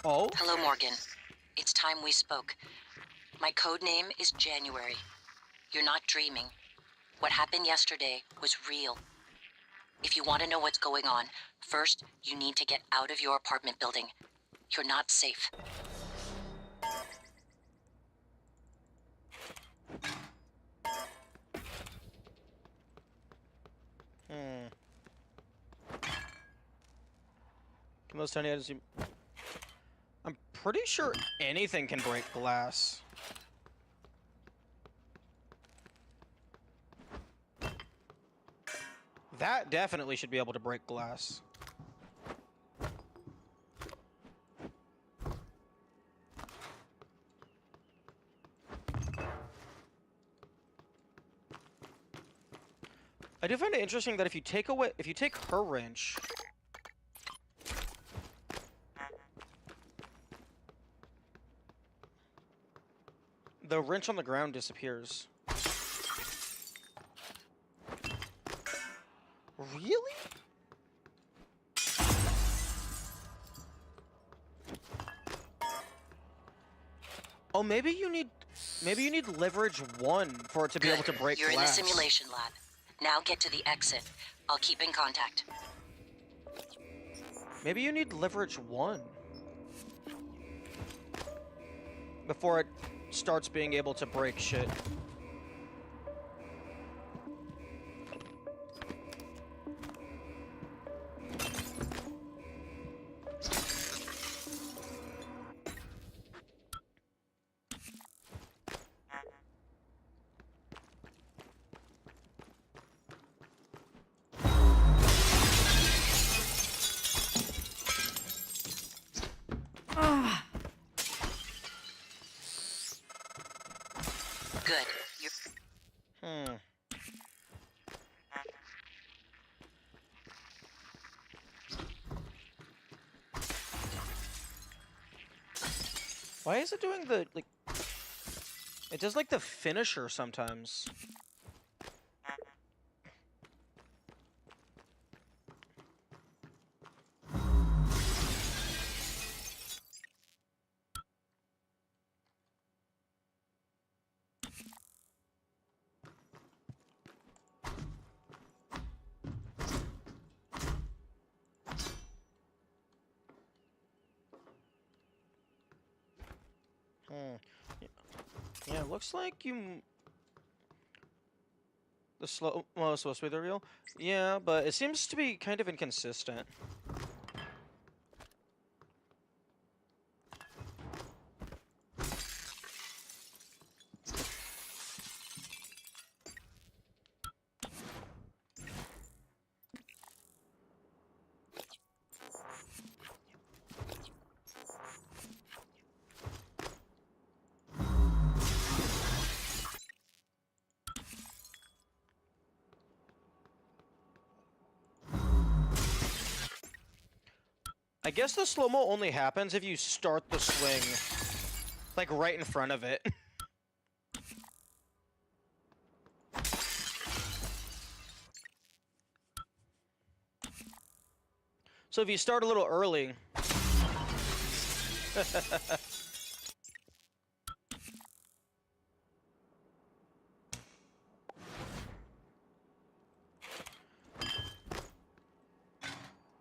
Oh? Hello, Morgan. It's time we spoke. My code name is January. You're not dreaming. What happened yesterday was real. If you want to know what's going on, first, you need to get out of your apartment building. You're not safe. Can those tiny items... I'm pretty sure anything can break glass. That definitely should be able to break glass. I do find it interesting that if you take her wrench, the wrench on the ground disappears. Really? Oh, maybe you need leverage 1 for it to be able to break You're glass. in the simulation lab. Now get to the exit. I'll keep in contact. Maybe you need leverage 1 before it starts being able to break shit. Good. You're... Why is it doing the, like... It does, like, the finisher sometimes. Yeah, it looks like you... The slow... Well, it's supposed to be the real? Yeah, but it seems to be kind of inconsistent. I guess the slow-mo only happens if you start the swing, like, right in front of it. So if you start a little early...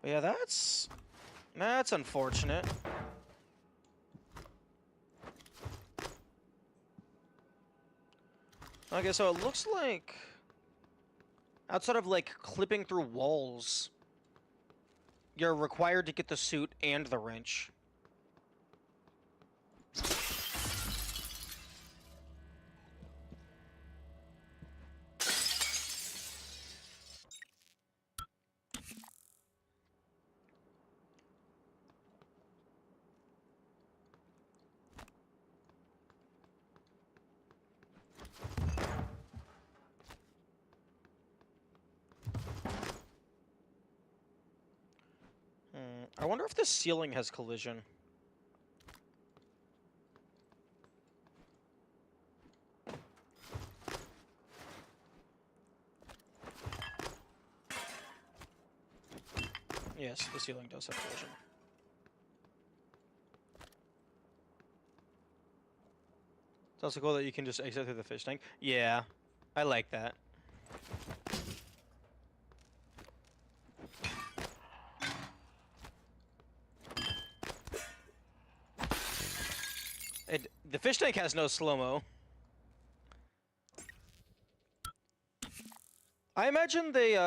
But yeah, that's unfortunate. Okay, so it looks like outside of like clipping through walls, you're required to get the suit and the wrench. I wonder if the ceiling has collision. Yes, the ceiling does have collision. It's also cool that you can just exit through the fish tank. Yeah, I like that. The fish tank has no slow-mo. I imagine they,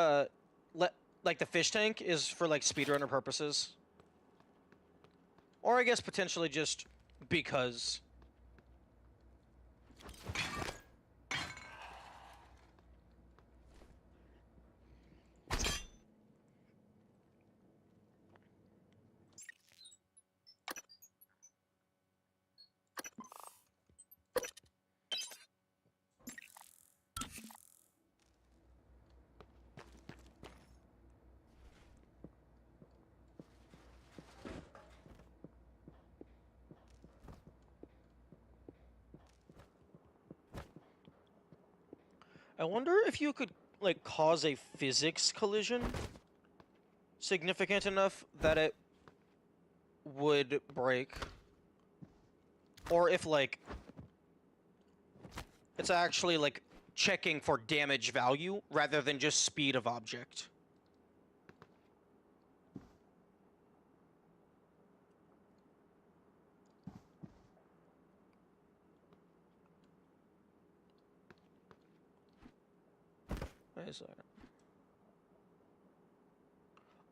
like the fish tank is for like speedrunner purposes. Or I guess potentially just because. I wonder if you could, like, cause a physics collision significant enough that it would break. Or if, like, it's actually, like, checking for damage value rather than just speed of object. Wait a second.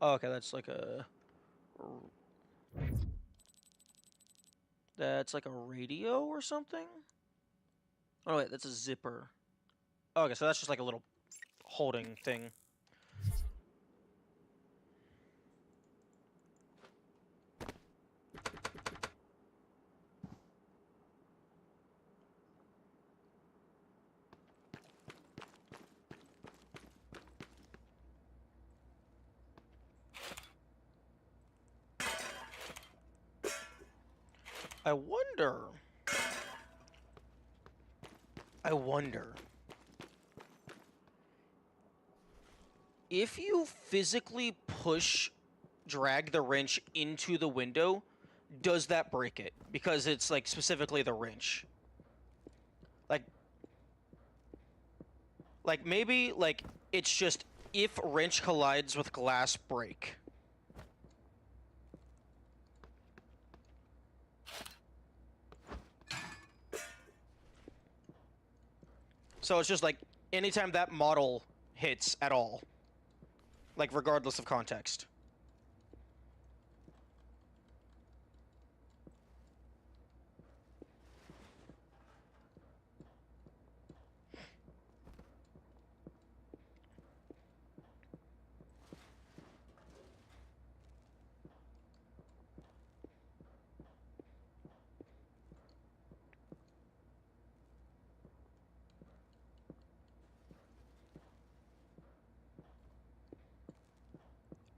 Oh, okay, that's like a... That's like a radio or something? Oh, wait, that's a zipper. Oh, okay, so that's just like a little holding thing. I wonder if you physically drag the wrench into the window, does that break it? Because it's like specifically the wrench. Like maybe like it's just if wrench collides with glass, break. So it's just like anytime that model hits at all, like regardless of context.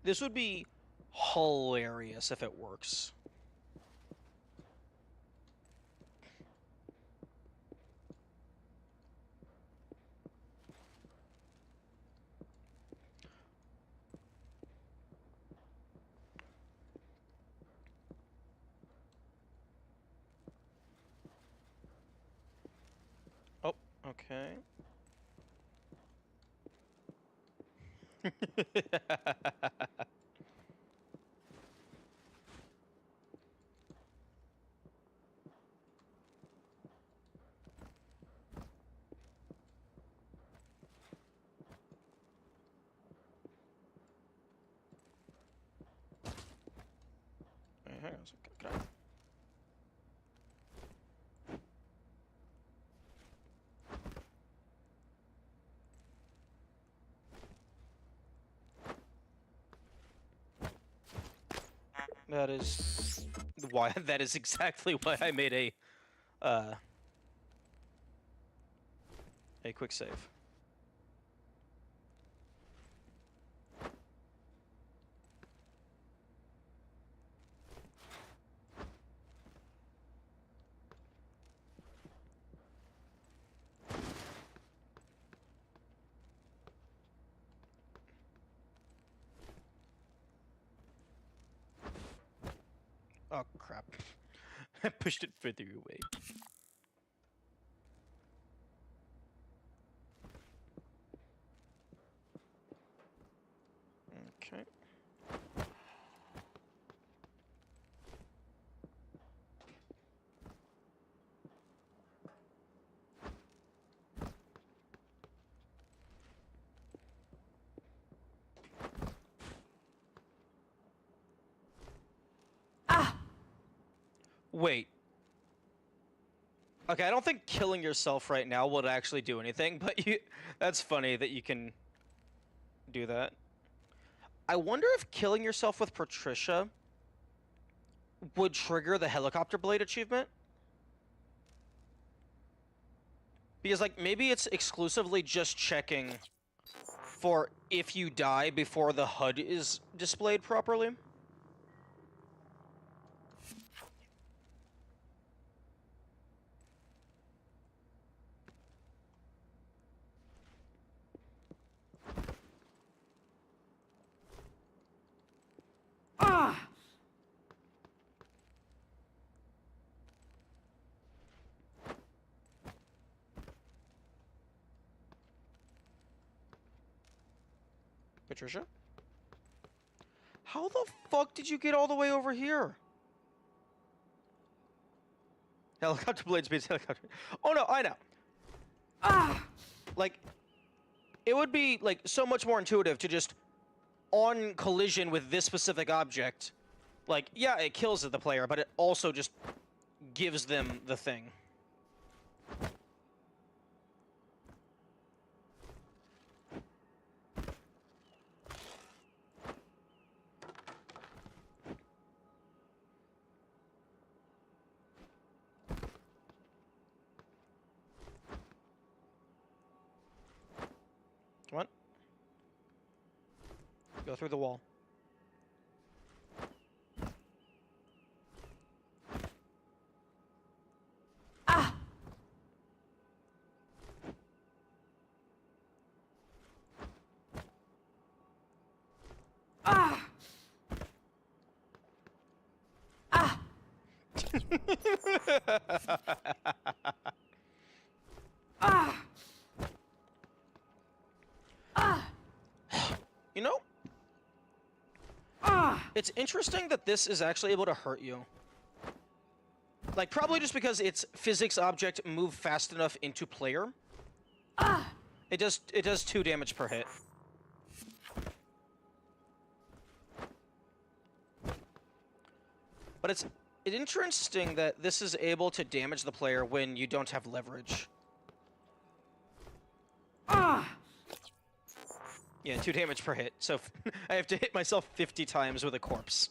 This would be hilarious if it works. Oh, okay. Wait, hang on a second. Can I... That is why. That is exactly why I made a quick save. Oh crap! I pushed it further away. Okay. Wait. Okay, I don't think killing yourself right now would actually do anything, but that's funny that you can do that. I wonder if killing yourself with Patricia would trigger the helicopter blade achievement? Because, like, maybe it's exclusively just checking for if you die before the HUD is displayed properly. Patricia? How the fuck did you get all the way over here? Helicopter blade speeds helicopter. Oh no, I know. Like, it would be like so much more intuitive to just on collision with this specific object. Like, yeah, it kills the player, but it also just gives them the thing. Come on. Go through the wall. You know, it's interesting that this is actually able to hurt you. Like, probably just because its physics object move fast enough into player. It does 2 damage per hit. But it's interesting that this is able to damage the player when you don't have leverage. Yeah, 2 damage per hit, so I have to hit myself 50 times with a corpse.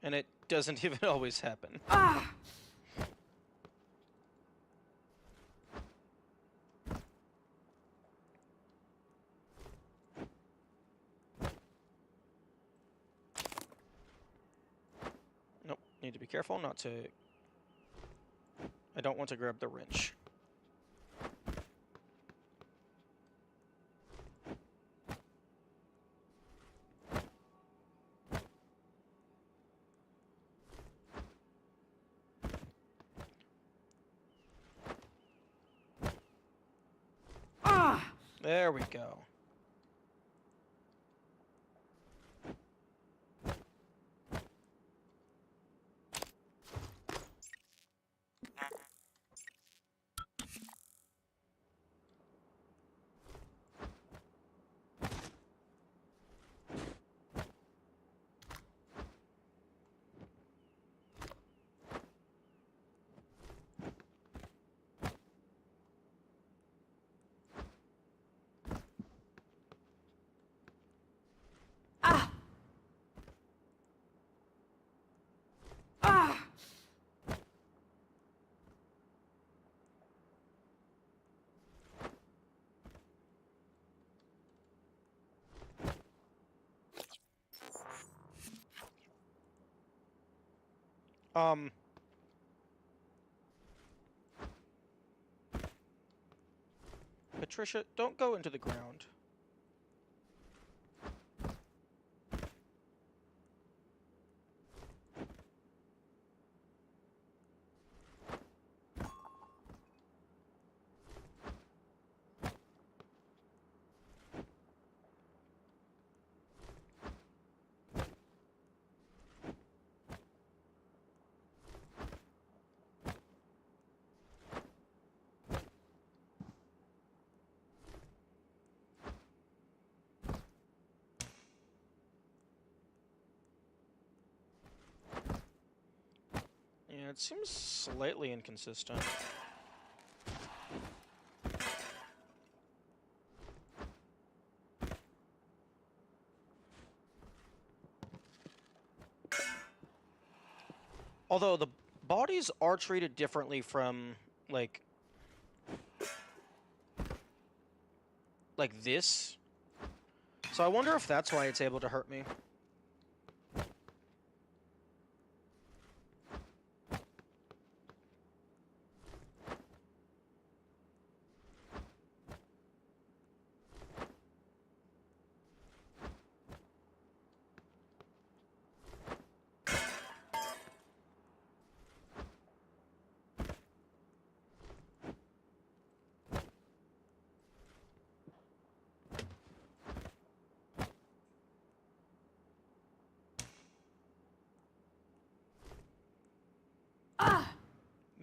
And it doesn't even always happen. Nope, need to be careful not to... I don't want to grab the wrench. There we go. Patricia, don't go into the ground. Yeah, it seems slightly inconsistent. Although the bodies are treated differently from, like this. So I wonder if that's why it's able to hurt me.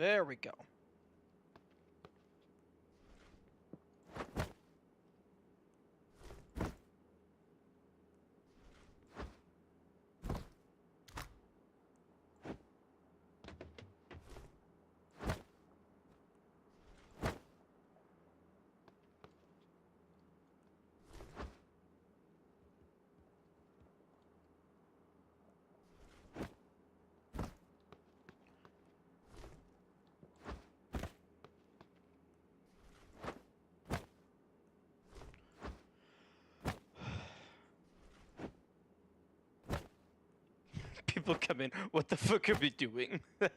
There we go. People come in, what the fuck are we doing? And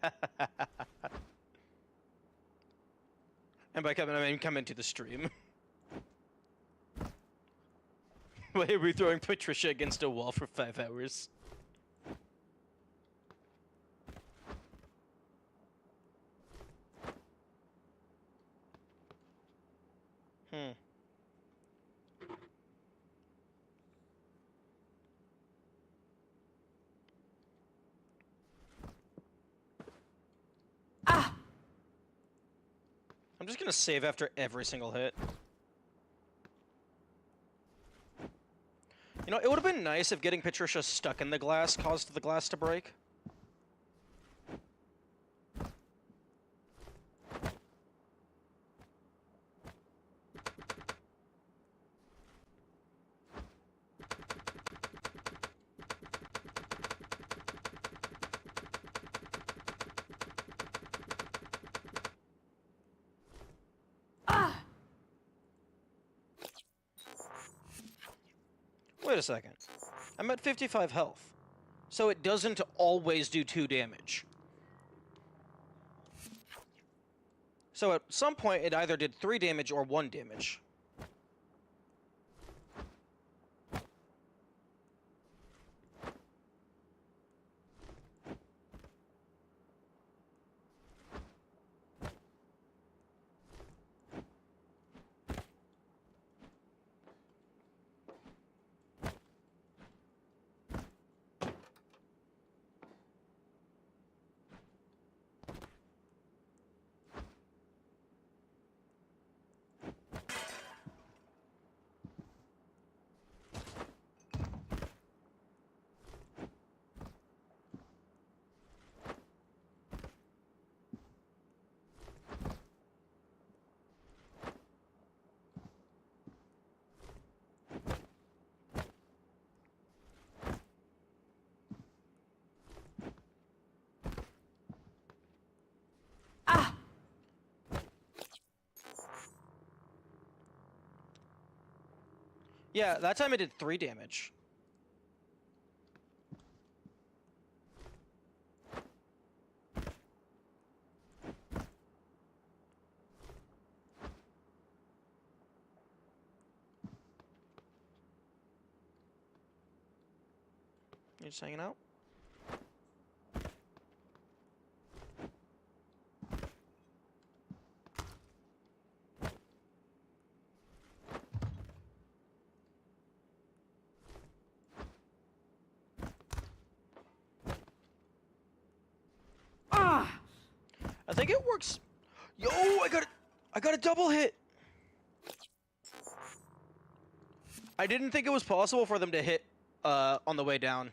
by coming, I mean come into the stream. Why are we throwing Patricia against a wall for 5 hours? Hmm. I'm just gonna save after every single hit. You know, it would have been nice if getting Patricia stuck in the glass caused the glass to break. Wait a second. I'm at 55 health. So it doesn't always do 2 damage. So at some point it either did 3 damage or 1 damage. Yeah, that time it did 3 damage. You just hanging out? I think it works. Yo, I got a double hit. I didn't think it was possible for them to hit on the way down.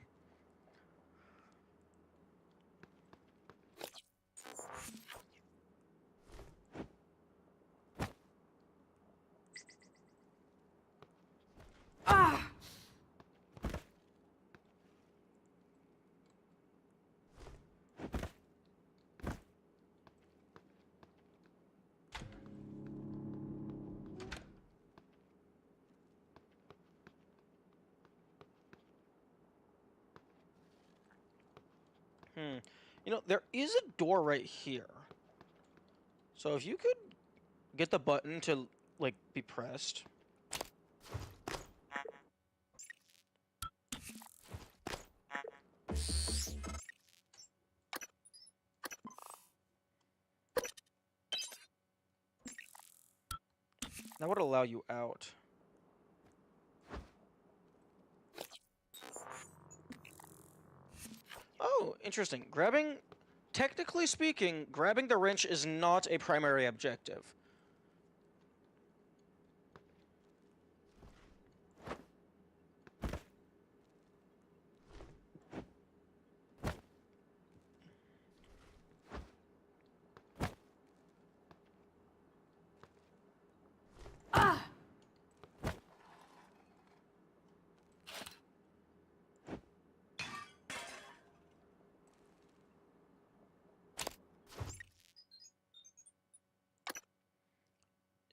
You know, there is a door right here. So if you could get the button to, like, be pressed. That would allow you out. Oh, interesting. Grabbing technically speaking, grabbing the wrench is not a primary objective.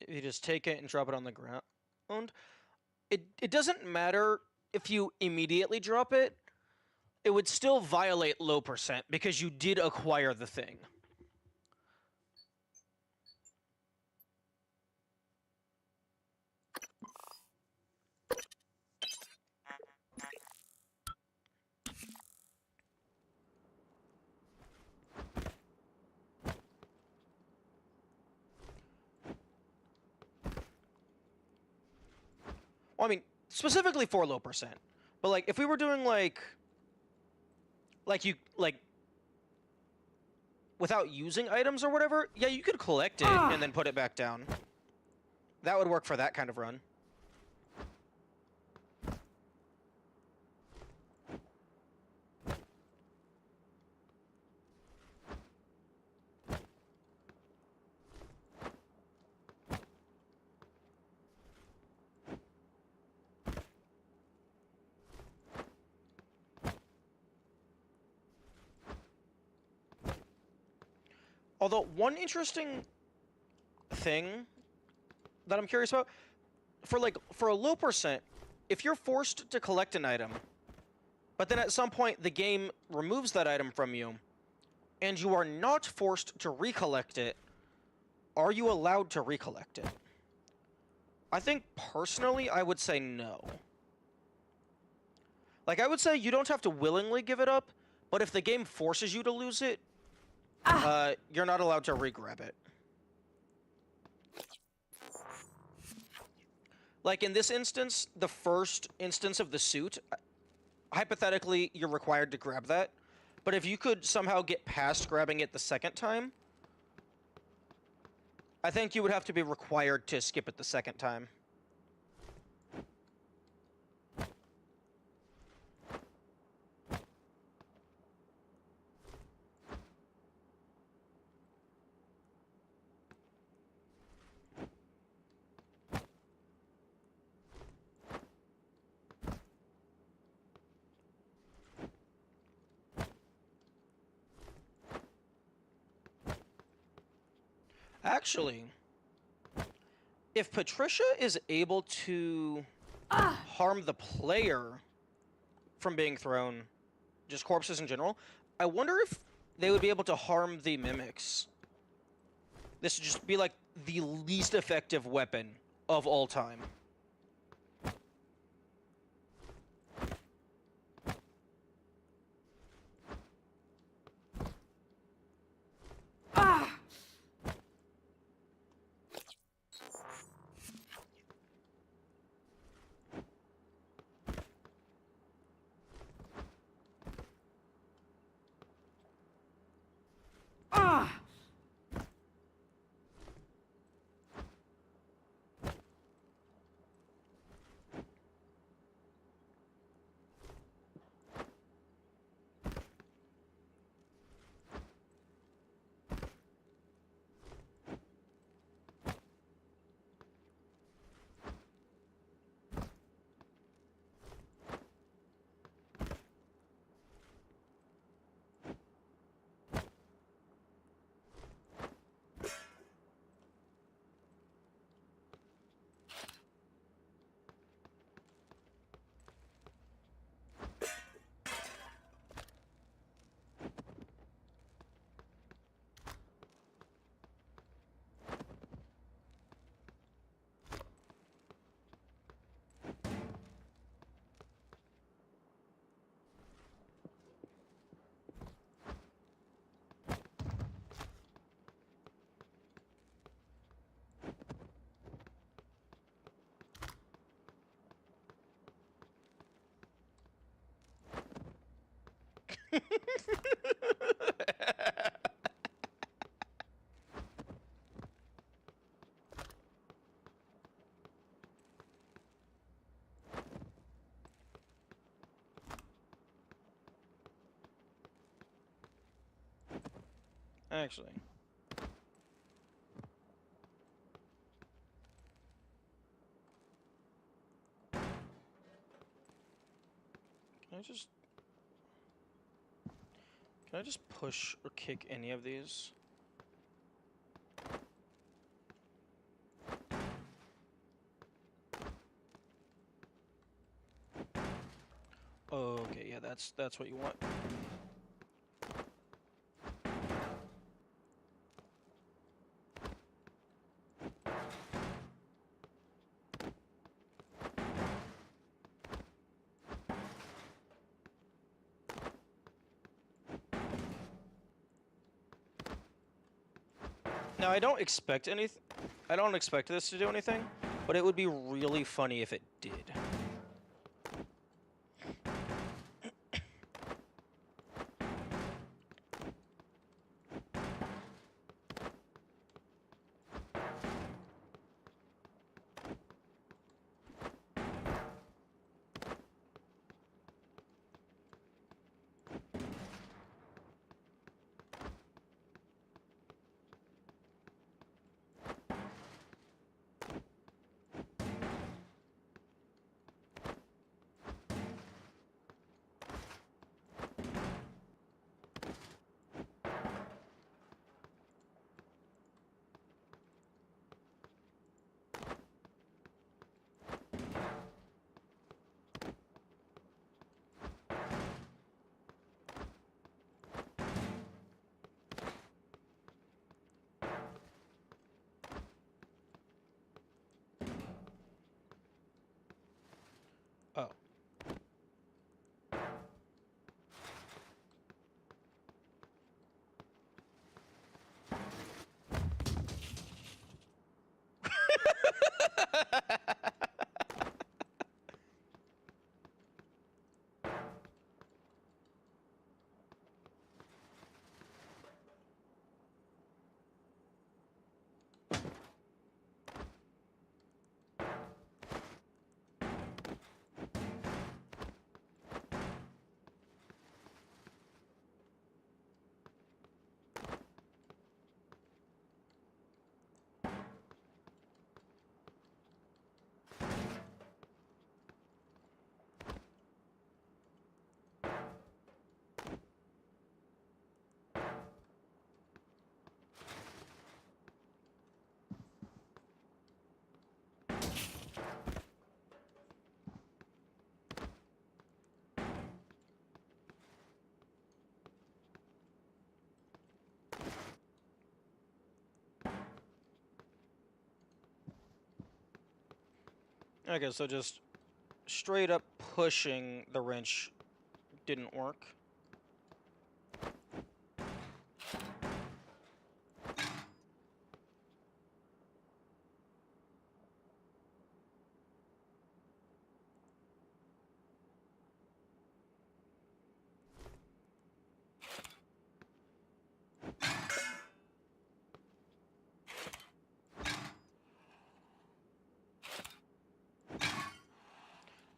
You just take it and drop it on the ground. It doesn't matter if you immediately drop it. It would still violate low percent because you did acquire the thing. Well, I mean, specifically for low percent. But like if we were doing like without using items or whatever, yeah, you could collect it and then put it back down. That would work for that kind of run. Although, one interesting thing that I'm curious about, for a low percent, if you're forced to collect an item, but then at some point the game removes that item from you, and you are not forced to recollect it, are you allowed to recollect it? I think, personally, I would say no. Like, I would say you don't have to willingly give it up, but if the game forces you to lose it, you're not allowed to re-grab it. Like in this instance, the first instance of the suit, hypothetically, you're required to grab that. But if you could somehow get past grabbing it the second time, I think you would have to be required to skip it the second time. Actually, if Patricia is able to harm the player from being thrown, just corpses in general, I wonder if they would be able to harm the mimics. This would just be like the least effective weapon of all time. Actually. Can I just push or kick any of these? Okay, yeah, that's what you want. Now, I don't expect this to do anything, but it would be really funny if it did. Oh. Okay, so just straight up pushing the wrench didn't work.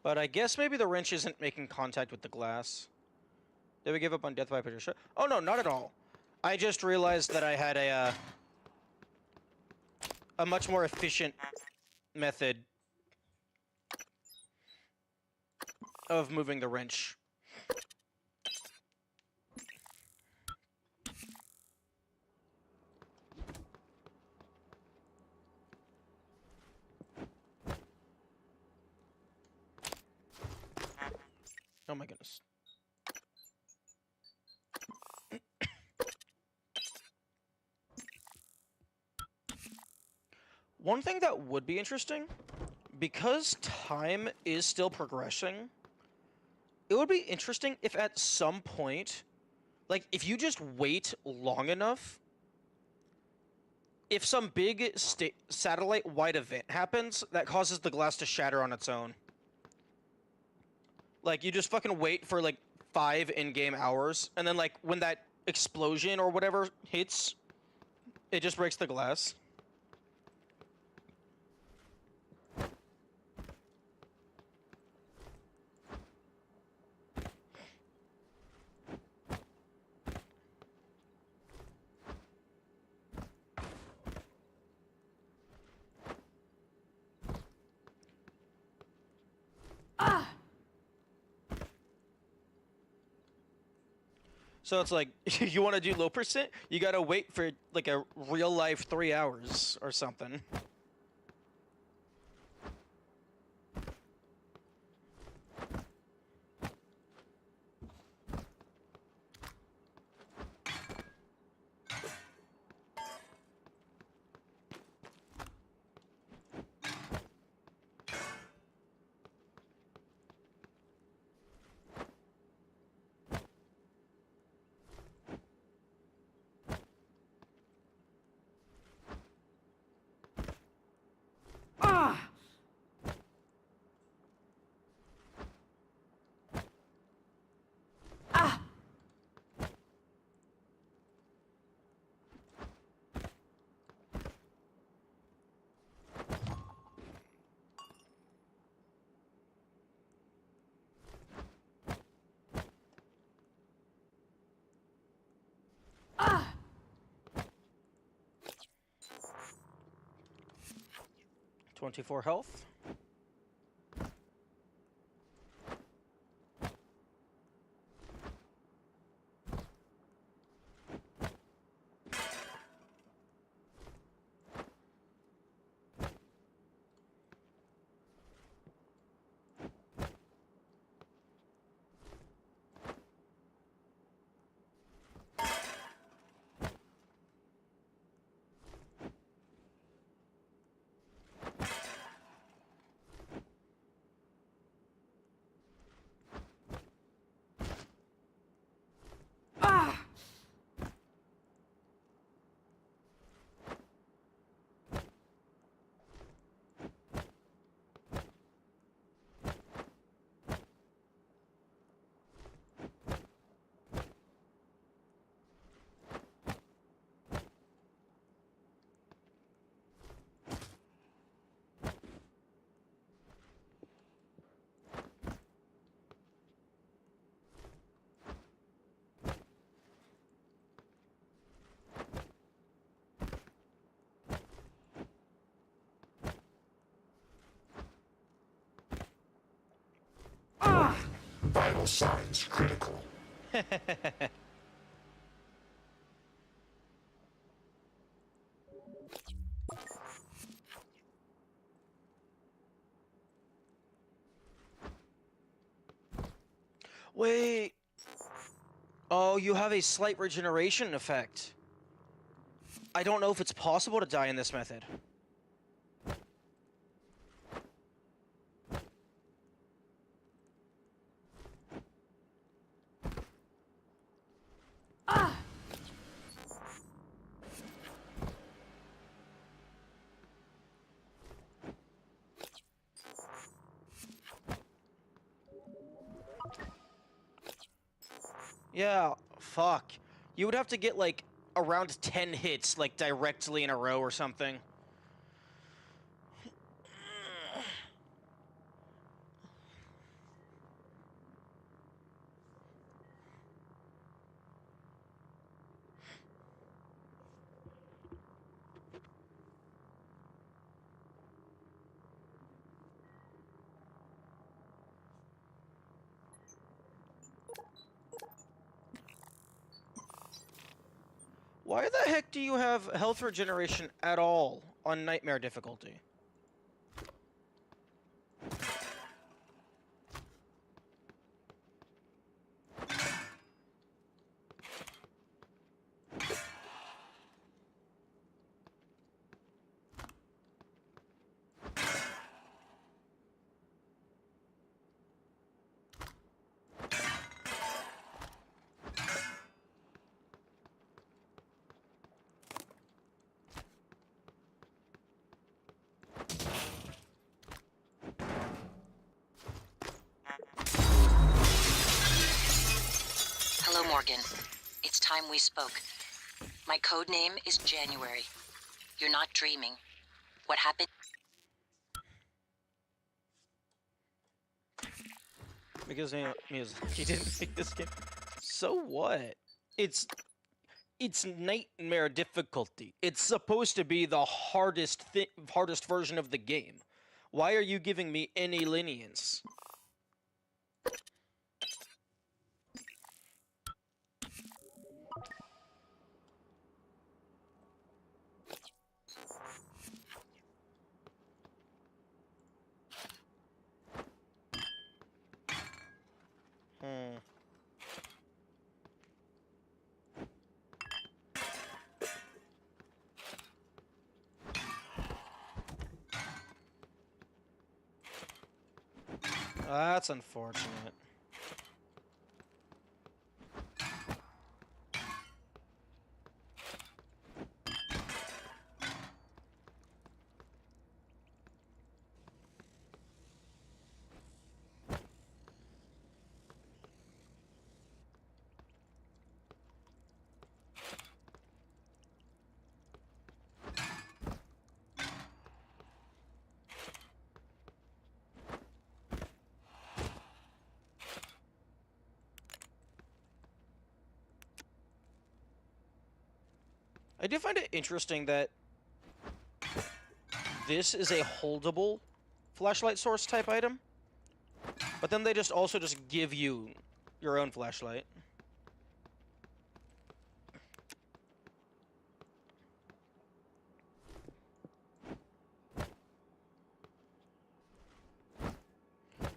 But I guess maybe the wrench isn't making contact with the glass. Did we give up on death by Patricia? Oh no, not at all. I just realized that I had a much more efficient method of moving the wrench. Oh my goodness. One thing that would be interesting, because time is still progressing, it would be interesting if at some point, like, if you just wait long enough, if some big satellite-wide event happens that causes the glass to shatter on its own. Like, you just fucking wait for, like, 5 in-game hours, and then, like, when that explosion or whatever hits, it just breaks the glass. So it's like, you want to do low percent, you gotta wait for like a real life 3 hours or something. Ah! 24 health. Vital signs critical. Wait. Oh, you have a slight regeneration effect. I don't know if it's possible to die in this method. Yeah, fuck. You would have to get, like, around 10 hits, like, directly in a row or something. Why the heck do you have health regeneration at all on Nightmare difficulty? Hello, Morgan. It's time we spoke. My code name is January. You're not dreaming. What happened? Because he didn't make this game. So what? It's Nightmare difficulty. It's supposed to be the hardest version of the game. Why are you giving me any lenience? That's unfortunate. I do find it interesting that this is a holdable flashlight source type item, but then they just also just give you your own flashlight.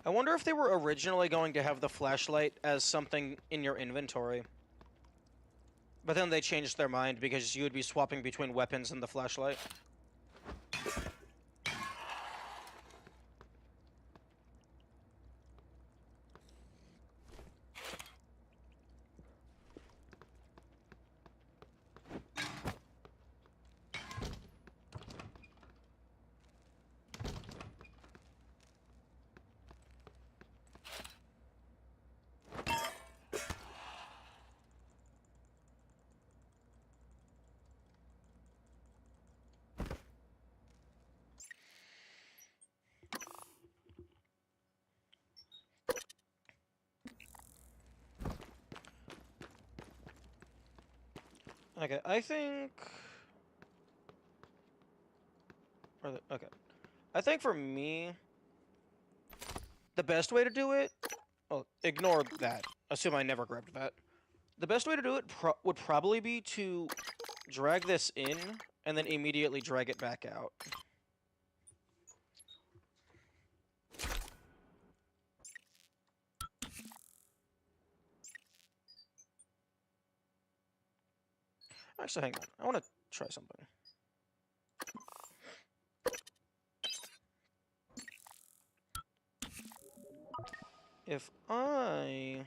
I wonder if they were originally going to have the flashlight as something in your inventory. But then they changed their mind because you would be swapping between weapons and the flashlight. Okay, I think... Okay. I think for me, the best way to do it... Well, ignore that. Assume I never grabbed that. The best way to do it would probably be to drag this in, and then immediately drag it back out. Actually, hang on. I want to try something. If I...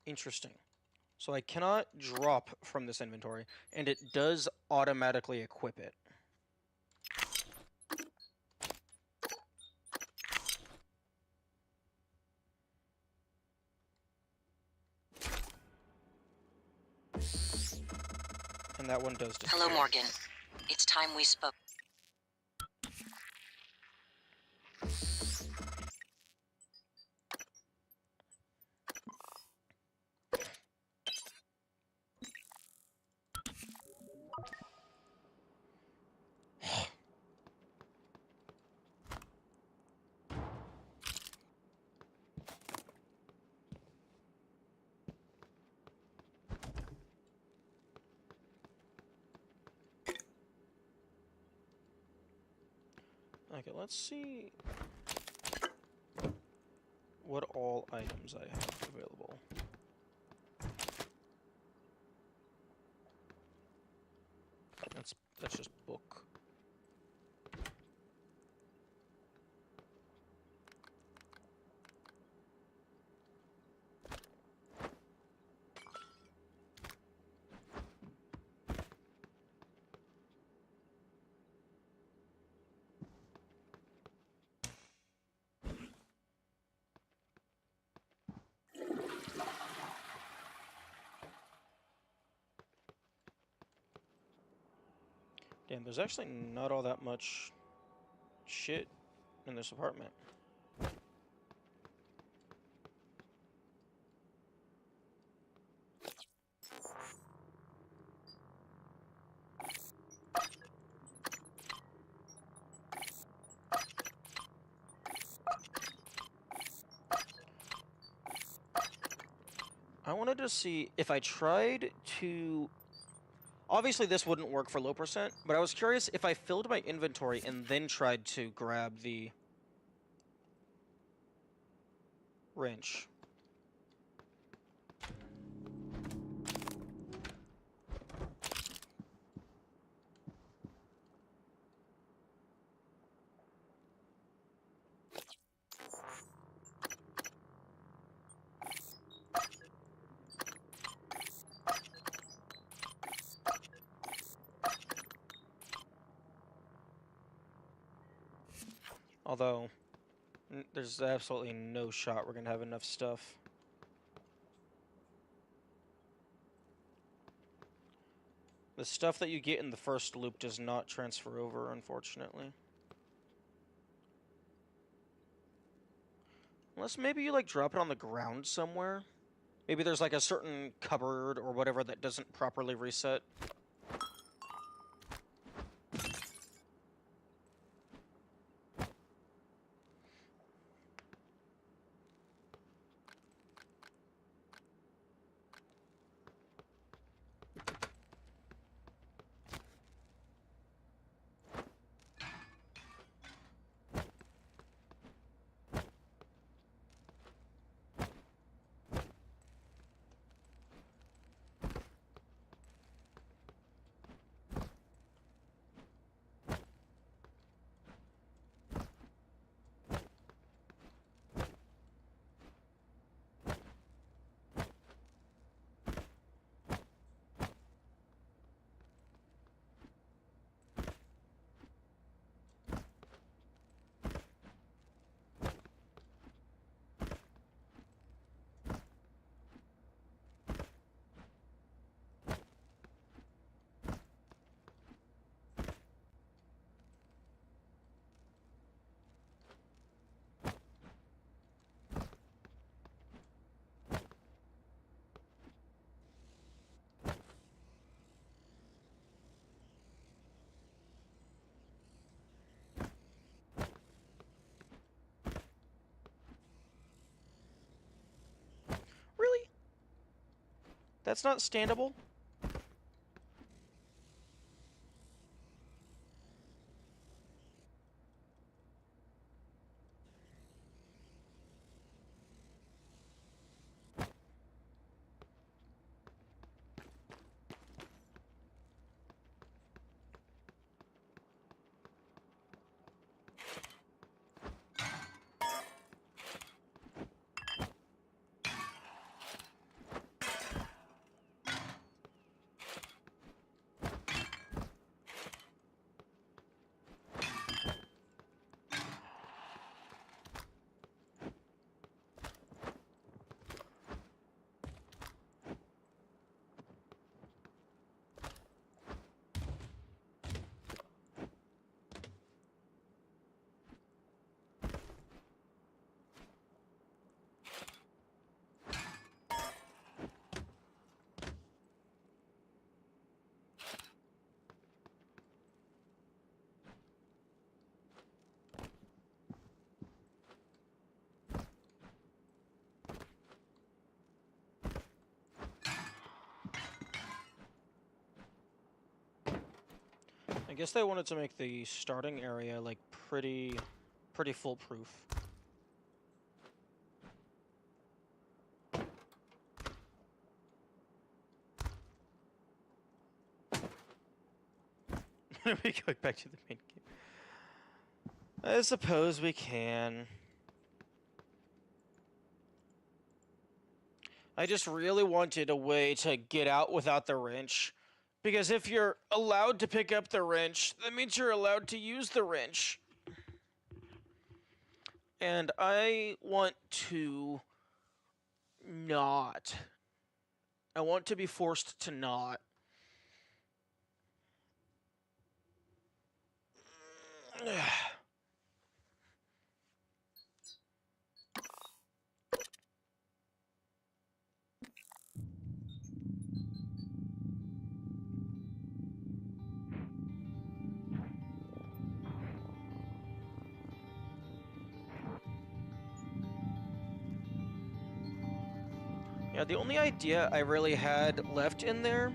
Interesting. So I cannot drop from this inventory, and it does automatically equip it. And that one does disappear. Hello, Morgan. It's time we spoke. Okay, let's see what all items I have available. That's just book. Damn, there's actually not all that much shit in this apartment. I wanted to see if I tried to Obviously, this wouldn't work for low percent, but I was curious if I filled my inventory and then tried to grab the wrench. Although, there's absolutely no shot we're gonna have enough stuff. The stuff that you get in the first loop does not transfer over, unfortunately. Unless maybe you, like, drop it on the ground somewhere. Maybe there's, like, a certain cupboard or whatever that doesn't properly reset. Really? That's not standable? I guess they wanted to make the starting area, like, pretty foolproof. Are we going back to the main game? I suppose we can. I just really wanted a way to get out without the wrench. Because if you're allowed to pick up the wrench, that means you're allowed to use the wrench. And I want to not. I want to be forced to not. Yeah, the only idea I really had left in there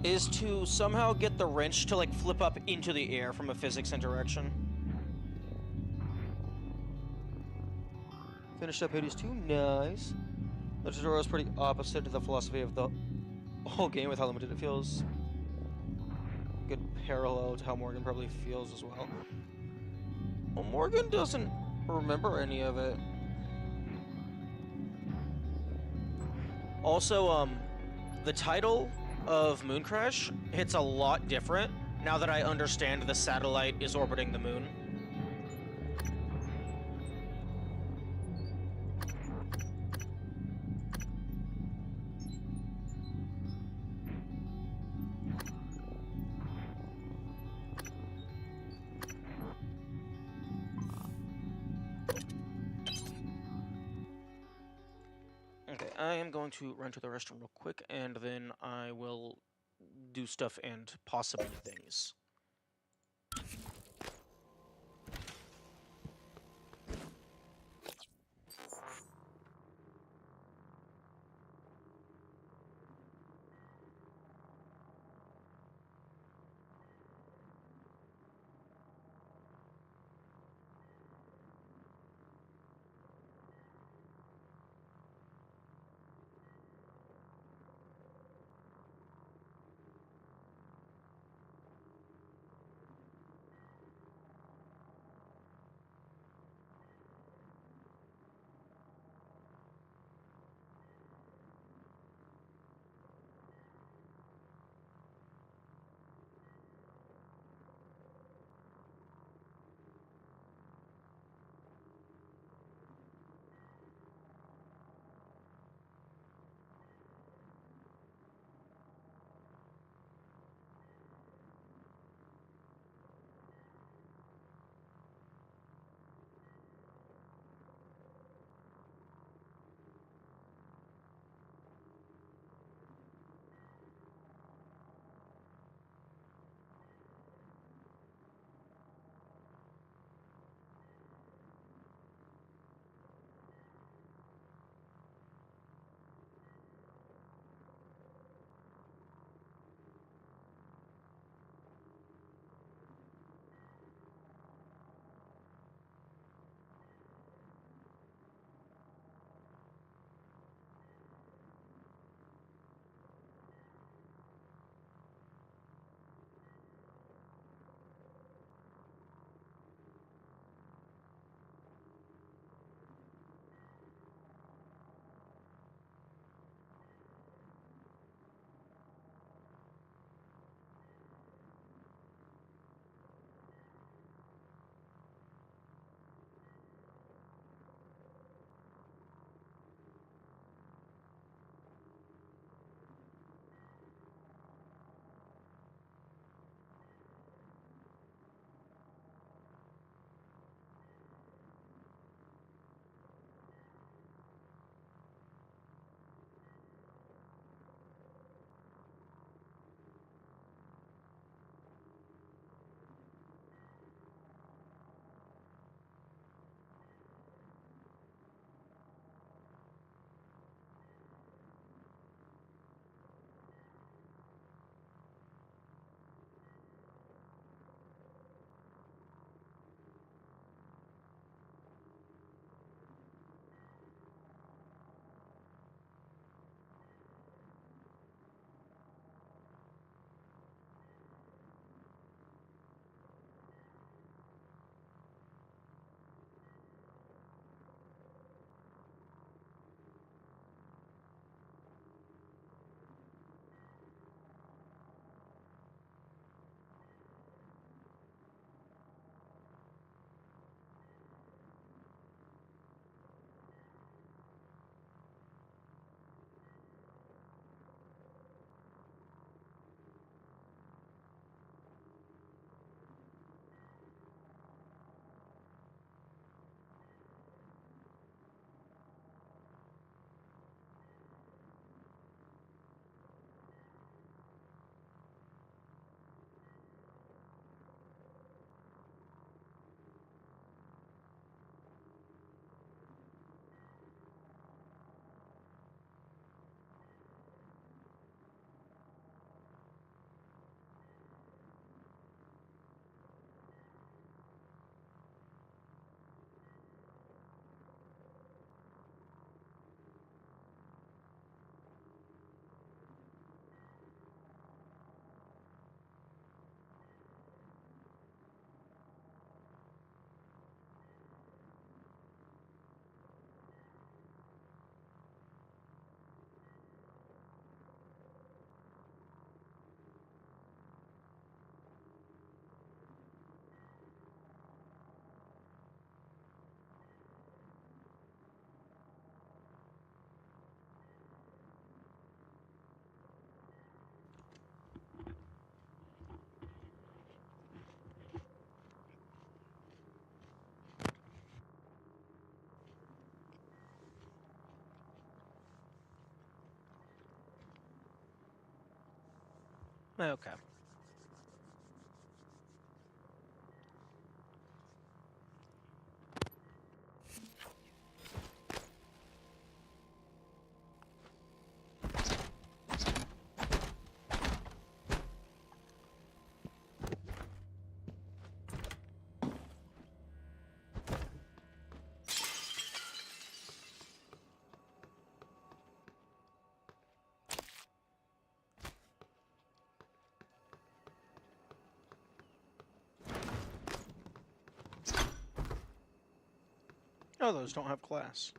is to somehow get the wrench to like flip up into the air from a physics interaction. Finished up Hades 2, nice. The tutorial is pretty opposite to the philosophy of the whole game with how limited it feels. Good parallel to how Morgan probably feels as well. Well, Morgan doesn't remember any of it. Also, the title of Moon Crash hits a lot different now that I understand the satellite is orbiting the moon. Okay, I am going to run to the restroom real quick, and then I will do stuff and possibly things. Okay. Oh, those don't have class.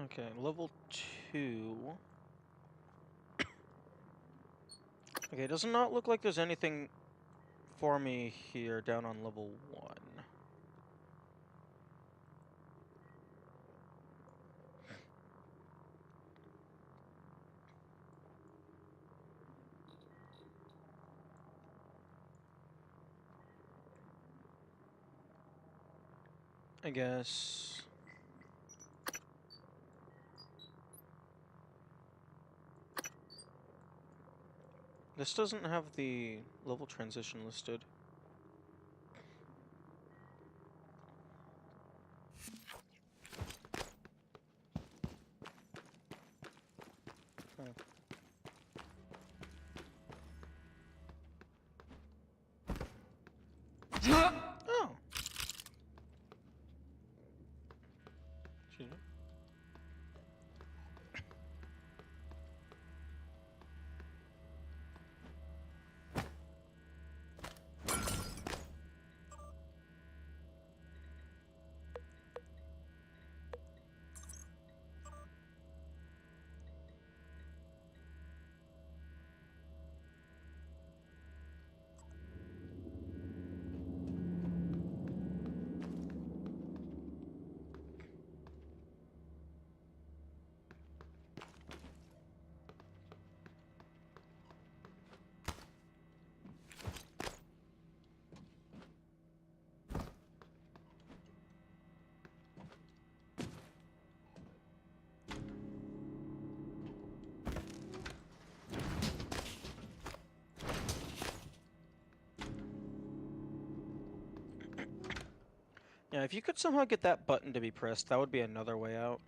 Okay, level 2. Okay, it does not look like there's anything for me here down on level 1. I guess... This doesn't have the level transition listed. Oh. Excuse me. Yeah, if you could somehow get that button to be pressed, that would be another way out.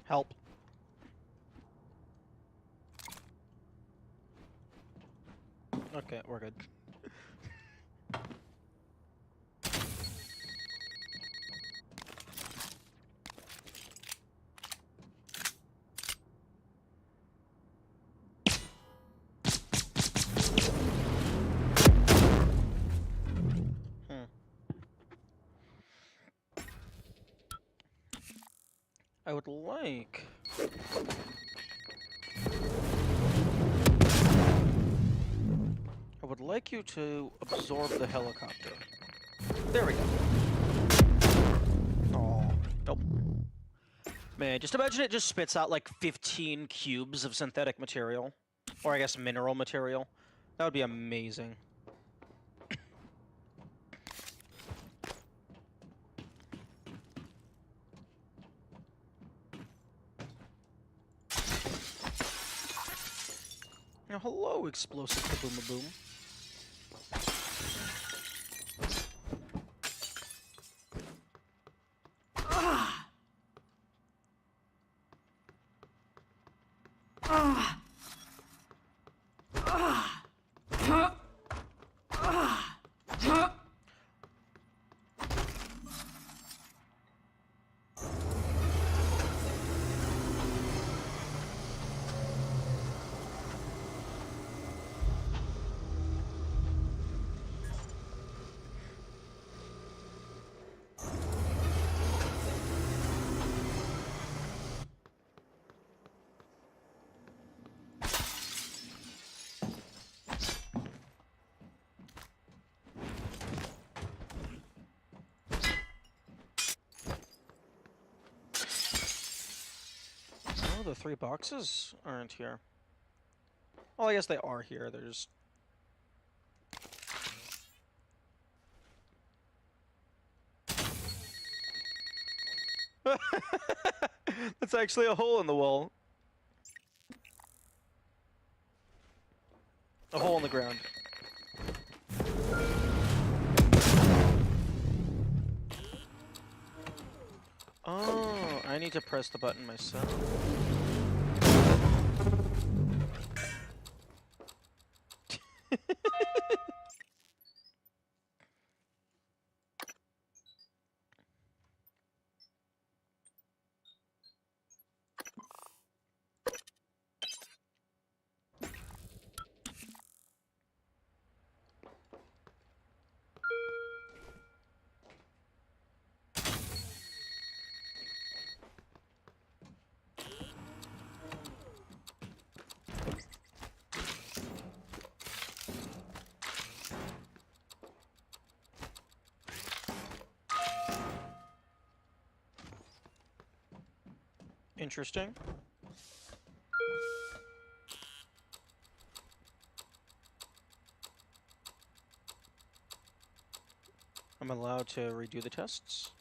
Help. Okay, we're good. I would like I would like you to absorb the helicopter. There we go. Oh, nope. Man, just imagine it just spits out like 15 cubes of synthetic material. Or I guess mineral material. That would be amazing. Now, hello, explosive kaboom-a-boom. Oh, the 3 boxes aren't here. Well, I guess they are here. They're just... That's actually a hole in the wall. A hole in the ground. Oh, I need to press the button myself. Interesting. I'm allowed to redo the tests.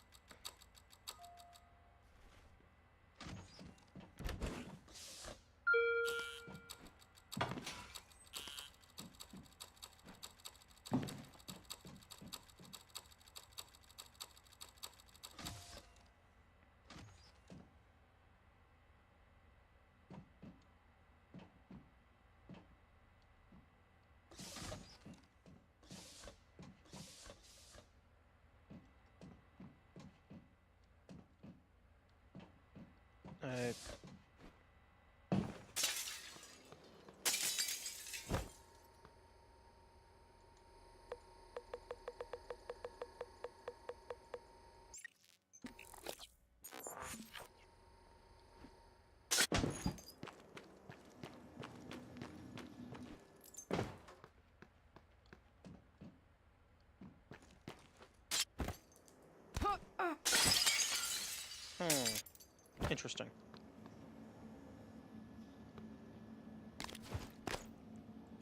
Interesting.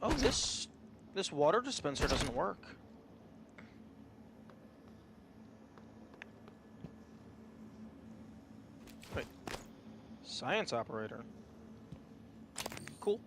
Oh, this water dispenser doesn't work. Wait. Science operator. Cool.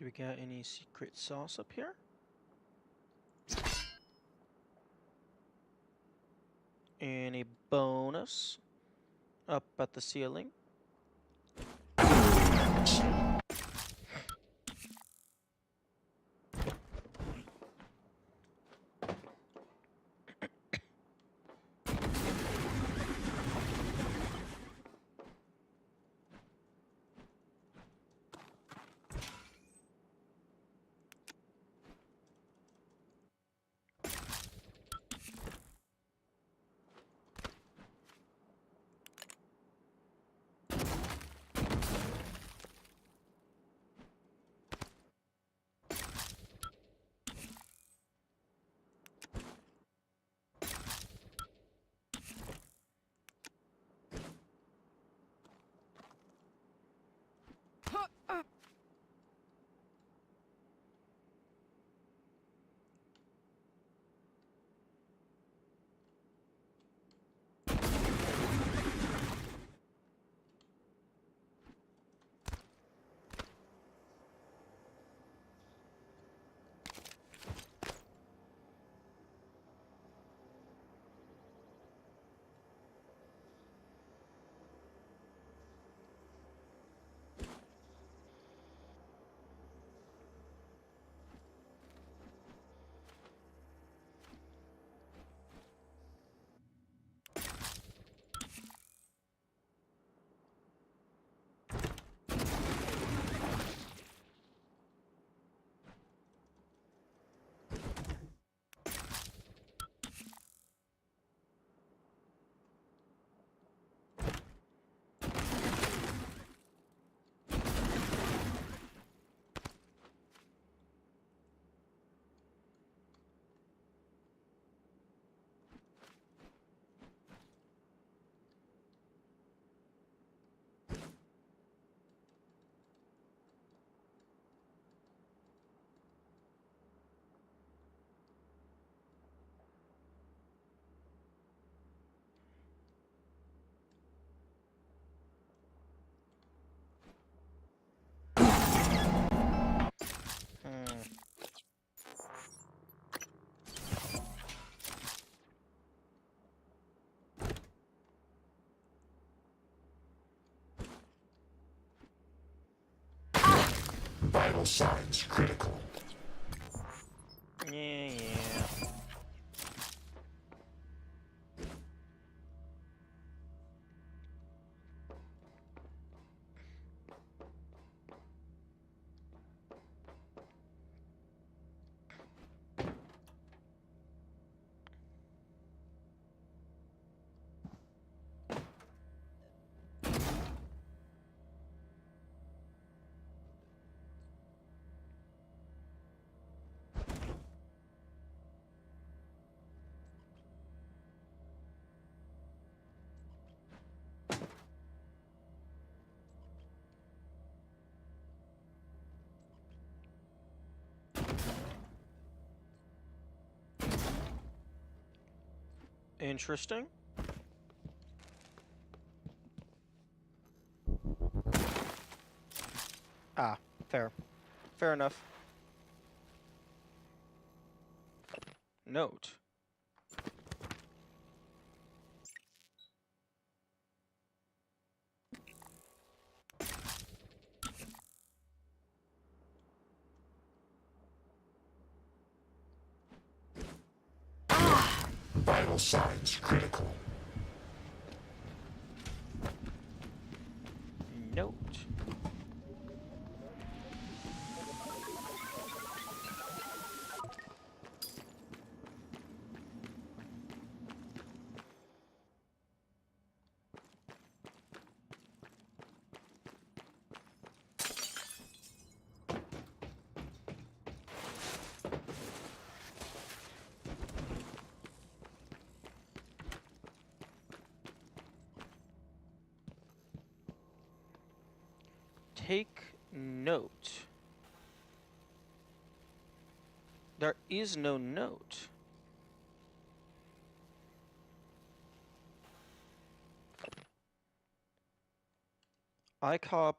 Do we got any secret sauce up here? Any bonus up at the ceiling? Vital signs critical. Yeah. Interesting. Ah, fair. Fair enough. Note. Vital signs critical. Note. Take note. There is no note. ICOP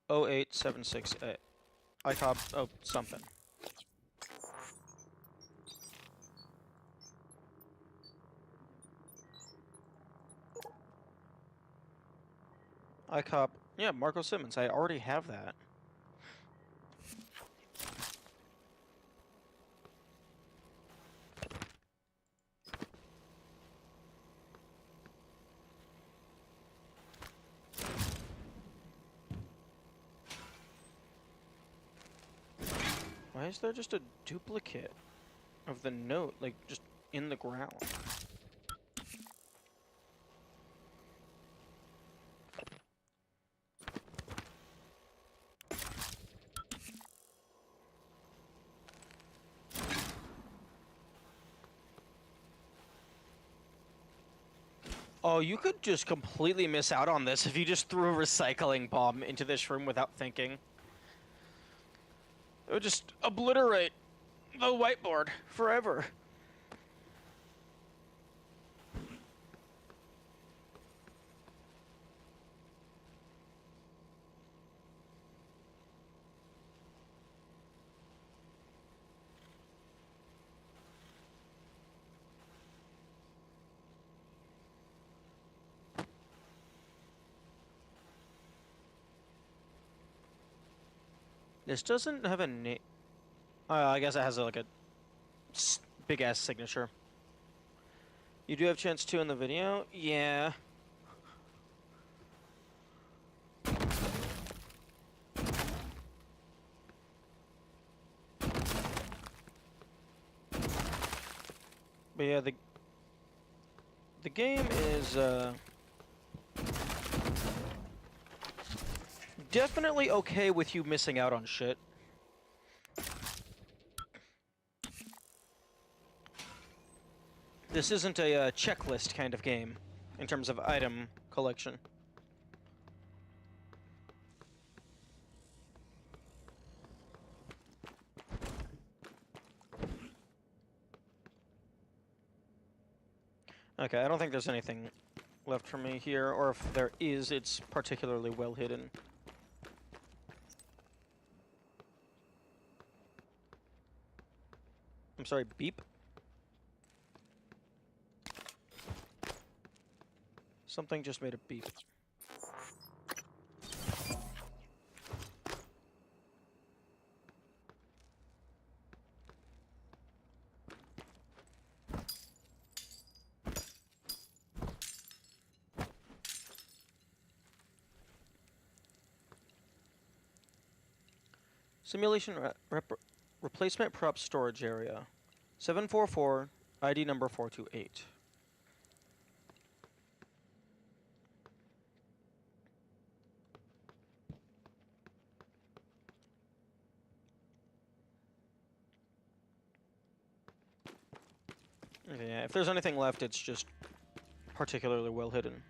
08768. ICOP, oh, something. ICOP, yeah, Marco Simmons, I already have that. Why is there just a duplicate of the note, like, just in the ground? Oh, you could just completely miss out on this if you just threw a recycling bomb into this room without thinking. It would just obliterate the whiteboard forever. This doesn't have a name. I guess it has like a big ass signature. You do have chance 2 in the video? Yeah. But yeah, the game is definitely okay with you missing out on shit. This isn't a checklist kind of game in terms of item collection. Okay, I don't think there's anything left for me here, or if there is, it's particularly well hidden. I'm sorry, beep? Something just made a beep. Simulation replacement prop storage area. 744, ID number 428. Okay, yeah, if there's anything left, it's just particularly well hidden.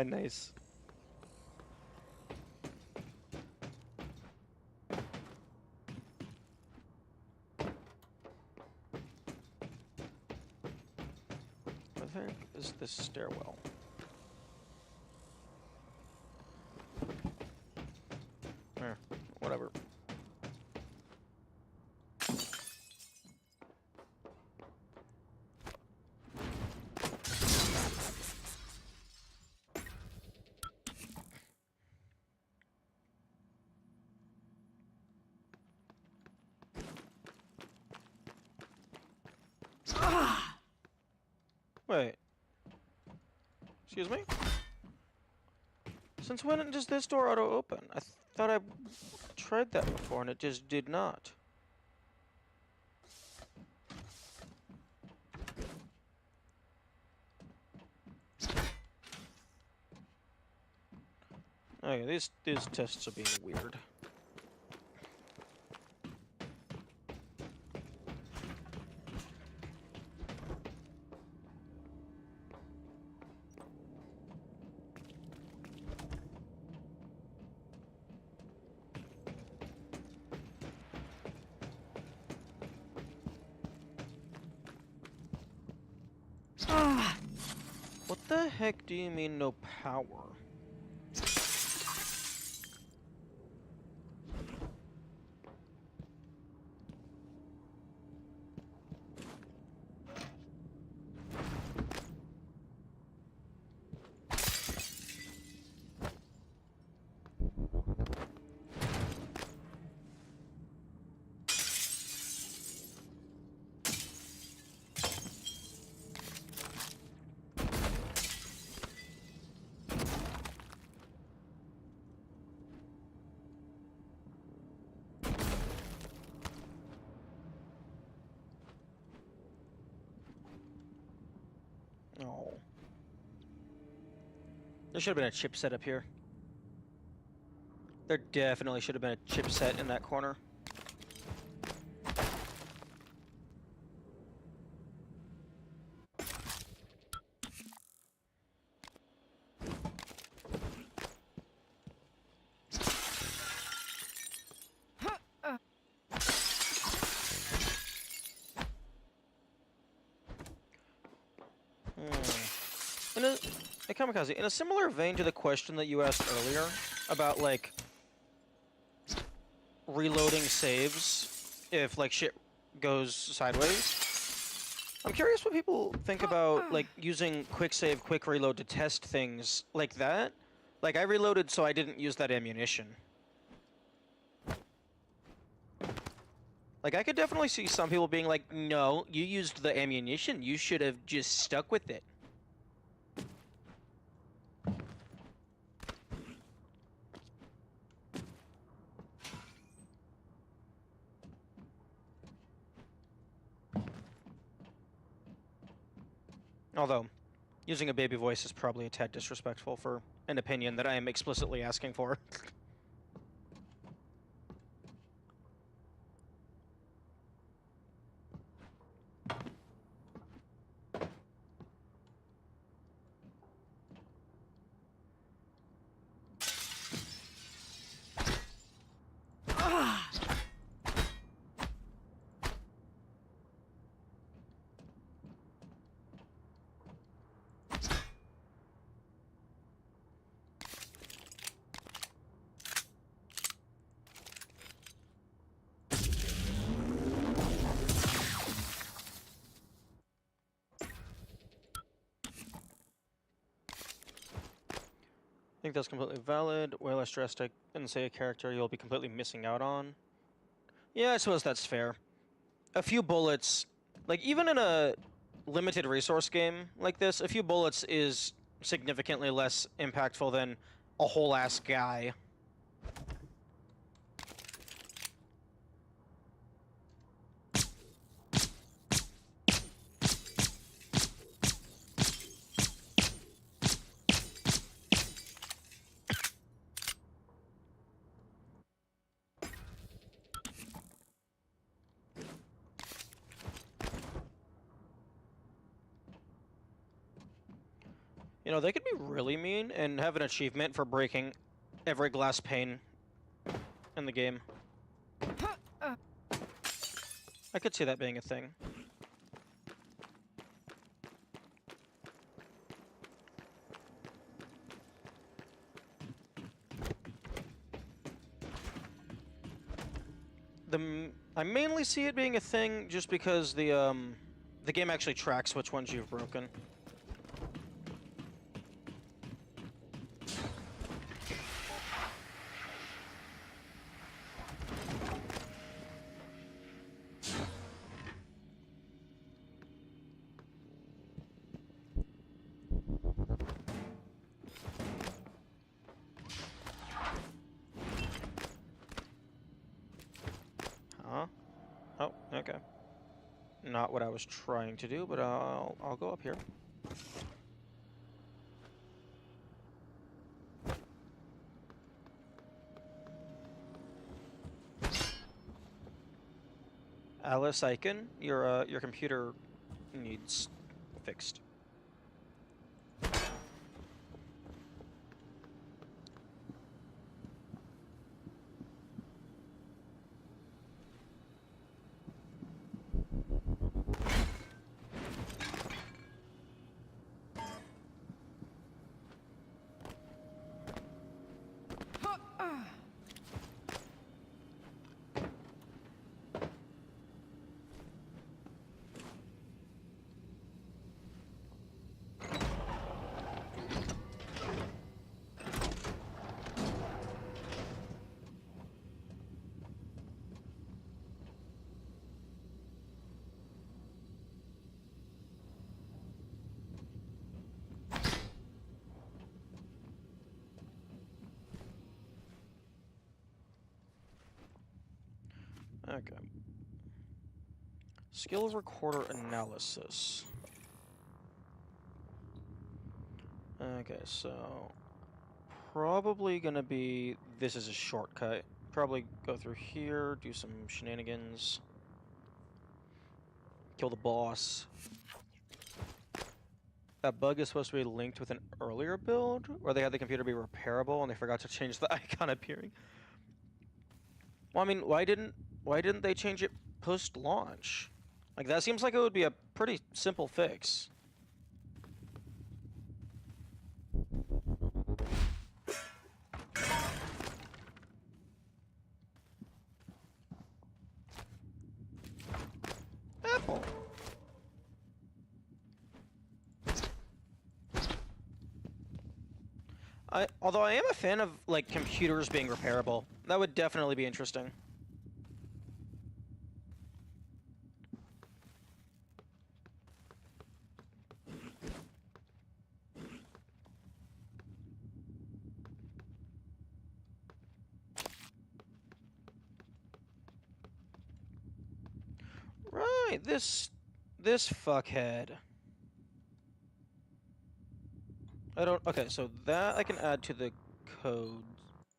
Nice. What the heck is this stairwell? Whatever. Wait. Excuse me? Since when does this door auto-open? I thought I tried that before and it just did not. Okay, these tests are being weird. the heck do you mean no power? Oh. There should have been a chipset up here. There definitely should have been a chipset in that corner. Kamikaze, in a similar vein to the question that you asked earlier about, like, reloading saves if, like, shit goes sideways, I'm curious what people think about, like, using quick save, quick reload to test things like that. Like, I reloaded so I didn't use that ammunition. Like, I could definitely see some people being like, no, you used the ammunition, you should have just stuck with it. Although, using a baby voice is probably a tad disrespectful for an opinion that I am explicitly asking for. I think that's completely valid. Way less drastic than, say, a character you'll be completely missing out on. Yeah, I suppose that's fair. A few bullets, like, even in a limited resource game like this, a few bullets is significantly less impactful than a whole-ass guy. You know, they could be really mean and have an achievement for breaking every glass pane in the game. I could see that being a thing. I mainly see it being a thing just because the game actually tracks which ones you've broken. Oh, okay. Not what I was trying to do, but I'll go up here. Alice Aiken, your computer needs fixed. Okay. Skill recorder analysis. Okay, so probably gonna be, this is a shortcut. Probably go through here, do some shenanigans. Kill the boss. That bug is supposed to be linked with an earlier build, where they had the computer be repairable and they forgot to change the icon appearing. Well, I mean, why didn't they change it post-launch? Like, that seems like it would be a pretty simple fix. Apple. Although I am a fan of, like, computers being repairable. That would definitely be interesting. Right, this fuckhead. Okay, so that I can add to the code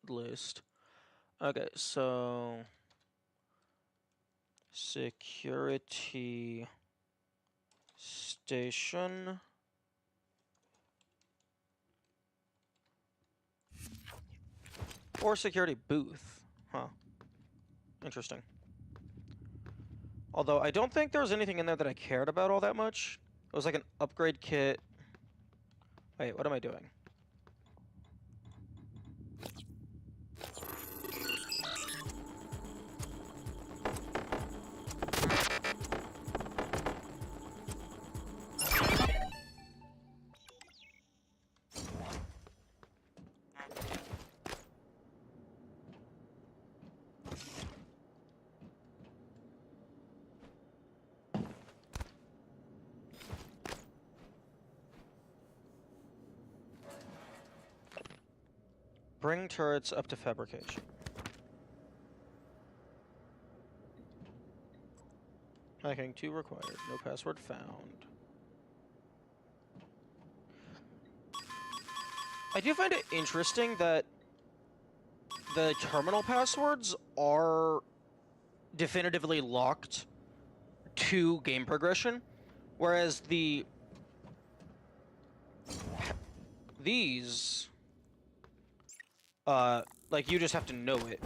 list. Okay, so security station. Or security booth. Huh. Interesting. Although I don't think there was anything in there that I cared about all that much. It was like an upgrade kit. Wait, what am I doing? Bring turrets up to fabrication. Hacking 2 required. No password found. I do find it interesting that the terminal passwords are definitively locked to game progression, whereas these, like, you just have to know it.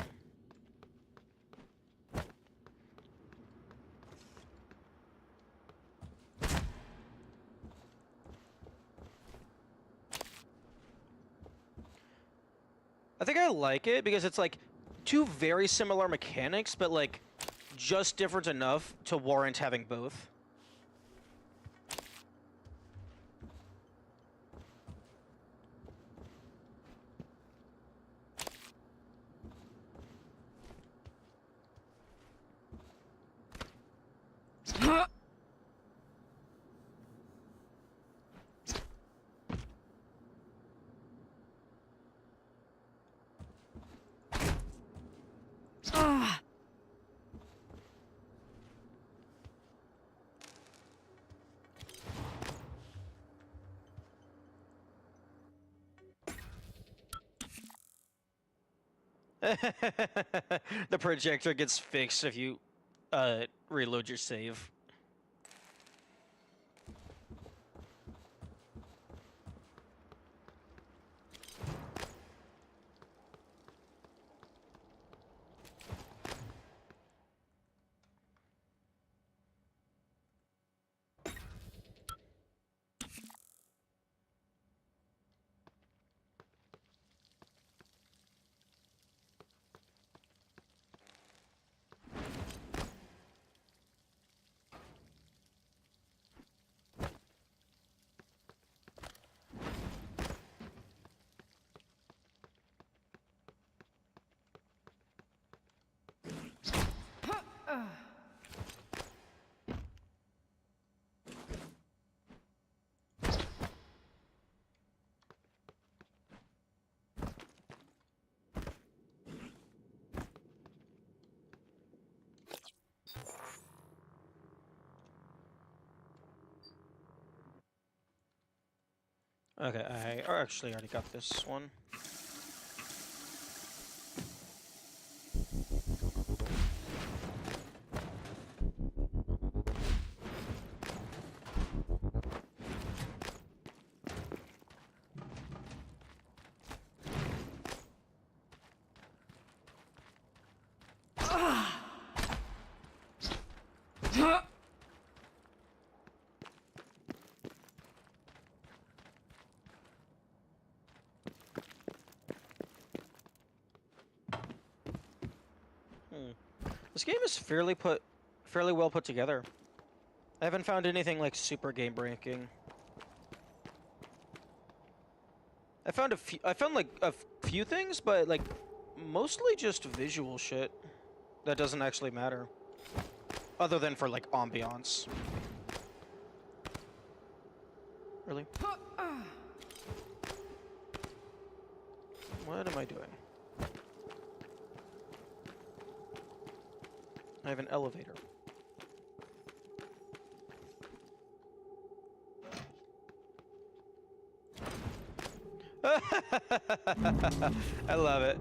I think I like it because it's like two very similar mechanics, but like just different enough to warrant having both. The projector gets fixed if you reload your save. Okay, I actually already got this one. This game is fairly well put together. I haven't found anything like super game breaking. I found like a few things, but like mostly just visual shit that doesn't actually matter, other than for like ambiance. Really? What am I doing? I have an elevator. I love it.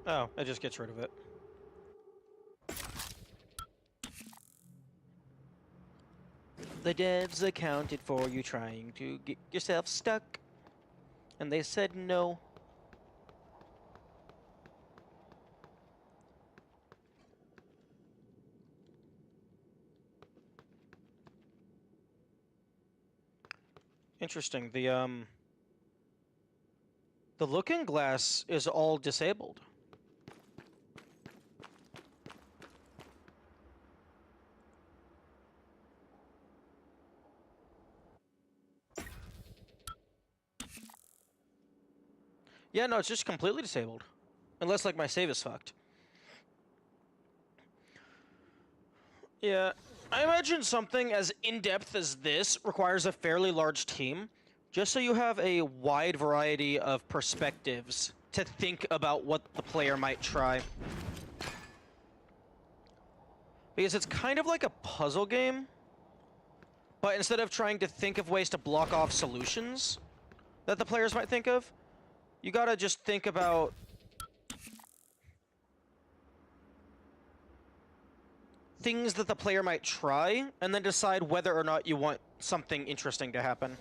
Oh, it just gets rid of it. The devs accounted for you trying to get yourself stuck, and they said no. Interesting. The looking glass is all disabled. Yeah, no, it's just completely disabled. Unless, like, my save is fucked. Yeah, I imagine something as in-depth as this requires a fairly large team, just so you have a wide variety of perspectives to think about what the player might try. Because it's kind of like a puzzle game, but instead of trying to think of ways to block off solutions that the players might think of, you gotta just think about things that the player might try, and then decide whether or not you want something interesting to happen.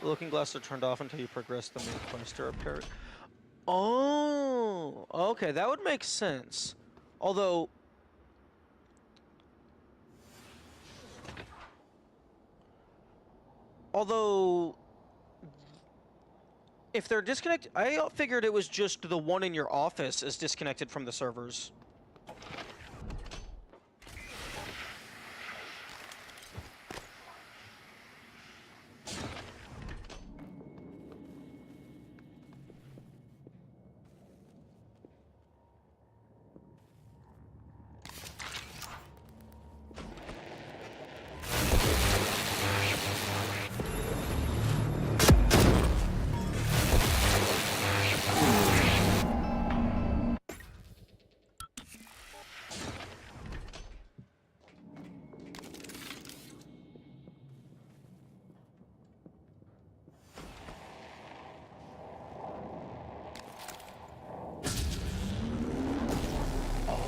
The looking glass are turned off until you progress the main quest to repair it. Oh, okay, that would make sense. Although, if they're disconnected, I figured it was just the one in your office is disconnected from the servers.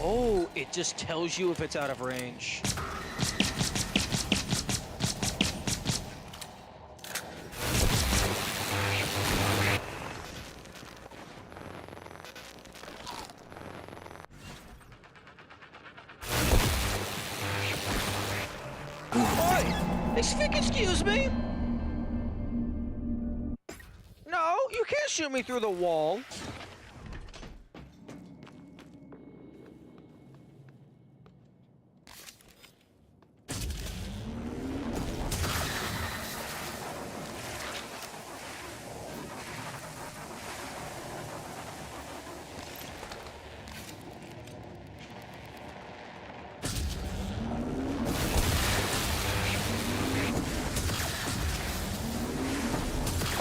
Oh, it just tells you if it's out of range. Excuse me? No, you can't shoot me through the wall.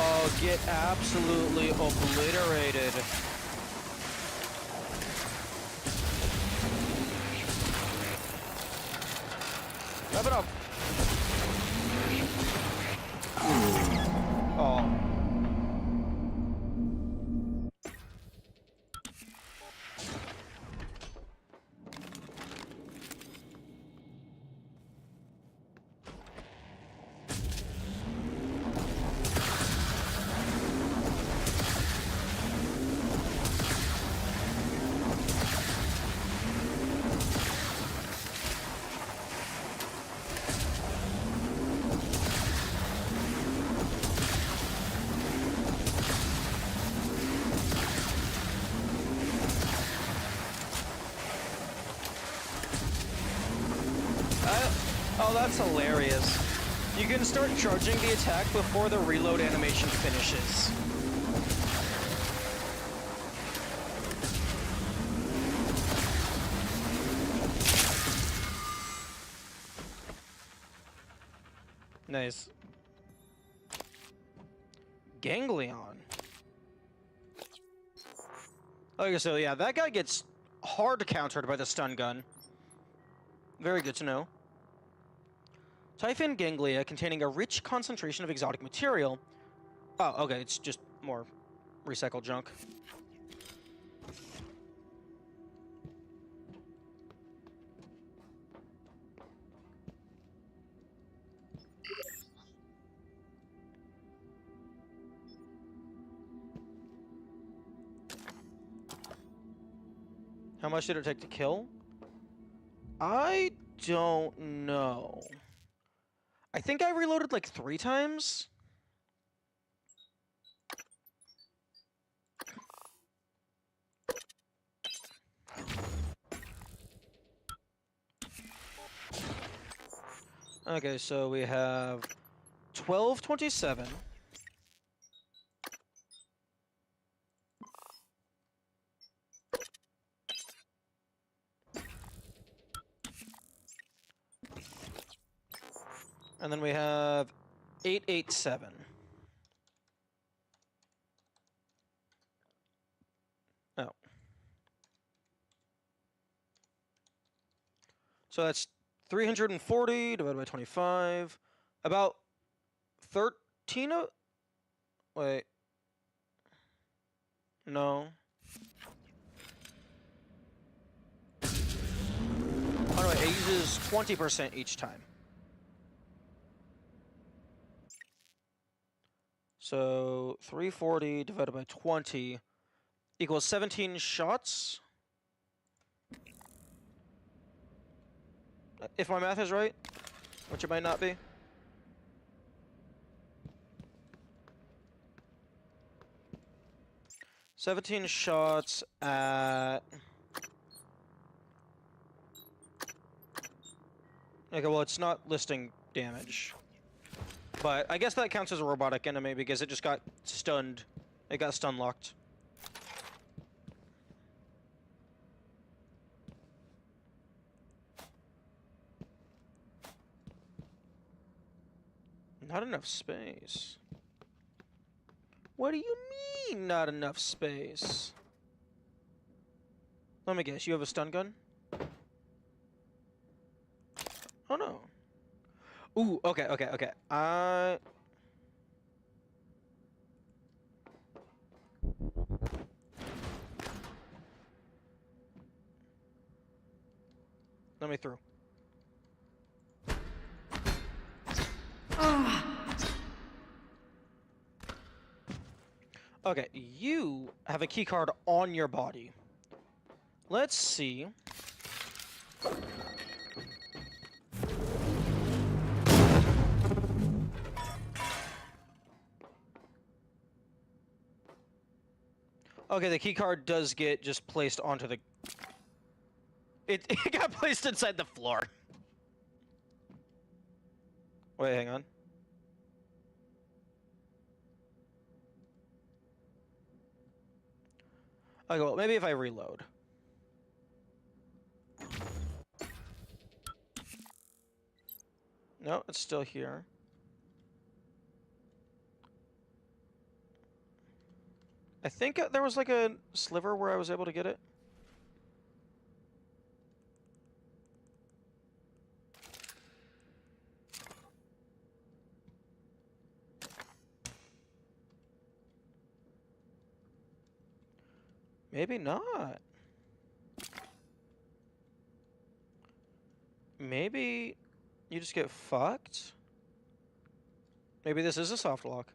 Oh, get absolutely obliterated. Wrap it up. Oh. Oh, that's hilarious. You can start charging the attack before the reload animation finishes. Nice. Ganglion. Okay, so yeah, that guy gets hard countered by the stun gun. Very good to know. Typhon ganglia containing a rich concentration of exotic material. Oh, okay, it's just more recycled junk. How much did it take to kill? I don't know. I think I reloaded like 3 times. Okay, so we have 1227. And then we have 887. Oh. So that's 340 divided by 25. About 13 of... Wait. No. Oh no, it uses 20% each time. So 340 divided by 20 equals 17 shots. If my math is right, which it might not be. $17 shots at... Okay, well, it's not listing damage. But I guess that counts as a robotic enemy because it just got stunned. It got stun locked. Not enough space. What do you mean, not enough space? Let me guess, you have a stun gun? Oh no. Ooh, okay. Let me through. Okay, you have a key card on your body. Let's see. Okay, the key card does get just placed onto the... It got placed inside the floor. Wait, hang on. Okay, well, maybe if I reload. No, it's still here. I think there was like a sliver where I was able to get it. Maybe not. Maybe you just get fucked? Maybe this is a soft lock.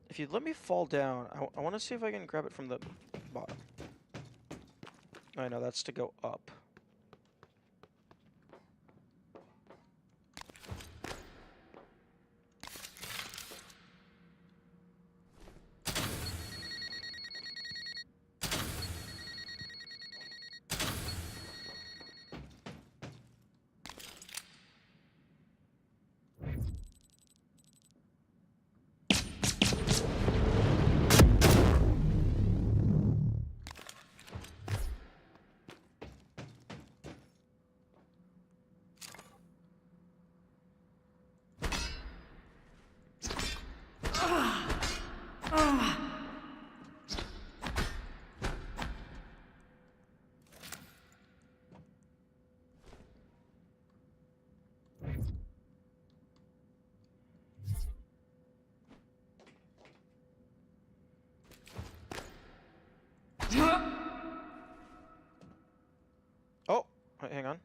If you'd let me fall down, I want to see if I can grab it from the bottom. I know, that's to go up. Oh, wait, hang on.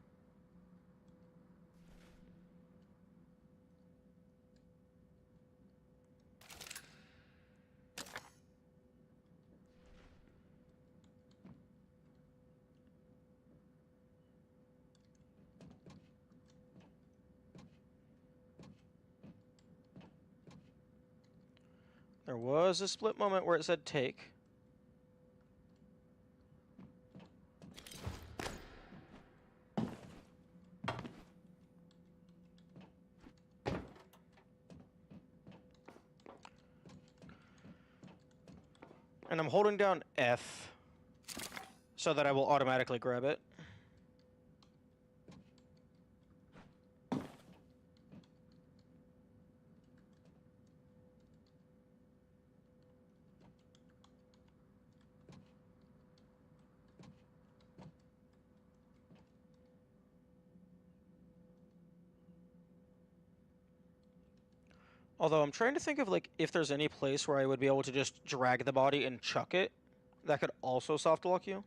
There was a split moment where it said take. And I'm holding down F so that I will automatically grab it. Although I'm trying to think of like if there's any place where I would be able to just drag the body and chuck it that could also soft lock you.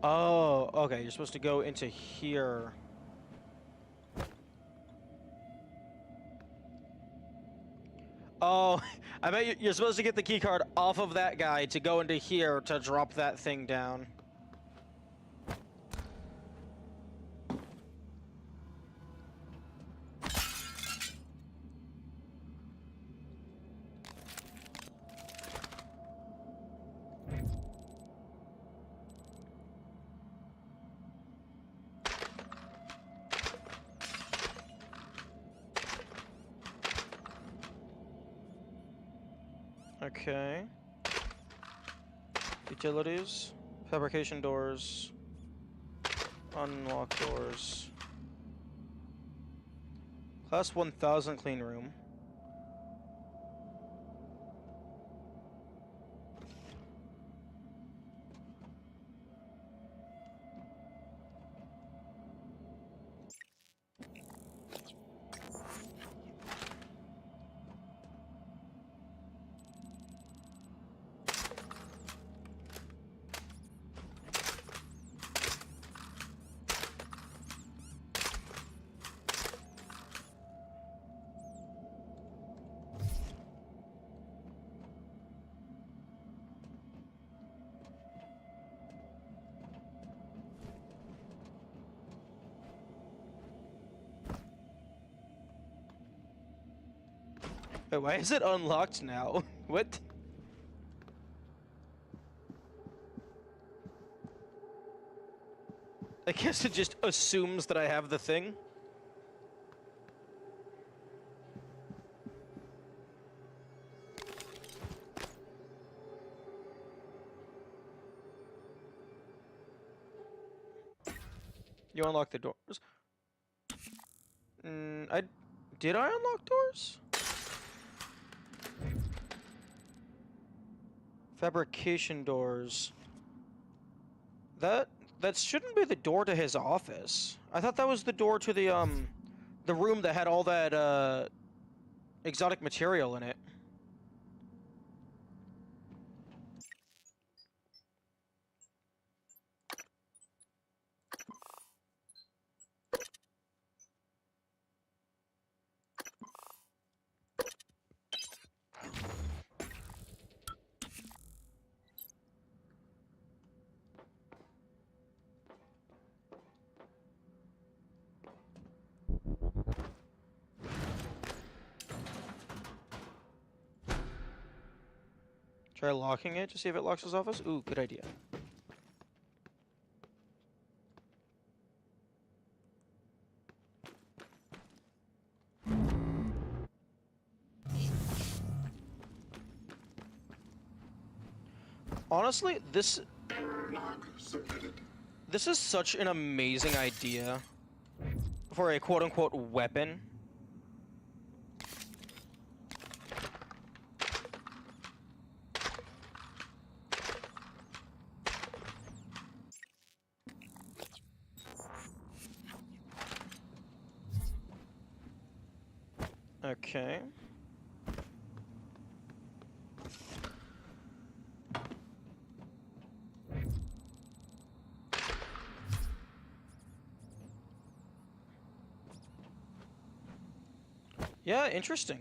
Oh, okay, you're supposed to go into here. Oh, I bet you're supposed to get the key card off of that guy to go into here to drop that thing down. Okay. Utilities. Fabrication doors. Unlock doors. Class 1000 clean room. Wait, why is it unlocked now? What? I guess it just assumes that I have the thing. You unlock the doors. Did I unlock doors? Fabrication doors. That shouldn't be the door to his office. I thought that was the door to the room that had all that exotic material in it. Try locking it to see if it locks his office? Ooh, good idea. Honestly, this is such an amazing idea for a quote-unquote weapon. Okay. Yeah, interesting.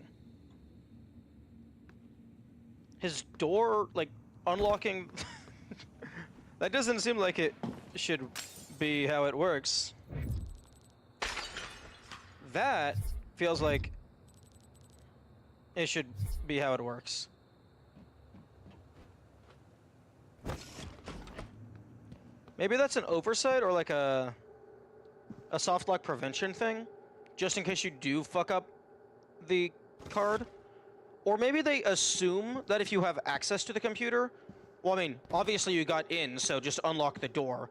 His door, like, unlocking... That doesn't seem like it should be how it works. That feels like it should be how it works. Maybe that's an oversight or like a soft lock prevention thing, just in case you do fuck up the card. Or maybe they assume that if you have access to the computer, well, I mean, obviously you got in, so just unlock the door.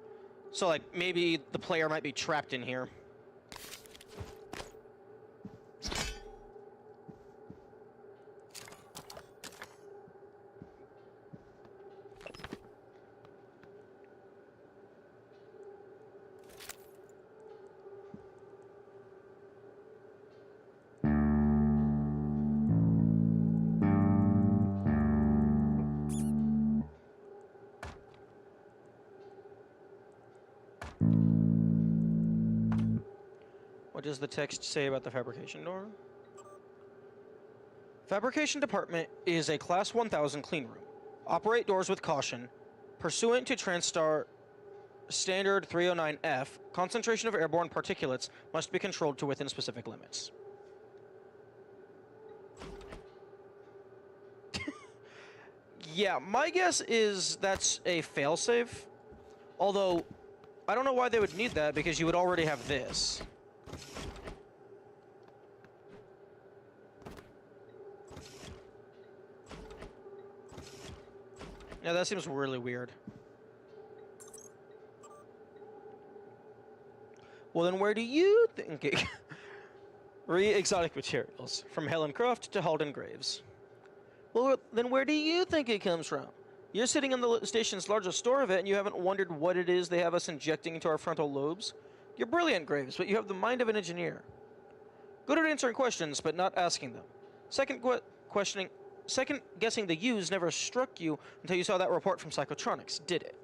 So, like, maybe the player might be trapped in here. What does the text say about the fabrication door? Fabrication department is a Class 1000 clean room. Operate doors with caution. Pursuant to TranStar Standard 309F, concentration of airborne particulates must be controlled to within specific limits. Yeah, my guess is that's a failsafe. Although, I don't know why they would need that, because you would already have this. Yeah, that seems really weird. Well, then where do you think it... Exotic materials, from Helen Croft to Halden Graves. Well, then where do you think it comes from? You're sitting in the station's largest store of it, and you haven't wondered what it is they have us injecting into our frontal lobes? You're brilliant, Graves, but you have the mind of an engineer. Good at answering questions, but not asking them. Second guessing the U's never struck you until you saw that report from Psychotronics, did it?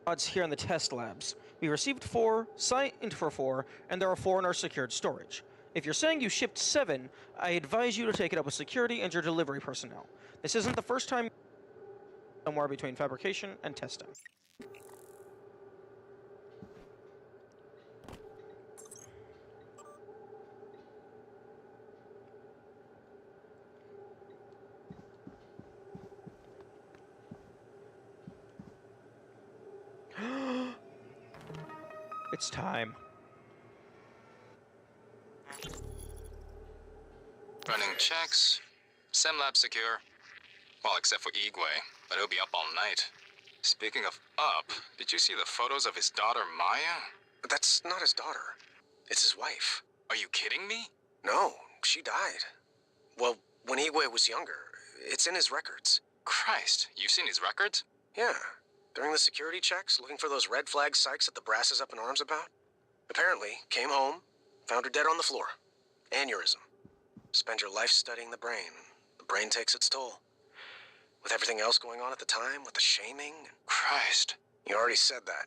Odds here in the test labs. We received 4, signed for 4, and there are 4 in our secured storage. If you're saying you shipped 7, I advise you to take it up with security and your delivery personnel. This isn't the first time somewhere between fabrication and testing. It's time. Running checks. SimLab secure. Well, except for Igwe, but he'll be up all night. Speaking of up, did you see the photos of his daughter, Maya? But that's not his daughter. It's his wife. Are you kidding me? No, she died. Well, when Igwe was younger. It's in his records. Christ, you've seen his records? Yeah. During the security checks, looking for those red flag psychs that the brass is up in arms about. Apparently, came home, found her dead on the floor. Aneurysm. Spend your life studying the brain. The brain takes its toll. With everything else going on at the time, with the shaming. Christ. You already said that,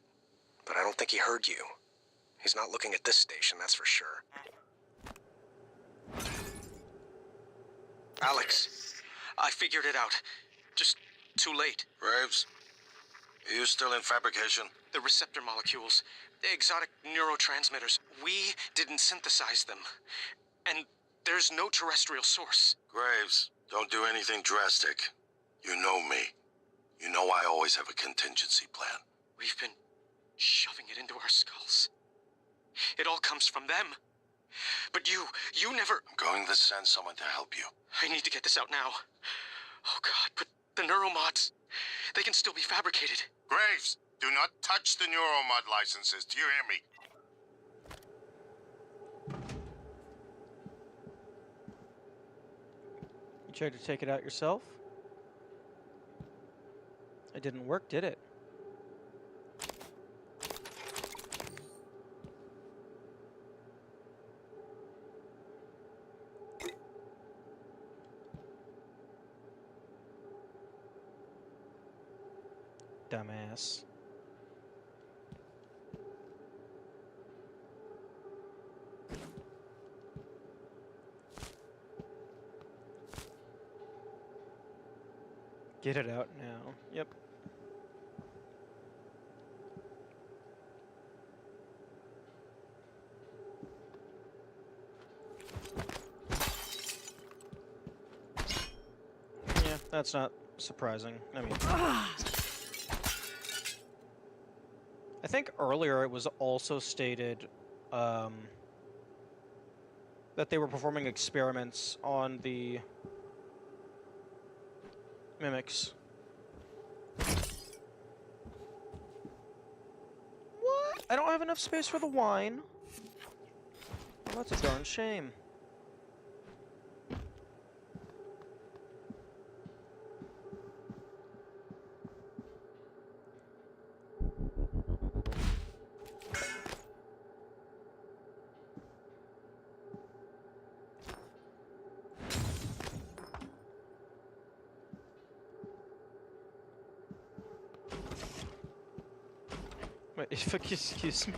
but I don't think he heard you. He's not looking at this station, that's for sure. Alex, I figured it out. Just too late. Graves, are you still in fabrication? The receptor molecules, the exotic neurotransmitters, we didn't synthesize them. And there's no terrestrial source. Graves, don't do anything drastic. You know me. You know I always have a contingency plan. We've been shoving it into our skulls. It all comes from them. But you never... I'm going to send someone to help you. I need to get this out now. Oh God, but the neuromods, they can still be fabricated. Graves, do not touch the neuromod licenses. Do you hear me? You tried to take it out yourself? It didn't work, did it? Dumbass. Get it out now. Yep. Yeah, that's not surprising. I mean... I think earlier it was also stated that they were performing experiments on the mimics. What? I don't have enough space for the wine. Well, that's a darn shame. Wait, if excuse me.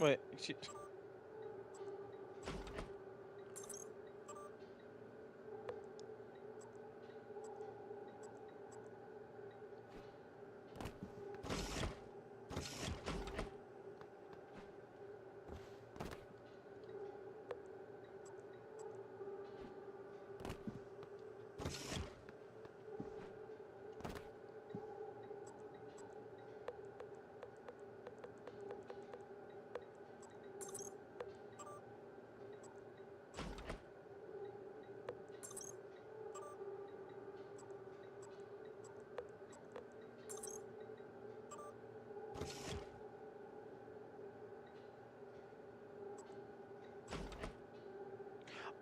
Wait, excuse...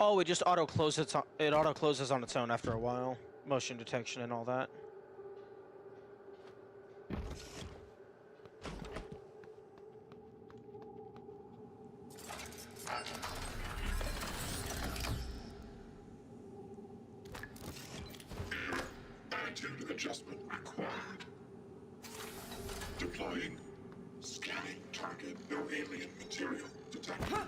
Oh, it just auto closes. It auto closes on its own after a while. Motion detection and all that. Attitude adjustment required. Deploying. Scanning target. No alien material detected.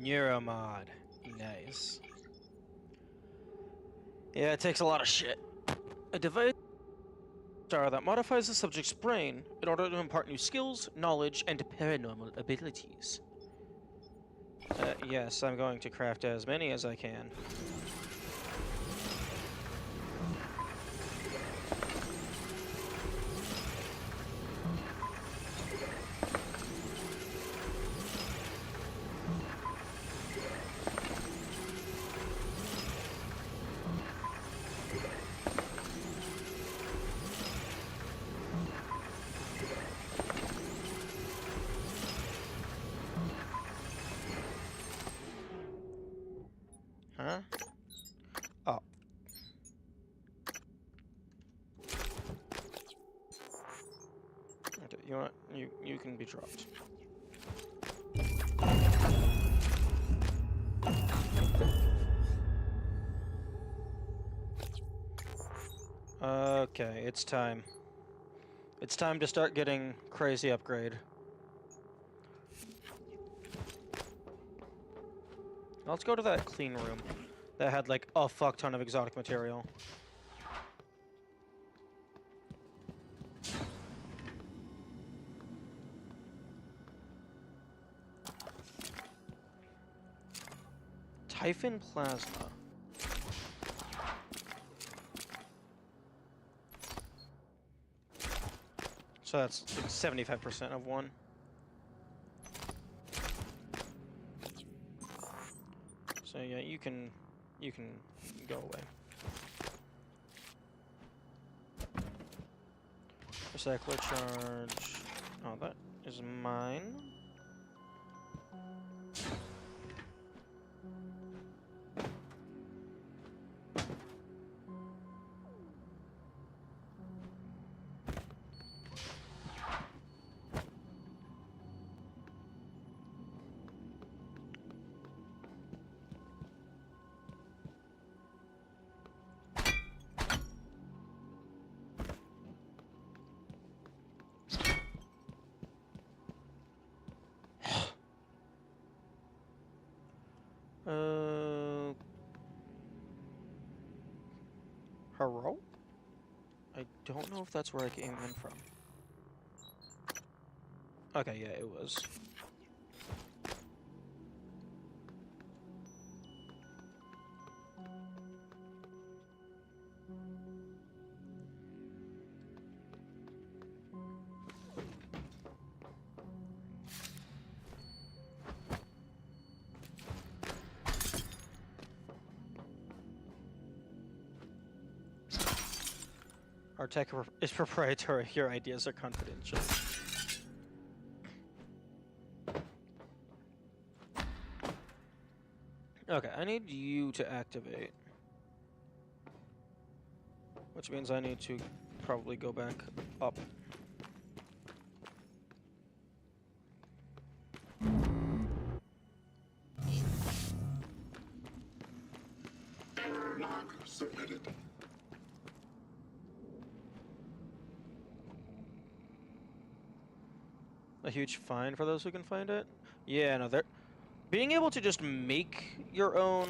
Neuromod. Nice. Yeah, it takes a lot of shit. A device that modifies the subject's brain in order to impart new skills, knowledge, and paranormal abilities. Yes, I'm going to craft as many as I can. Huh? Oh. Okay, you want you can be dropped. Okay, it's time. It's time to start getting crazy upgrade. Let's go to that clean room that had like a fuck ton of exotic material. Typhon plasma. So that's like 75% of one. So yeah, you can go away. Recycler charge. Oh, that is mine. Hello? I don't know if that's where I came in from. Okay, yeah, it was. Our tech is proprietary. Your ideas are confidential. Okay, I need you to activate. Which means I need to probably go back up. A huge find for those who can find it. Yeah, no, they're being able to just make your own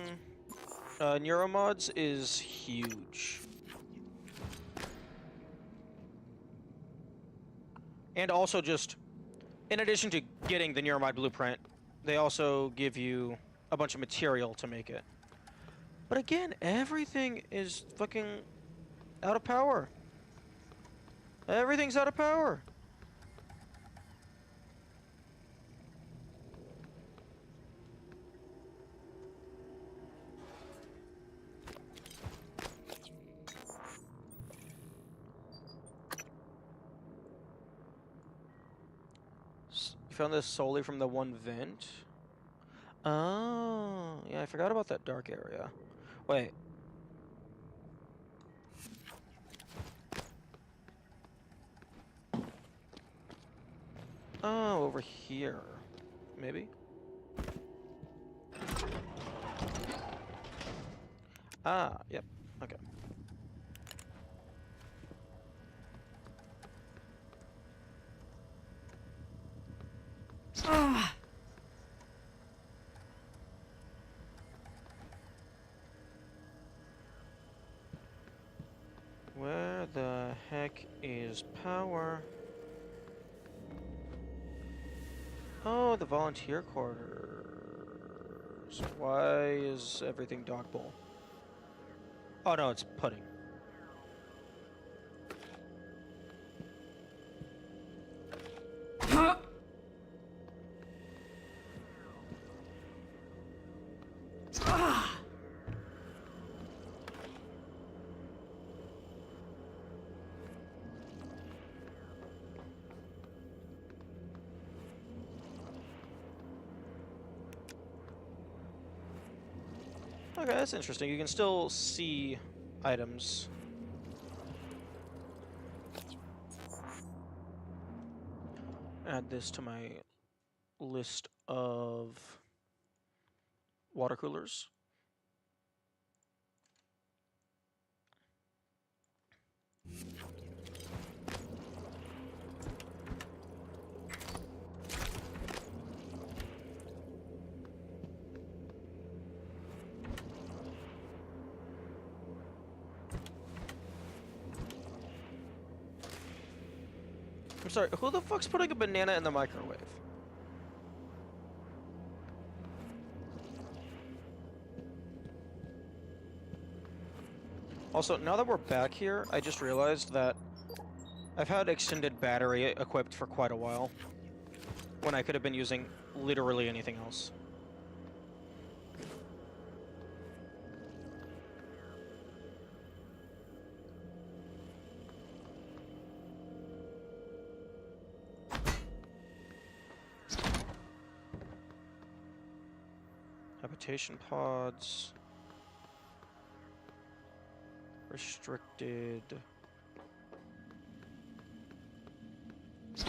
neuromods is huge. And also just, in addition to getting the neuromod blueprint, they also give you a bunch of material to make it. But again, everything is fucking out of power. Everything's out of power. You found this solely from the one vent? Oh, yeah, I forgot about that dark area. Wait. Oh, over here. Maybe? Ah, yep. Okay. Ah! Where the heck is power? Oh, the volunteer quarters. Why is everything dog bowl? Oh no, it's pudding. Okay, that's interesting. You can still see items. Add this to my list of water coolers. I'm sorry, who the fuck's putting a banana in the microwave? Also, now that we're back here, I just realized that I've had extended battery equipped for quite a while, when I could have been using literally anything else. Habitation pods. Restricted. Is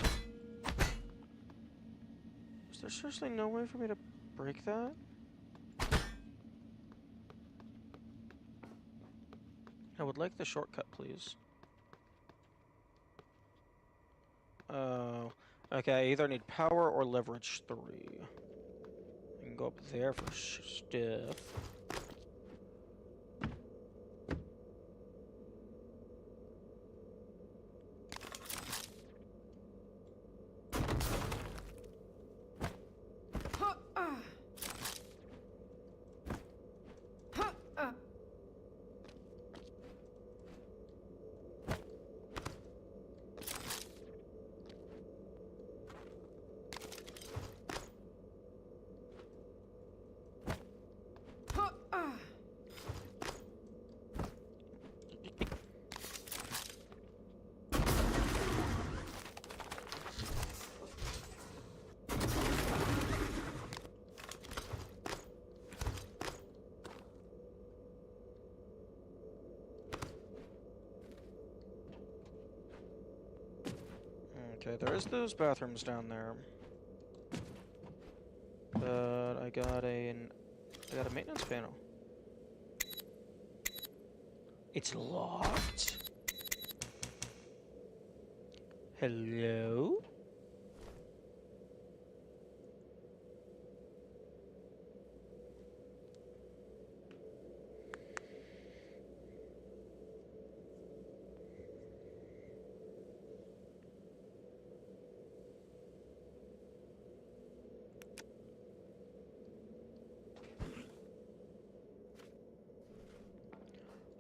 there seriously no way for me to break that? I would like the shortcut, please. Oh. Okay, I either need power or leverage 3. I can go up there for stuff. Okay, there is those bathrooms down there. But I got a maintenance panel. It's locked. Hello?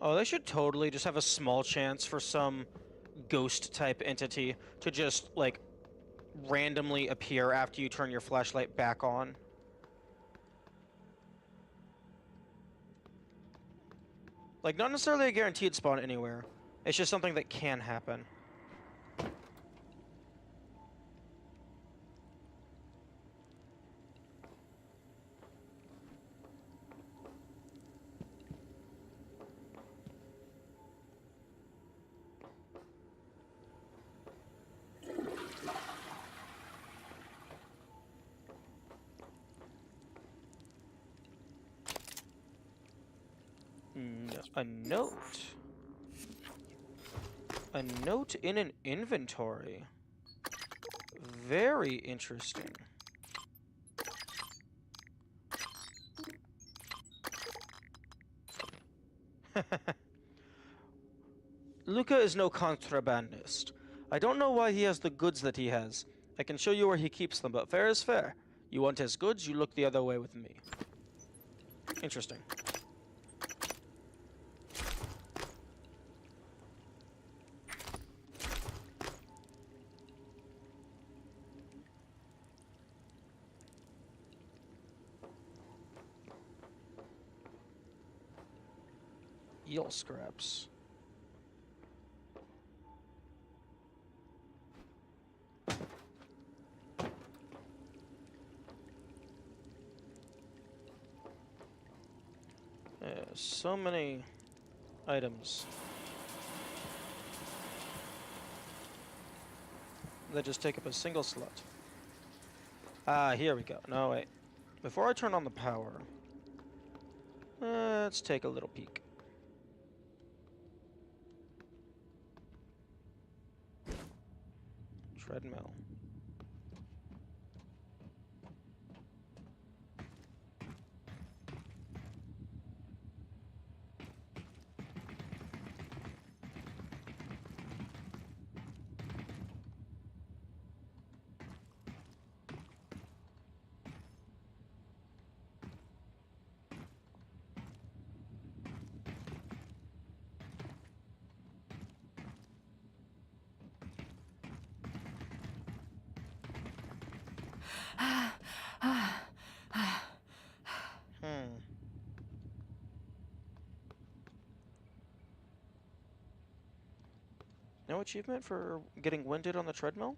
Oh, they should totally just have a small chance for some ghost-type entity to just, like, randomly appear after you turn your flashlight back on. Like, not necessarily a guaranteed spawn anywhere. It's just something that can happen. A note. A note in an inventory. Very interesting. Luca is no contrabandist. I don't know why he has the goods that he has. I can show you where he keeps them, but fair is fair. You want his goods, you look the other way with me. Interesting. Eel scraps. So many items that just take up a single slot. Ah, here we go. No, wait. Before I turn on the power, let's take a little peek. Treadmill. No achievement for getting winded on the treadmill?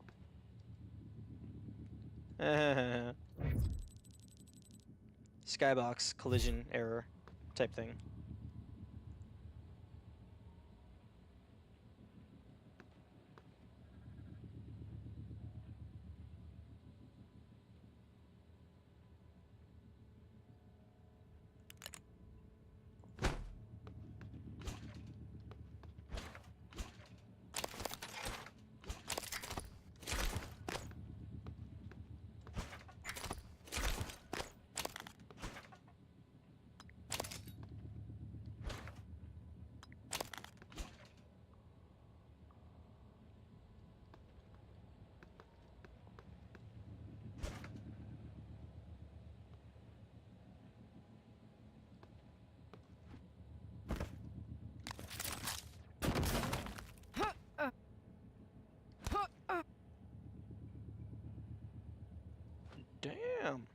Skybox collision error type thing. Damn.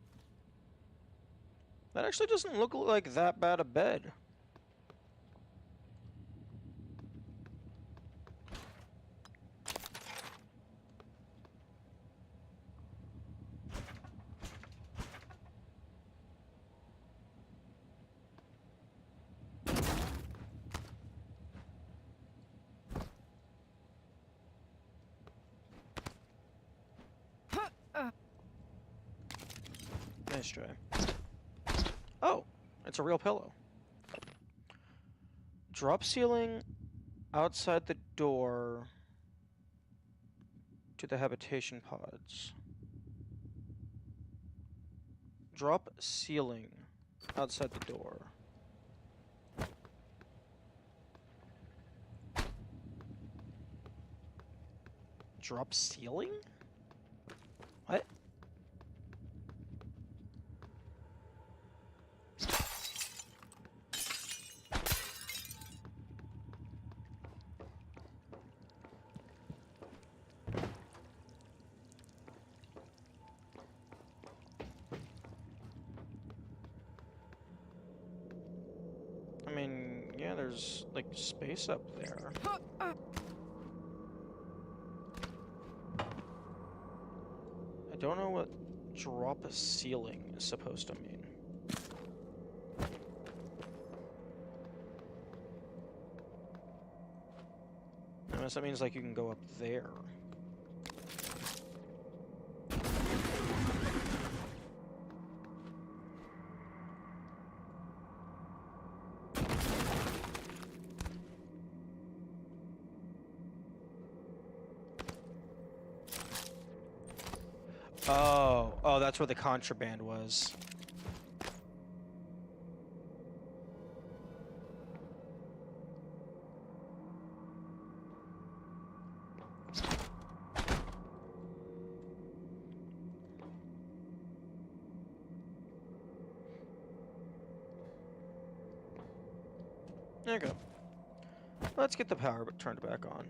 That actually doesn't look like that bad a bed. Nice try. Oh, it's a real pillow. Drop ceiling outside the door to the habitation pods. Drop ceiling outside the door. Drop ceiling? What? there's, like, space up there. I don't know what drop a ceiling is supposed to mean. Unless that means, like, you can go up there. Oh, that's where the contraband was. There you go. Let's get the power turned back on.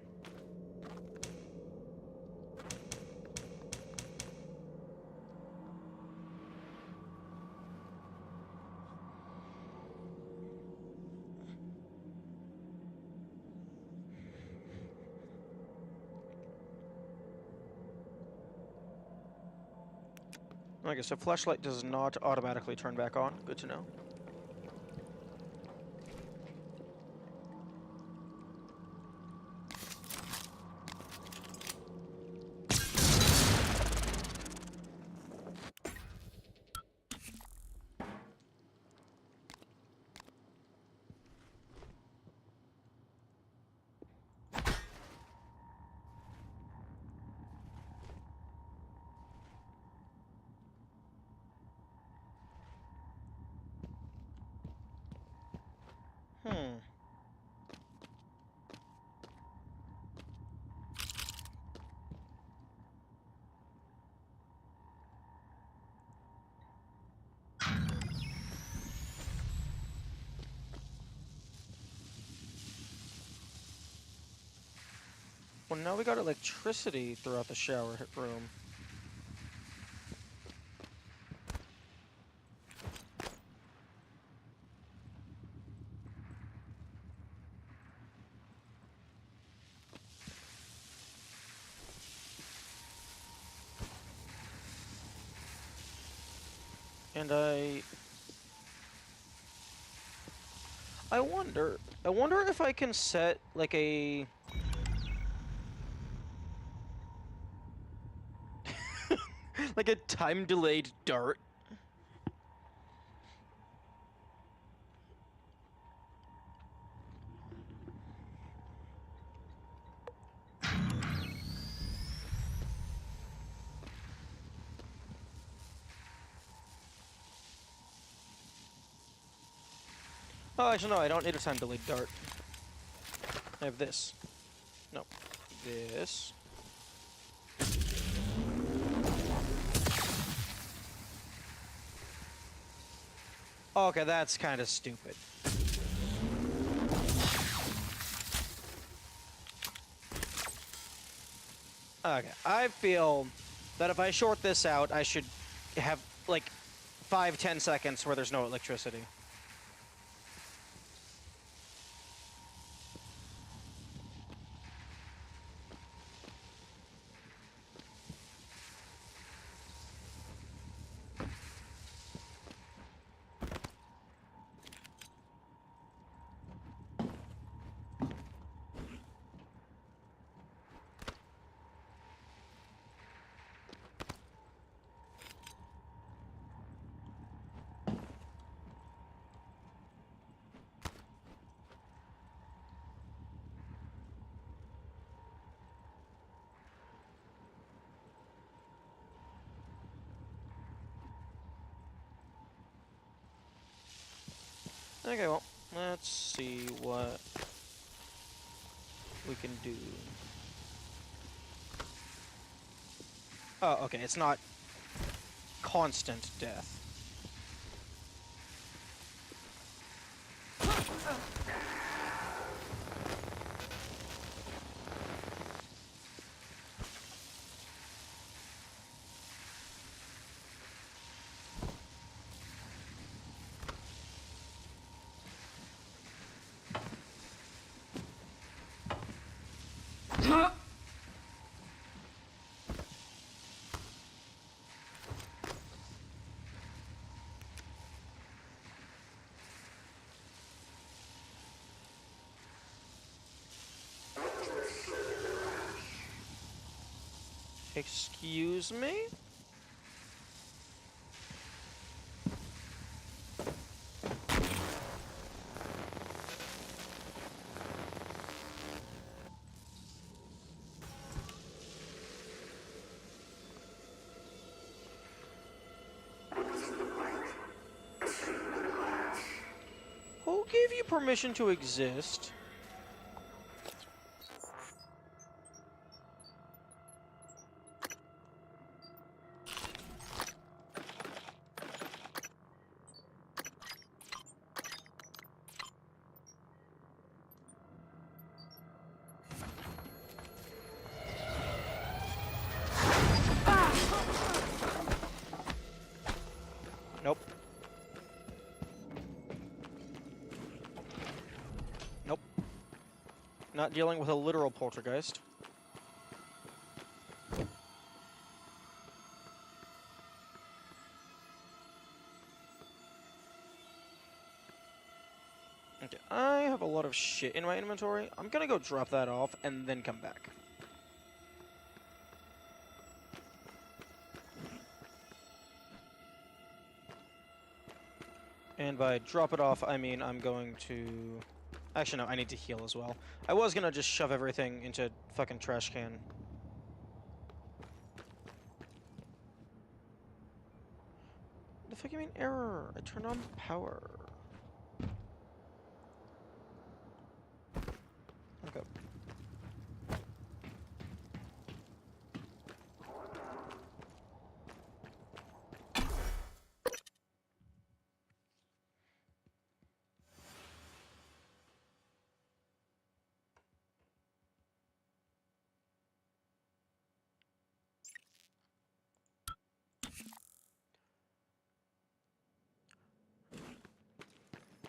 Okay, so flashlight does not automatically turn back on. Good to know. Well, now we got electricity throughout the shower room. And I wonder if I can set like a like a time delayed dart. Oh, actually, no, I don't need a time delayed dart. I have this. No. This. Okay, that's kind of stupid. Okay, I feel that if I short this out, I should have, like, 5-10 seconds where there's no electricity. Okay, well, let's see what we can do. Oh, okay, it's not constant death. Excuse me? Who gave you permission to exist? Nope. Nope. Not dealing with a literal poltergeist. Okay, I have a lot of shit in my inventory. I'm gonna go drop that off and then come back. And by drop it off, I mean I'm going to... Actually, no, I need to heal as well. I was gonna just shove everything into fucking trash can. The fuck you mean error? I turned on power. Okay.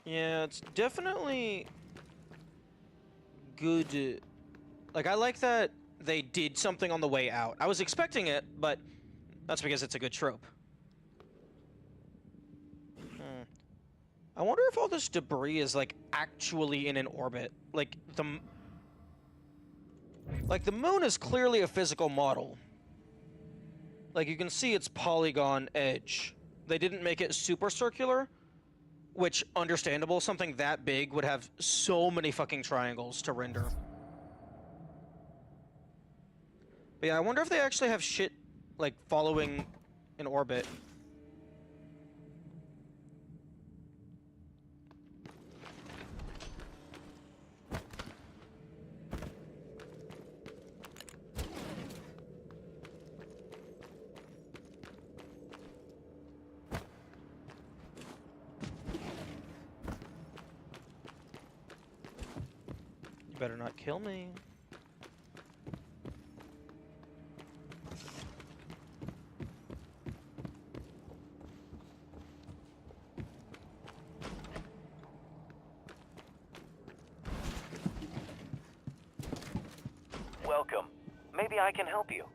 Yeah, it's definitely good. Like, I like that they did something on the way out. I was expecting it, but that's because it's a good trope. I wonder if all this debris is, like, actually in an orbit. Like, the moon is clearly a physical model. Like, you can see its polygon edge. They didn't make it super circular. Which, understandable, something that big would have so many fucking triangles to render. But yeah, I wonder if they actually have shit, like, following in orbit. Better not kill me. Welcome. Maybe I can help you.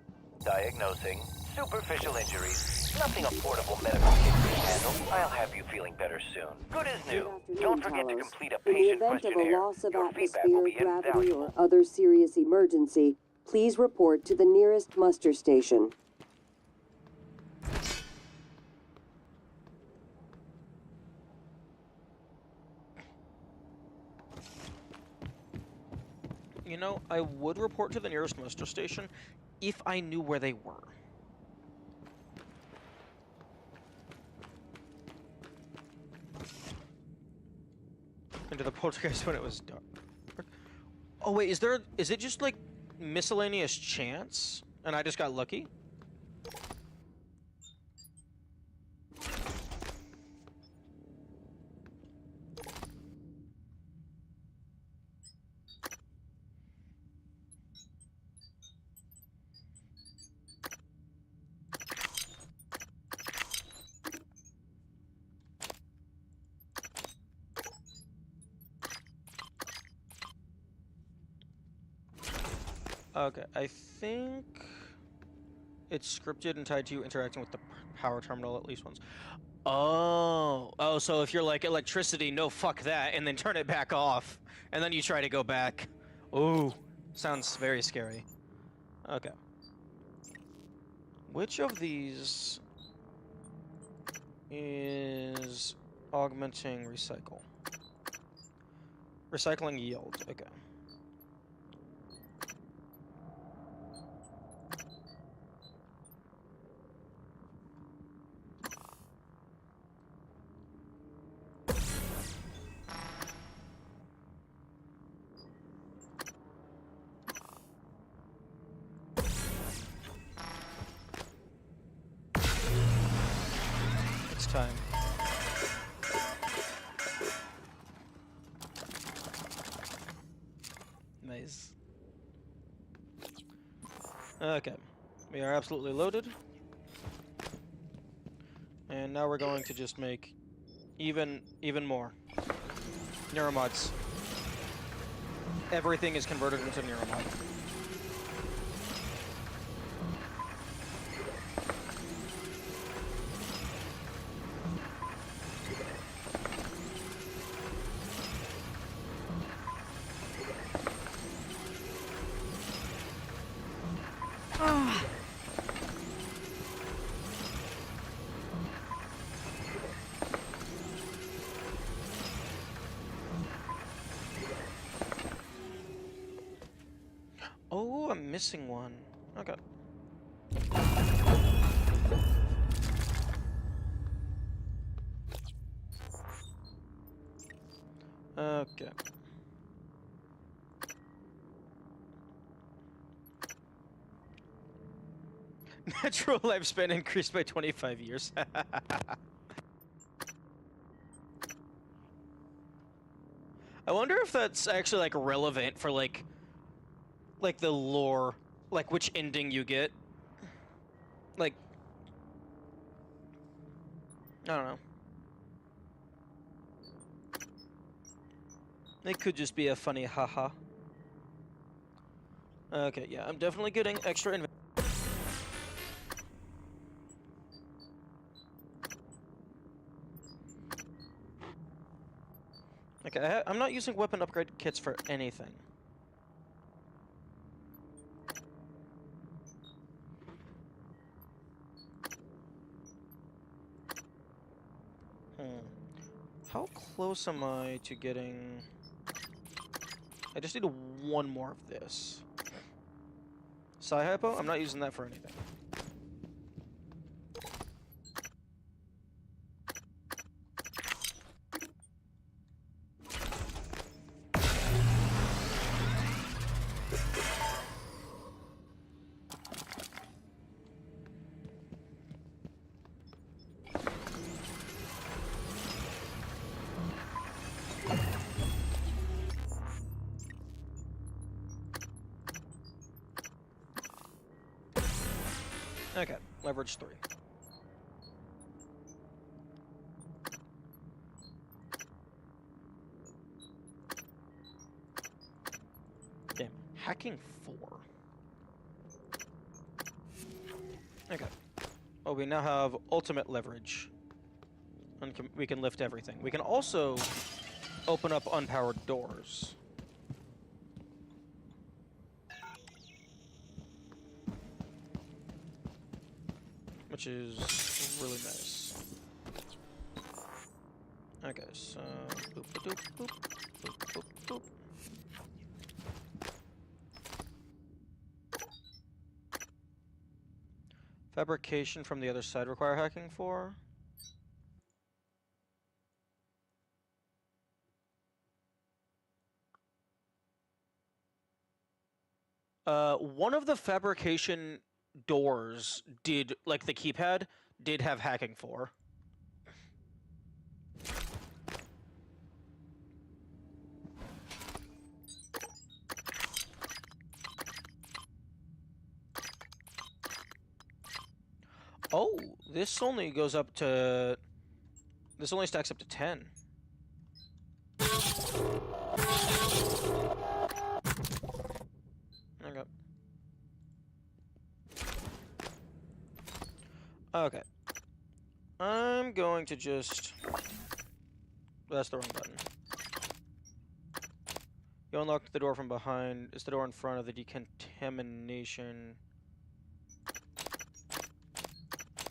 Diagnosing superficial injuries. Nothing a portable medical kit can handle. I'll have you feeling better soon. Good as new. Don't forget to complete a In the patient event of a questionnaire. loss of Your feedback will atmosphere, be gravity, invaluable. or other serious emergency, please report to the nearest muster station. You know, I would report to the nearest muster station if I knew where they were. Into the poltergeist when it was dark. Oh wait, is it just like miscellaneous chance? And I just got lucky? Okay, I think it's scripted and tied to you interacting with the power terminal at least once. Oh, so if you're like electricity, no, fuck that, and then turn it back off, and then you try to go back. Ooh, sounds very scary. Okay. Which of these is augmenting recycle? Recycling yield, okay. It's time. Nice. Okay. We are absolutely loaded. And now we're going to just make even more neuromods. Everything is converted into neuromod. Oh, I'm missing one. Okay. Okay. Natural lifespan increased by 25 years. I wonder if that's actually like relevant for like the lore, like which ending you get. Like, I don't know. It could just be a funny haha. Okay, yeah, I'm definitely getting extra inventory. Okay, I'm not using weapon upgrade kits for anything. How close am I to getting... I just need one more of this. Psi-Hypo? I'm not using that for anything. Okay, leverage 3. Damn, hacking 4. Okay. Oh, we now have ultimate leverage. And we can lift everything. We can also open up unpowered doors. Which is really nice. Okay, so boop, boop, boop, boop, boop, boop. Fabrication from the other side require hacking for? One of the fabrication doors did, like the keypad, did have hacking for. Oh, this only goes up to... This only stacks up to 10. Okay. Okay. I'm going to just... That's the wrong button. You unlocked the door from behind. It's the door in front of the decontamination.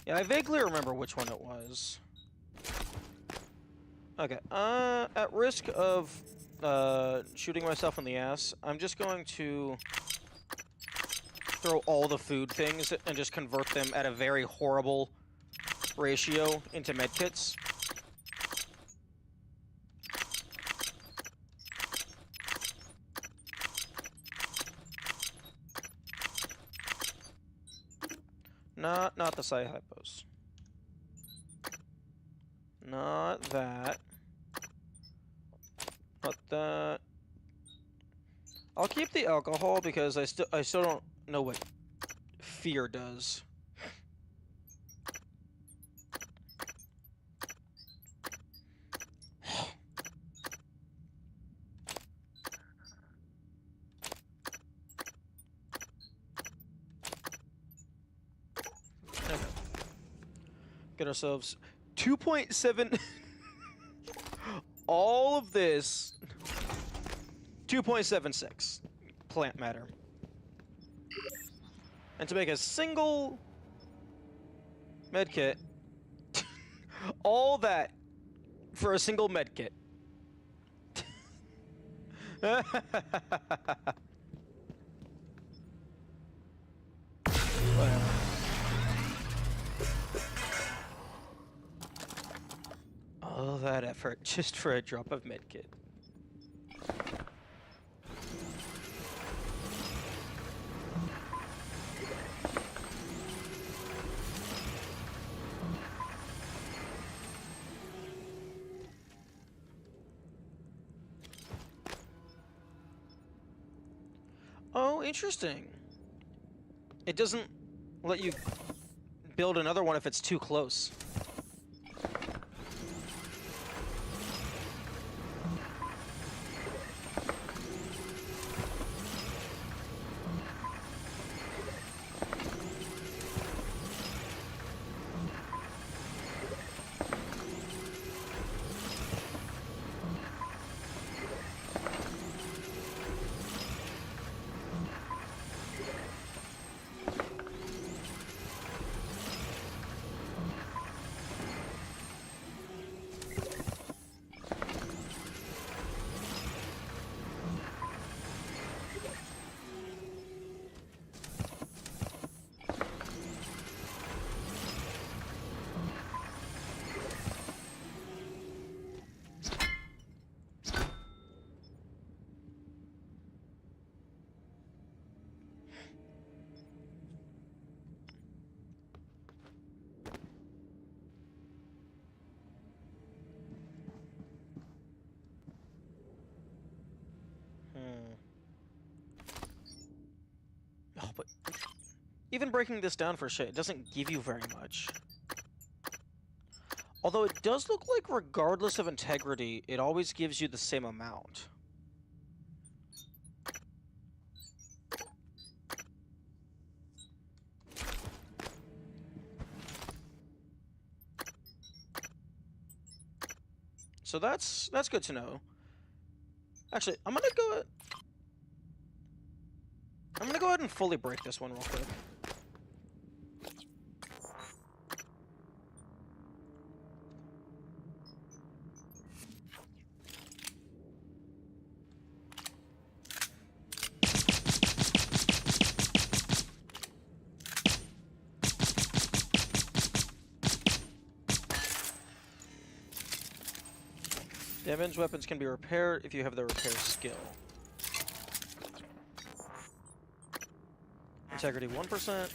Yeah, I vaguely remember which one it was. Okay, at risk of shooting myself in the ass, I'm just going to throw all the food things and just convert them at a very horrible ratio into medkits. Not the Psi-Hypos. Not that. Not that. I'll keep the alcohol because I still don't know what fear does. Okay. Get ourselves 2.7. All of this 2.76 plant matter. And to make a single medkit, all that for a single medkit. Whatever. All that effort just for a drop of medkit. Oh, interesting. It doesn't let you build another one if it's too close. Oh, but even breaking this down for shit, it doesn't give you very much. Although it does look like regardless of integrity, it always gives you the same amount. So that's good to know. Actually, I'm gonna go ahead and fully break this one real quick. Damaged weapons can be repaired if you have the repair skill. Integrity 1%.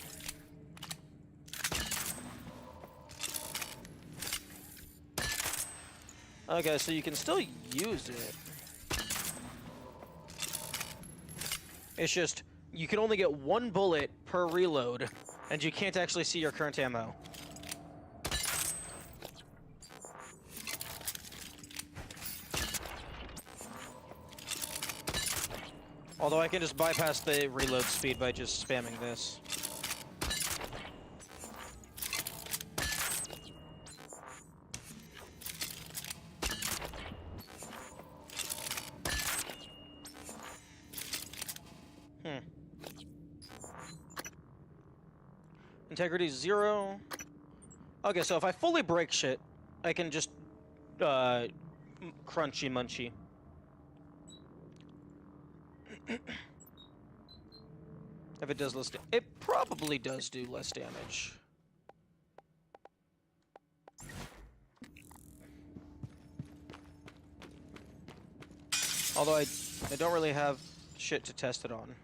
Okay, so you can still use it. It's just, you can only get one bullet per reload, and you can't actually see your current ammo. Although I can just bypass the reload speed by just spamming this. Integrity 0. Okay, so if I fully break shit, I can just crunchy munchy. If it does less, it probably does do less damage. Although I don't really have shit to test it on.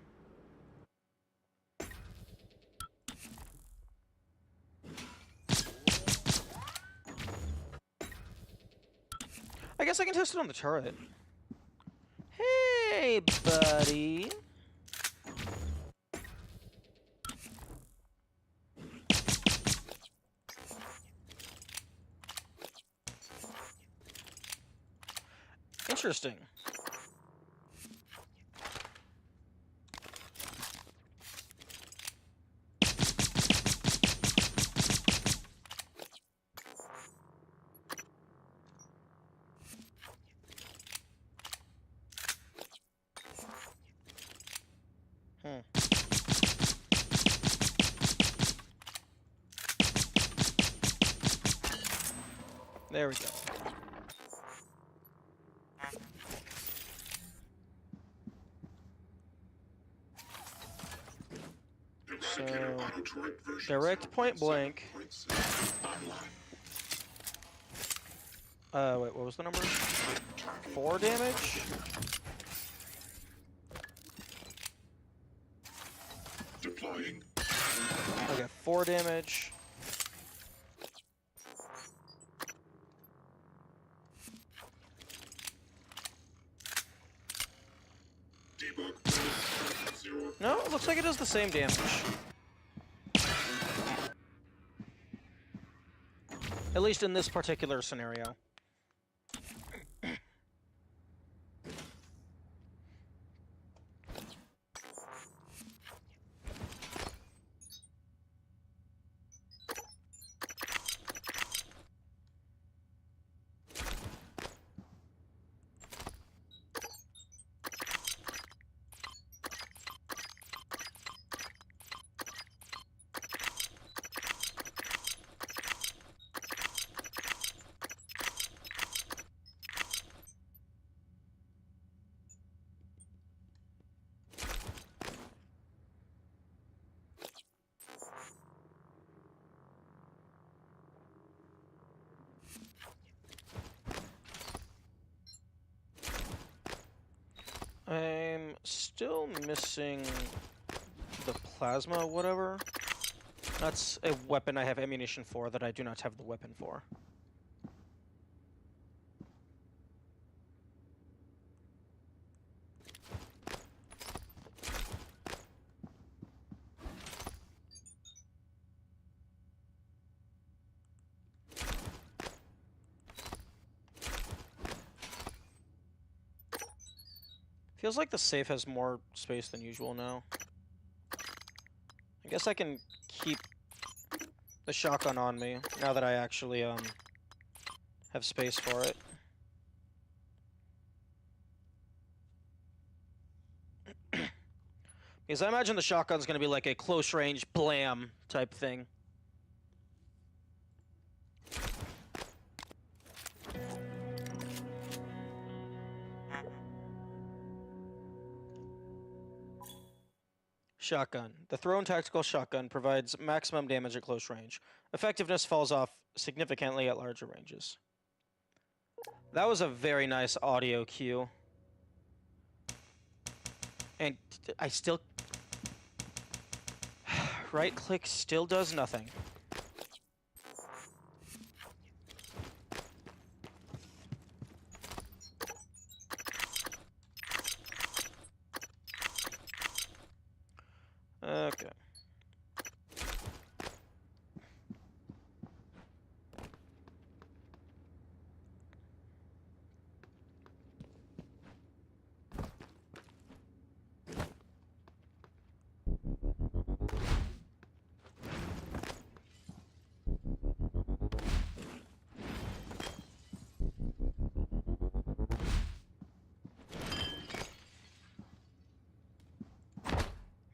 I guess I can test it on the turret. Hey, buddy. Interesting. There we go. So, direct point blank. Wait, what was the number? 4 damage? Deploying. Okay, 4 damage. No, it looks like it does the same damage. At least in this particular scenario. I'm still missing the plasma whatever. That's a weapon I have ammunition for that I do not have the weapon for. Feels like the safe has more space than usual now. I guess I can keep the shotgun on me now that I actually have space for it. Because I imagine the shotgun's gonna be like a close range blam type thing. Shotgun. The thrown tactical shotgun provides maximum damage at close range. Effectiveness falls off significantly at larger ranges. That was a very nice audio cue. And I still... right click still does nothing. Okay.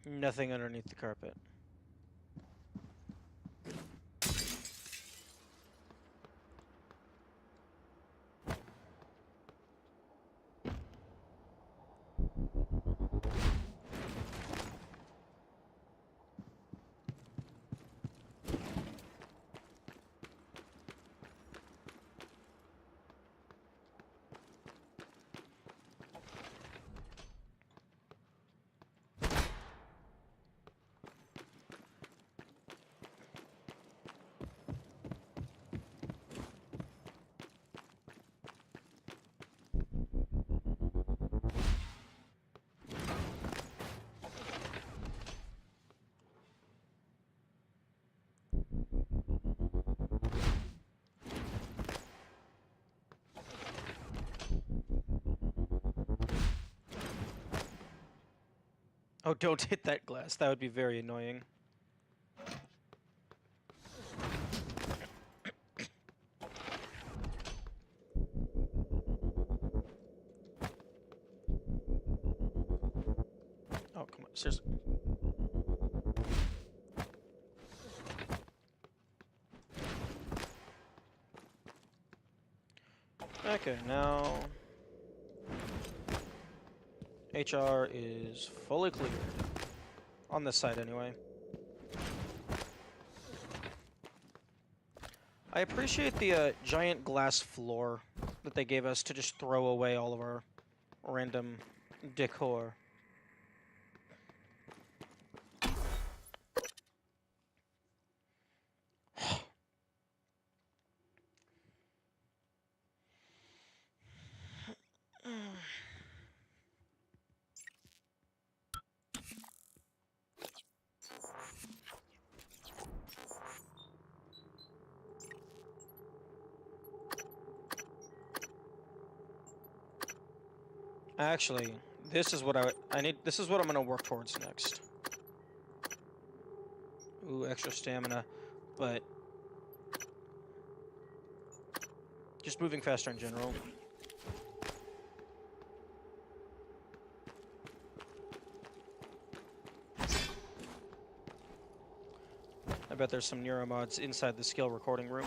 Nothing underneath the carpet. Oh, don't hit that glass. That would be very annoying. Oh, come on. Seriously. Okay, now HR is fully cleared. On this side, anyway. I appreciate the giant glass floor that they gave us to just throw away all of our random decor. Actually, this is what I need. This is what I'm gonna work towards next. Ooh, extra stamina, but just moving faster in general. I bet there's some neuromods inside the skill recording room.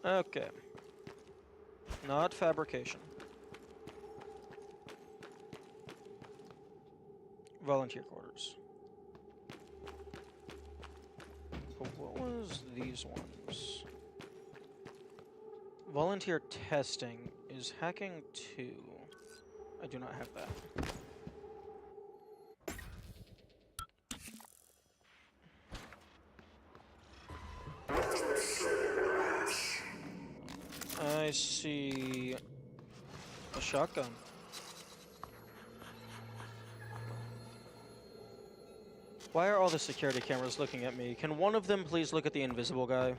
Okay. Not fabrication. Volunteer quarters. But what was these ones? Volunteer testing is hacking 2. I do not have that. I see a shotgun. Why are all the security cameras looking at me? Can one of them please look at the invisible guy?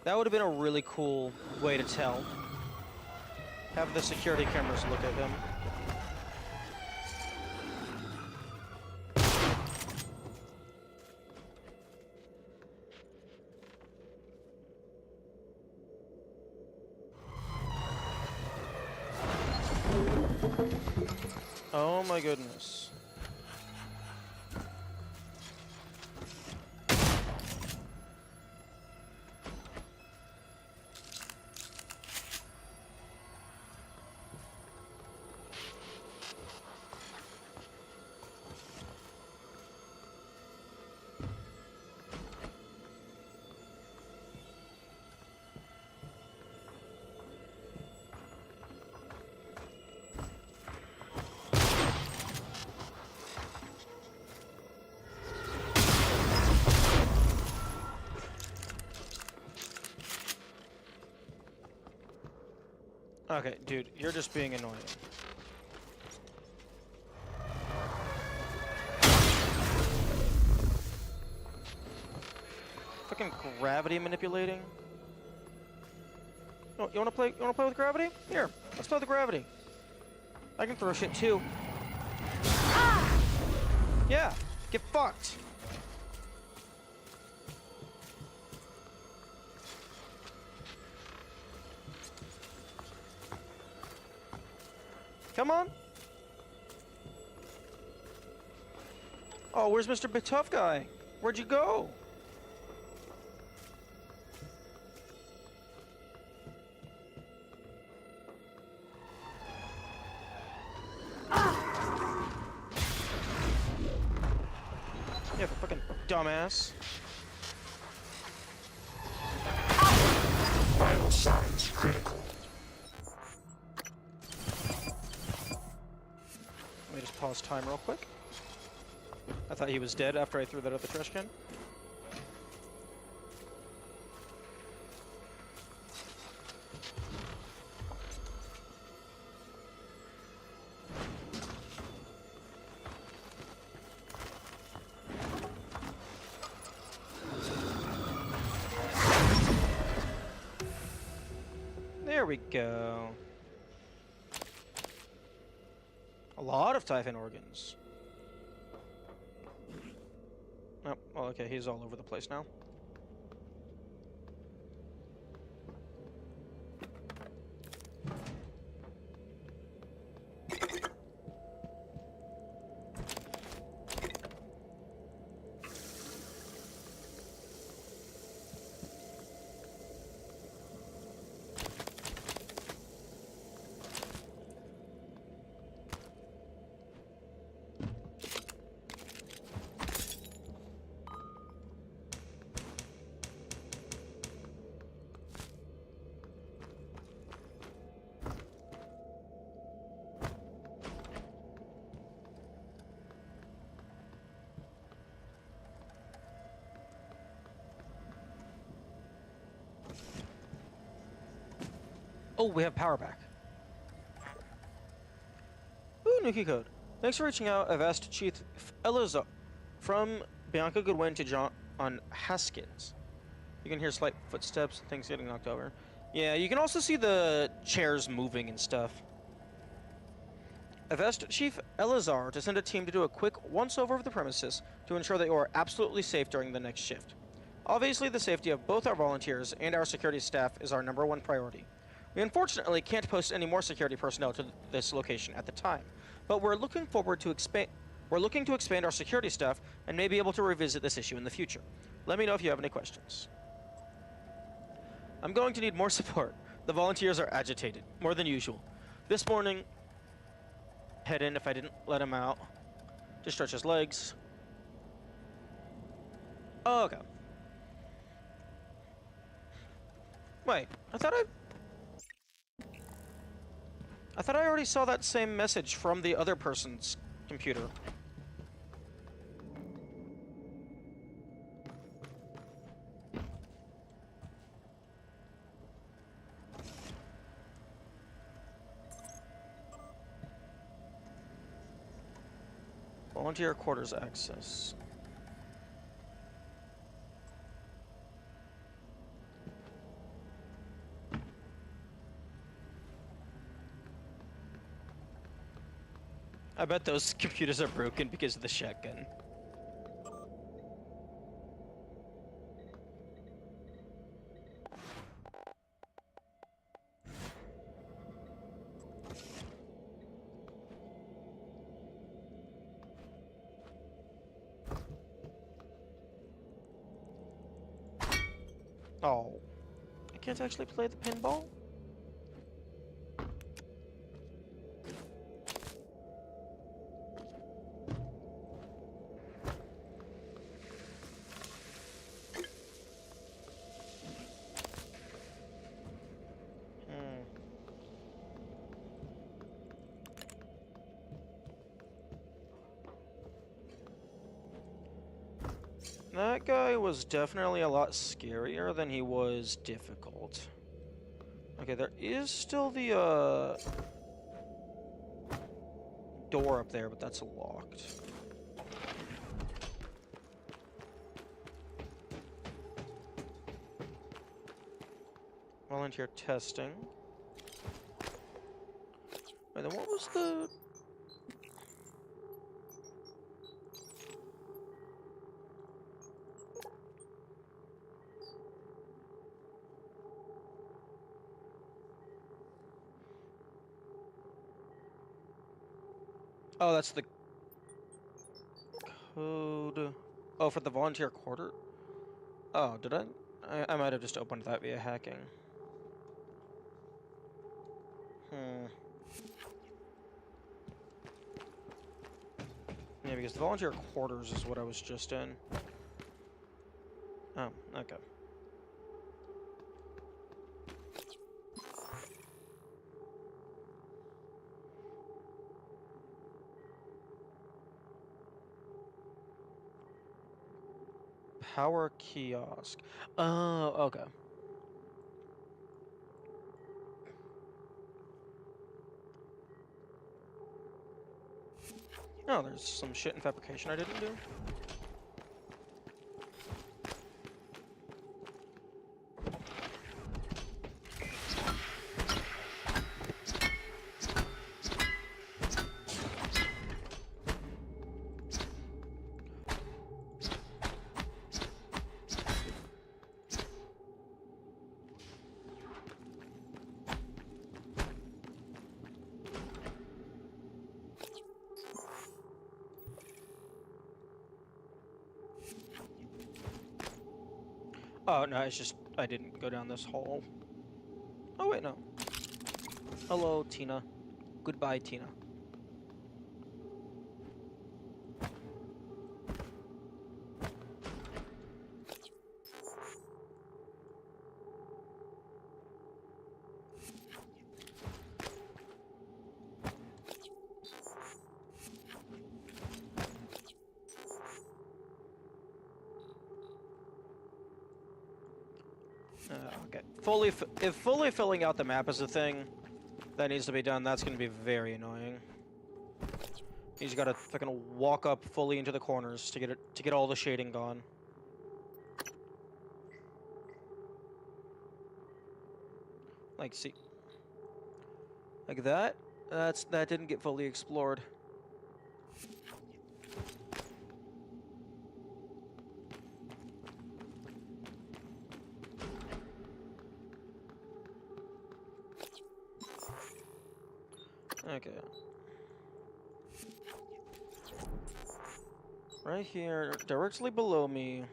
That would have been a really cool way to tell. Have the security cameras look at him. Oh my goodness. Okay, dude, you're just being annoying. Fucking gravity manipulating. Oh, you wanna play with gravity? Here, let's play with gravity. I can throw shit too. Yeah, get fucked. Come on. Oh, where's Mr. Big Tough Guy? Where'd you go? Yeah, fucking dumbass. signs critical. Let me just pause time real quick. I thought he was dead after I threw that out the trash can. There we go. A lot of Typhon organs. Oh, well, okay, he's all over the place now. Oh, we have power back. Ooh, Nuki code. Thanks for reaching out. I've asked Chief Elizar from Bianca Goodwin to John Haskins. You can hear slight footsteps, things getting knocked over. Yeah, you can also see the chairs moving and stuff. I've asked Chief Elizar to send a team to do a quick once-over of the premises to ensure that you are absolutely safe during the next shift. Obviously, the safety of both our volunteers and our security staff is our #1 priority. We unfortunately can't post any more security personnel to this location at the time, but we're looking to expand our security staff and may be able to revisit this issue in the future. Let me know if you have any questions. I'm going to need more support. The volunteers are agitated, more than usual. This morning, head in if I didn't let him out. Just stretch his legs. Oh, okay. Wait, I thought I already saw that same message from the other person's computer. Volunteer quarters access. I bet those computers are broken because of the shotgun. Oh, I can't actually play the pinball? That guy was definitely a lot scarier than he was difficult. Okay, there is still the, door up there, but that's locked. Volunteer testing. Wait, then what was the... Oh, that's the code. Oh, for the volunteer quarter? Oh, did I? I might have just opened that via hacking. Yeah, because the volunteer quarters is what I was just in. Oh, okay. Power kiosk. Oh, okay. Oh, there's some shit in fabrication I didn't do. Oh, no, it's just I didn't go down this hall. Oh, wait, no. Hello, Tina. Goodbye, Tina. Okay. If fully filling out the map is a thing that needs to be done, that's going to be very annoying. You just gotta fucking walk up fully into the corners to get all the shading gone. Like, see, like that. That didn't get fully explored. Okay. Right here, directly below me.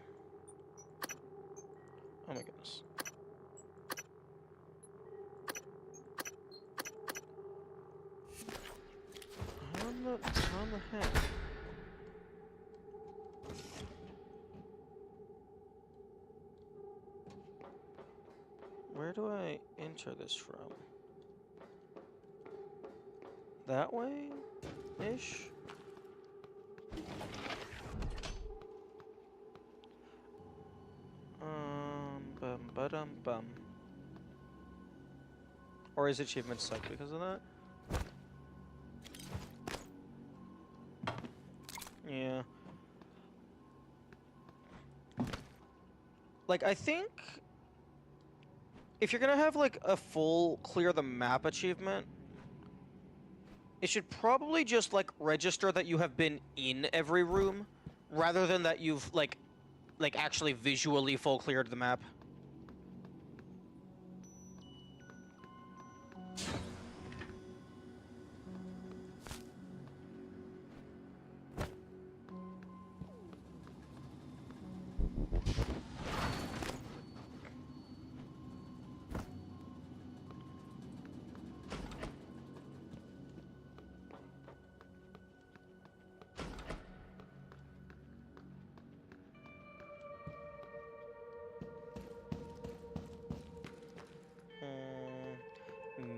Oh my goodness. How the heck? Where do I enter this from? That way-ish? Bum. Or is achievement suck because of that? Yeah. Like, I think if you're gonna have like a full clear the map achievement, it should probably just like register that you have been in every room rather than that you've like actually visually full cleared the map.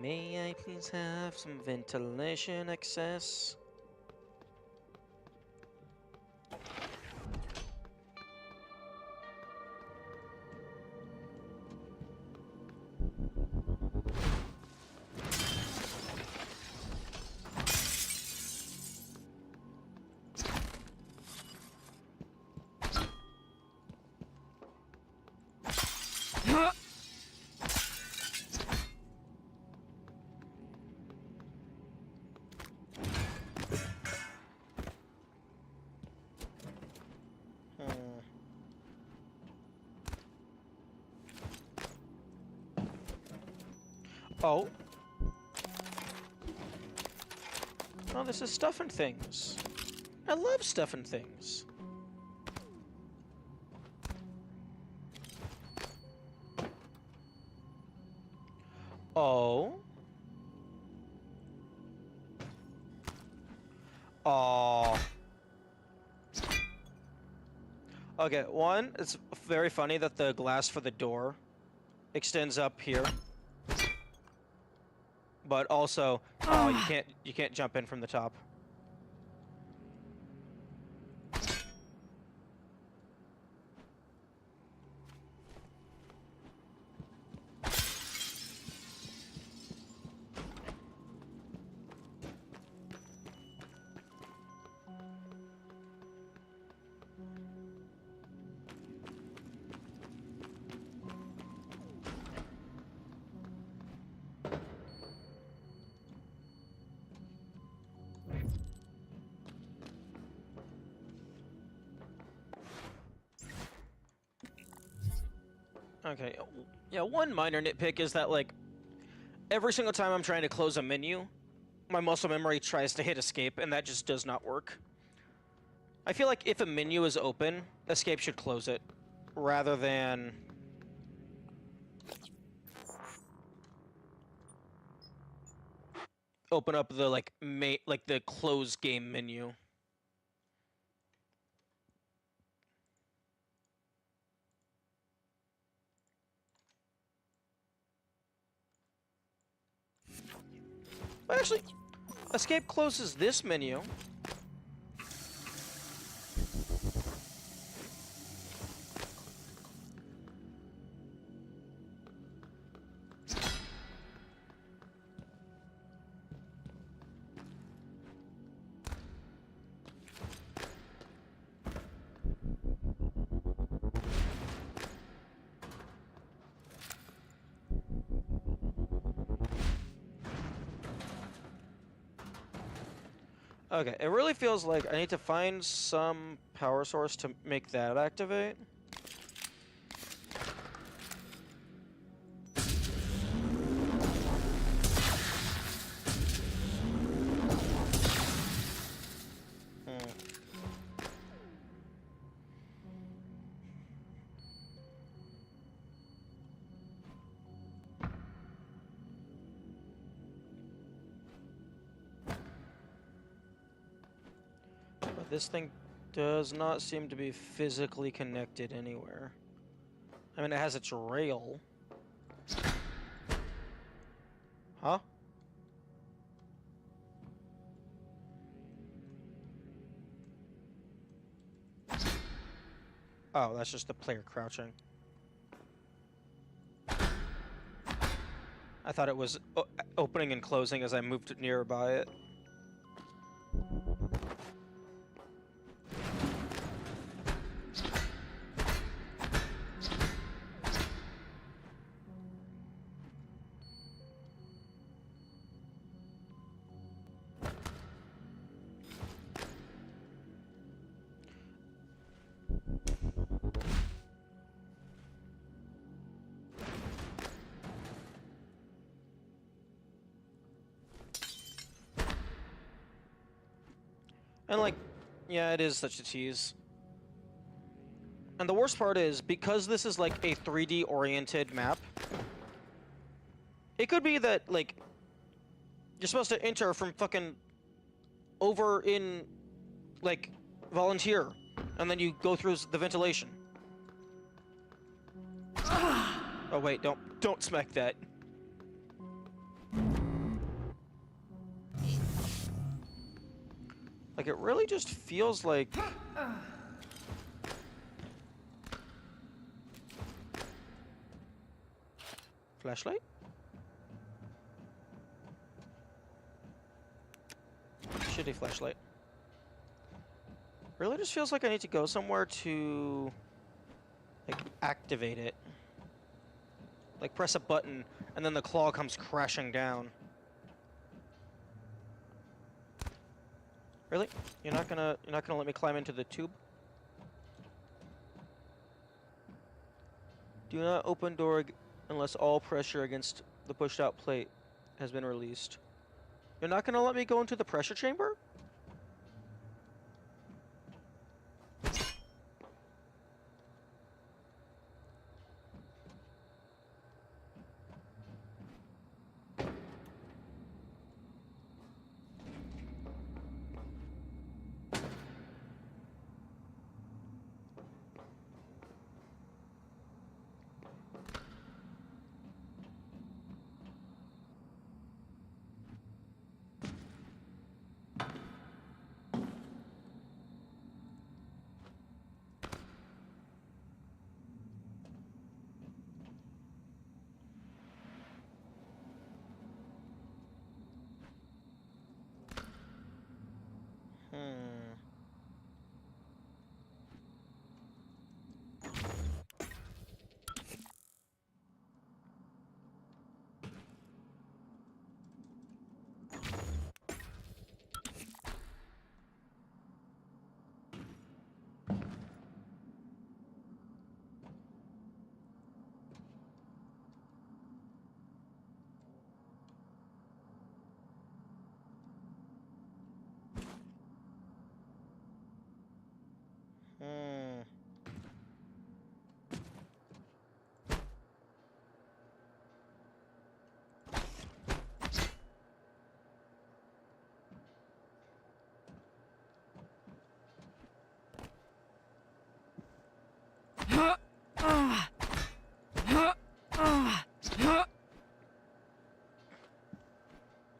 May I please have some ventilation access? Oh. Oh, this is stuff and things. I love stuff and things. Oh. Oh. Okay, one, it's very funny that the glass for the door extends up here. But also, you can't jump in from the top. Okay, yeah, one minor nitpick is that, like, every single time I'm trying to close a menu, my muscle memory tries to hit escape, and that just does not work. I feel like if a menu is open, escape should close it, rather than... open up the, like, the close game menu. But actually, escape closes this menu. Okay, it really feels like I need to find some power source to make that activate. This thing does not seem to be physically connected anywhere. I mean, it has its rail. Huh? Oh, that's just the player crouching. I thought it was opening and closing as I moved nearby it. And, like, yeah, it is such a tease. And the worst part is, because this is, like, a 3D-oriented map, it could be that, like, you're supposed to enter from fucking over in, like, Volunteer, and then you go through the ventilation. Oh, wait, don't smack that. Like, it really just feels like... Flashlight? Shitty flashlight. Really just feels like I need to go somewhere to... like, activate it. Like, press a button, and then the claw comes crashing down. Really? You're not gonna let me climb into the tube? Do not open door unless all pressure against the pushed out plate has been released. You're not gonna let me go into the pressure chamber?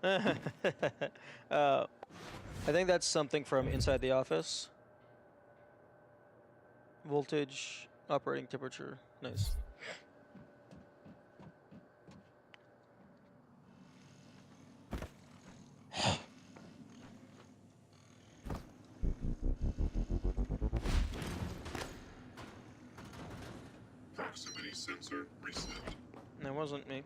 I think that's something from inside the office. Voltage, operating temperature. Nice. Proximity sensor reset. That wasn't me.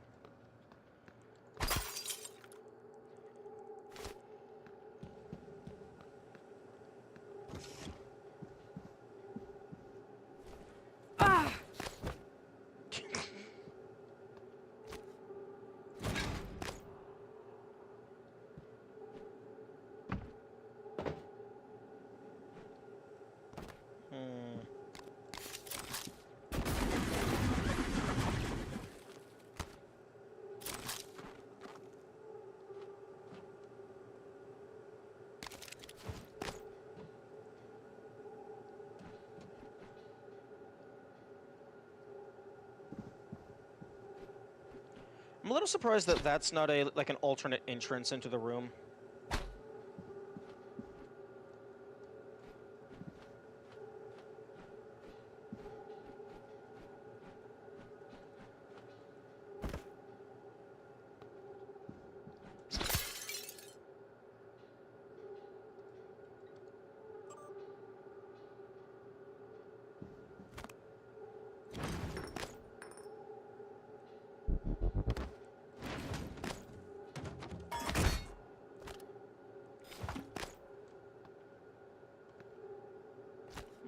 I'm a little surprised that that's not a like an alternate entrance into the room.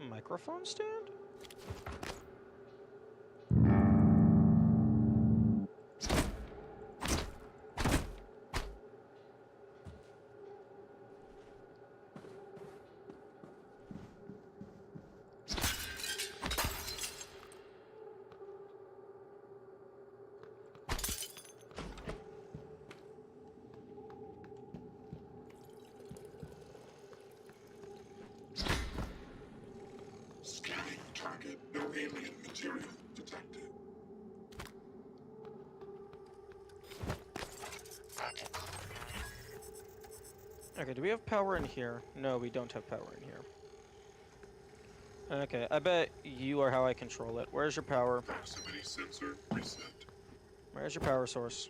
Microphone stand? Scanning target. No alien material detected. Okay, do we have power in here? No, we don't have power in here. Okay, I bet you are how I control it. Where's your power? Proximity sensor reset. Where's your power source?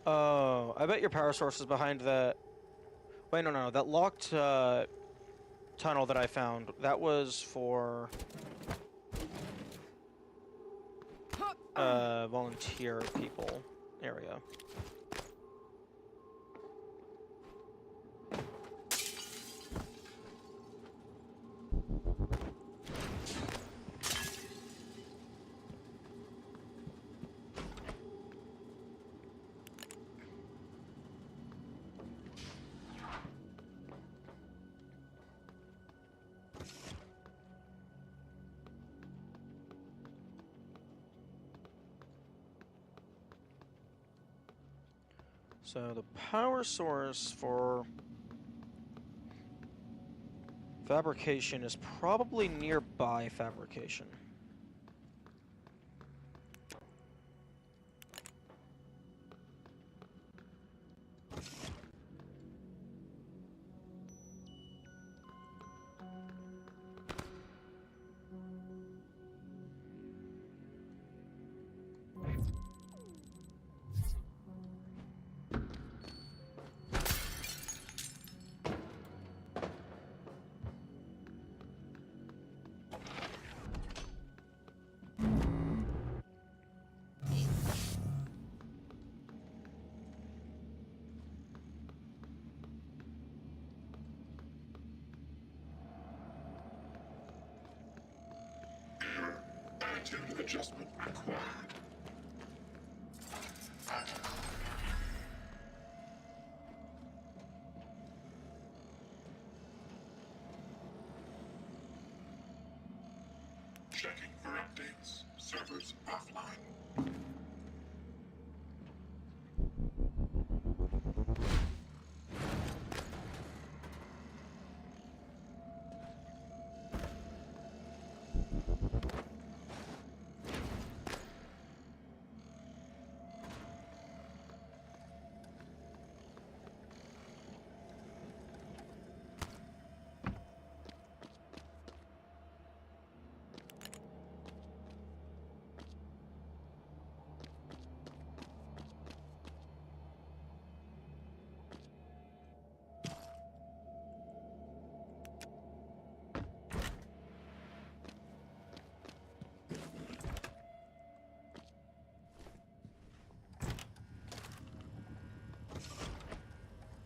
Oh, I bet your power source is behind the... Wait, no, that locked tunnel that I found, that was for... volunteer people area. So the power source for fabrication is probably nearby fabrication. Attitude adjustment required. Checking for updates. Servers offline.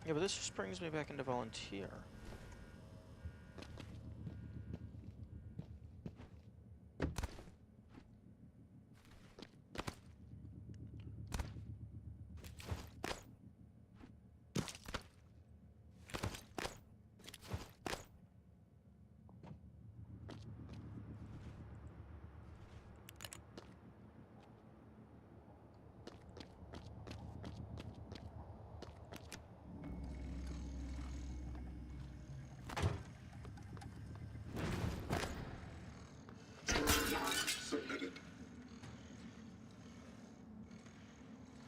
Yeah, but this just brings me back into volunteer. Submitted.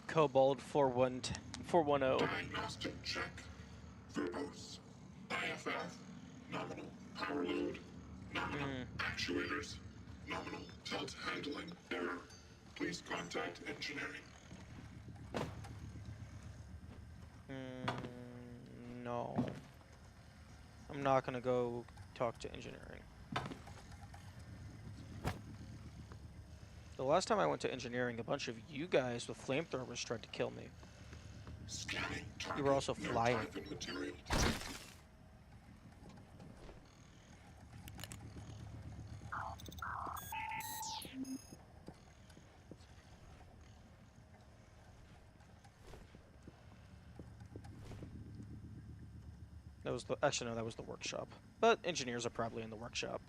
Cobalt 410. Diagnostic check. Verbose. IFF. Nominal power load. Nominal actuators. Nominal tilt handling. Error. Please contact engineering. No. I'm not gonna go talk to engineering. The last time I went to engineering, a bunch of you guys with flamethrowers tried to kill me. Scanning. You were also flying. Material. That was the actually no, that was the workshop. But engineers are probably in the workshop.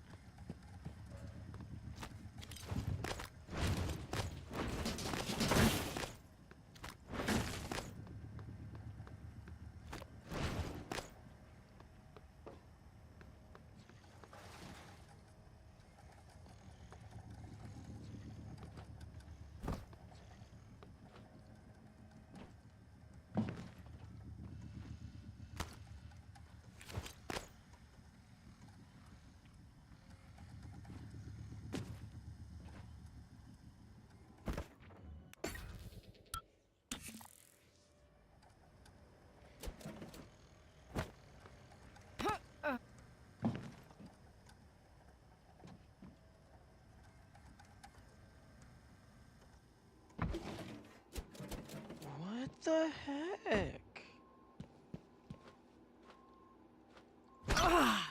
What the heck? Ah!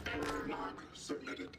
Error log submitted.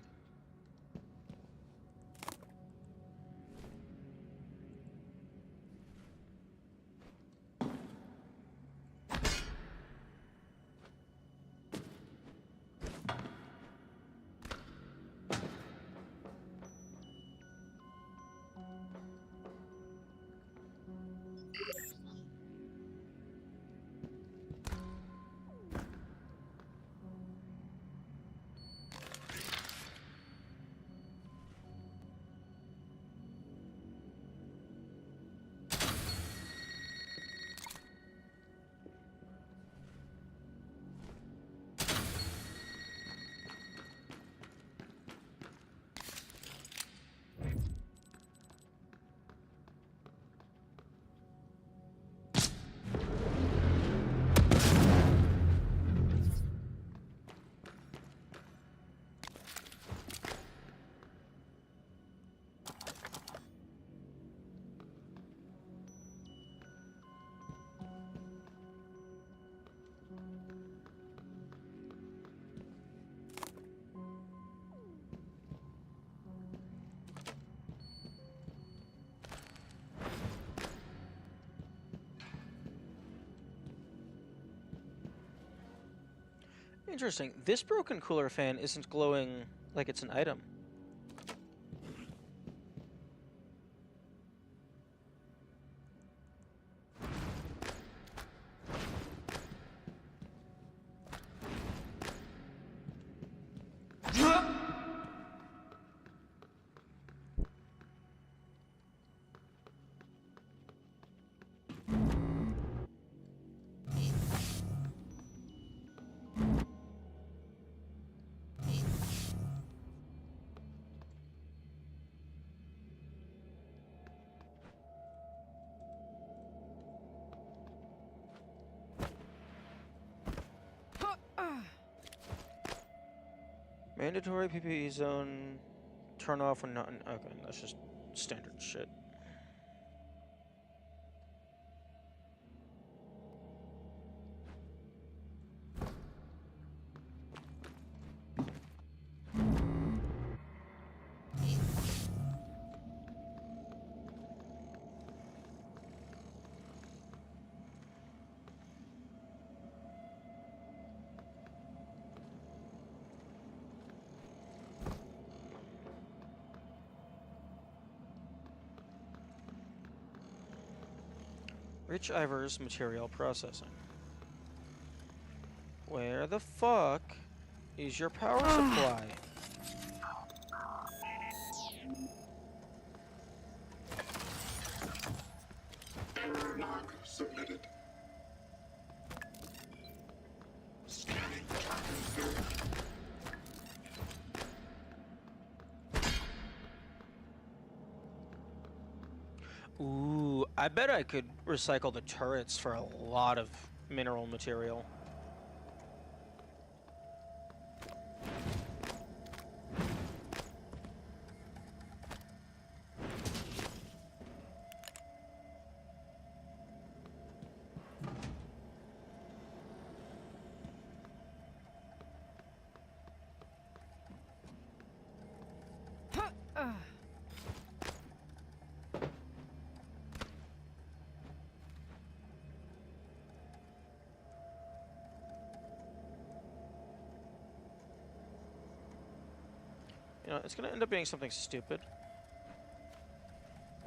Interesting. This broken cooler fan isn't glowing like it's an item. Mandatory PPE zone turn off when not in. Okay, that's just standard shit. Rich Ivers material processing. Where the fuck is your power supply? Error log submitted. Scanning target. Ooh, I bet I could recycle the turrets for a lot of mineral material. You know, it's gonna end up being something stupid.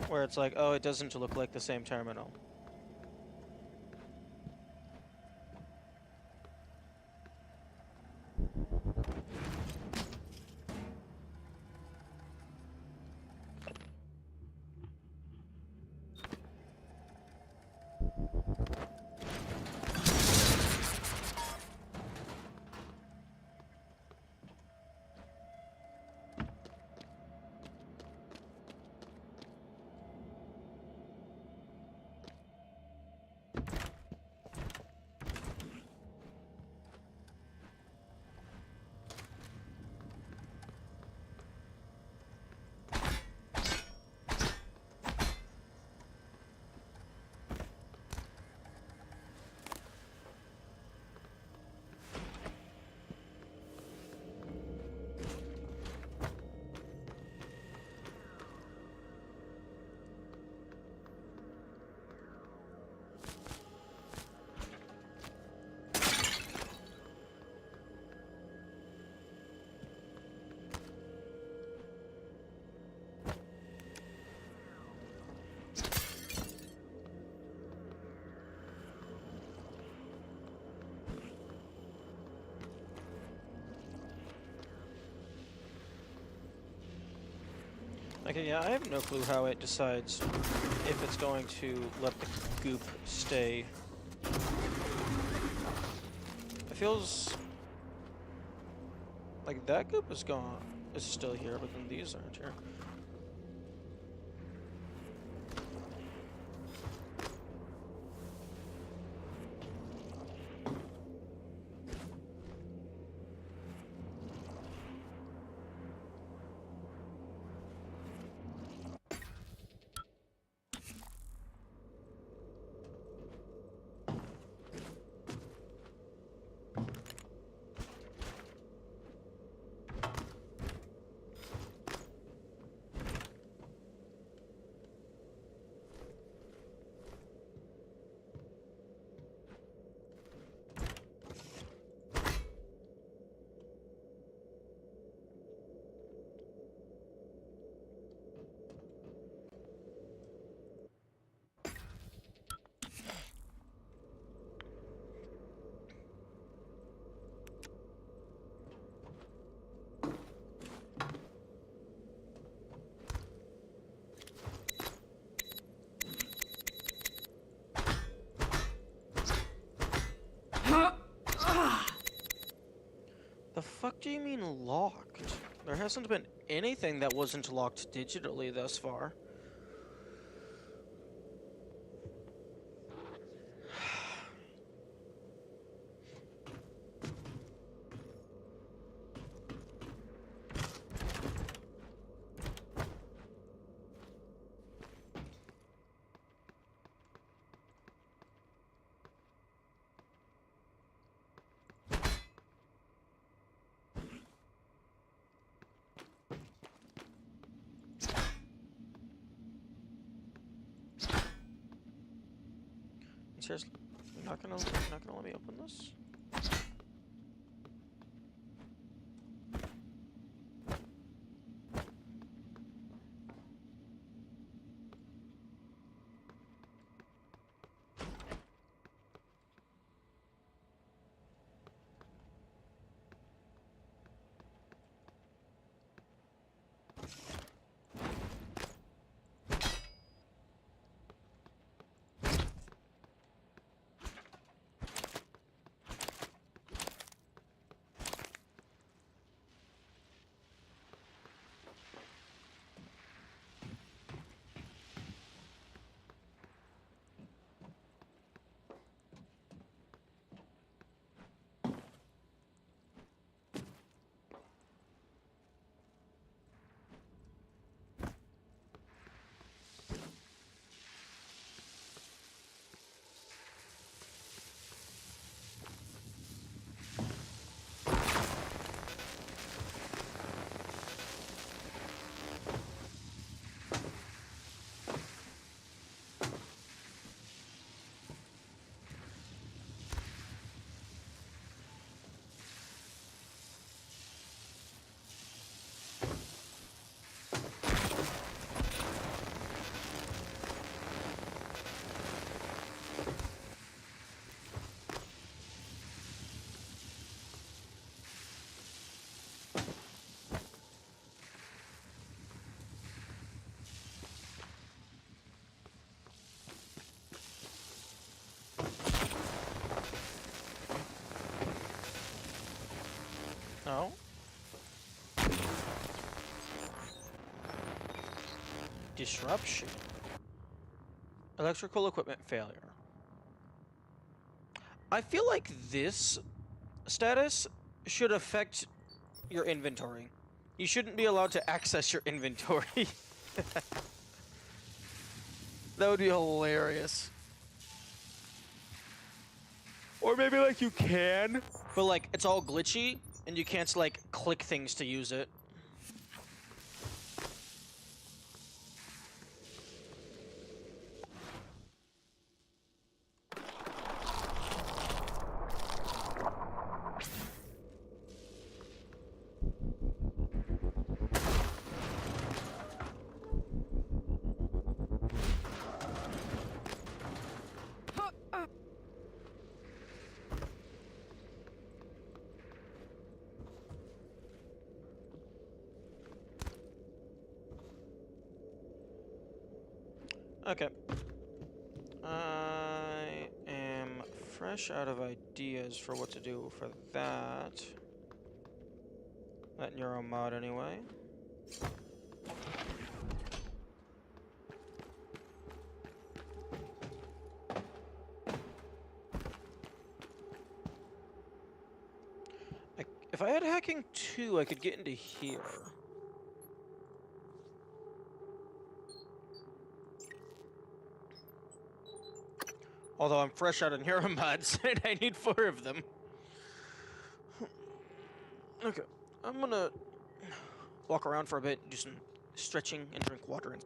Where it's like, oh, it doesn't look like the same terminal. Okay, yeah, I have no clue how it decides if it's going to let the goop stay. It feels like that goop is gone, is still here, but then these aren't here. What do you mean locked? There hasn't been anything that wasn't locked digitally thus far. Seriously, you're not gonna let me open this? No. Disruption. Electrical equipment failure. I feel like this status should affect your inventory. You shouldn't be allowed to access your inventory. That would be hilarious. Or maybe like you can, but like it's all glitchy and you can't like click things to use it. Okay. I am fresh out of ideas for what to do for that. That neuro mod anyway. If I had hacking 2, I could get into here. Although I'm fresh out of neuromods and I need 4 of them. Okay, I'm gonna walk around for a bit, do some stretching and drink water.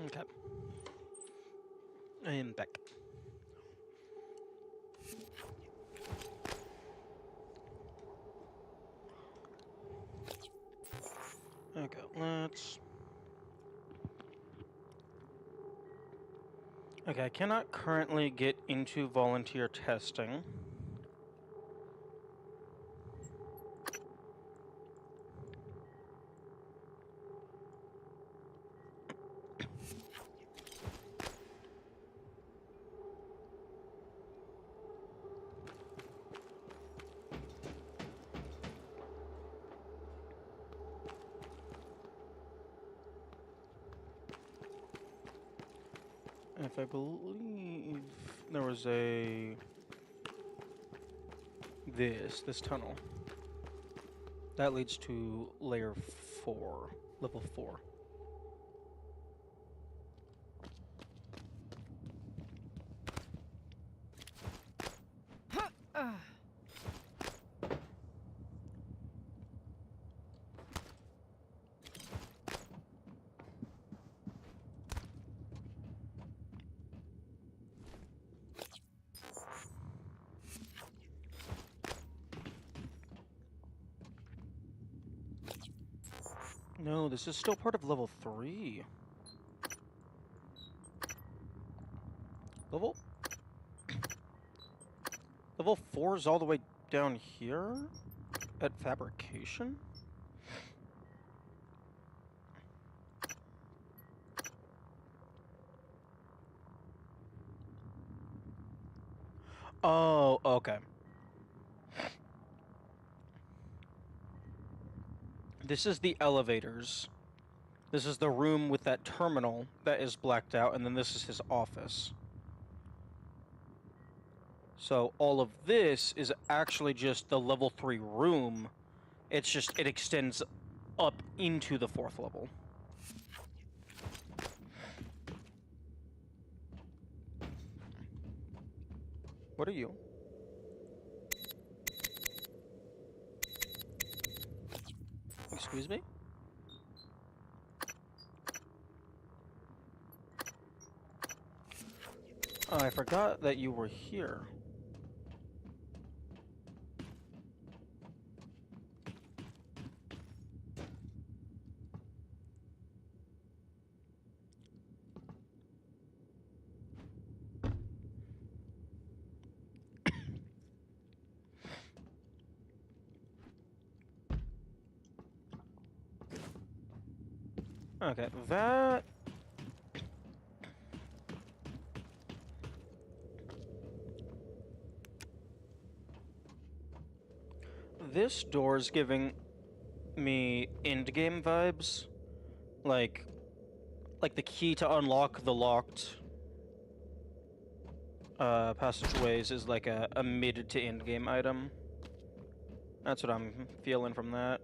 Okay. I am back. Okay, let's... Okay, I cannot currently get into volunteer testing. If I believe there was this tunnel. That leads to layer 4, level 4. No, this is still part of level 3. Level 4 is all the way down here at fabrication? Oh, okay. This is the elevators. This is the room with that terminal that is blacked out, and then this is his office. So all of this is actually just the level 3 room. It's just, it extends up into the 4th level. What are you? Excuse me? Oh, I forgot that you were here. Okay, that... This door's giving me endgame vibes. Like the key to unlock the locked passageways is like a mid to end game item. That's what I'm feeling from that.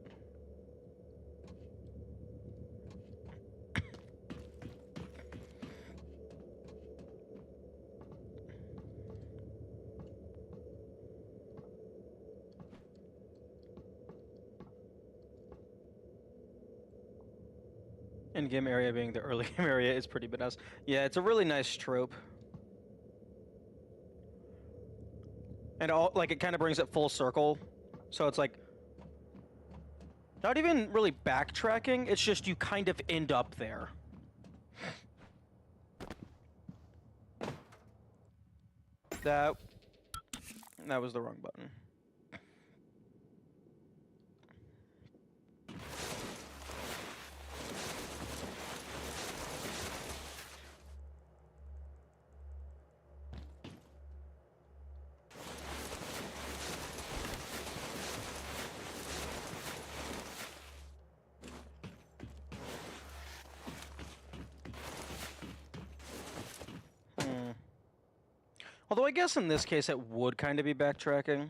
End-game area being the early game area is pretty badass. Yeah, it's a really nice trope. And all, like, it kind of brings it full circle. So it's like, not even really backtracking, it's just you kind of end up there. That was the wrong button. Although I guess in this case it would kind of be backtracking.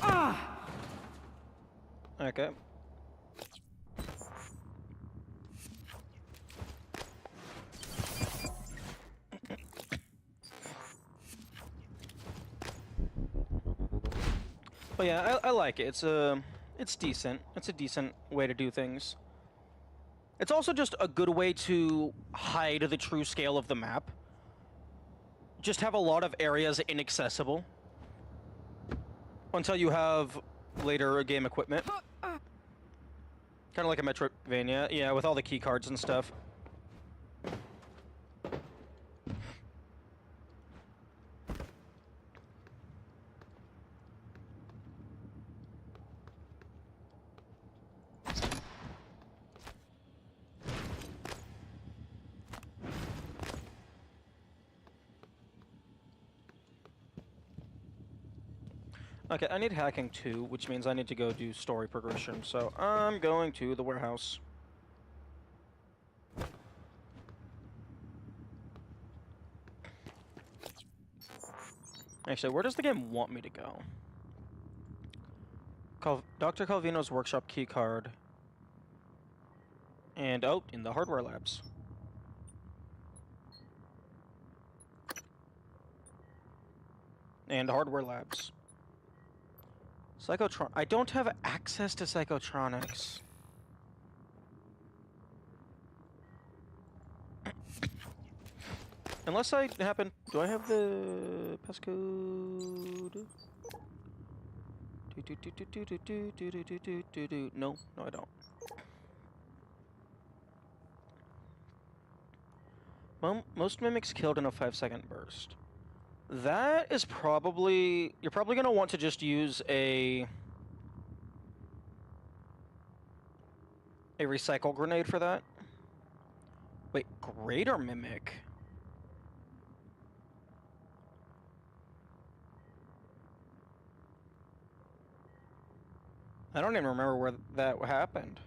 Ah! Okay. But yeah, I like it. It's decent. It's a decent way to do things. It's also just a good way to hide the true scale of the map. Just have a lot of areas inaccessible until you have later game equipment. Kind of like a Metroidvania, yeah, with all the key cards and stuff. Okay, I need hacking too, which means I need to go do story progression, so I'm going to the warehouse. Actually, where does the game want me to go? Dr. Calvino's workshop keycard. And, oh, in the hardware labs. And hardware labs. Psychotron. I don't have access to Psychotronics. Unless I happen... Do I have the passcode? No, I don't. Most mimics killed in a 5-second burst. That is probably... You're probably going to want to just use a recycle grenade for that. Wait, greater mimic? I don't even remember where that happened.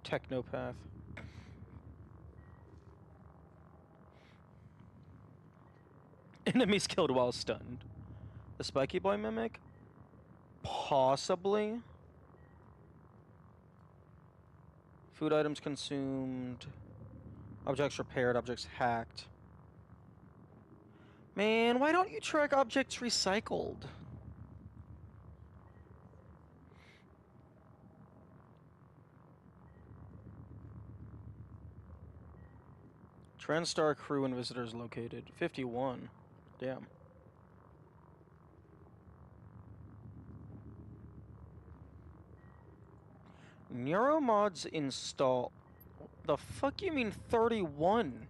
Technopath. Enemies killed while stunned. The Spiky Boy mimic? Possibly. Food items consumed. Objects repaired, objects hacked. Man, why don't you track objects recycled? TranStar crew and visitors located. 51. Damn. Neuromods install. The fuck you mean 31?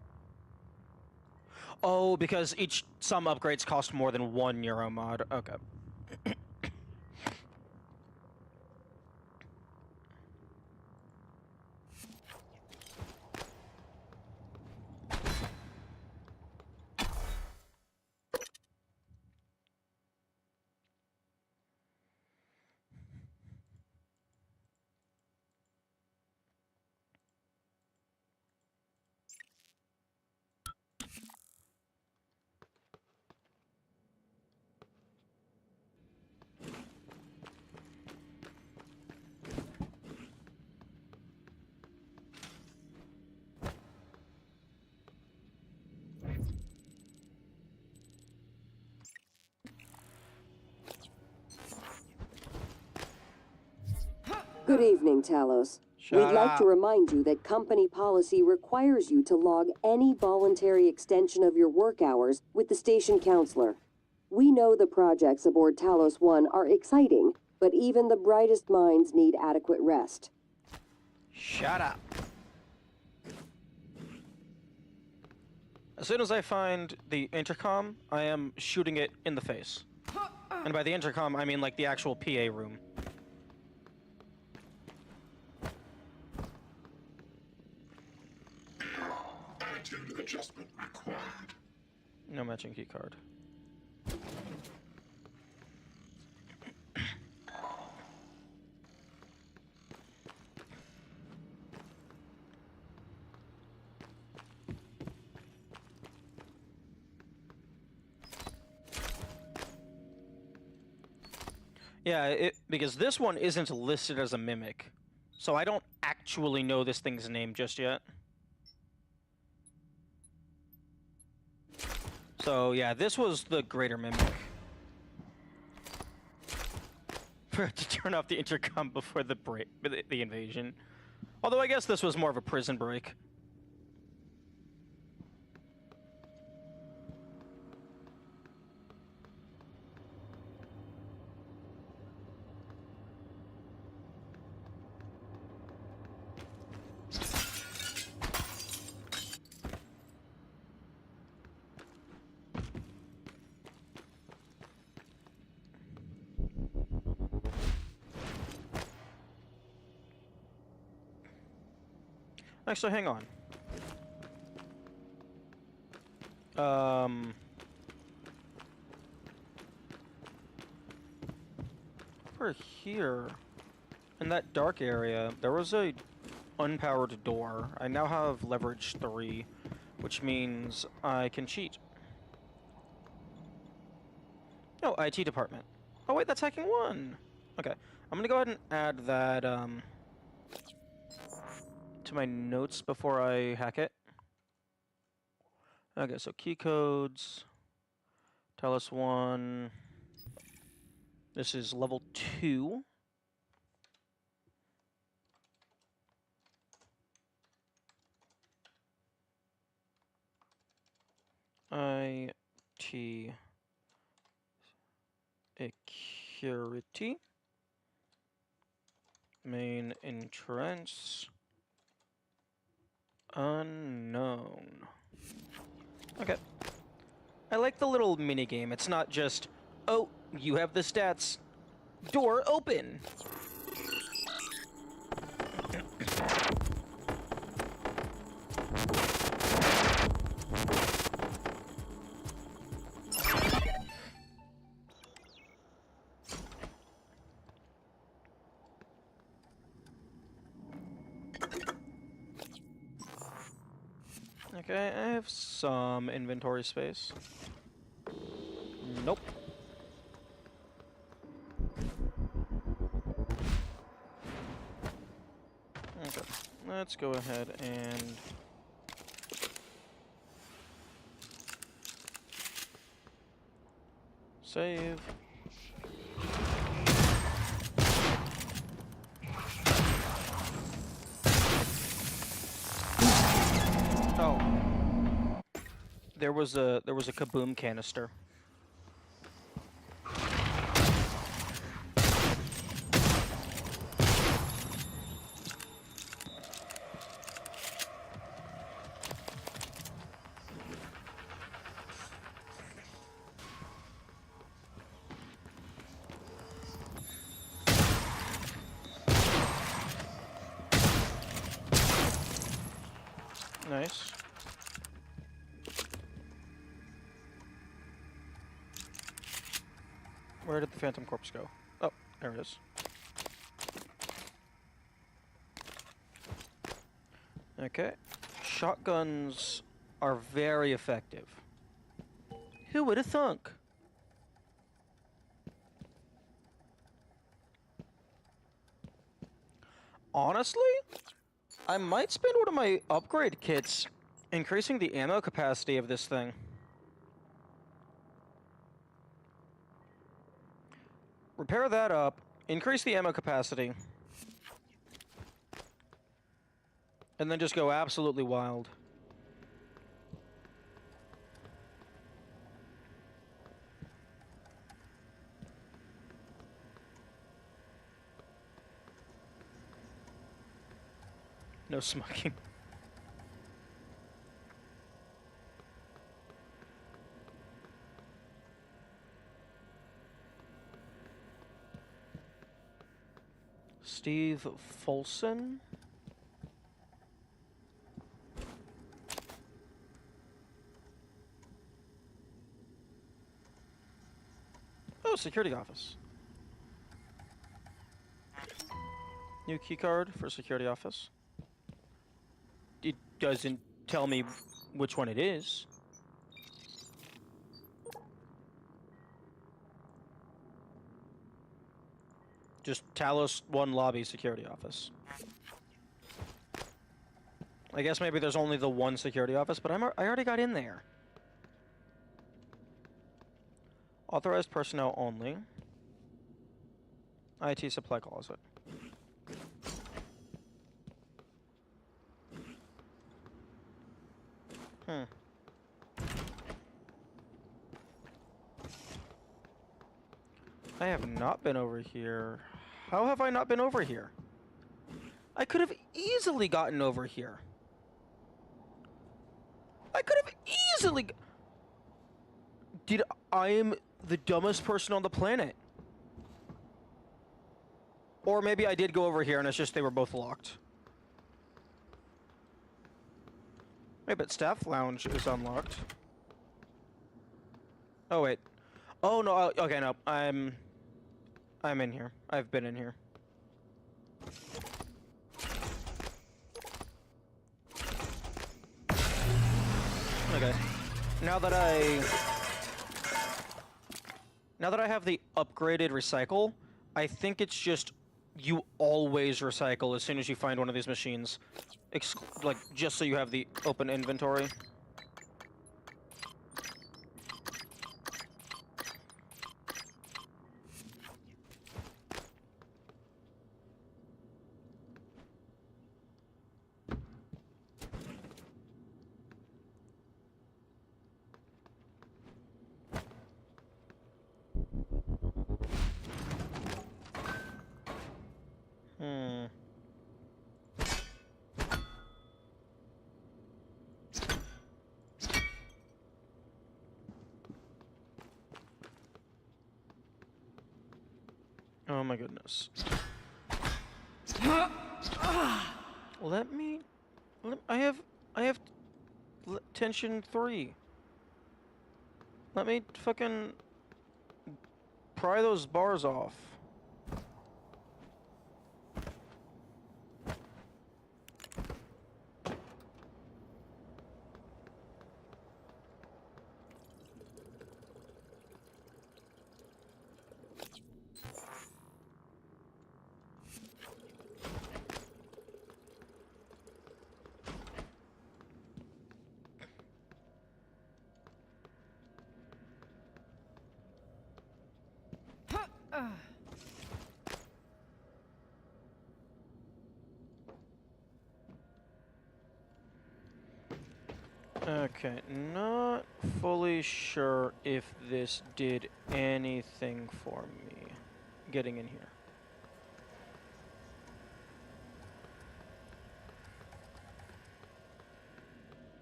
Oh, because some upgrades cost more than one Neuromod. Okay. Good evening, Talos. We'd like to remind you that company policy requires you to log any voluntary extension of your work hours with the station counselor. We know the projects aboard Talos 1 are exciting, but even the brightest minds need adequate rest. Shut up. As soon as I find the intercom, I am shooting it in the face. And by the intercom, I mean like the actual PA room. Attitude adjustment required. No matching key card. Yeah, because this one isn't listed as a mimic, so I don't actually know this thing's name just yet. So yeah, this was the greater mimic. To turn off the intercom before the the invasion. Although I guess this was more of a prison break. Actually, hang on. Over here, in that dark area, there was a unpowered door. I now have leverage 3, which means I can cheat. Oh, IT department. Oh wait, that's hacking 1. Okay, I'm gonna go ahead and add that, to my notes before I hack it. Okay, so key codes. Talos 1. This is level 2. IT security. Main entrance. Unknown. Okay. I like the little mini game. It's not just, oh, you have the stats. Door open. Okay, I have some inventory space. Nope. Okay, let's go ahead and... save. Oh. There was a kaboom canister. Nice. Where did the Phantom Corpse go? Oh, there it is. Okay. Shotguns are very effective. Who would have thunk? Honestly, I might spend one of my upgrade kits increasing the ammo capacity of this thing. Repair that up, increase the ammo capacity, and then just go absolutely wild. No smoking. Steve Folson? Oh, security office. New keycard for security office. It doesn't tell me which one it is. Just Talos 1 lobby security office. I guess maybe there's only the one security office, but I already got in there. Authorized personnel only. IT supply closet. I have not been over here. How have I not been over here? I could have easily gotten over here. I could have easily... I am the dumbest person on the planet. Or maybe I did go over here and it's just they were both locked. Wait, but staff lounge is unlocked. Oh, wait. Oh, no. Okay, no. I'm in here. I've been in here. Okay. Now that I have the upgraded recycle, I think it's just you always recycle as soon as you find one of these machines. Like, just so you have the open inventory. Oh my goodness. I have tension 3. Let me fucking pry those bars off. Okay, not fully sure if this did anything for me getting in here.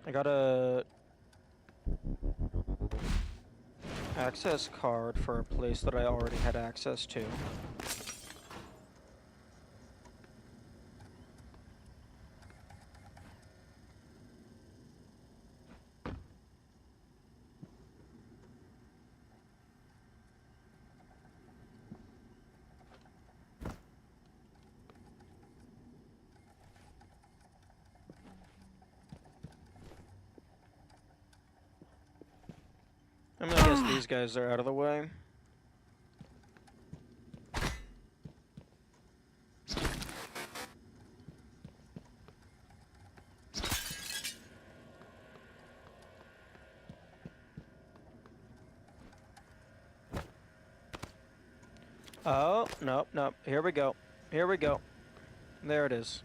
I got a access card for a place that I already had access to. I'm gonna guess these guys are out of the way. Oh, nope, nope. Here we go. Here we go. There it is.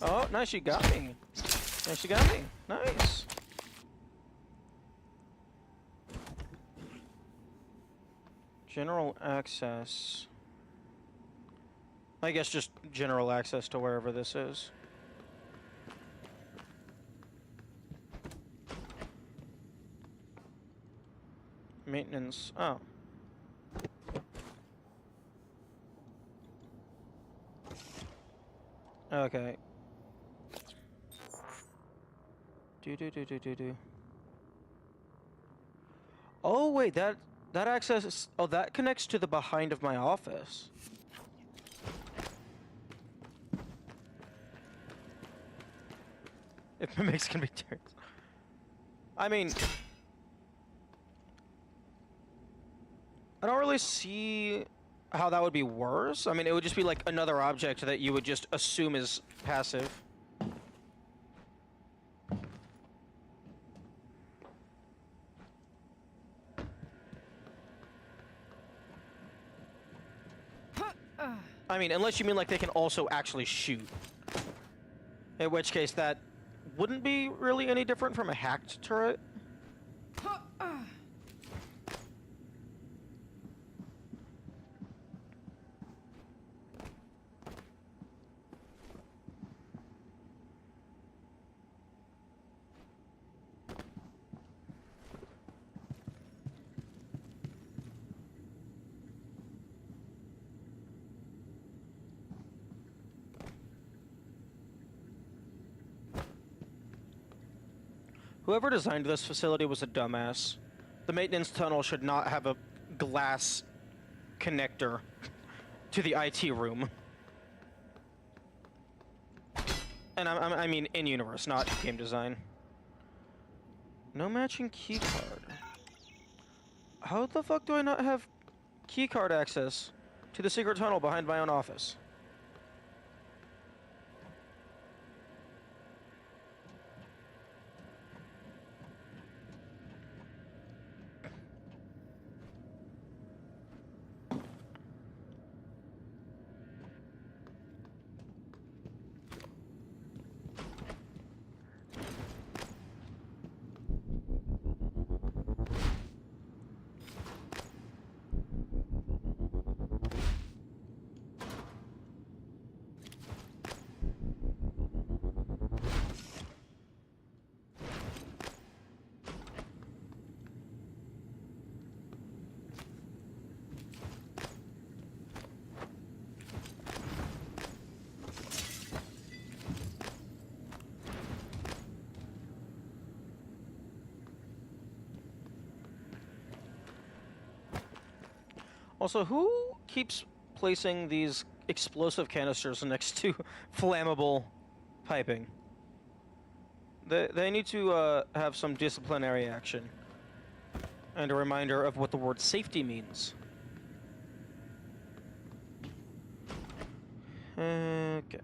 Oh, nice, you got me. Nice, you got me. Nice. General access. I guess just general access to wherever this is. Maintenance. Oh. Okay. Do. Oh wait, that access. Oh, that connects to the behind of my office. If mimics can be turned. I mean, I don't really see how that would be worse. I mean, it would just be like another object that you would just assume is passive. I mean, unless you mean like they can also actually shoot. In which case that wouldn't be really any different from a hacked turret. Whoever designed this facility was a dumbass. The maintenance tunnel should not have a glass connector to the IT room. And I mean in-universe, not game design. No matching keycard. How the fuck do I not have keycard access to the secret tunnel behind my own office? Also, who keeps placing these explosive canisters next to flammable piping? They need to have some disciplinary action. And a reminder of what the word safety means. Okay.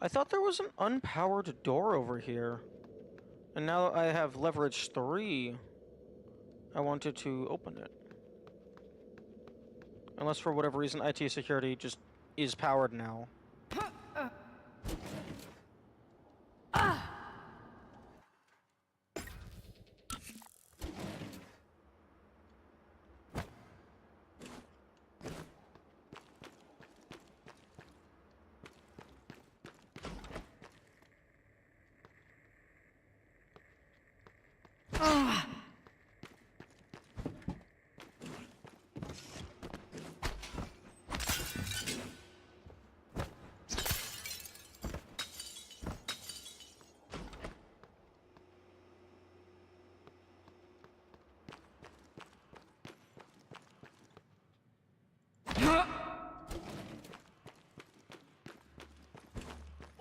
I thought there was an unpowered door over here. And now I have leverage 3. I wanted to open it. Unless for whatever reason IT security just is powered now.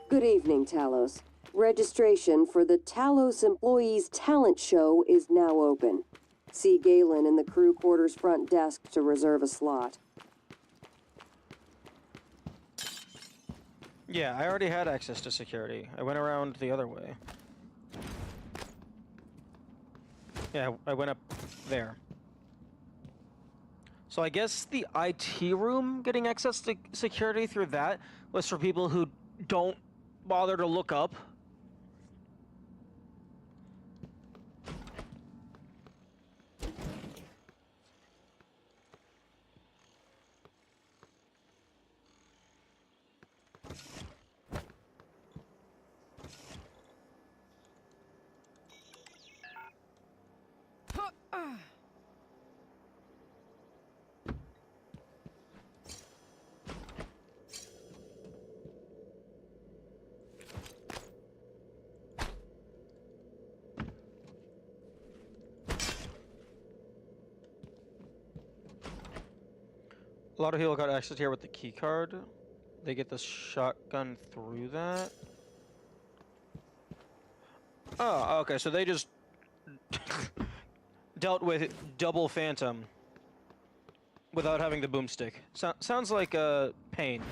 Good evening, Talos. Registration for the Talos Employees Talent Show is now open. See Galen in the crew quarters front desk to reserve a slot. Yeah, I already had access to security. I went around the other way. Yeah, I went up there. So I guess the IT room getting access to security through that was for people who don't bother to look up A lot of people got access here with the key card. They get the shotgun through that. Oh, okay, so they just dealt with double Phantom without having the boomstick. Sounds like a pain.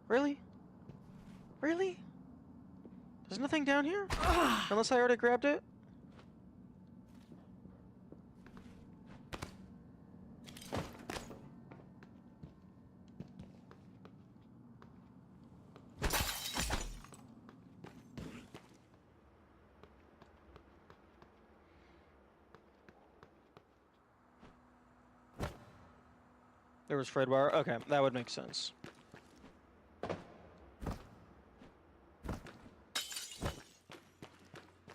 Really? Really? There's nothing down here? Unless I already grabbed it? There was Fred wire. Okay, that would make sense.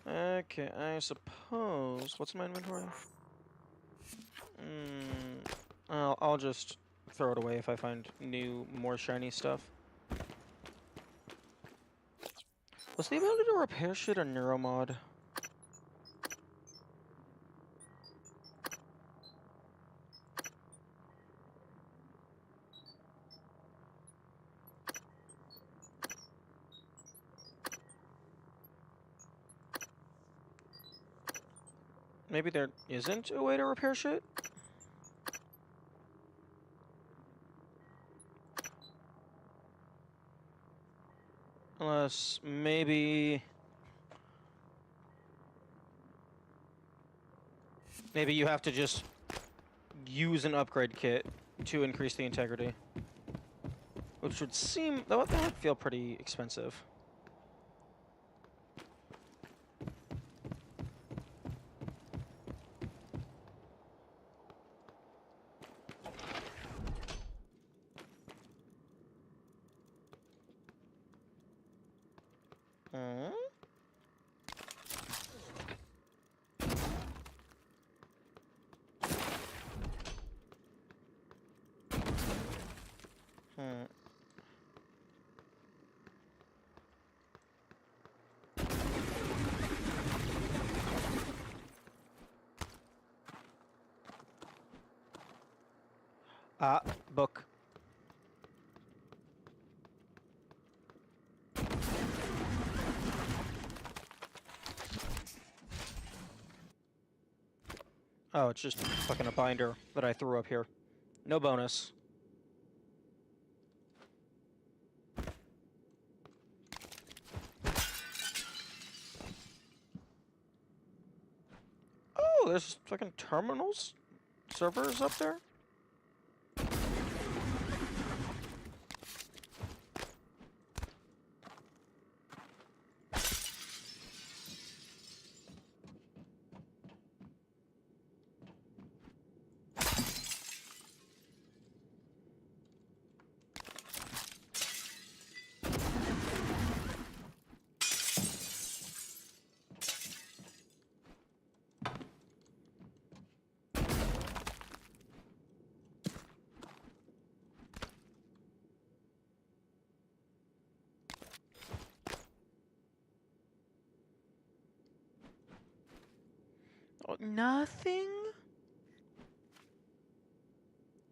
Okay, I suppose. What's in my inventory? I'll just throw it away if I find new, more shiny stuff. Was the ability to repair shit a neuromod? Maybe there isn't a way to repair shit? Unless, maybe you have to just use an upgrade kit to increase the integrity. Which would seem, that would feel pretty expensive. Book. Oh, it's just fucking a binder that I threw up here. No bonus. Oh, there's fucking terminals? Servers up there? Nothing?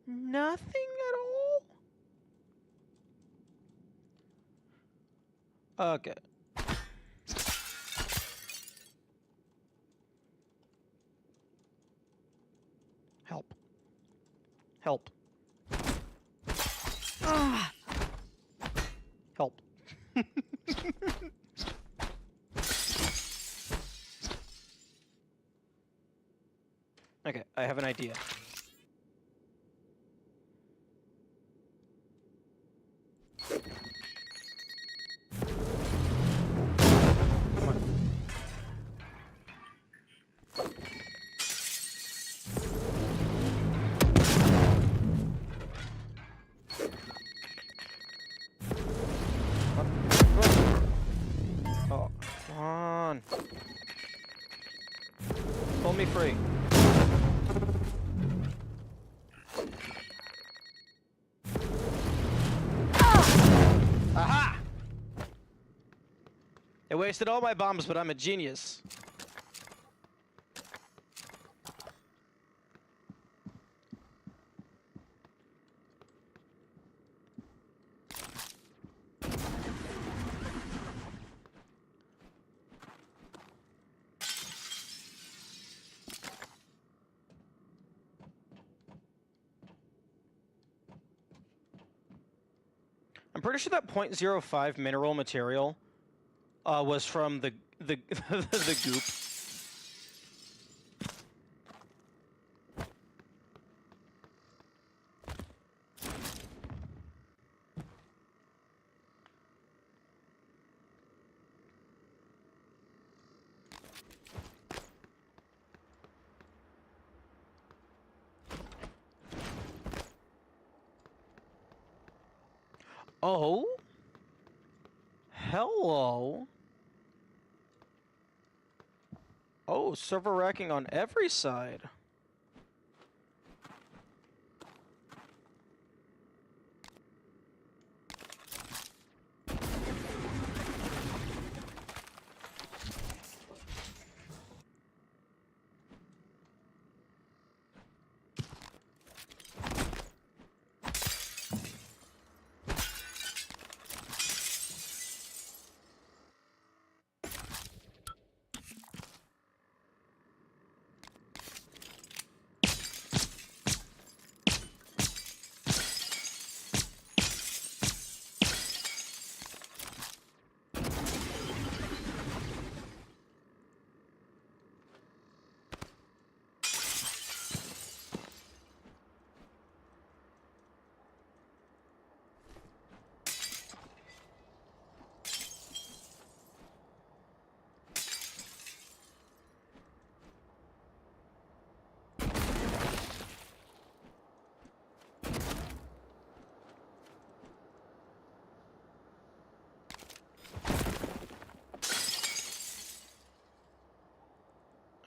Nothing at all? Okay. Help. Help. Ah! Help. Okay, I have an idea. Oh, come on. Pull me free. wasted all my bombs, but I'm a genius. I'm pretty sure that .05 mineral material was from the the goop. Oh? Hello? Oh, server racking on every side.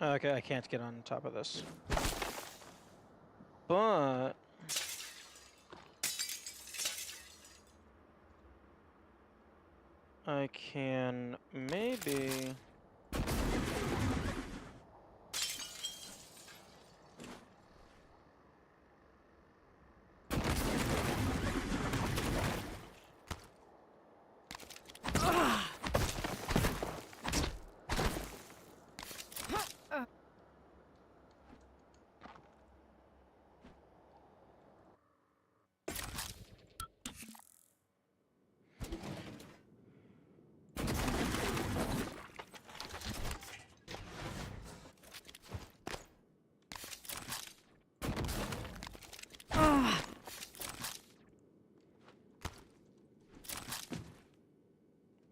Okay, I can't get on top of this. But... I can maybe...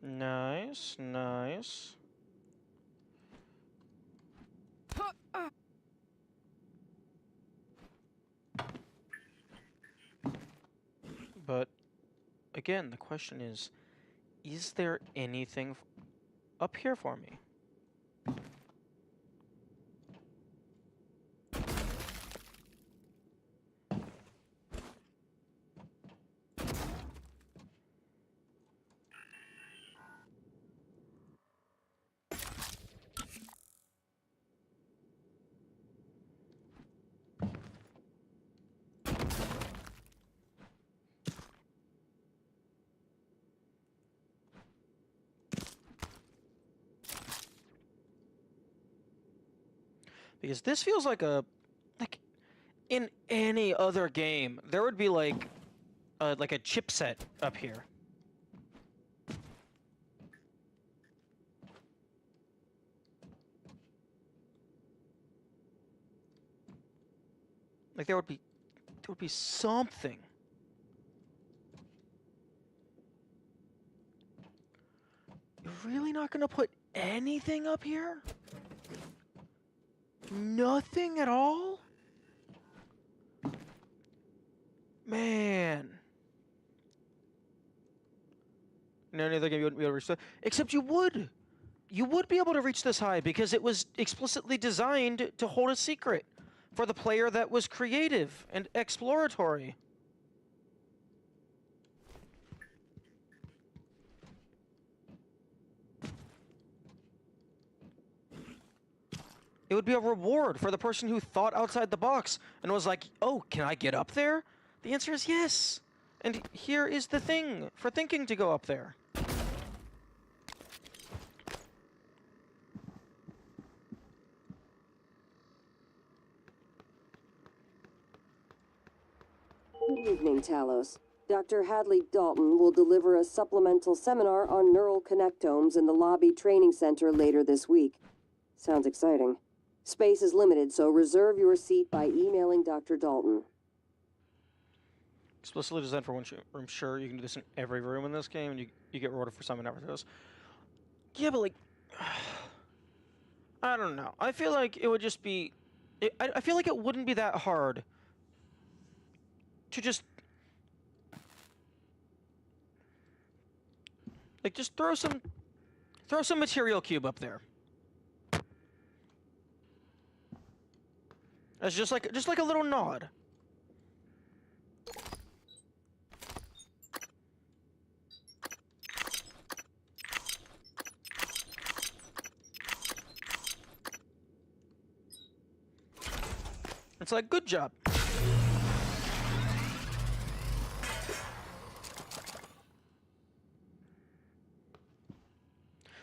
Nice, nice. But, again, the question is there anything up here for me? Because this feels like in any other game, there would be like a chipset up here. Like there would be something. You're really not gonna put anything up here? Nothing at all? Man. In any other game you wouldn't be able to reach that. Except you would. You would be able to reach this high because it was explicitly designed to hold a secret for the player that was creative and exploratory. It would be a reward for the person who thought outside the box and was like, oh, can I get up there? The answer is yes. And here is the thing for thinking to go up there. Good evening, Talos. Dr. Hadley Dalton will deliver a supplemental seminar on neural connectomes in the lobby training center later this week. Sounds exciting. Space is limited, so reserve your seat by emailing Dr. Dalton. Explicitly designed for one room. Sure, you can do this in every room in this game, and you get rewarded for some and never those. Yeah, but like, I don't know. I feel like it would just be. I feel like it wouldn't be that hard to just like throw some material cube up there. As just like a little nod. It's like, good job.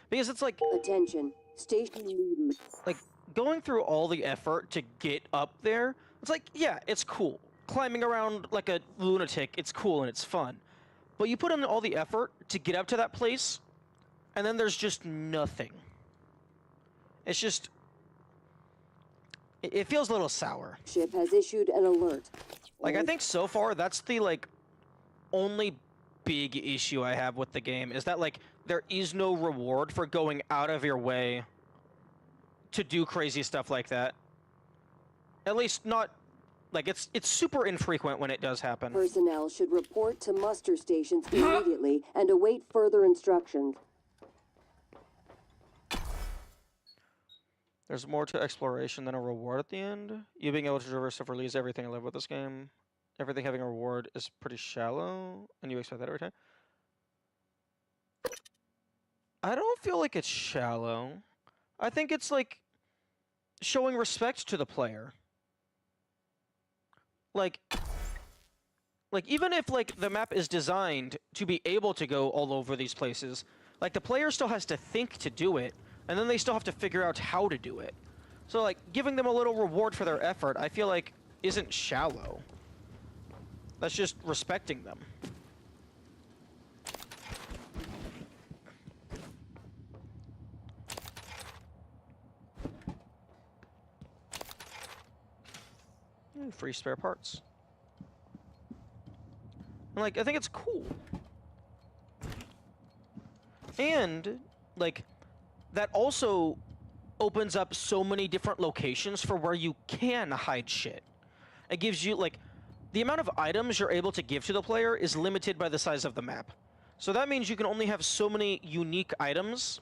Because it's like, attention, station leaders. Like, going through all the effort to get up there, it's like, yeah, it's cool. Climbing around like a lunatic, it's cool and it's fun. But you put in all the effort to get up to that place, and then there's just nothing. It's just... It feels a little sour. Ship has issued an alert. Like, I think so far, that's the, like, only big issue I have with the game, is that, like, there is no reward for going out of your way to do crazy stuff like that. At least not, like, it's super infrequent when it does happen. Personnel should report to muster stations immediately and await further instructions. There's more to exploration than a reward at the end. You being able to traverse stuff release everything I love with this game. Everything having a reward is pretty shallow, and you expect that every time. I don't feel like it's shallow. I think it's like showing respect to the player. Like even if like the map is designed to be able to go all over these places, like the player still has to think to do it. And then they still have to figure out how to do it. So, like, giving them a little reward for their effort, I feel like, isn't shallow. That's just respecting them. Free spare parts. And, like, I think it's cool. And, like... that also opens up so many different locations for where you can hide shit. It gives you, like, the amount of items you're able to give to the player is limited by the size of the map. So that means you can only have so many unique items.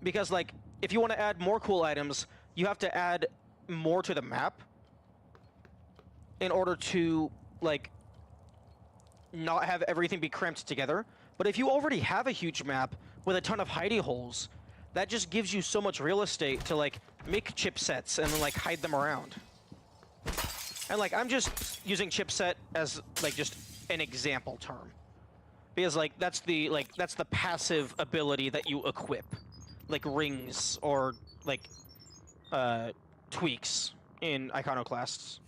Because, like, if you want to add more cool items, you have to add more to the map in order to, like, not have everything be cramped together. But if you already have a huge map with a ton of hidey holes, that just gives you so much real estate to, like, make chipsets and then, like, hide them around. And, like, I'm just using chipset as, like, just an example term. Because, like, that's the passive ability that you equip. Like rings or, like, tweaks in Iconoclasts.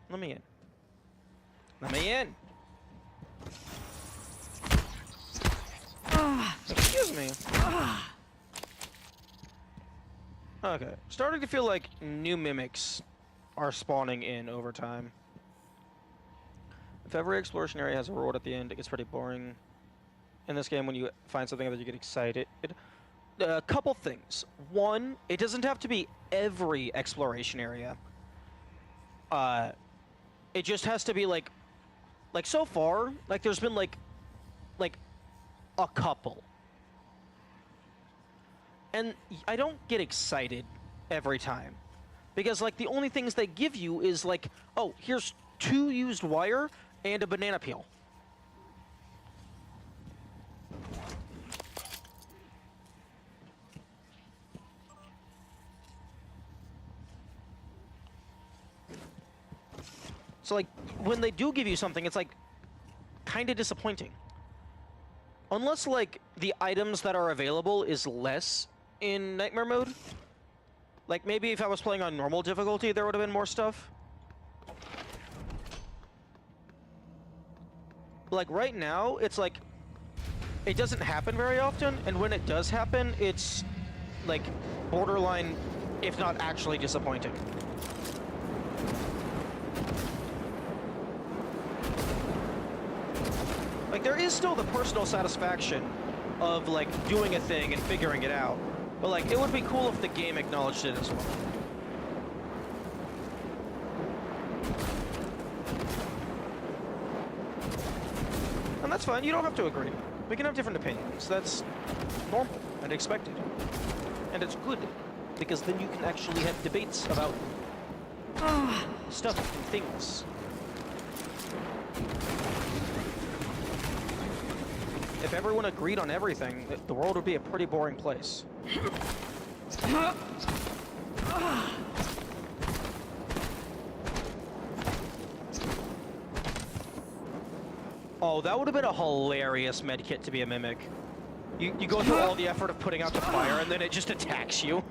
Let me in. Let me in! Excuse me. Okay. Starting to feel like new mimics are spawning in over time. If every exploration area has a reward at the end, it gets pretty boring. In this game, when you find something that you get excited. A couple things. One, it doesn't have to be every exploration area. It just has to be like so far, like there's been like a couple. And I don't get excited every time. Because, like, the only things they give you is, like, oh, here's 2 used wire and a banana peel. So, like, when they do give you something, it's, like, kind of disappointing. Unless, like, the items that are available is less in Nightmare mode. Like, maybe if I was playing on normal difficulty, there would have been more stuff. Like, right now, it's like, it doesn't happen very often, and when it does happen, it's, like, borderline, if not actually disappointing. Like, there is still the personal satisfaction of, like, doing a thing and figuring it out. But, like, it would be cool if the game acknowledged it as well. And that's fine, you don't have to agree. We can have different opinions. That's normal and expected. And it's good, because then you can actually have debates about stuff and things. If everyone agreed on everything, the world would be a pretty boring place. Oh, that would have been a hilarious medkit to be a mimic. You go through all the effort of putting out the fire, and then it just attacks you.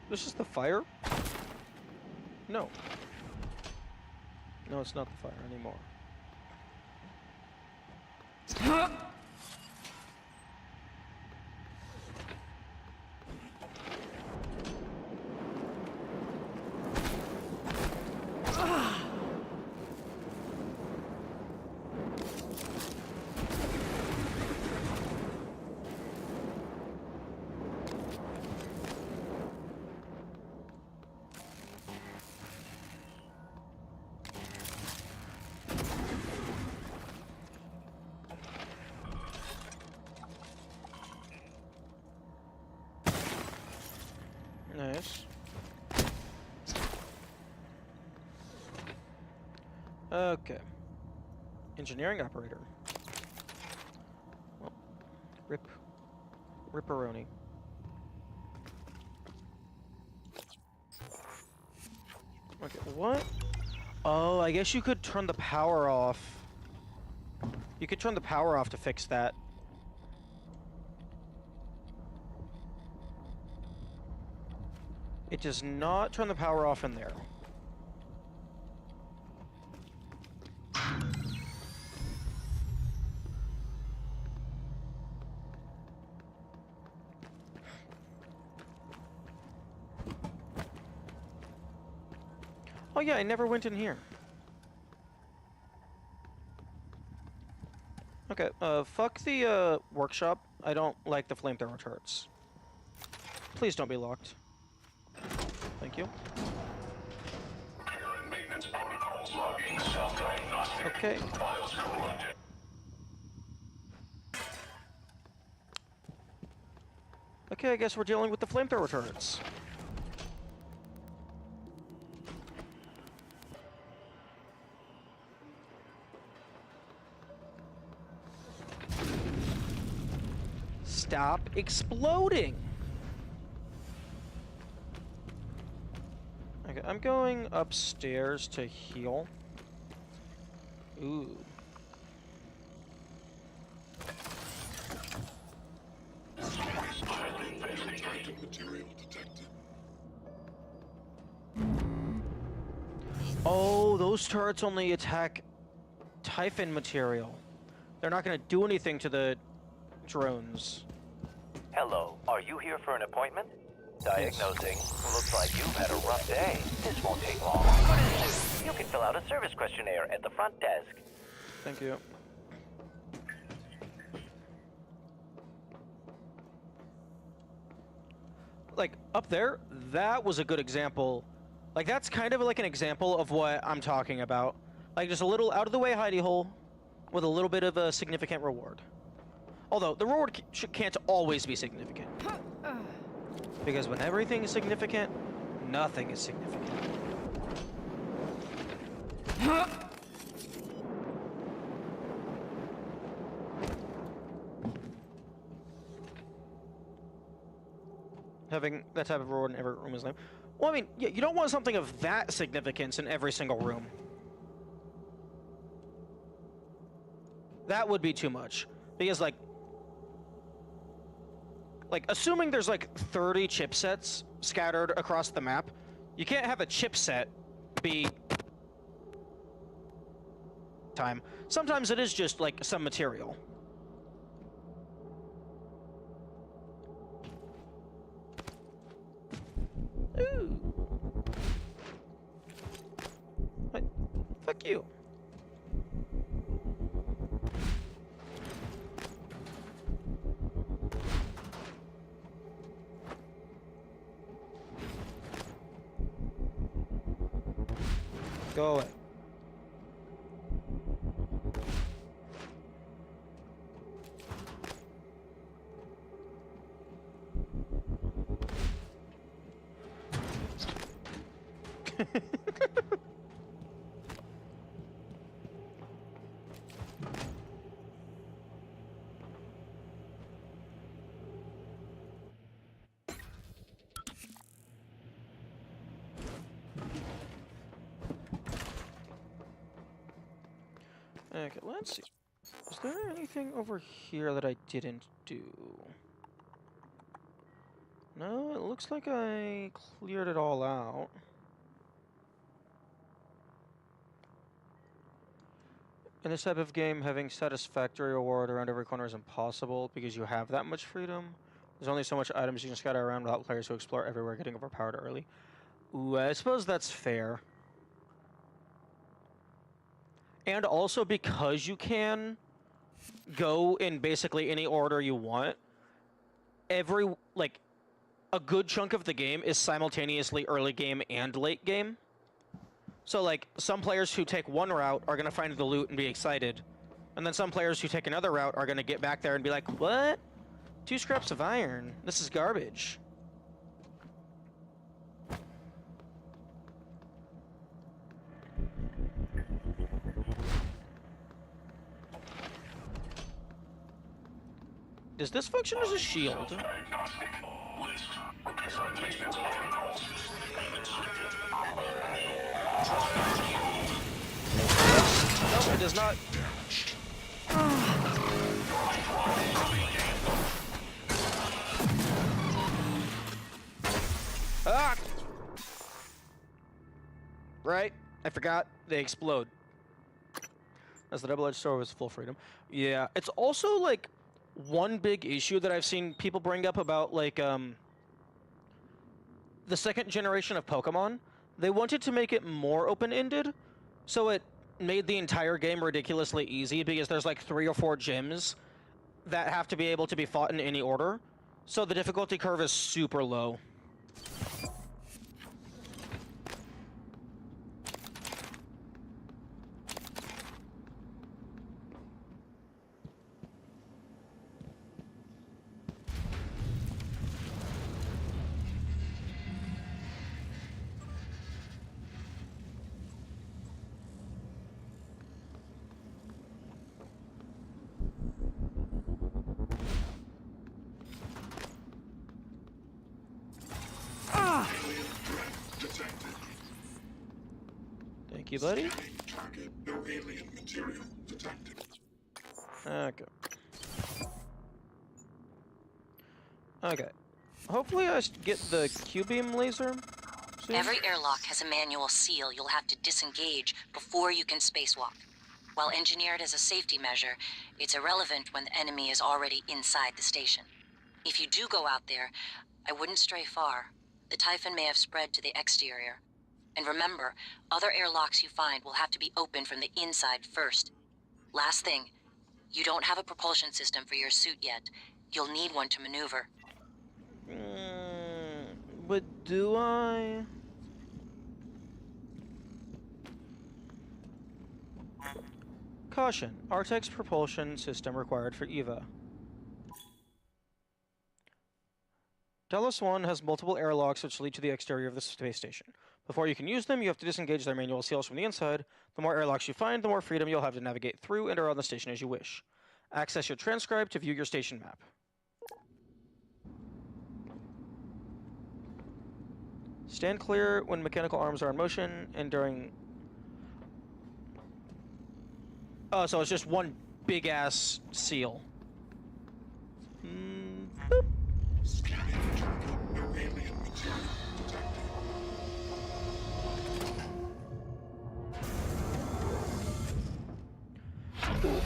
This is the fire? No. No, it's not the fire anymore. Nice. Okay. Engineering operator. Well, Ripperoni. Okay, what? Oh, I guess you could turn the power off. You could turn the power off to fix that. It does not turn the power off in there. Oh yeah, I never went in here. Okay, fuck the, workshop. I don't like the flamethrower turrets. Please don't be locked. Thank you. Okay. Okay, I guess we're dealing with the flamethrower turrets. Stop exploding! Okay, I'm going upstairs to heal. Ooh. Highly radioactive material detected. those turrets only attack Typhon material. They're not going to do anything to the drones. Hello, are you here for an appointment? Diagnosing. Looks like you've had a rough day. This won't take long. Good as new. You can fill out a service questionnaire at the front desk. Thank you. Like, up there, that was a good example. Like, that's kind of like an example of what I'm talking about. Like, just a little out-of-the-way hidey hole with a little bit of a significant reward. Although, the reward can't always be significant. Because when everything is significant, nothing is significant. Having that type of reward in every room is lame. Well, I mean, yeah, you don't want something of that significance in every single room. That would be too much. Because, like, assuming there's like 30 chipsets scattered across the map, you can't have a chipset be time. Sometimes it is just like some material. Ooh. What? Fuck you. Go away. Okay, let's see. Is there anything over here that I didn't do? No, it looks like I cleared it all out. In this type of game, having satisfactory reward around every corner is impossible because you have that much freedom. There's only so much items you can scatter around without players who explore everywhere getting overpowered early. Ooh, I suppose that's fair. And also because you can go in basically any order you want, a good chunk of the game is simultaneously early game and late game. So, like, some players who take one route are going to find the loot and be excited. And then some players who take another route are going to get back there and be like, what? 2 scraps of iron? This is garbage. Does this function as a shield? No, it does not. Ah! Right? I forgot. They explode. As the double-edged sword was full freedom. Yeah, it's also like one big issue that I've seen people bring up about like the second generation of Pokemon. They wanted to make it more open-ended, so it made the entire game ridiculously easy because there's like 3 or 4 gyms that have to be able to be fought in any order. So the difficulty curve is super low. Thank you, buddy. Target, no alien material detected. Okay. Okay. Hopefully I get the Q-beam laser see? Every airlock has a manual seal you'll have to disengage before you can spacewalk. While engineered as a safety measure, it's irrelevant when the enemy is already inside the station. If you do go out there, I wouldn't stray far. The Typhon may have spread to the exterior. And remember, other airlocks you find will have to be opened from the inside first. Last thing, you don't have a propulsion system for your suit yet. You'll need one to maneuver. But do I? Caution. Artek's propulsion system required for EVA. Delos 1 has multiple airlocks which lead to the exterior of the space station. Before you can use them, you have to disengage their manual seals from the inside. The more airlocks you find, the more freedom you'll have to navigate through and around the station as you wish. Access your transcribe to view your station map. Stand clear when mechanical arms are in motion and during... Oh, so it's just one big-ass seal. Boop.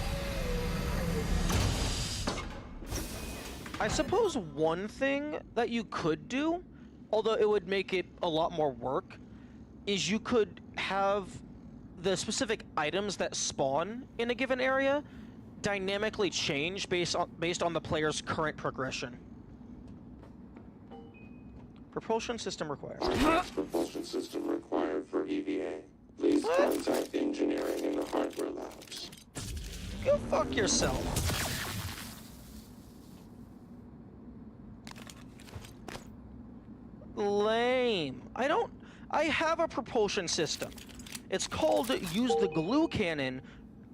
I suppose one thing that you could do, although it would make it a lot more work, is you could have the specific items that spawn in a given area dynamically change based on the player's current progression. Propulsion system required. Propulsion system required for EVA. Please contact engineering in the hardware labs. Go fuck yourself. Lame. I have a propulsion system. It's called use the glue cannon,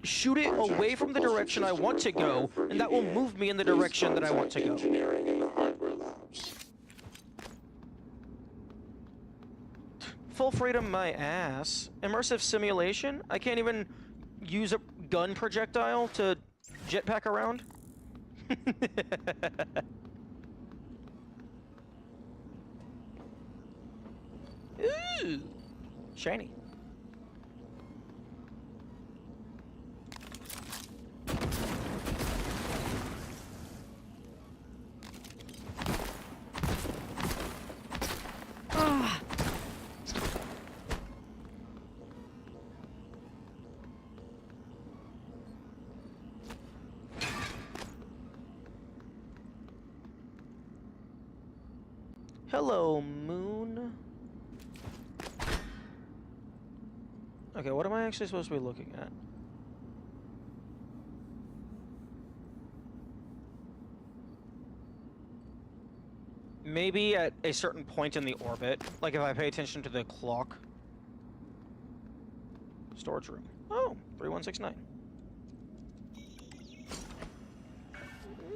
shoot it away from the direction I want to go, and that will move me in the direction that I want to go. Engineering in the hardware labs. Full freedom my ass. Immersive simulation? I can't even use a gun projectile to jetpack around? Ooh, shiny. Hello, moon. Okay, what am I actually supposed to be looking at? Maybe at a certain point in the orbit, like if I pay attention to the clock. Storage room. Oh, 3169.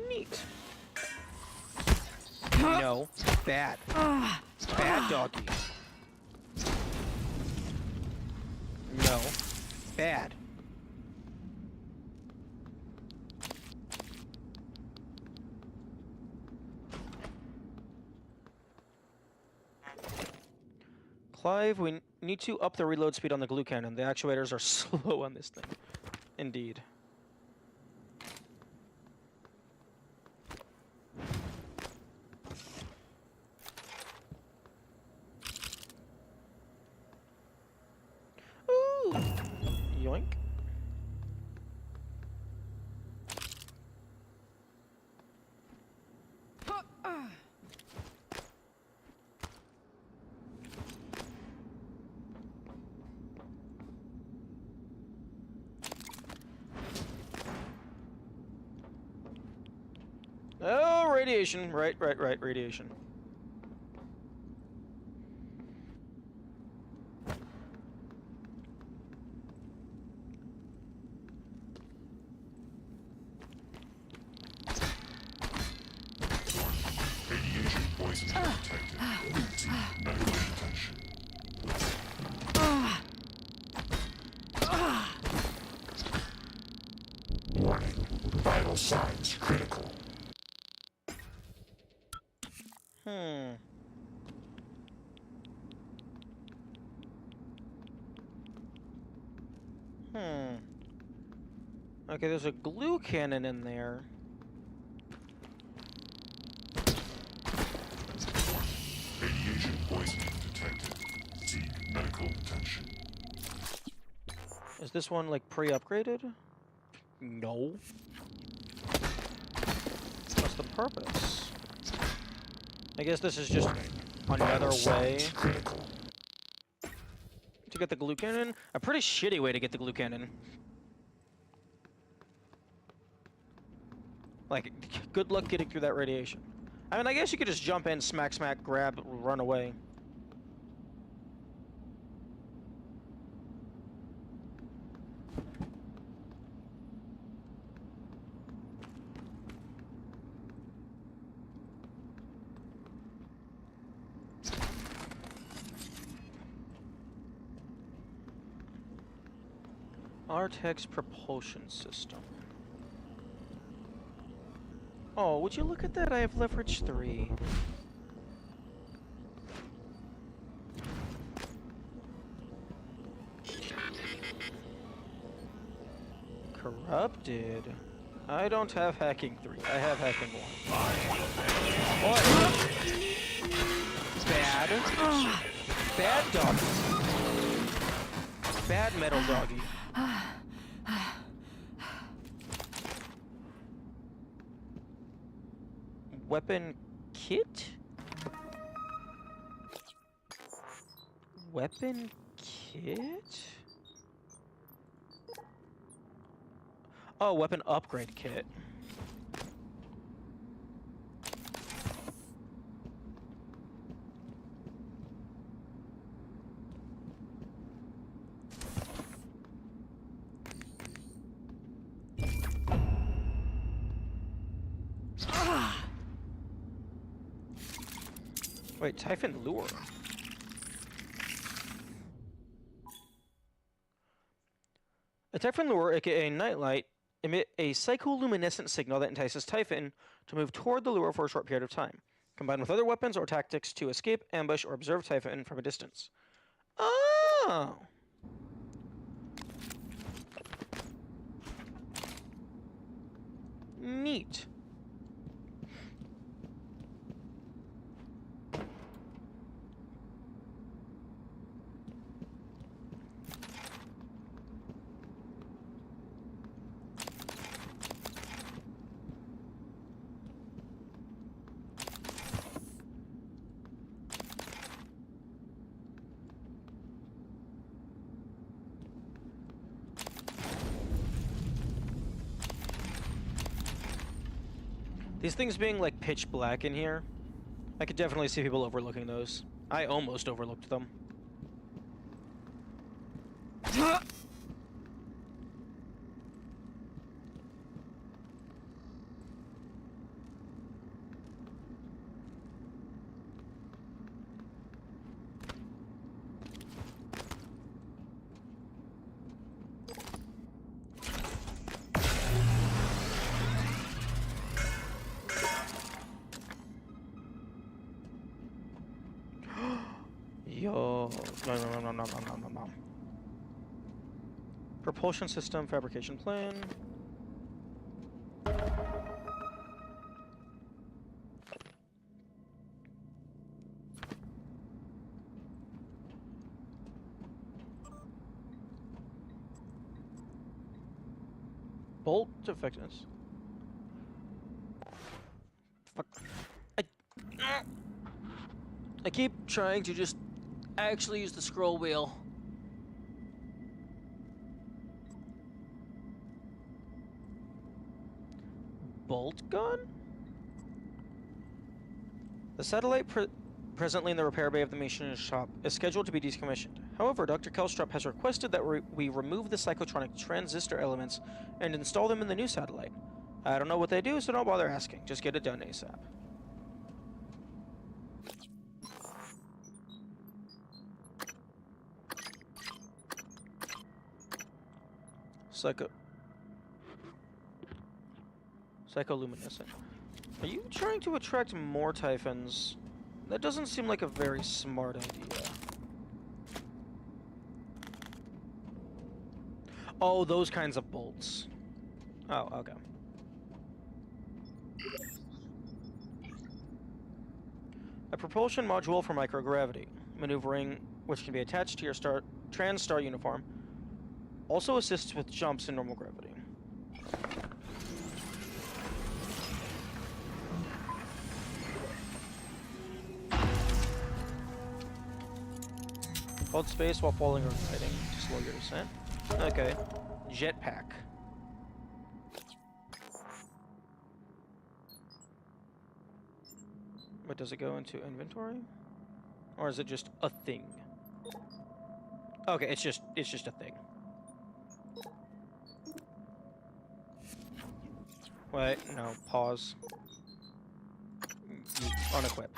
Neat. No, bad. Bad doggy. No, bad. Clive, we need to up the reload speed on the glue cannon. The actuators are slow on this thing. Indeed. Ooh! Yoink. Oh, radiation. Right, radiation. Radiation poisoning detected. Routine medical attention. Warning. Vital signs critical. Okay, there's a glue cannon in there. Radiation poisoning detected. Seek medical attention. Is this one, like, pre-upgraded? No. What's the purpose? I guess this is just another way to get the glue cannon. A pretty shitty way to get the glue cannon. Like, good luck getting through that radiation. I mean, I guess you could just jump in, smack, smack, grab, run away. Artex propulsion system. Oh, would you look at that? I have leverage 3. Corrupted. I don't have hacking 3. I have hacking 1. What? Bad. Bad doggy. Bad metal doggy. Weapon kit? Weapon kit? Oh, weapon upgrade kit. Wait, Typhon Lure. A Typhon Lure, aka Nightlight, emit a psycholuminescent signal that entices Typhon to move toward the lure for a short period of time, combined with other weapons or tactics to escape, ambush, or observe Typhon from a distance. Oh! Neat. These things being like pitch black in here, I could definitely see people overlooking those. I almost overlooked them. Yo, no. Propulsion system, fabrication plan. Bolt effectiveness. Fuck. I keep trying to just actually use the scroll wheel. Bolt gun? The satellite presently in the repair bay of the machinist shop is scheduled to be decommissioned. However, Dr. Kelstrup has requested that we remove the psychotronic transistor elements and install them in the new satellite. I don't know what they do, so don't bother asking. Just get it done ASAP. Psycholuminescent. Are you trying to attract more Typhons? That doesn't seem like a very smart idea. Oh, those kinds of bolts. Oh, okay. A propulsion module for microgravity. Maneuvering, which can be attached to your TranStar uniform, also assists with jumps in normal gravity. Hold space while falling or gliding to slow your descent. Okay. Jetpack. But does it go into inventory? Or is it just a thing? Okay, it's just a thing. Wait, no, pause. Unequip.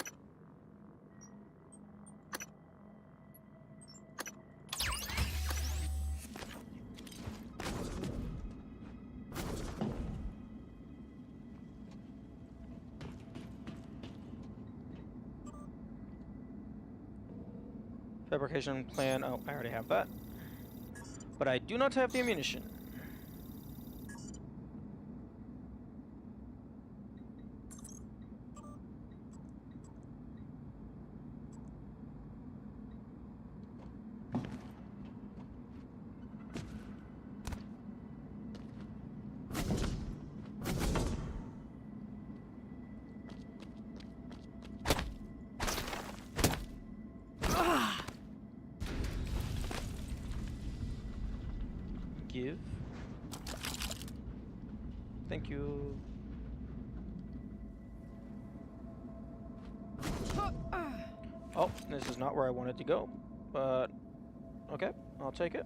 Fabrication plan. Oh, I already have that. But I do not have the ammunition. Give. Thank you. Oh, this is not where I wanted to go, but okay, I'll take it.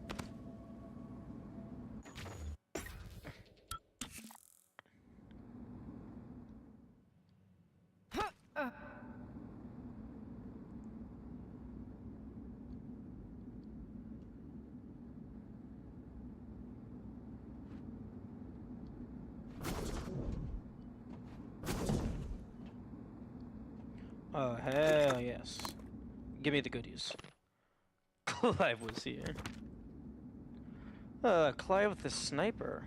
Oh, hell yes. Give me the goodies. Clive was here. Clive the sniper.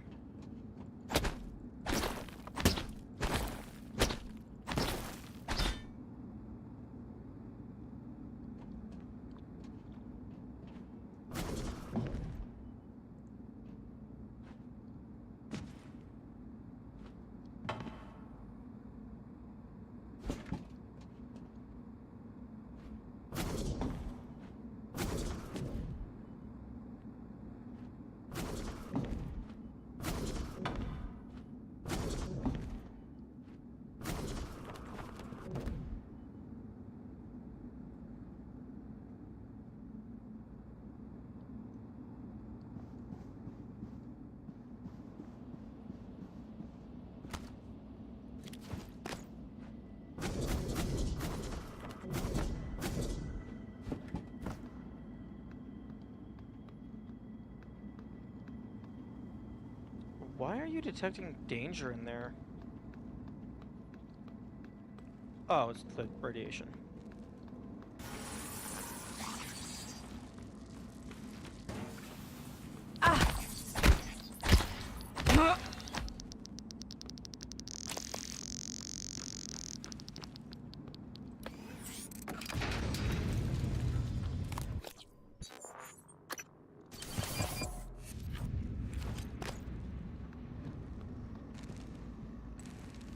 Why are you detecting danger in there? Oh, it's the radiation.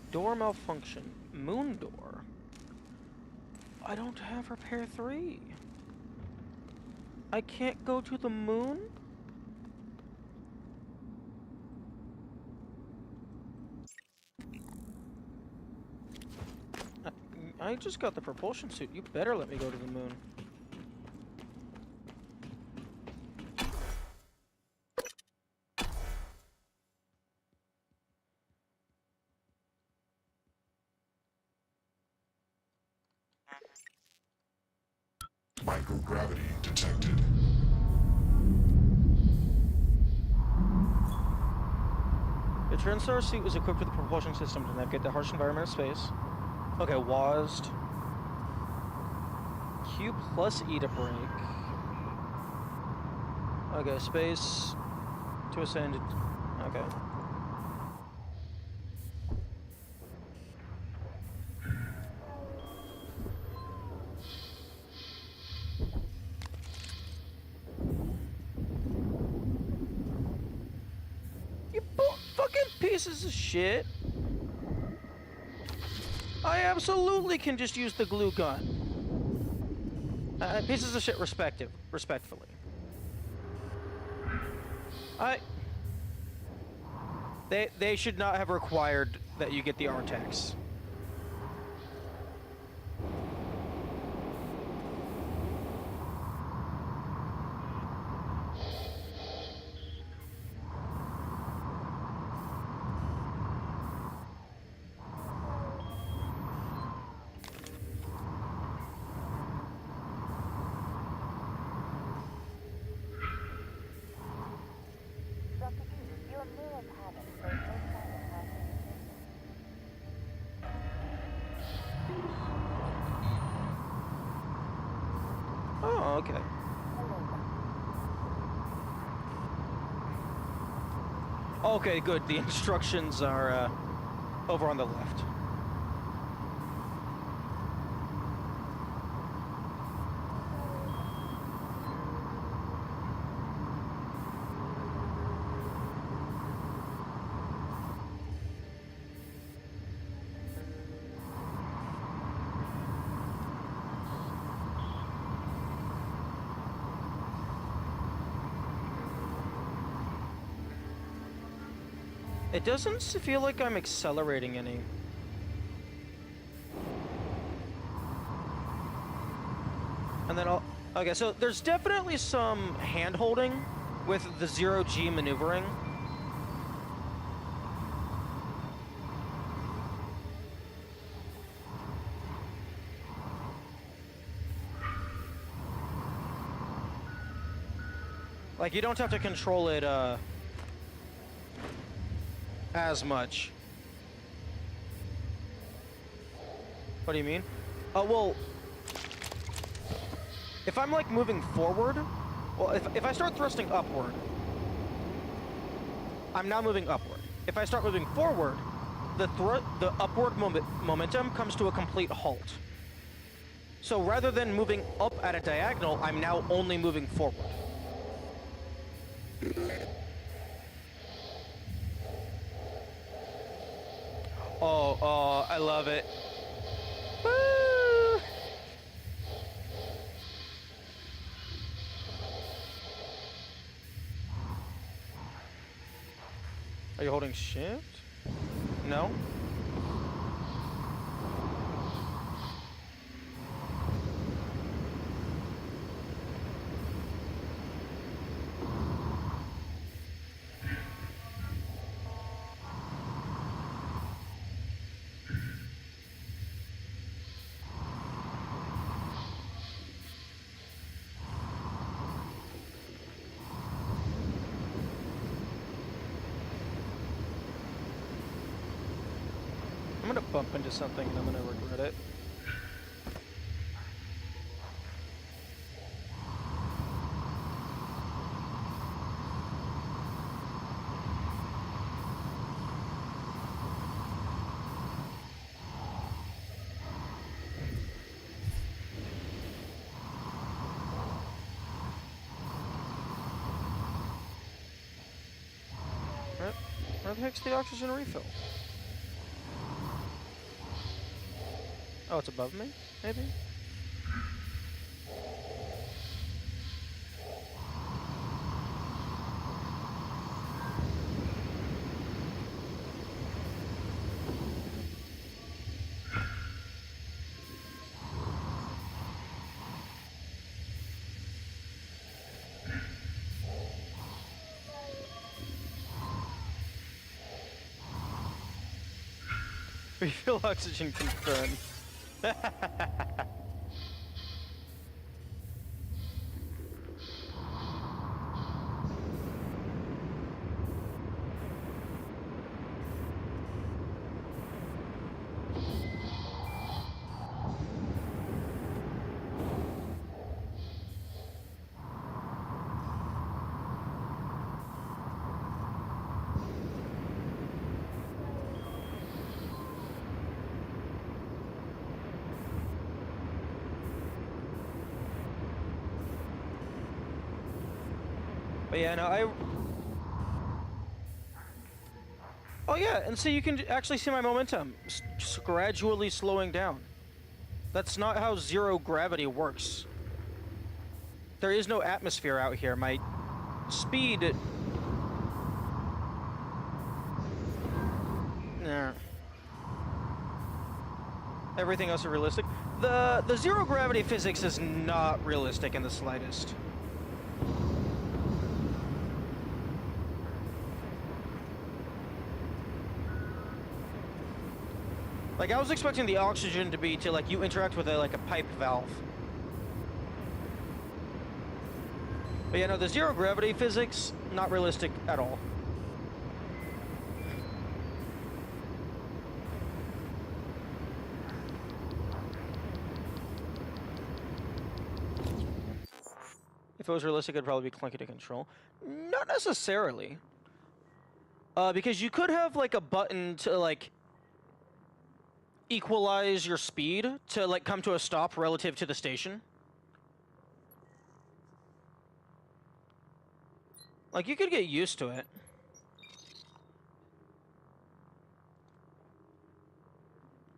Door malfunction. Moon door. I don't have repair 3. I can't go to the moon? I just got the propulsion suit. You better let me go to the moon. Microgravity detected. The TranStar suit was equipped with a propulsion system to navigate the harsh environment of space. Okay, WASD. Q plus E to brake. Okay, space to ascend. Okay. pieces of shit. I absolutely can just use the glue gun. Pieces of shit respectfully. They should not have required that you get the Artax. Oh, okay. Okay, good. The instructions are over on the left. It doesn't feel like I'm accelerating any. And then okay, so there's definitely some hand-holding with the zero-G maneuvering. Like, you don't have to control it, as much. What do you mean? Oh, well, if I'm like moving forward, well, if I start thrusting upward, I'm now moving upward. If I start moving forward, the upward momentum comes to a complete halt. So rather than moving up at a diagonal, I'm now only moving forward. Oh, I love it. Woo! Are you holding shift? No? I'm gonna bump into something and I'm gonna regret it. Where the heck's the oxygen refill? Oh, it's above me, maybe? Refill oxygen confirmed. But yeah, no, Oh yeah, and so you can actually see my momentum just gradually slowing down. That's not how zero gravity works. There is no atmosphere out here. My speed... Nah. Everything else is realistic. The zero gravity physics is not realistic in the slightest. Like, I was expecting the oxygen to be like you interact with like a pipe valve. But yeah, no, the zero gravity physics, not realistic at all. If it was realistic, it'd probably be clunky to control. Not necessarily. Because you could have like a button to like equalize your speed to like come to a stop relative to the station. Like, you could get used to it.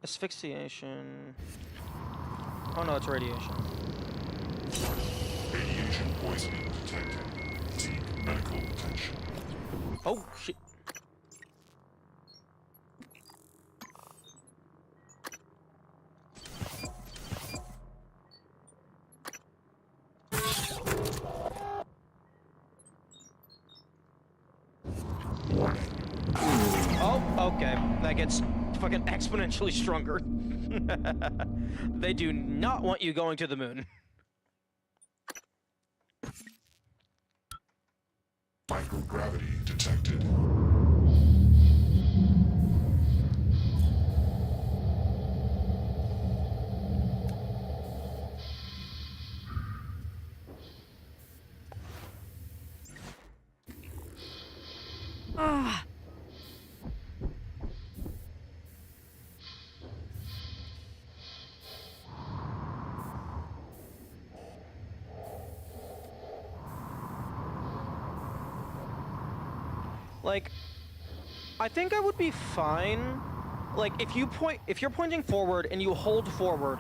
Asphyxiation. Oh no, it's radiation. Radiation poisoning detected. Seek medical attention. Oh shit. Oh, okay. That gets fucking exponentially stronger. They do not want you going to the moon. Microgravity detected. Ah. Like, I think I would be fine. Like, if you're pointing forward and you hold forward,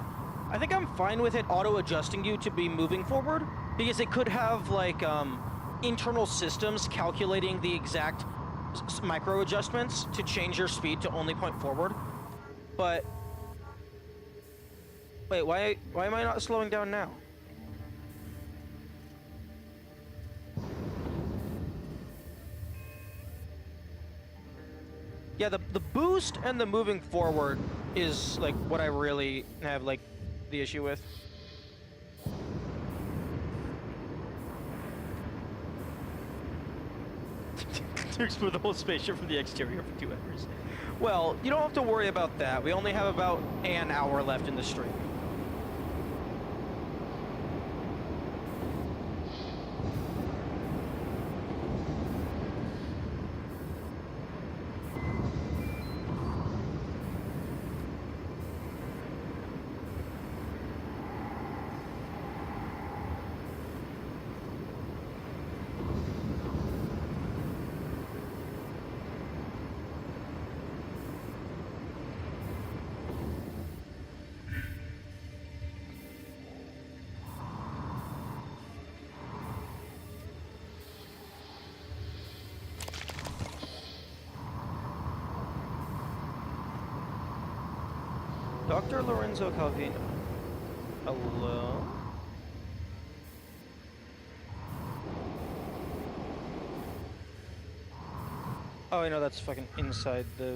I think I'm fine with it auto-adjusting you to be moving forward, because it could have like internal systems calculating the exact micro adjustments to change your speed to only point forward. But wait, why am I not slowing down now? Yeah, the boost and the moving forward is like what I really have like the issue with. To explore the whole spaceship from the exterior for 2 hours. Well, you don't have to worry about that. We only have about an hour left in the stream. Dr. Lorenzo Calvino. Hello? Oh, I know that's fucking inside the...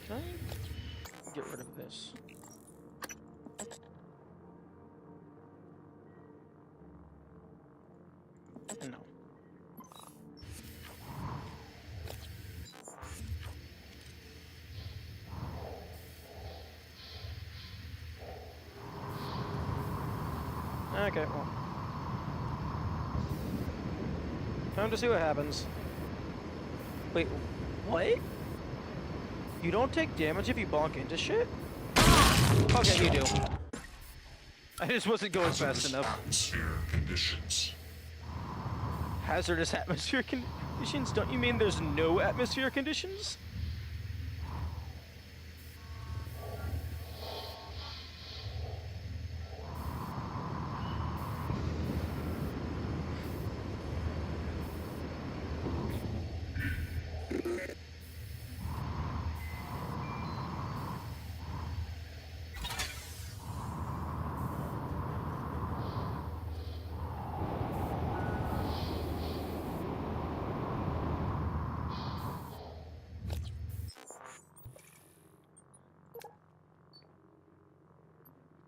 Can I get rid of this? No. Okay, well. Time to see what happens. Wait, what? You don't take damage if you bonk into shit? Okay, you do. I just wasn't going fast enough. Atmosphere conditions. Hazardous atmosphere conditions? Don't you mean there's no atmosphere conditions?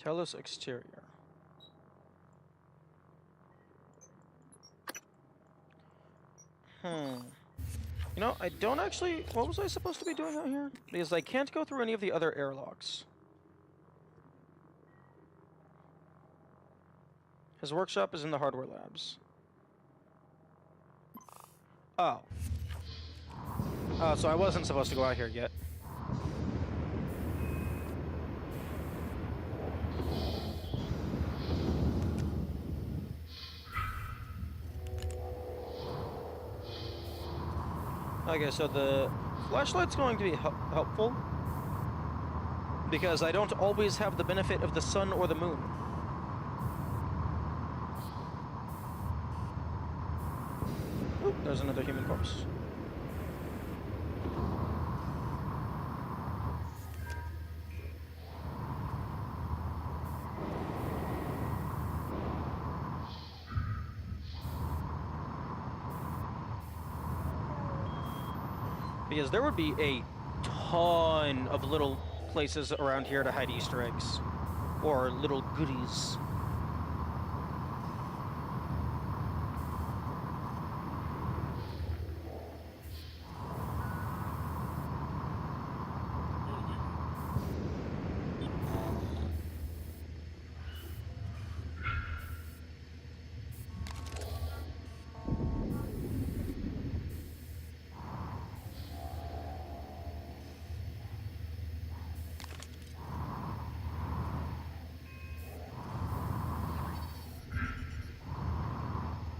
Talos exterior. You know, I don't actually... What was I supposed to be doing out here? Because I can't go through any of the other airlocks. His workshop is in the hardware labs. Oh. Oh, so I wasn't supposed to go out here yet. Okay, so the flashlight's going to be helpful because I don't always have the benefit of the sun or the moon. Oop, there's another human corpse. Because there would be a ton of little places around here to hide Easter eggs. Or little goodies.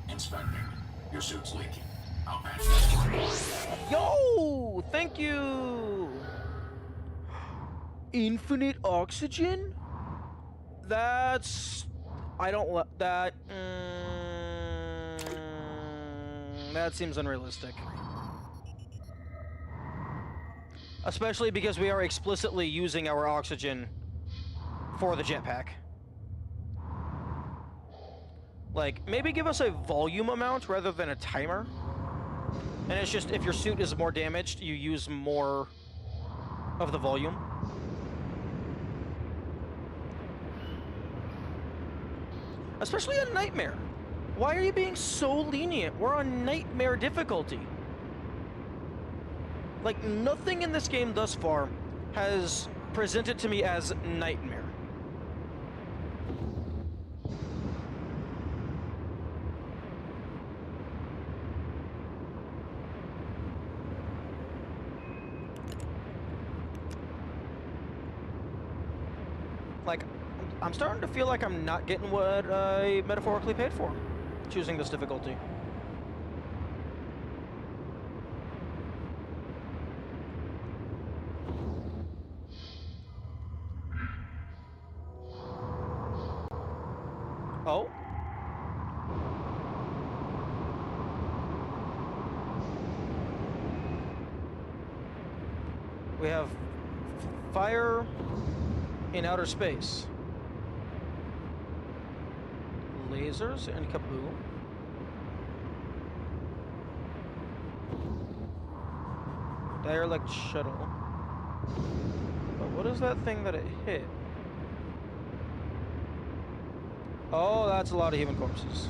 Inspecting. Your suit's leaking. I'll patch that. Yo! Thank you! Infinite oxygen? That's... I don't let that... that seems unrealistic. Especially because we are explicitly using our oxygen for the jetpack. Like, maybe give us a volume amount rather than a timer. And it's just, if your suit is more damaged, you use more of the volume. Especially on Nightmare. Why are you being so lenient? We're on Nightmare difficulty. Like, nothing in this game thus far has presented to me as Nightmare. Like, I'm starting to feel like I'm not getting what I metaphorically paid for, choosing this difficulty. Oh? We have fire in outer space. Lasers and kaboom. Derelict shuttle. But what is that thing that it hit? Oh, that's a lot of human corpses.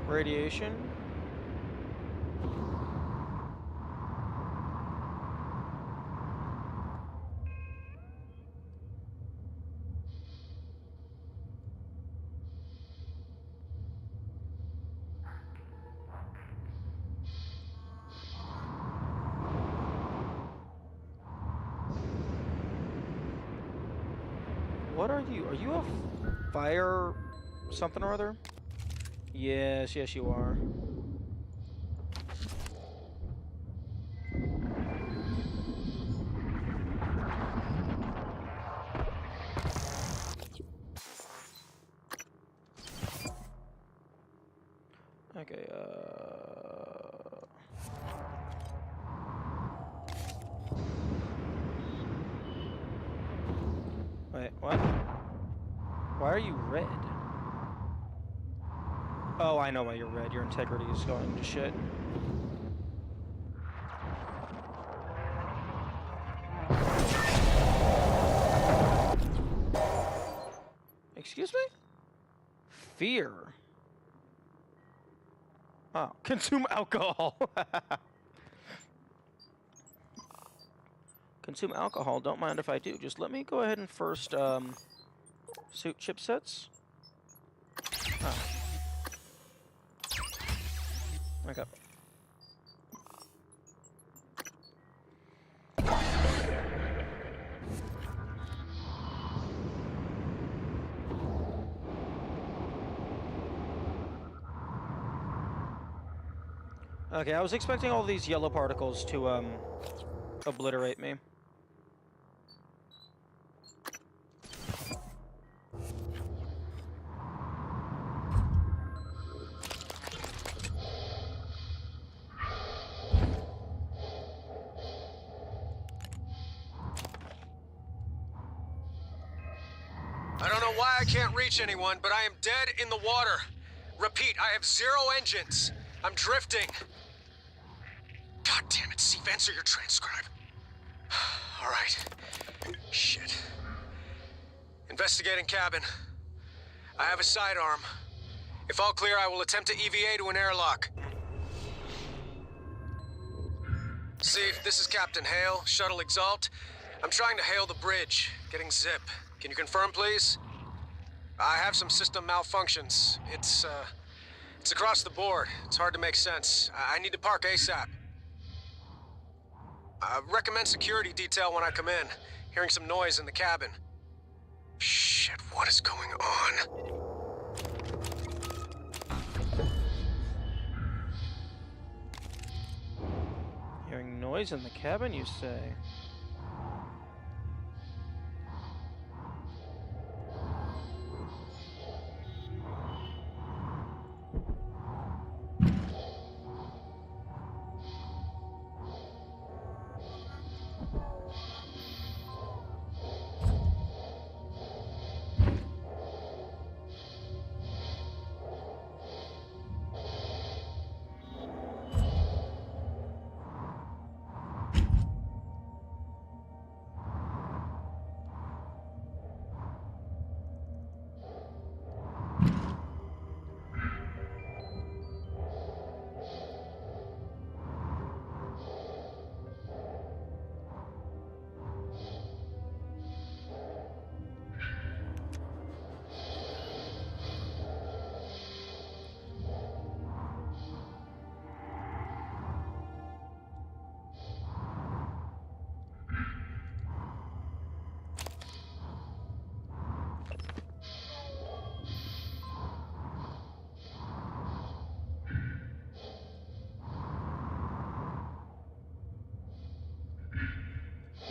Radiation. What are you? Are you a fire something or other? Yes, yes you are. Okay, wait, what? Why are you red? Oh, I know why you're red. Your integrity is going to shit. Fear. Oh, consume alcohol. Consume alcohol. Don't mind if I do. Just let me go ahead and first suit chipsets. Oh. Okay. Okay, I was expecting all these yellow particles to obliterate me. I don't know why I can't reach anyone, but I am dead in the water. Repeat, I have 0 engines. I'm drifting. God damn it, Steve, answer your transcribe. All right. Shit. Investigating cabin. I have a sidearm. If all clear, I will attempt to EVA to an airlock. Steve, this is Captain Hale, Shuttle Exalt. I'm trying to hail the bridge, getting zip. Can you confirm, please? I have some system malfunctions. It's across the board. It's hard to make sense. I need to park ASAP. Recommend security detail when I come in. Hearing some noise in the cabin. Shit, what is going on? Hearing noise in the cabin, you say?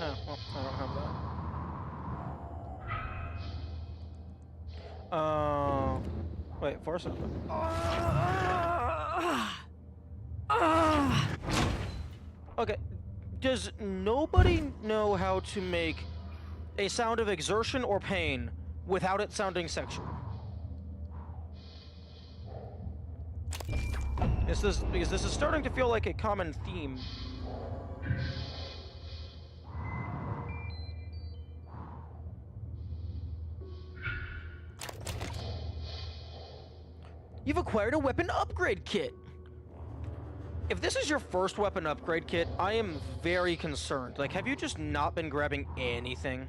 Oh, well, I don't have that. Wait, force it. Okay, does nobody know how to make a sound of exertion or pain without it sounding sexual? Because this is starting to feel like a common theme. You've acquired a weapon upgrade kit. If this is your first weapon upgrade kit, I am very concerned. Like, have you just not been grabbing anything?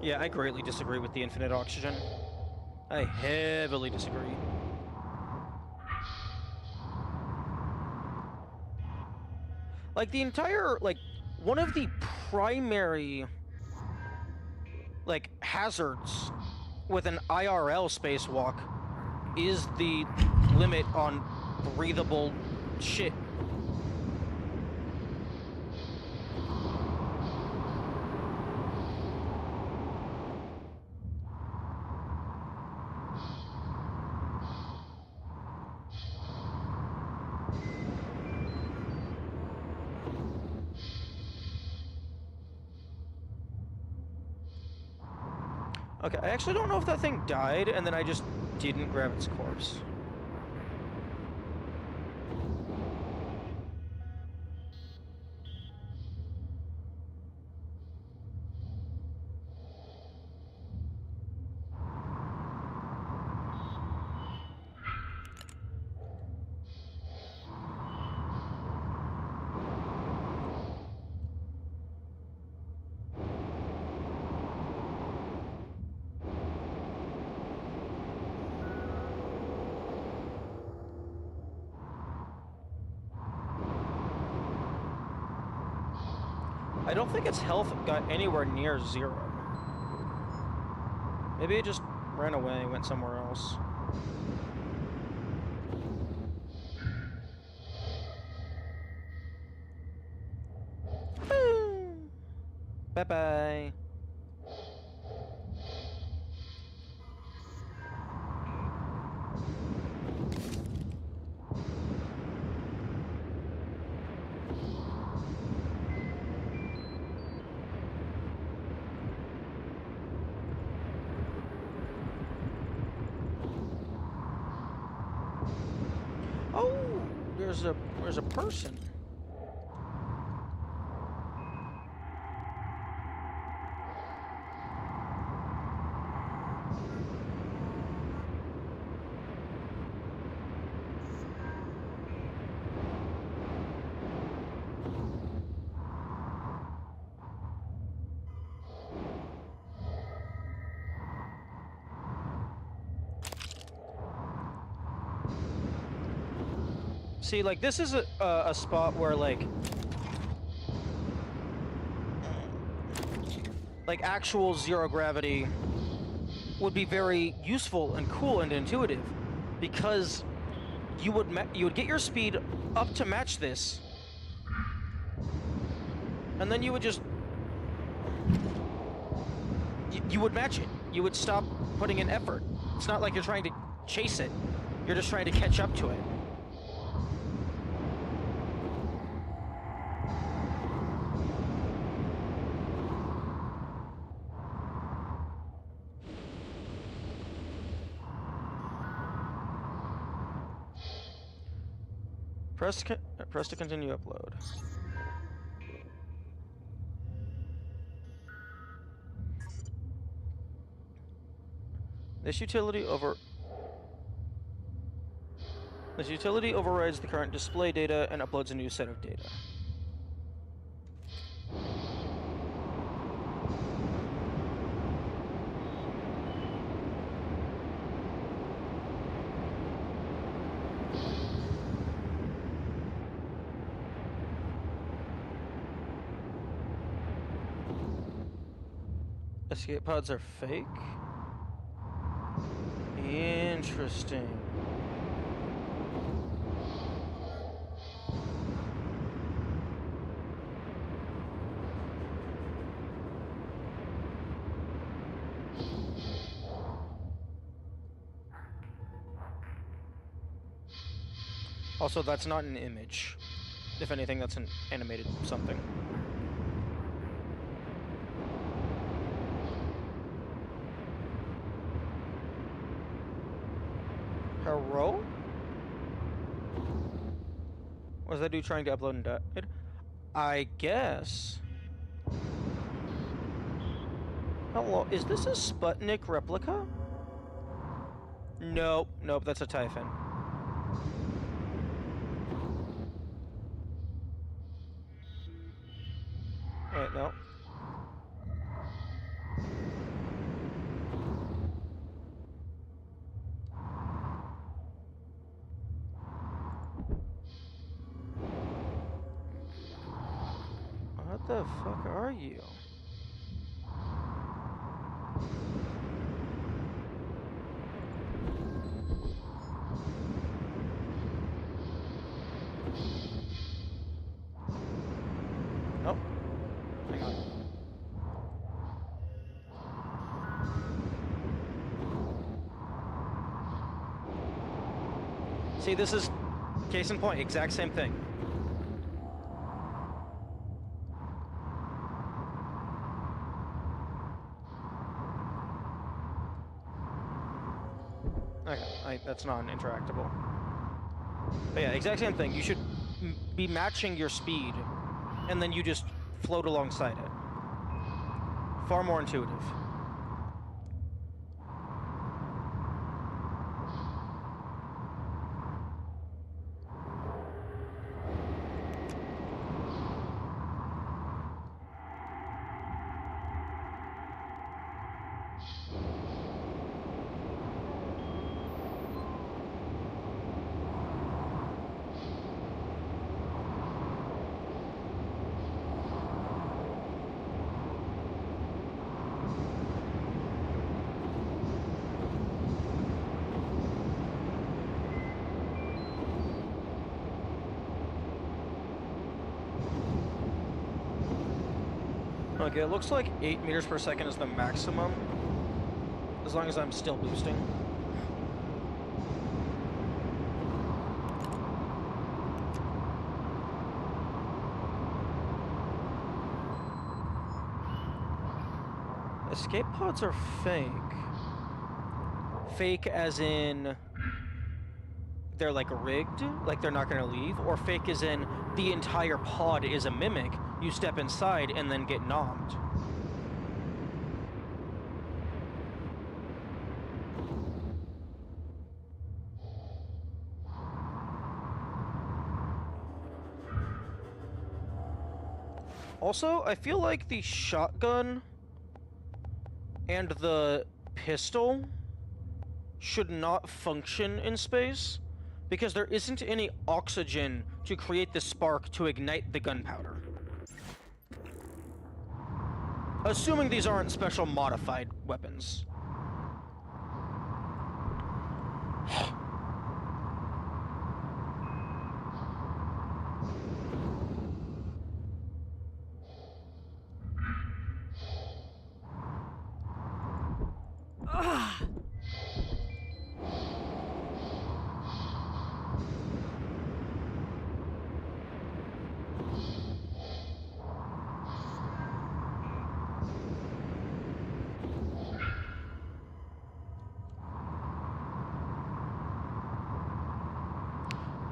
Yeah, I greatly disagree with the infinite oxygen. I heavily disagree. Like, the entire, like, one of the primary, like, hazards with an IRL spacewalk is the limit on breathable shit. Okay, I actually don't know if that thing died and then I just didn't grab its corpse. I don't think its health got anywhere near 0. Maybe it just ran away, went somewhere else. Bye-bye. Oh, there's a person. See, like, this is a spot where, like, actual zero gravity would be very useful and cool and intuitive, because you would get your speed up to match this, and then you would just you would match it. You would stop putting in effort. It's not like you're trying to chase it. You're just trying to catch up to it. Press to continue upload. This utility overrides the current display data and uploads a new set of data. Escape pods are fake? Interesting. Also, that's not an image. If anything, that's an animated something. Hello? Was that dude trying to upload and died? I guess. Hello, is this a Sputnik replica? Nope, nope, that's a Typhon. Wait, no. What the fuck are you? Oh. Hang on. See, this is case in point, exact same thing. Okay, that's non-interactable. But yeah, exact same thing. You should be matching your speed, and then you just float alongside it. Far more intuitive. Okay, it looks like 8 meters per second is the maximum, as long as I'm still boosting. Escape pods are fake. Fake as in they're like rigged, like they're not gonna leave, or fake as in the entire pod is a mimic, you step inside and then get nommed. Also, I feel like the shotgun and the pistol should not function in space because there isn't any oxygen to create the spark to ignite the gunpowder. Assuming these aren't special modified weapons.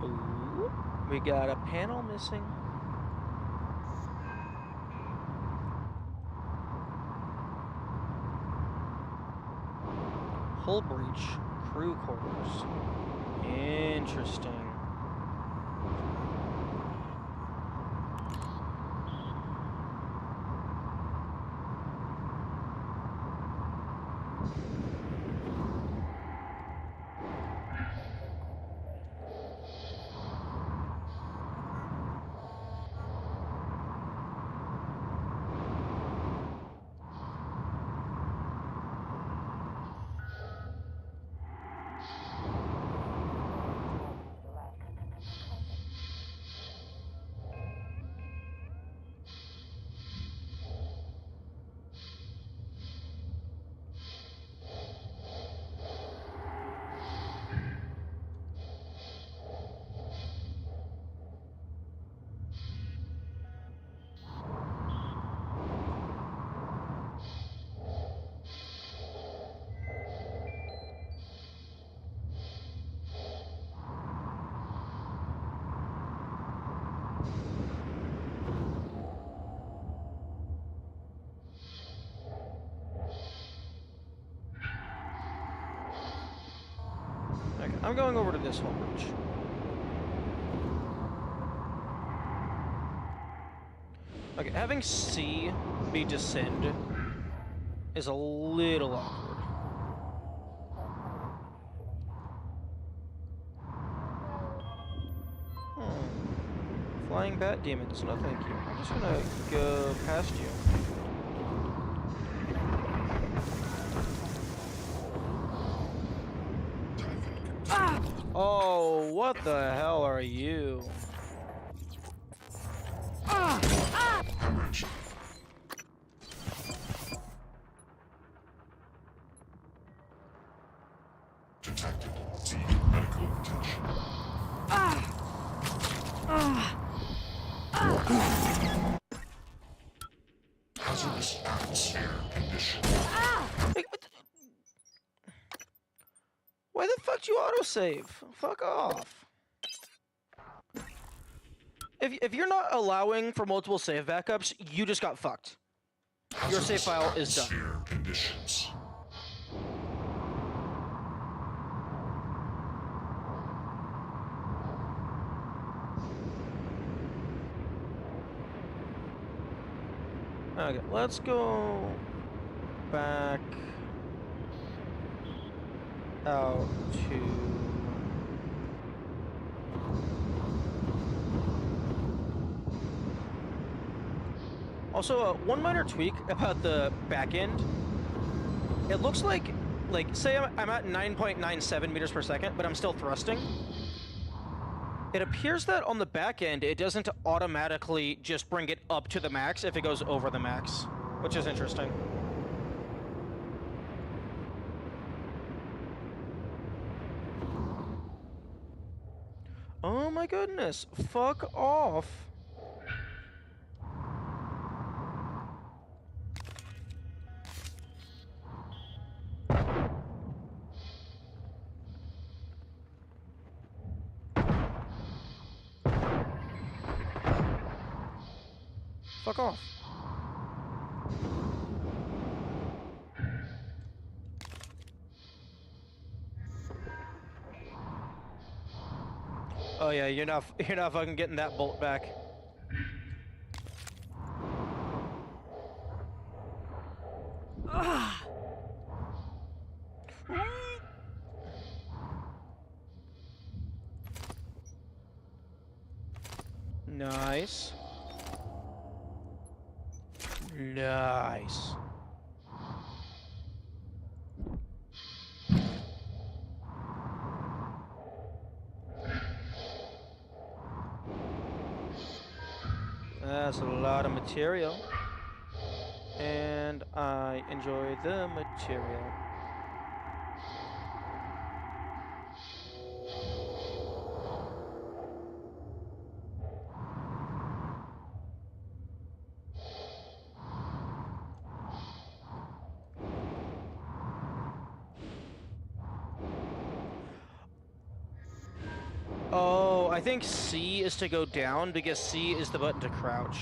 Ooh, we got a panel missing. Hull breach, crew quarters. Interesting. Okay, I'm going over to this hull breach. Okay, having C be descend is a little awkward. Flying bat demons, no thank you. I'm just gonna go past you. Oh, what the hell are you? Detected. See medical attention. Hazardous atmosphere condition. Why the fuck do you autosave? Fuck off. If you're not allowing for multiple save backups, you just got fucked. Your save file is done. Conditions. Okay, let's go back out to... Also, one minor tweak about the back end. It looks like say I'm at 9.97 meters per second, but I'm still thrusting. It appears that on the back end, it doesn't automatically just bring it up to the max if it goes over the max, which is interesting. Oh my goodness, fuck off. Fuck off. Oh yeah, you're not fucking getting that bolt back. Ah. Nice. Nice. That's a lot of material. And I enjoy the material. Oh, I think C is to go down because C is the button to crouch.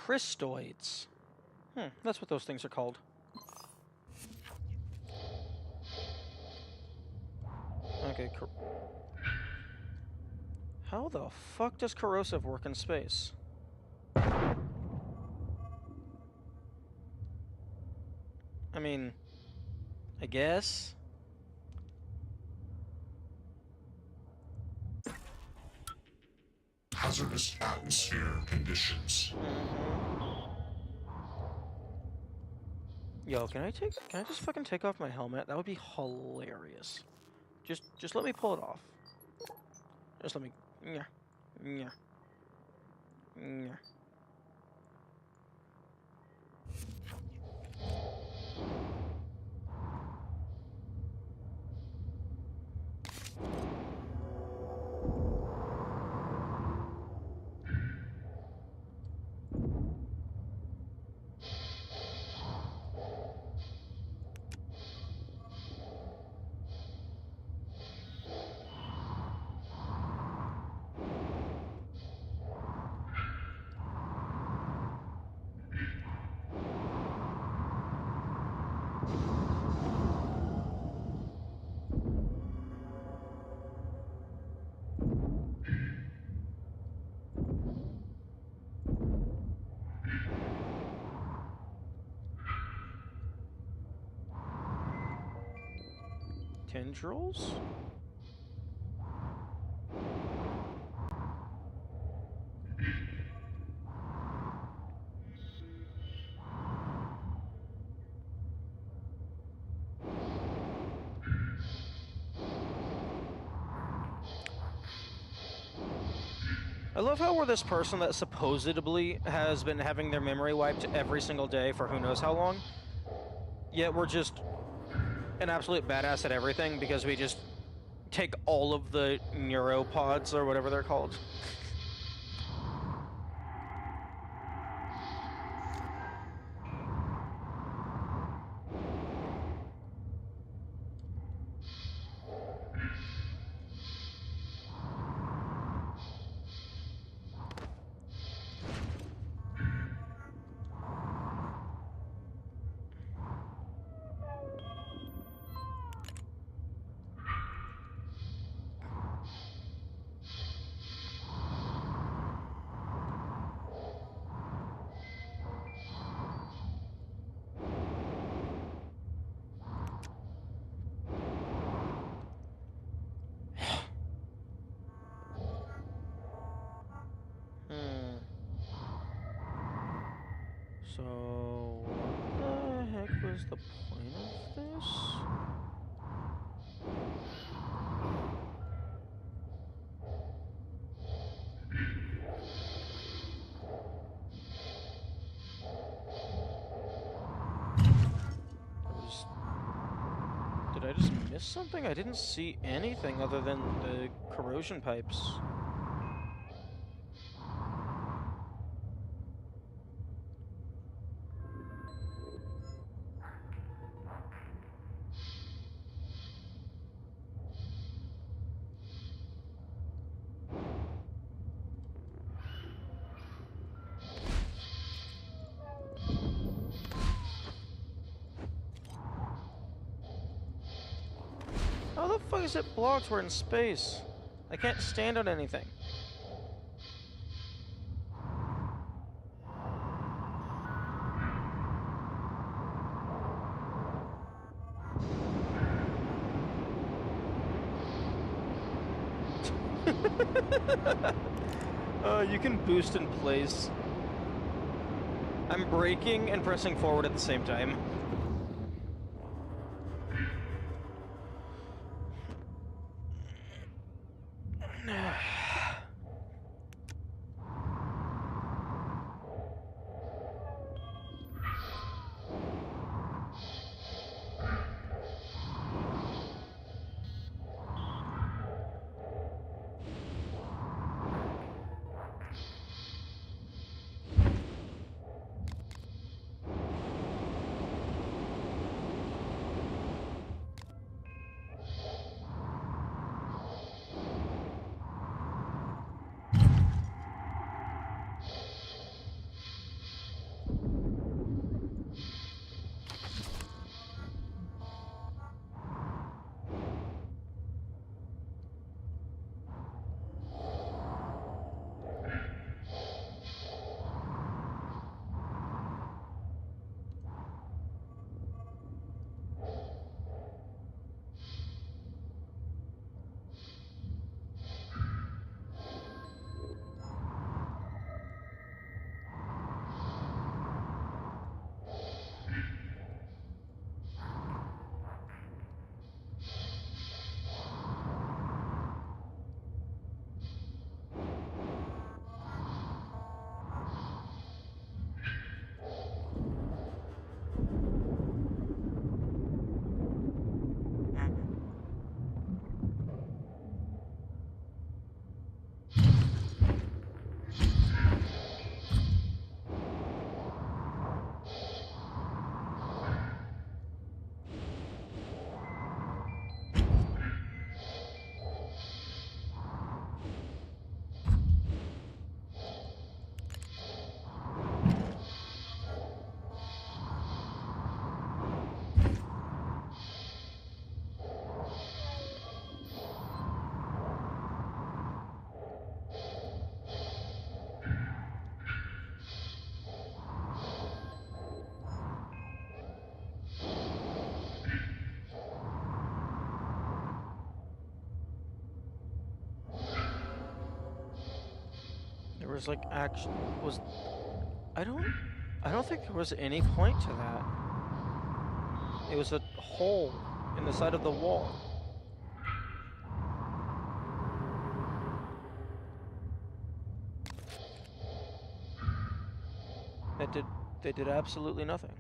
Crystoids. That's what those things are called. Okay, how the fuck does corrosive work in space? I mean, I guess. Hazardous atmosphere conditions. Yo, can I just fucking take off my helmet? That would be hilarious. Just let me pull it off. Just let me. Yeah. Yeah. Yeah. tendrils? I love how we're this person that supposedly has been having their memory wiped every single day for who knows how long, yet we're just an absolute badass at everything because we just take all of the neuropods or whatever they're called. So, what the heck was the point of this? Did I just miss something? I didn't see anything other than the corrosion pipes. How the fuck is it blocked? We're in space. I can't stand on anything. You can boost in place. I'm braking and pressing forward at the same time. was like actually was I don't think there was any point to that. It was a hole in the side of the wall. They did absolutely nothing.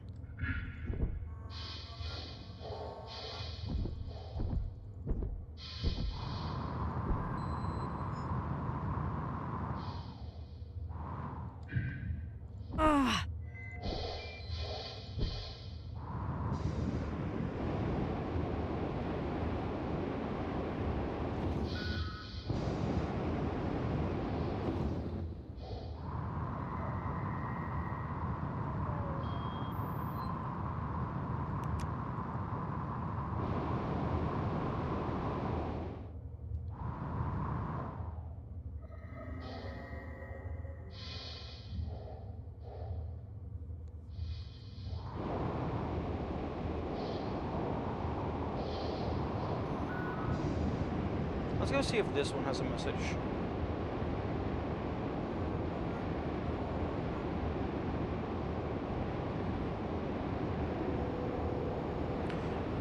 Let's go see if this one has a message.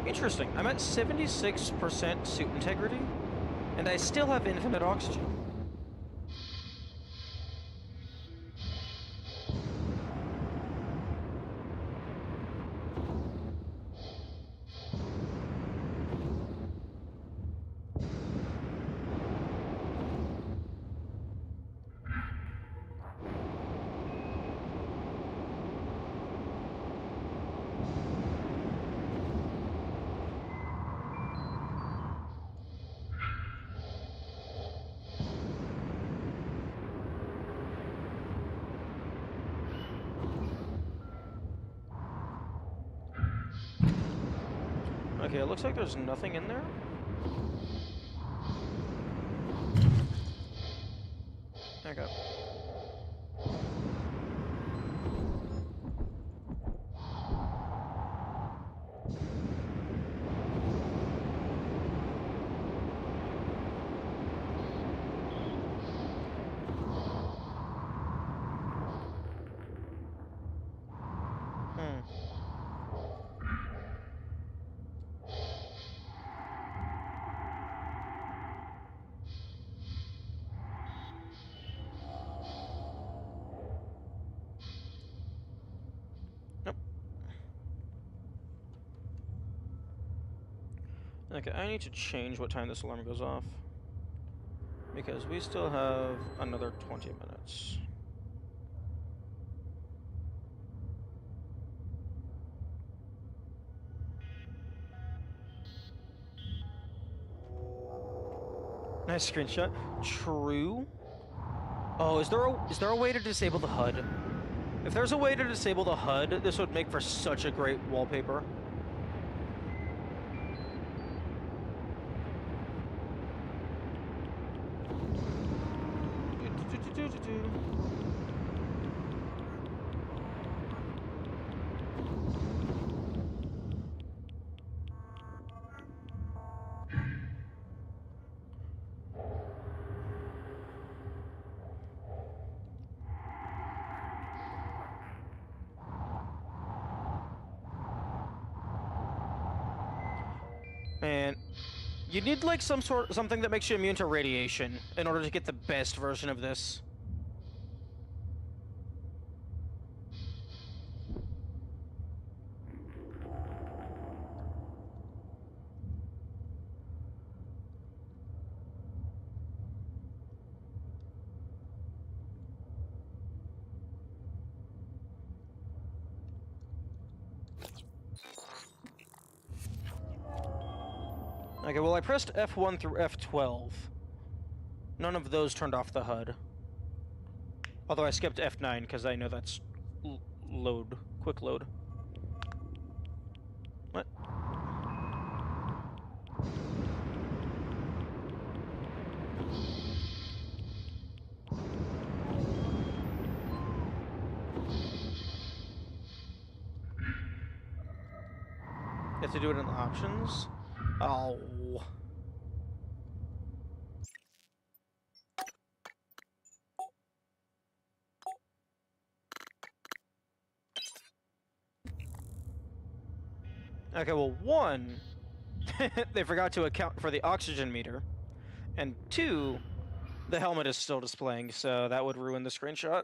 Interesting. I'm at 76% suit integrity, and I still have infinite oxygen. Okay, it looks like there's nothing in there. Okay. Okay, I need to change what time this alarm goes off, because we still have another 20 minutes. Nice screenshot. True. Oh, is there a way to disable the HUD? If there's a way to disable the HUD, this would make for such a great wallpaper. Man, you need like something that makes you immune to radiation in order to get the best version of this. Okay, well I pressed F1 through F12. None of those turned off the HUD. Although I skipped F9 because I know that's quick load. What? You have to do it in the options? Oh. Okay, well, one, they forgot to account for the oxygen meter, and two, the helmet is still displaying, so that would ruin the screenshot.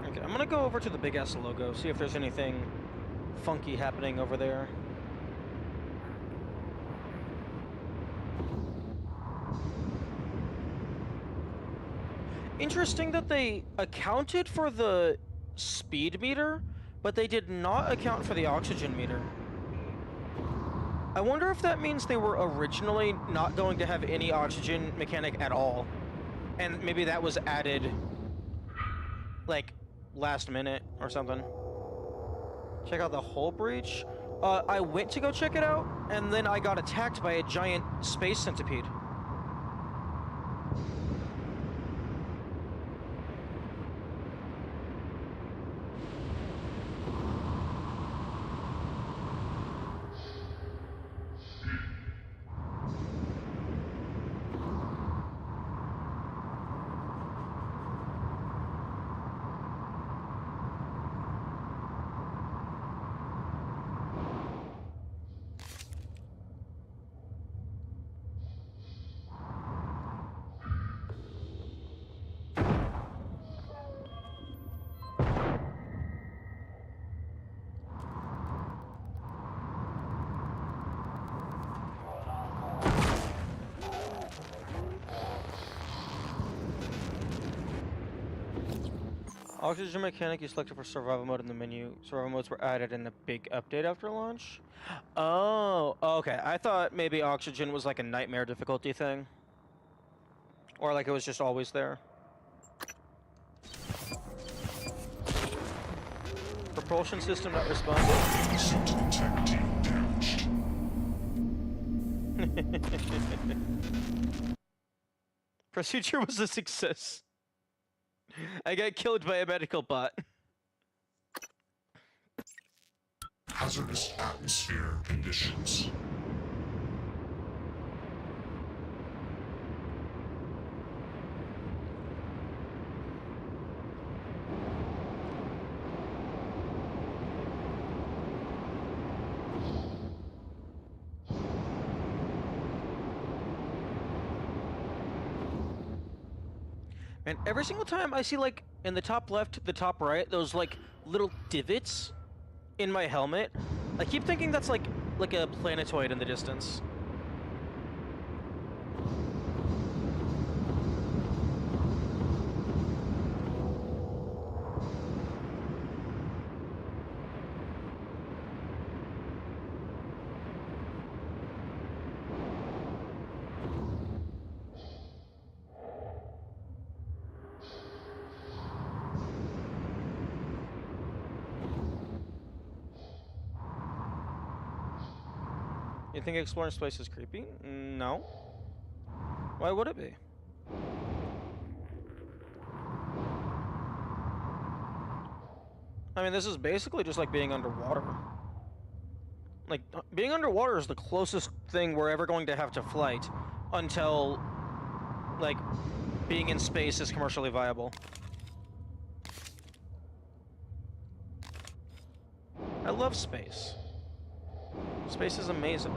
Okay, I'm gonna go over to the big S logo, see if there's anything funky happening over there. Interesting that they accounted for the speed meter, but they did not account for the oxygen meter. I wonder if that means they were originally not going to have any oxygen mechanic at all, and maybe that was added, like, last minute or something. Check out the hull breach. I went to go check it out, and then I got attacked by a giant space centipede. Oxygen mechanic you selected for survival mode in the menu. Survival modes were added in a big update after launch. Oh, okay. I thought maybe oxygen was like a nightmare difficulty thing. Or like it was just always there. Propulsion system not responsive. Innocent integrity damaged. Procedure was a success. I got killed by a medical bot. Hazardous atmosphere conditions. And every single time I see, like, in the top left, the top right, those, like, little divots in my helmet, I keep thinking that's, like a planetoid in the distance. You think exploring space is creepy? No. Why would it be? I mean, this is basically just like being underwater. Like, being underwater is the closest thing we're ever going to have to flight until, like, being in space is commercially viable. I love space. Space is amazing.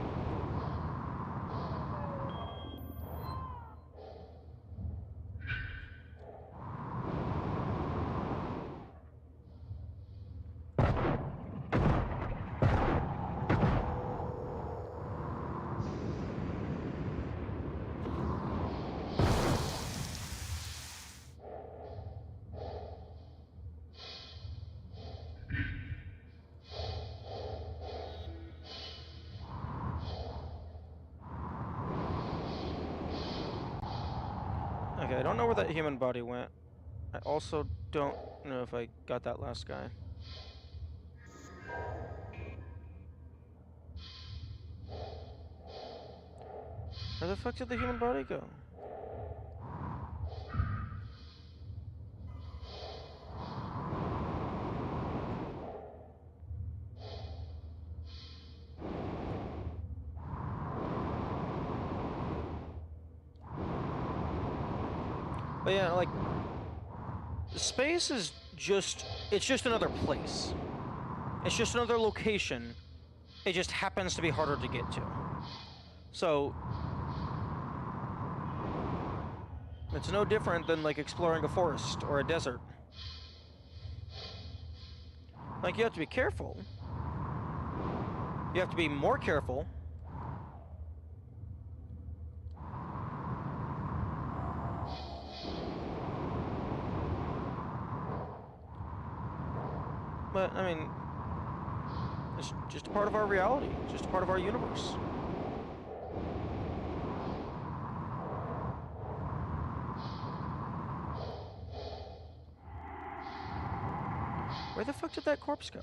Okay, I don't know where that human body went. I also don't know if I got that last guy. Where the fuck did the human body go? But yeah, like, space is just, it's just another place. It's just another location. It just happens to be harder to get to. So, it's no different than, like, exploring a forest or a desert. Like, you have to be careful. You have to be more careful. But, I mean, it's just a part of our reality. It's just a part of our universe. Where the fuck did that corpse go?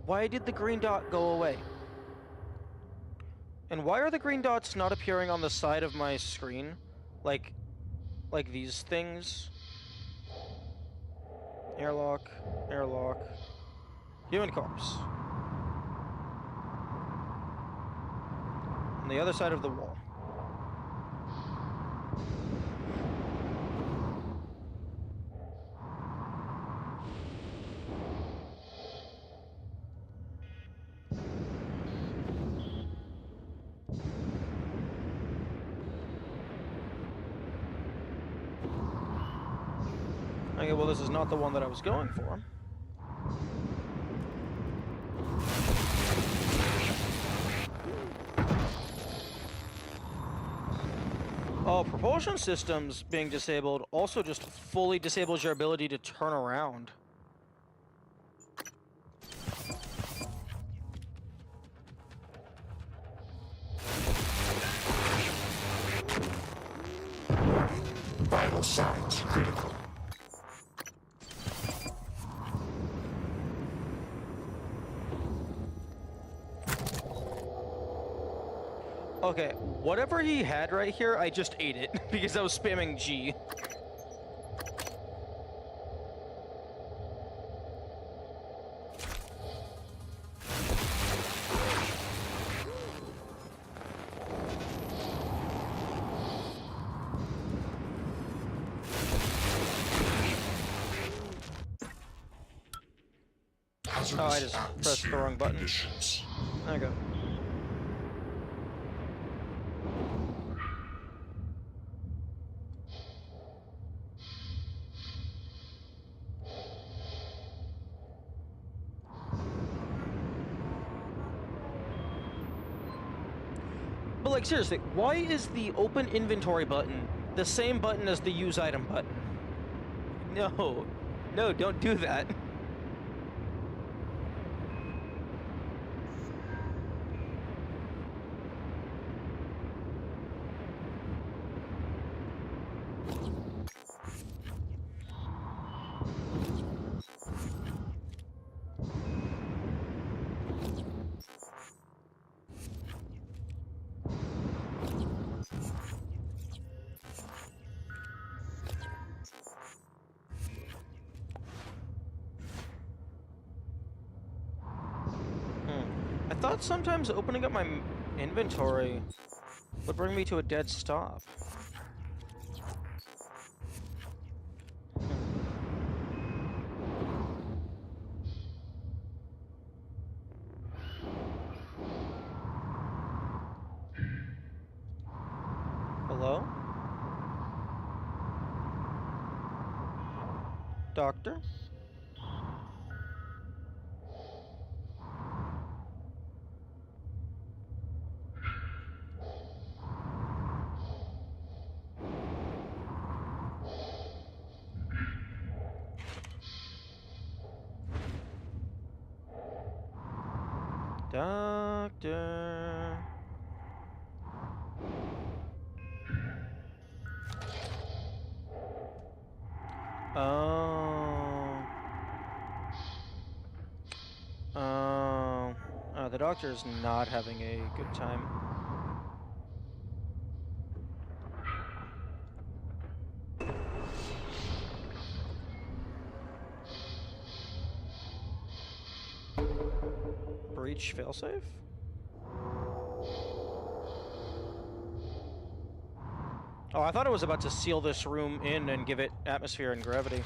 Why did the green dot go away? And why are the green dots not appearing on the side of my screen? Like these things? Airlock, airlock, human corpse. On the other side of the wall. Okay, well, this is not the one that I was going for. Oh, propulsion systems being disabled also just fully disables your ability to turn around. Vital signs critical. Okay, whatever he had right here, I just ate it because I was spamming G. Oh, I just pressed the wrong button. There we go. But like, seriously, why is the open inventory button the same button as the use item button? No, don't do that. I thought sometimes opening up my inventory would bring me to a dead stop. Hello? Doctor? Doctor. Oh. doctor's not having a good time. Breach failsafe? Oh, I thought it was about to seal this room in and give it atmosphere and gravity.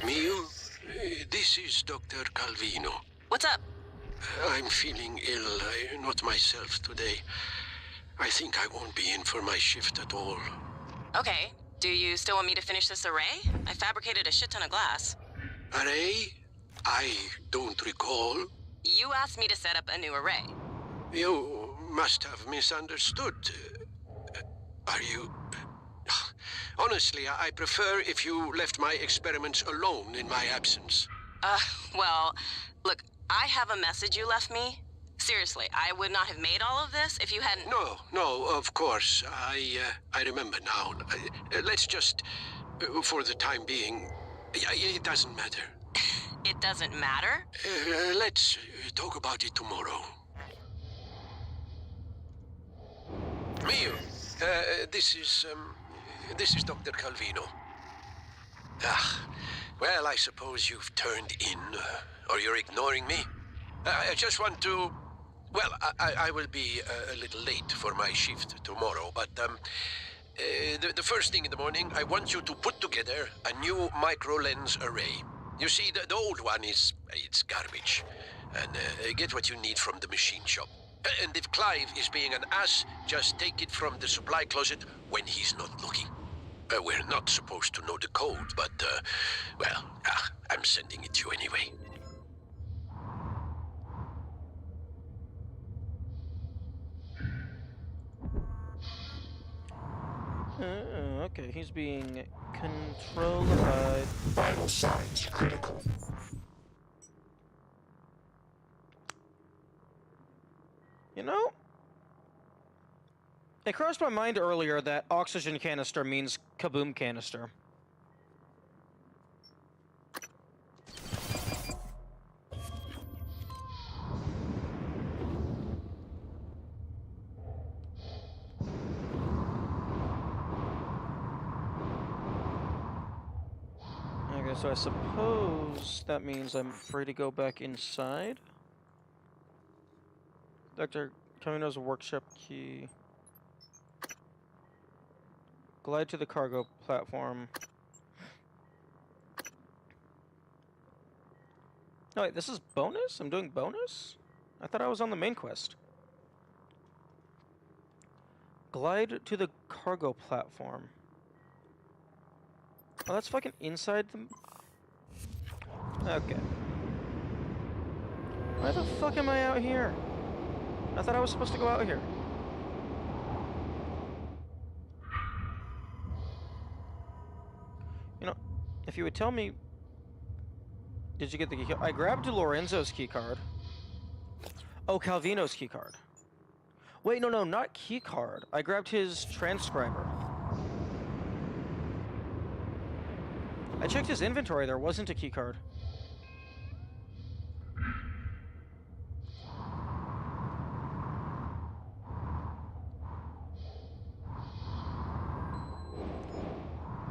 Mio, this is Dr. Calvino. What's up? I'm feeling ill. Not myself today. I think I won't be in for my shift at all. Okay. Do you still want me to finish this array? I fabricated a shit ton of glass. Array? I don't recall. You asked me to set up a new array. You must have misunderstood. Are you... Honestly, I prefer if you left my experiments alone in my absence. Well, look, I have a message you left me. Seriously, I would not have made all of this if you hadn't... No, of course. I remember now. Let's just, for the time being, it doesn't matter. It doesn't matter? Let's talk about it tomorrow. Mio, this is Dr. Calvino. Well, I suppose you've turned in, or you're ignoring me. I just want to... Well, I will be a little late for my shift tomorrow, but the first thing in the morning, I want you to put together a new micro-lens array. You see, the old one it's garbage. And get what you need from the machine shop. And if Clive is being an ass, just take it from the supply closet when he's not looking. We're not supposed to know the code, but, well, I'm sending it to you anyway. Okay, he's being controlled by... Vital signs critical. You know, it crossed my mind earlier that oxygen canister means kaboom canister. Okay, so I suppose that means I'm free to go back inside. Dr. Calvino's workshop key. Glide to the cargo platform. No, wait, this is bonus? I'm doing bonus? I thought I was on the main quest. Glide to the cargo platform. Oh, that's fucking inside the... Okay. Why the fuck am I out here? I thought I was supposed to go out here. You know, if you would tell me... Did you get the key card? I grabbed Lorenzo's key card. Oh, Calvino's key card. Wait, no, not key card. I grabbed his transcriber. I checked his inventory. There wasn't a key card.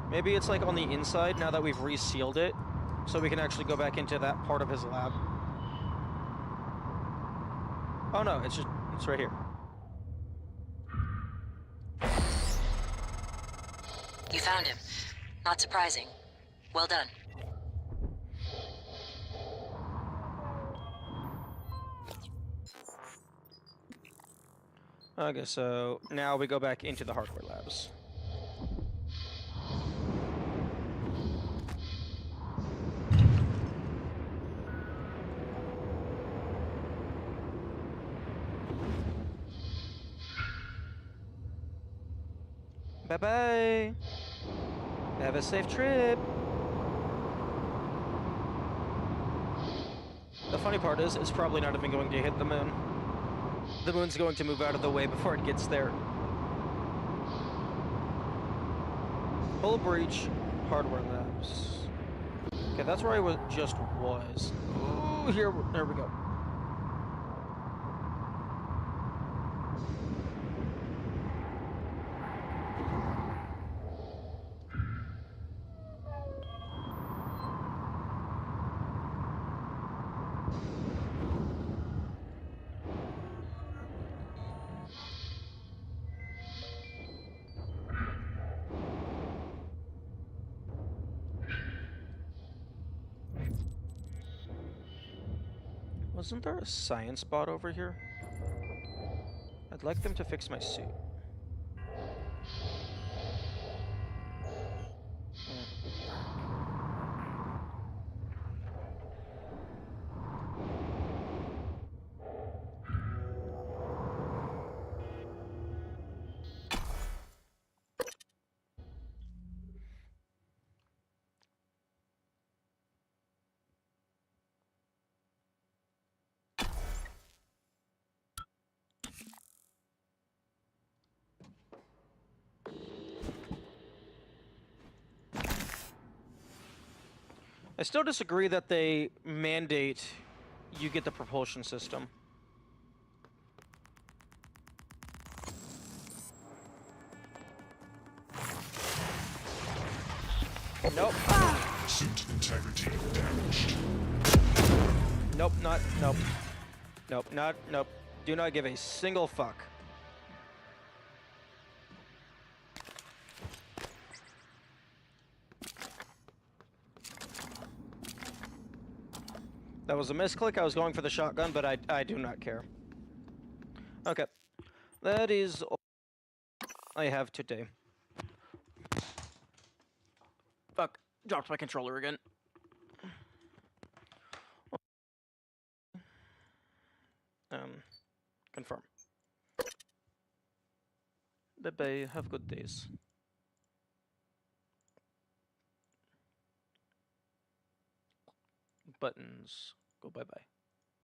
Maybe it's like on the inside now that we've resealed it, so we can actually go back into that part of his lab. Oh no, it's right here. You found him. Not surprising. Well done. Okay, so now we go back into the hardware labs. Bye-bye. Have a safe trip. The funny part is, it's probably not even going to hit the moon. The moon's going to move out of the way before it gets there. Hull breach, hardware labs. Okay, that's where I just was. Ooh, there we go. Wasn't there a science bot over here? I'd like them to fix my suit. I still disagree that they mandate you get the propulsion system. Nope. Suit integrity damaged. Nope, nope. Do not give a single fuck. That was a misclick. I was going for the shotgun, but I do not care. Okay. That is all I have today. Fuck. Dropped my controller again. Confirm. Bye-bye. Have good days. Buttons. Go bye-bye.